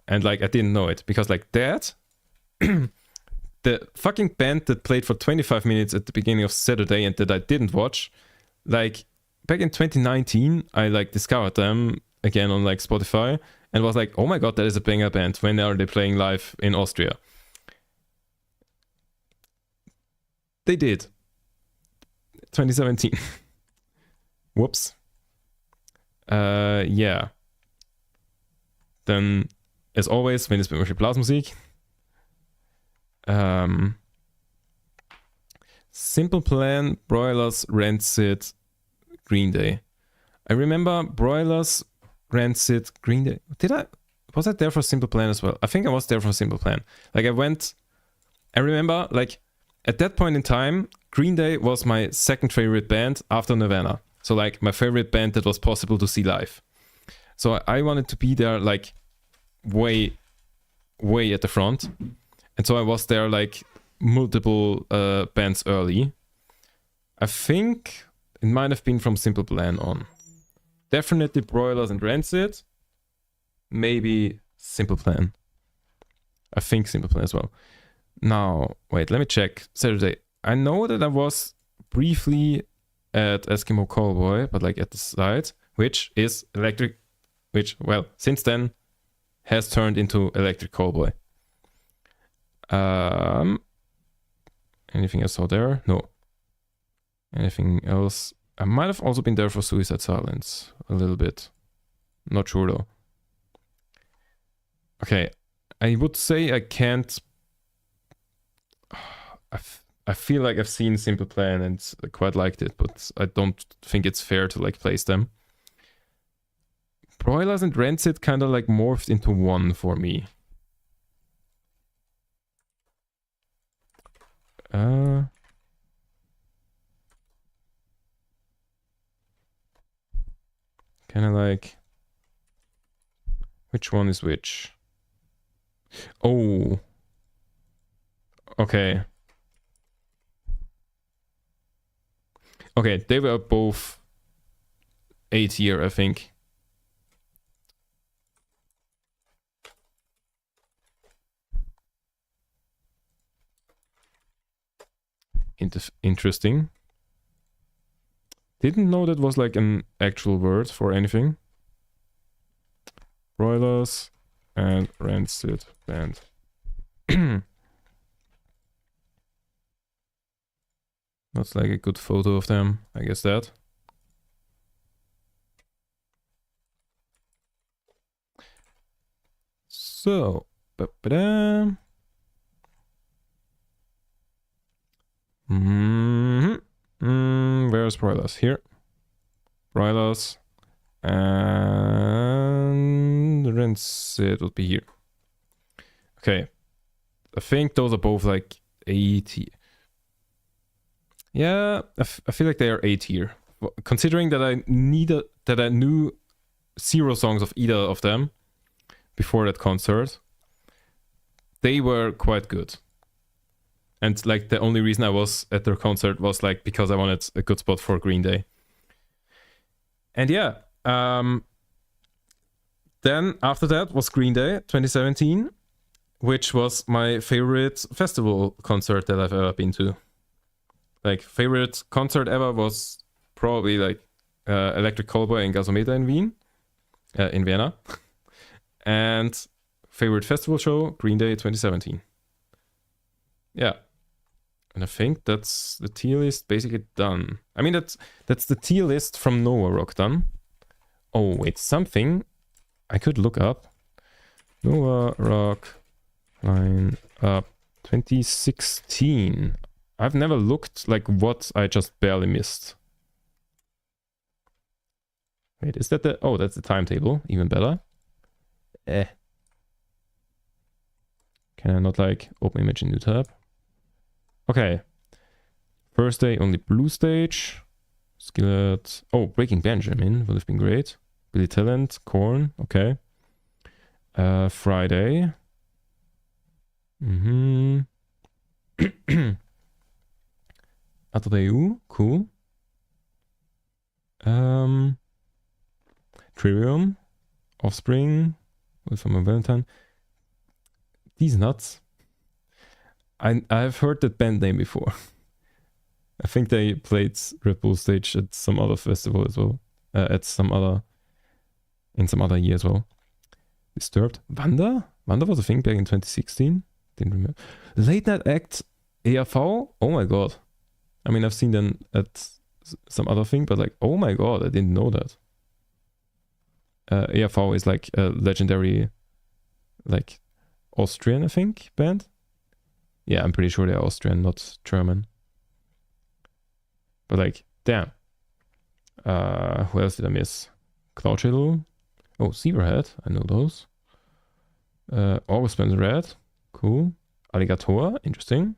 And like I didn't know it because like that, the fucking band that played for 25 minutes at the beginning of Saturday and that I didn't watch, like back in 2019, I like discovered them again on like Spotify and was like, oh my god, that is a banger band. When are they playing live in Austria? They did. 2017. Whoops. Yeah. Then, as always, wenn es bei irgendwelche Blasmusik. Simple Plan, Broilers, Rancid, Green Day. I remember Broilers, Rancid, Green Day. Was I there for Simple Plan as well? I think I was there for Simple Plan. Like I remember like at that point in time, Green Day was my second favorite band after Nirvana. So like my favorite band that was possible to see live. So I wanted to be there like way at the front. And so I was there like multiple bands early. I think it might have been from Simple Plan on. Definitely Broilers and Rancid. Maybe Simple Plan. I think Simple Plan as well. Now, wait, let me check. Saturday. I know that I was briefly at Eskimo Callboy, but like at the side, which is Electric, which, well, since then has turned into Electric Callboy. Anything I saw there? No. Anything else? I might have also been there for Suicide Silence a little bit. Not sure though. Okay, I would say I can't. I feel like I've seen Simple Plan and quite liked it, but I don't think it's fair to like place them. Broilers and Rancid kind of like morphed into one for me. Kind of like, which one is which? Oh, okay. Okay, they were both 8 year, I think. Interesting. Didn't know that was like an actual word for anything. Broilers and Rancid band. That's like a good photo of them, I guess that. So, where's Broilers? Here. Broilers. And Rancid would be here. Okay. I think those are both like 80. Yeah, I feel like they are 8 here. Considering that I knew zero songs of either of them before that concert. They were quite good. And like the only reason I was at their concert was like because I wanted a good spot for Green Day. And yeah, then after that was Green Day 2017, which was my favorite festival concert that I've ever been to. Like favorite concert ever was probably like Electric Callboy and Gasometer in Vienna. And favorite festival show, Green Day 2017. Yeah. And I think that's the tier list basically done. I mean, that's the tier list from Nova Rock done. Oh, wait, something I could look up. Nova Rock line up 2016. I've never looked like what I just barely missed. Wait, is that the... Oh, that's the timetable. Even better. Can I not like open image in new tab? Okay. First day, only Blue Stage. Skillet. Oh, Breaking Benjamin would have been great. Billy Talent, Korn. Okay. Friday. Atadeu. Cool. Trivium. Offspring. From a Valentine. These nuts. I've heard that band name before. I think they played Red Bull Stage at some other festival as well. In some other year as well. Disturbed. Wanda? Wanda was a thing back in 2016. Didn't remember. Late Night Act ERV? Oh my god. I mean, I've seen them at some other thing, but like, oh my god, I didn't know that. ERV is like a legendary, like, Austrian, I think, band. Yeah, I'm pretty sure they're Austrian, not German. But like, damn. Who else did I miss? Cloud Shuttle. Oh, Zebrahead. I know those. August Spencer Red. Cool. Alligator. Interesting.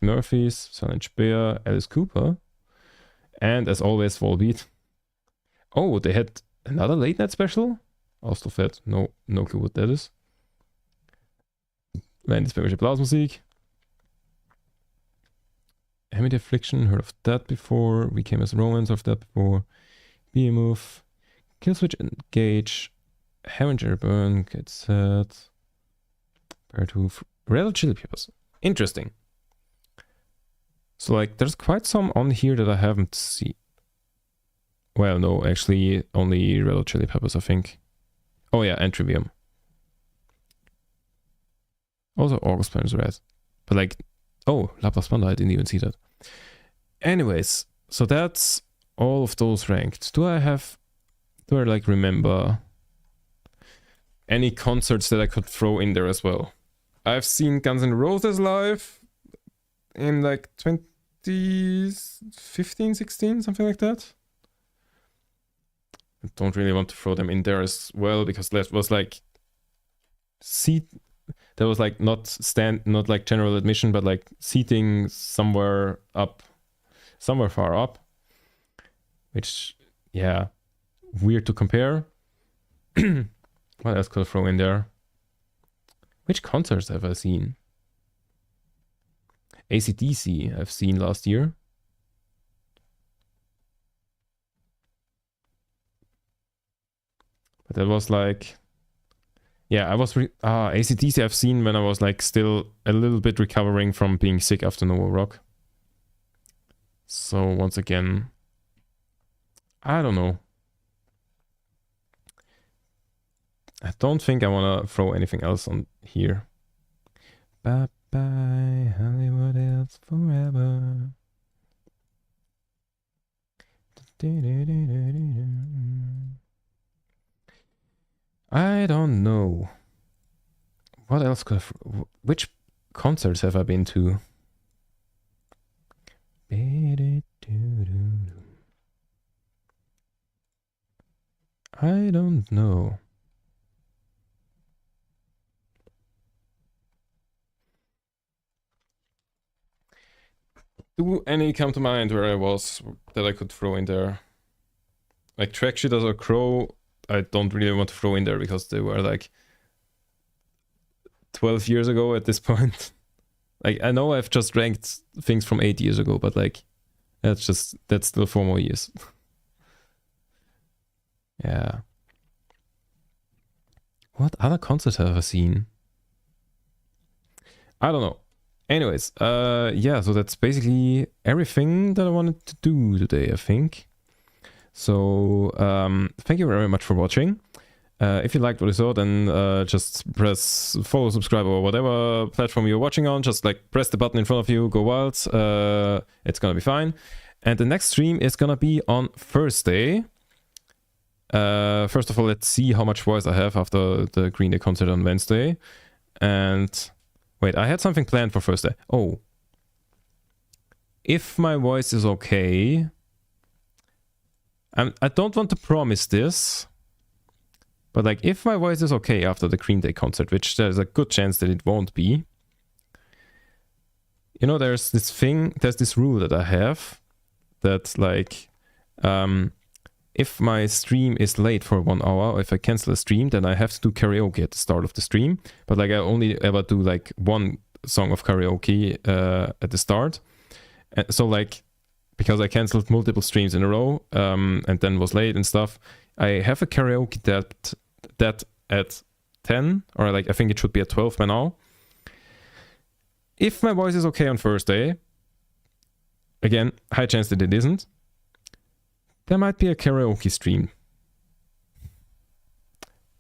Murphys. Silent Bear. Alice Cooper. And as always, Volbeat. Oh, they had another late night special? Austrofed. No clue what that is. Landesbergische Blasmusik. Hamid Affliction, heard of that before. We Came as Romance, of that before. Behemoth. Killswitch Engage. Harringer Burn, Get Set. Beartooth. Red Hot Chili Peppers. Interesting. So like, there's quite some on here that I haven't seen. Well, no, actually, only Red Hot Chili Peppers, I think. Oh yeah, and Trivium. Also August Burns Red. But like, oh, Lapras Panda, I didn't even see that. Anyways, so that's all of those ranked. Do I like remember any concerts that I could throw in there as well? I've seen Guns N' Roses live in like 2015, 16, something like that. I don't really want to throw them in there as well because that was like that was like not like general admission, but like seating somewhere far up, which, yeah, weird to compare. What else could I throw in there? Which concerts have I seen? AC/DC I've seen last year. But that was like, yeah, I was AC/DC I've seen when I was like still a little bit recovering from being sick after Nova Rock. So once again, I don't know. I don't think I want to throw anything else on here. Bye bye, Hollywood else forever. I don't know. What else could which concerts have I been to? I don't know. Do any come to mind where I was that I could throw in there? Like Track Shitters or Crow, I don't really want to throw in there because they were like 12 years ago at this point. Like, I know I've just ranked things from 8 years ago, but like, that's still 4 more years. Yeah. What other concerts have I seen? I don't know. Anyways, yeah, so that's basically everything that I wanted to do today, I think. So, thank you very much for watching. If you liked what you saw, then just press follow, subscribe, or whatever platform you're watching on. Just like press the button in front of you, go wild. It's gonna be fine. And the next stream is gonna be on Thursday. First of all, let's see how much voice I have after the Green Day concert on Wednesday. And wait, I had something planned for Thursday. Oh, if my voice is okay, I don't want to promise this, but like if my voice is okay after the Green Day concert, which there's a good chance that it won't be, you know, there's this rule that I have that like, if my stream is late for 1 hour, or if I cancel a stream, then I have to do karaoke at the start of the stream. But like I only ever do like one song of karaoke at the start. And so like, because I canceled multiple streams in a row and then was late and stuff, I have a karaoke that at 10, or like I think it should be at 12 by now. If my voice is okay on Thursday, again, high chance that it isn't, there might be a karaoke stream.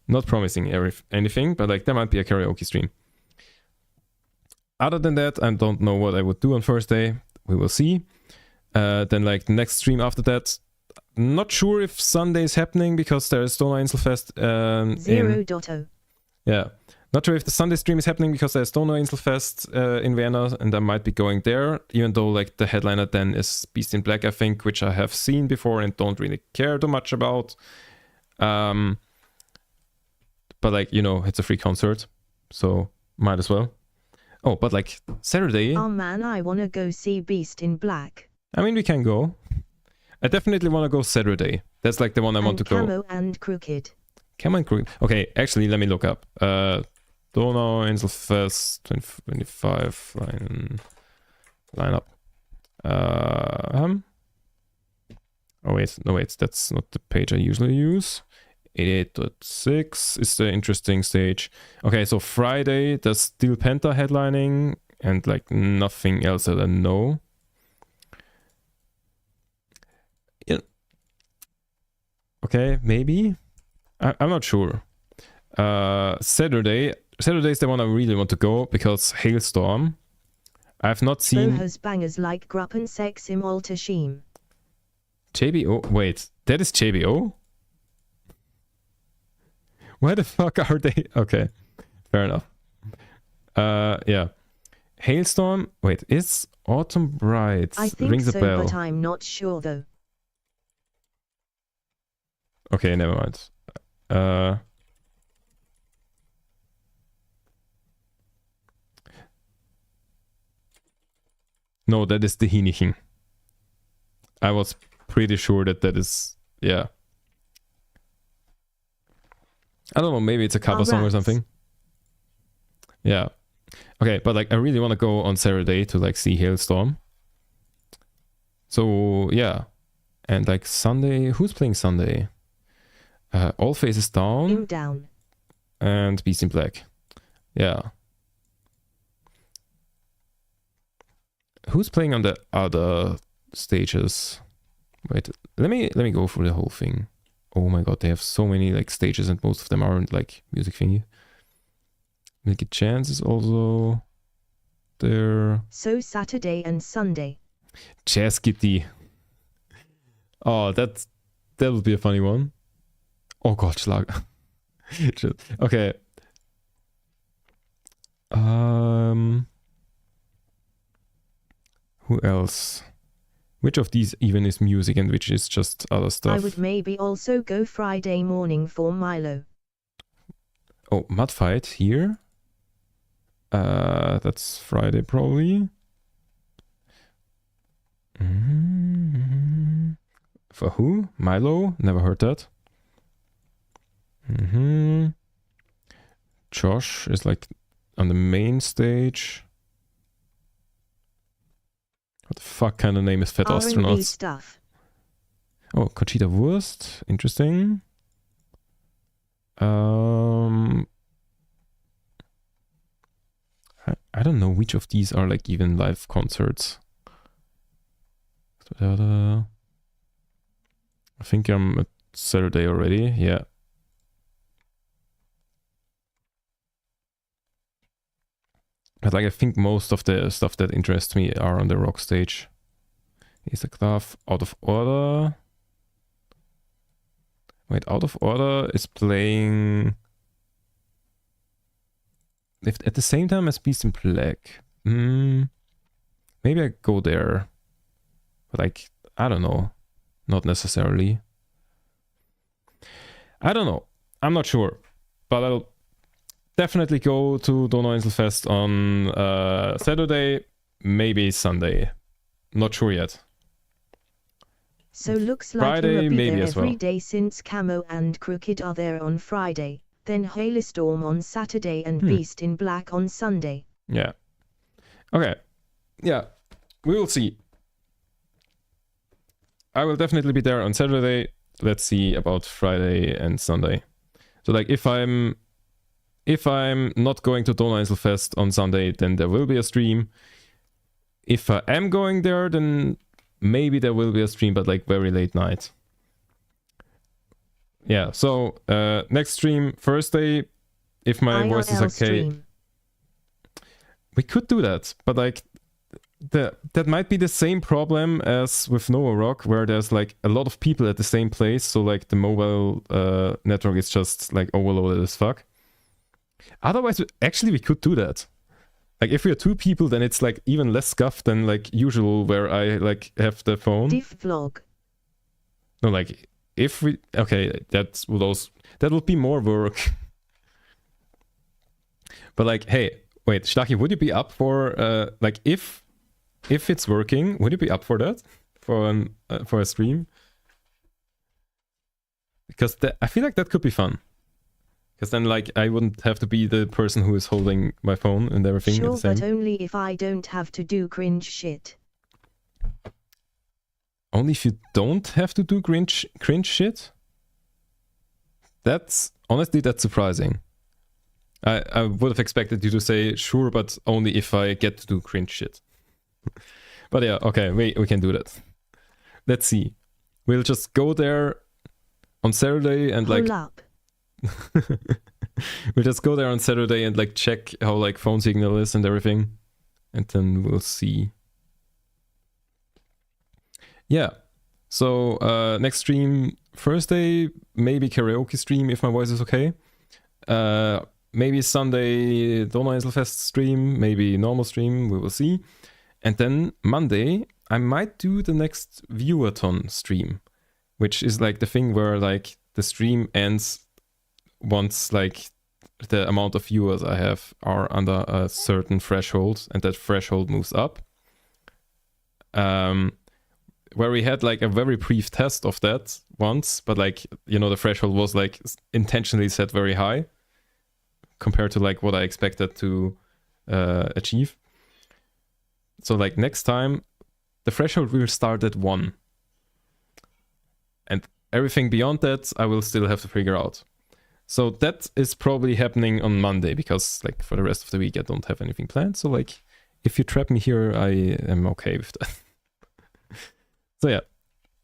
Not promising anything, but like there might be a karaoke stream. Other than that, I don't know what I would do on Thursday. We will see. Then like the next stream after that, not sure if Sunday is happening because there is Stoner Inselfest. 0.0. Yeah. Not sure if the Sunday stream is happening because there's Stoner Inselfest in Vienna, and I might be going there, even though like the headliner then is Beast in Black, I think, which I have seen before and don't really care too much about. But like, you know, it's a free concert, so might as well. Oh, but like Saturday. Oh man, I wanna go see Beast in Black. I mean, we can go. I definitely want to go Saturday. That's like the one I want to go. Camo and Crooked. Camo and Crooked. Okay, actually, let me look up. Donau Inselfest 2025 lineup. Oh wait, no wait, that's not the page I usually use. 88.6 is the interesting stage. Okay, so Friday there's Steel Panther headlining and like nothing else that I know. Yeah. Okay, maybe. I'm not sure. Saturday is the one I really want to go because Hailstorm. I've not seen. Bohas bangers like Gruppen Sex im Altersheim. JBO. Wait, that is JBO? Why the fuck are they? Okay, fair enough. Yeah. Hailstorm. Wait, is Autumn Bright? I think Rings so, a bell. but I'm not sure though. Okay, never mind. No, that is the Hinichen. I was pretty sure that is, yeah. I don't know, maybe it's a cover song or something. Yeah. Okay, but like I really want to go on Saturday to like see Hailstorm. So yeah. And like Sunday, who's playing Sunday? All Faces Down. Down. And Beast in Black. Yeah. Who's playing on the other stages? Wait, let me go through the whole thing. Oh my god, they have so many like stages and most of them aren't like music thingy. Milky Chance is also there. So Saturday and Sunday. Jazz Kitty. Oh, that would be a funny one. Oh god, Schlag. Okay. Who else? Which of these even is music and which is just other stuff? I would maybe also go Friday morning for Milo. Oh, Mudfight here. That's Friday probably. For who? Milo? Never heard that. Josh is like on the main stage. What the fuck kind of name is Fat R&B Astronauts? stuff. Oh, Conchita Wurst. Interesting. I don't know which of these are like even live concerts. I think I'm at Saturday already. Yeah. But like I think most of the stuff that interests me are on the rock stage. Is the glove Out of Order? Wait, Out of Order is playing at the same time as Beast in Black. Maybe I go there. But like, I don't know. Not necessarily. I don't know. I'm not sure. But I'll definitely go to Donauinselfest on Saturday, maybe Sunday. Not sure yet. So looks like Friday, you'll be maybe there as well. every day since Camo and Crooked are there on Friday, then Hailstorm on Saturday and Beast in Black on Sunday. Yeah. Okay. Yeah. We will see. I will definitely be there on Saturday. Let's see about Friday and Sunday. So like if I'm not going to Donauinselfest on Sunday, then there will be a stream. If I am going there, then maybe there will be a stream, but like very late night. Yeah, so next stream Thursday, if my voice is IRL okay. stream. We could do that, but like that might be the same problem as with Nova Rock, where there's like a lot of people at the same place, so like the mobile network is just like overloaded as fuck. Otherwise, actually we could do that. Like if we are 2 people, then it's like even less scuffed than like usual, where I like have the phone. Diff vlog. No, like if we that would be more work. But like, hey, wait, Stachy, would you be up for like if it's working, would you be up for that for a stream? Because I feel like that could be fun. Because then, like, I wouldn't have to be the person who is holding my phone and everything. Sure, at the same. but only if I don't have to do cringe shit. Only if you don't have to do cringe shit? That's surprising. I would have expected you to say, sure, but only if I get to do cringe shit. But yeah, okay, we can do that. Let's see. We'll just go there on Saturday and like... Pull up. We'll just go there on Saturday and like check how like phone signal is and everything, and then we'll see. Yeah, so next stream Thursday, maybe karaoke stream if my voice is okay. Maybe Sunday Donauinselfest stream, maybe normal stream, we will see. And then Monday I might do the next viewathon stream, which is like the thing where like the stream ends once like the amount of viewers I have are under a certain threshold, and that threshold moves up. Where we had like a very brief test of that once, but like, you know, the threshold was like intentionally set very high compared to like what I expected to achieve. So like next time the threshold will start at 1, and everything beyond that I will still have to figure out. So that is probably happening on Monday, because like for the rest of the week I don't have anything planned. So like if you trap me here, I am okay with that. So yeah,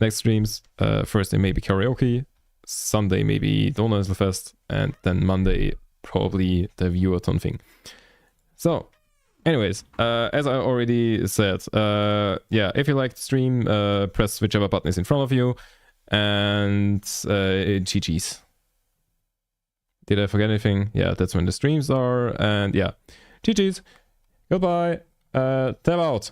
next streams, Thursday maybe karaoke, Sunday maybe Donauinselfest, and then Monday probably the viewathon thing. So anyways, as I already said, yeah, if you like the stream, press whichever button is in front of you, and GG's. Did I forget anything? Yeah, that's when the streams are, and yeah, GG's. Goodbye. Tab out.